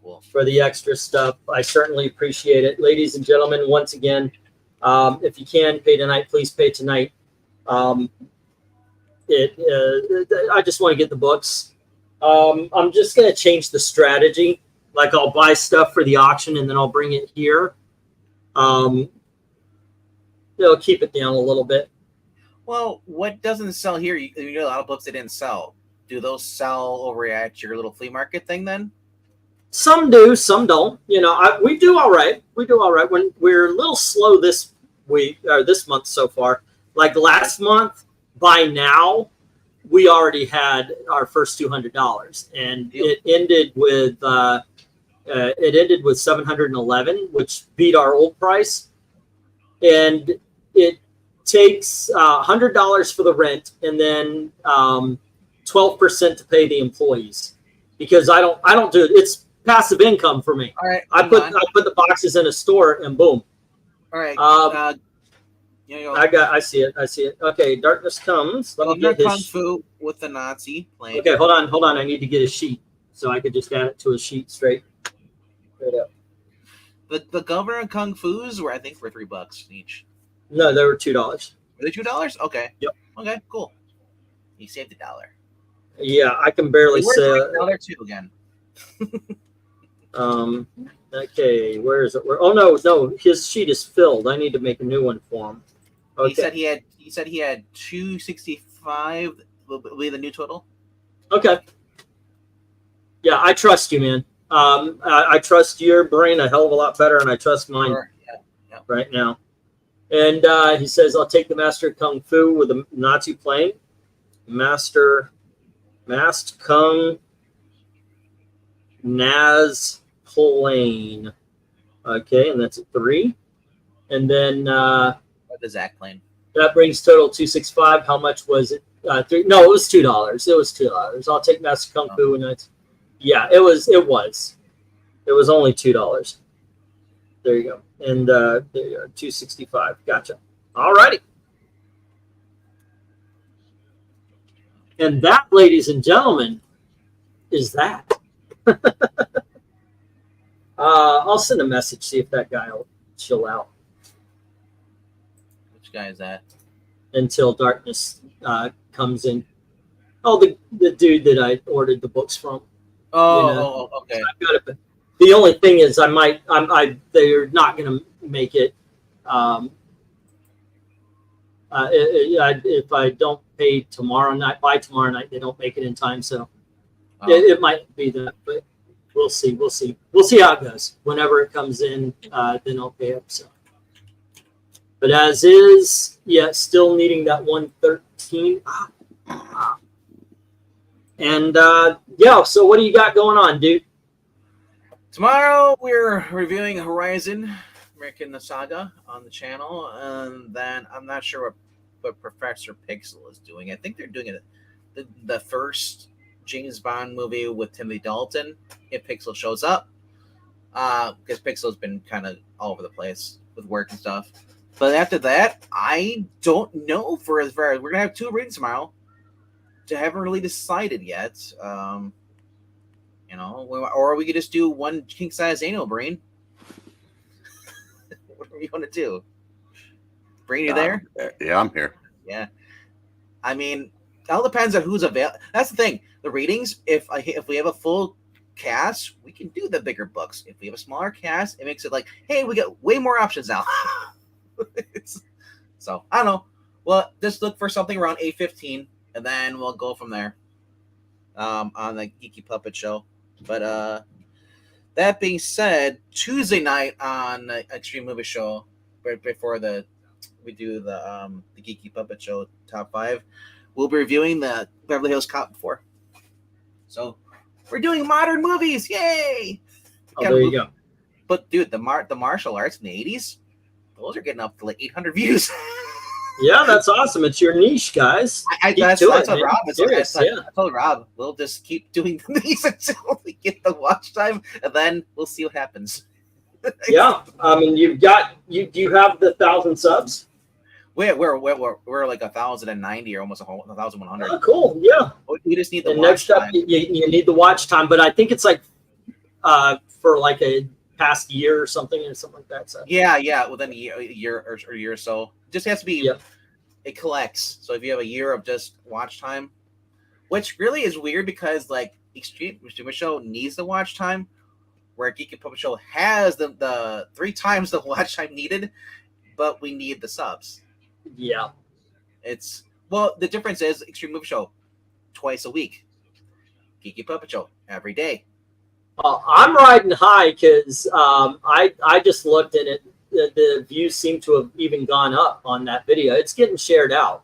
Cool. for the extra stuff. I certainly appreciate it, ladies and gentlemen. Once again, if you can pay tonight, please pay tonight. I just want to get the books. I'm just going to change the strategy. Like I'll buy stuff for the auction and then I'll bring it here. It'll keep it down a little bit. Well, what doesn't sell here? You know, a lot of books that didn't sell. Do those sell over at your little flea market thing then? Some do, some don't. You know, we do all right. We do all right. When we're a little slow this week or this month so far. Like last month, by now, we already had our first $200, and it ended with $711, which beat our old price. And it takes $100 for the rent, and then 12% to pay the employees, because I don't do it. It's passive income for me. All right, I put the boxes in a store, and boom. All right. I see it. Okay, Darkness Comes. Let me get Kung his. Fu with the Nazi playing. Okay, hold on. I need to get a sheet so I could just add it to a sheet straight up. The Governor and Kung Fu's were, I think, for $3 each. No, they were $2. Were they $2? Okay. Yep. Okay, cool. You saved $1. Yeah, I can barely say. $1 too again. Okay, where is it? Oh no, his sheet is filled. I need to make a new one for him. Okay. He said he had 265 will be the new total. Okay. Yeah, I trust you, man. I trust your brain a hell of a lot better, and I trust mine right now. And he says, I'll take the Master of Kung Fu with the Nazi plane. Masked Kung Naz plane. Okay, and that's a 3. And then the ZACK plane. That brings total 265. How much was it? 3? No, it was $2. It was $2. I'll take Master Kung Fu, and that's it was only $2. There you go. And there you go, 265. Gotcha. All righty. And that, ladies and gentlemen, is that. I'll send a message, see if that guy will chill out Which guy is that? until darkness comes in. Oh, the dude that I ordered the books from. Oh, You know, okay. I've got it. The only thing is, they're not going to make it. If I don't pay by tomorrow night, they don't make it in time. So it might be that, but we'll see. We'll see how it goes. Whenever it comes in, then I'll pay up. So, but as is, yeah, still needing that 113. And yeah, so what do you got going on, dude? Tomorrow we're reviewing Horizon American Saga on the channel, and then I'm not sure what Professor Pixel is doing. I think they're doing the first James Bond movie with Timothy Dalton if Pixel shows up, because Pixel's been kind of all over the place with work and stuff. But after that, I don't know. For as far as we're gonna have 2 readings tomorrow, I haven't really decided yet. You know, or we could just do one king size annual, Breen. What do you want to do? Breen, you there? Yeah, I'm here. Yeah. I mean, it all depends on who's available. That's the thing. The readings, if we have a full cast, we can do the bigger books. If we have a smaller cast, it makes it like, hey, we got way more options now. So I don't know. Well, just look for something around 8:15, and then we'll go from there. On the Geeky Puppet Show. But that being said, Tuesday night on the Extreme Movie Show, right before we do the Geeky Puppet Show top 5, we'll be reviewing the Beverly Hills Cop 4. So we're doing modern movies, yay! Oh, there you go. But dude, the martial arts in the 80s, those are getting up to like 800 views. Yeah, that's awesome. It's your niche, guys. That's what Rob is. Yeah. I told Rob we'll just keep doing these until we get the watch time, and then we'll see what happens. Yeah, I mean, you have the 1,000 subs. We're like 1,090 or almost 1,100. Oh, cool. Yeah. We just need the and watch next up, time. you need the watch time, but I think it's like for like a past year or something like that. So Yeah, within a year or so. Just has to be. Yep. It collects. So if you have a year of just watch time, which really is weird because like Extreme Show needs the watch time, where Geeky Puppet Show has the 3 times the watch time needed, but we need the subs. Yeah. The difference is Extreme Movie Show twice a week. Geeky Puppet Show every day. I'm riding high because I just looked at it. The views seem to have even gone up on that video. It's getting shared out.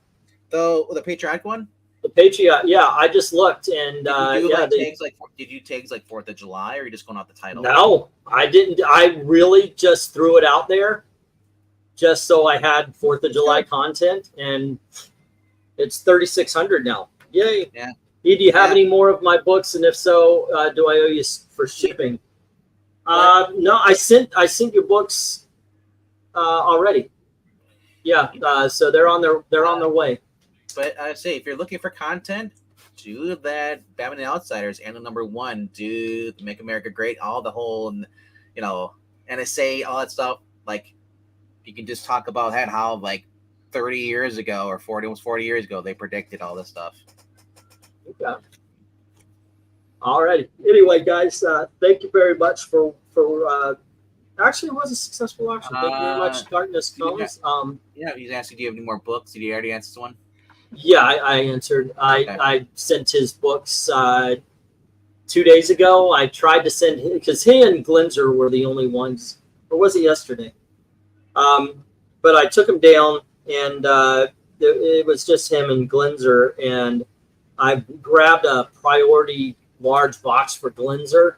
The patriotic one? The Patriot, yeah. I just looked and did you tags like 4th of July, or are you just going off the title? No, I didn't. I really just threw it out there just so I had 4th of July content, and it's 3,600 now. Yay. Yeah. Do you have any more of my books? And if so, do I owe you for shipping? No, I sent your books already. Yeah, so they're on their way. But I say, if you're looking for content, do that Batman and Outsiders annual #1. Do Make America Great, all the whole, NSA, all that stuff. Like, you can just talk about how like 30 years ago or almost 40 years ago they predicted all this stuff. Okay. All righty. Anyway, guys, thank you very much for actually, it was a successful auction. Thank you very much, Darkness Comes. He's asking, do you have any more books? Did you already answer this one? Yeah, I answered. Okay. I sent his books 2 days ago. I tried to send him because he and Glenzer were the only ones, or was it yesterday? But I took him down, and it was just him and Glenzer, and I grabbed a priority large box for Glenzer.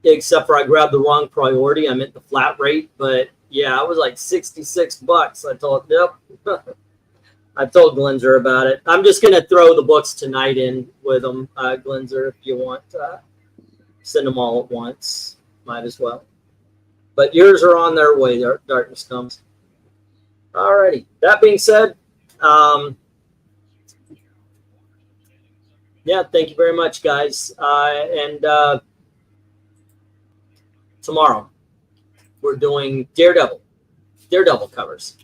Except for I grabbed the wrong priority. I meant the flat rate, but yeah, it was like $66. I told I told Glenzer about it. I'm just gonna throw the books tonight in with them, Glenzer. If you want, send them all at once. Might as well. But yours are on their way. Darkness Comes. Alrighty. That being said, yeah, thank you very much, guys. And tomorrow, we're doing Daredevil covers.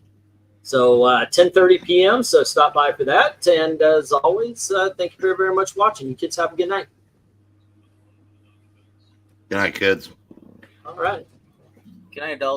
So 10:30 p.m. So stop by for that. And as always, thank you very, very much for watching. You kids have a good night. Good night, kids. All right. Good night, adults.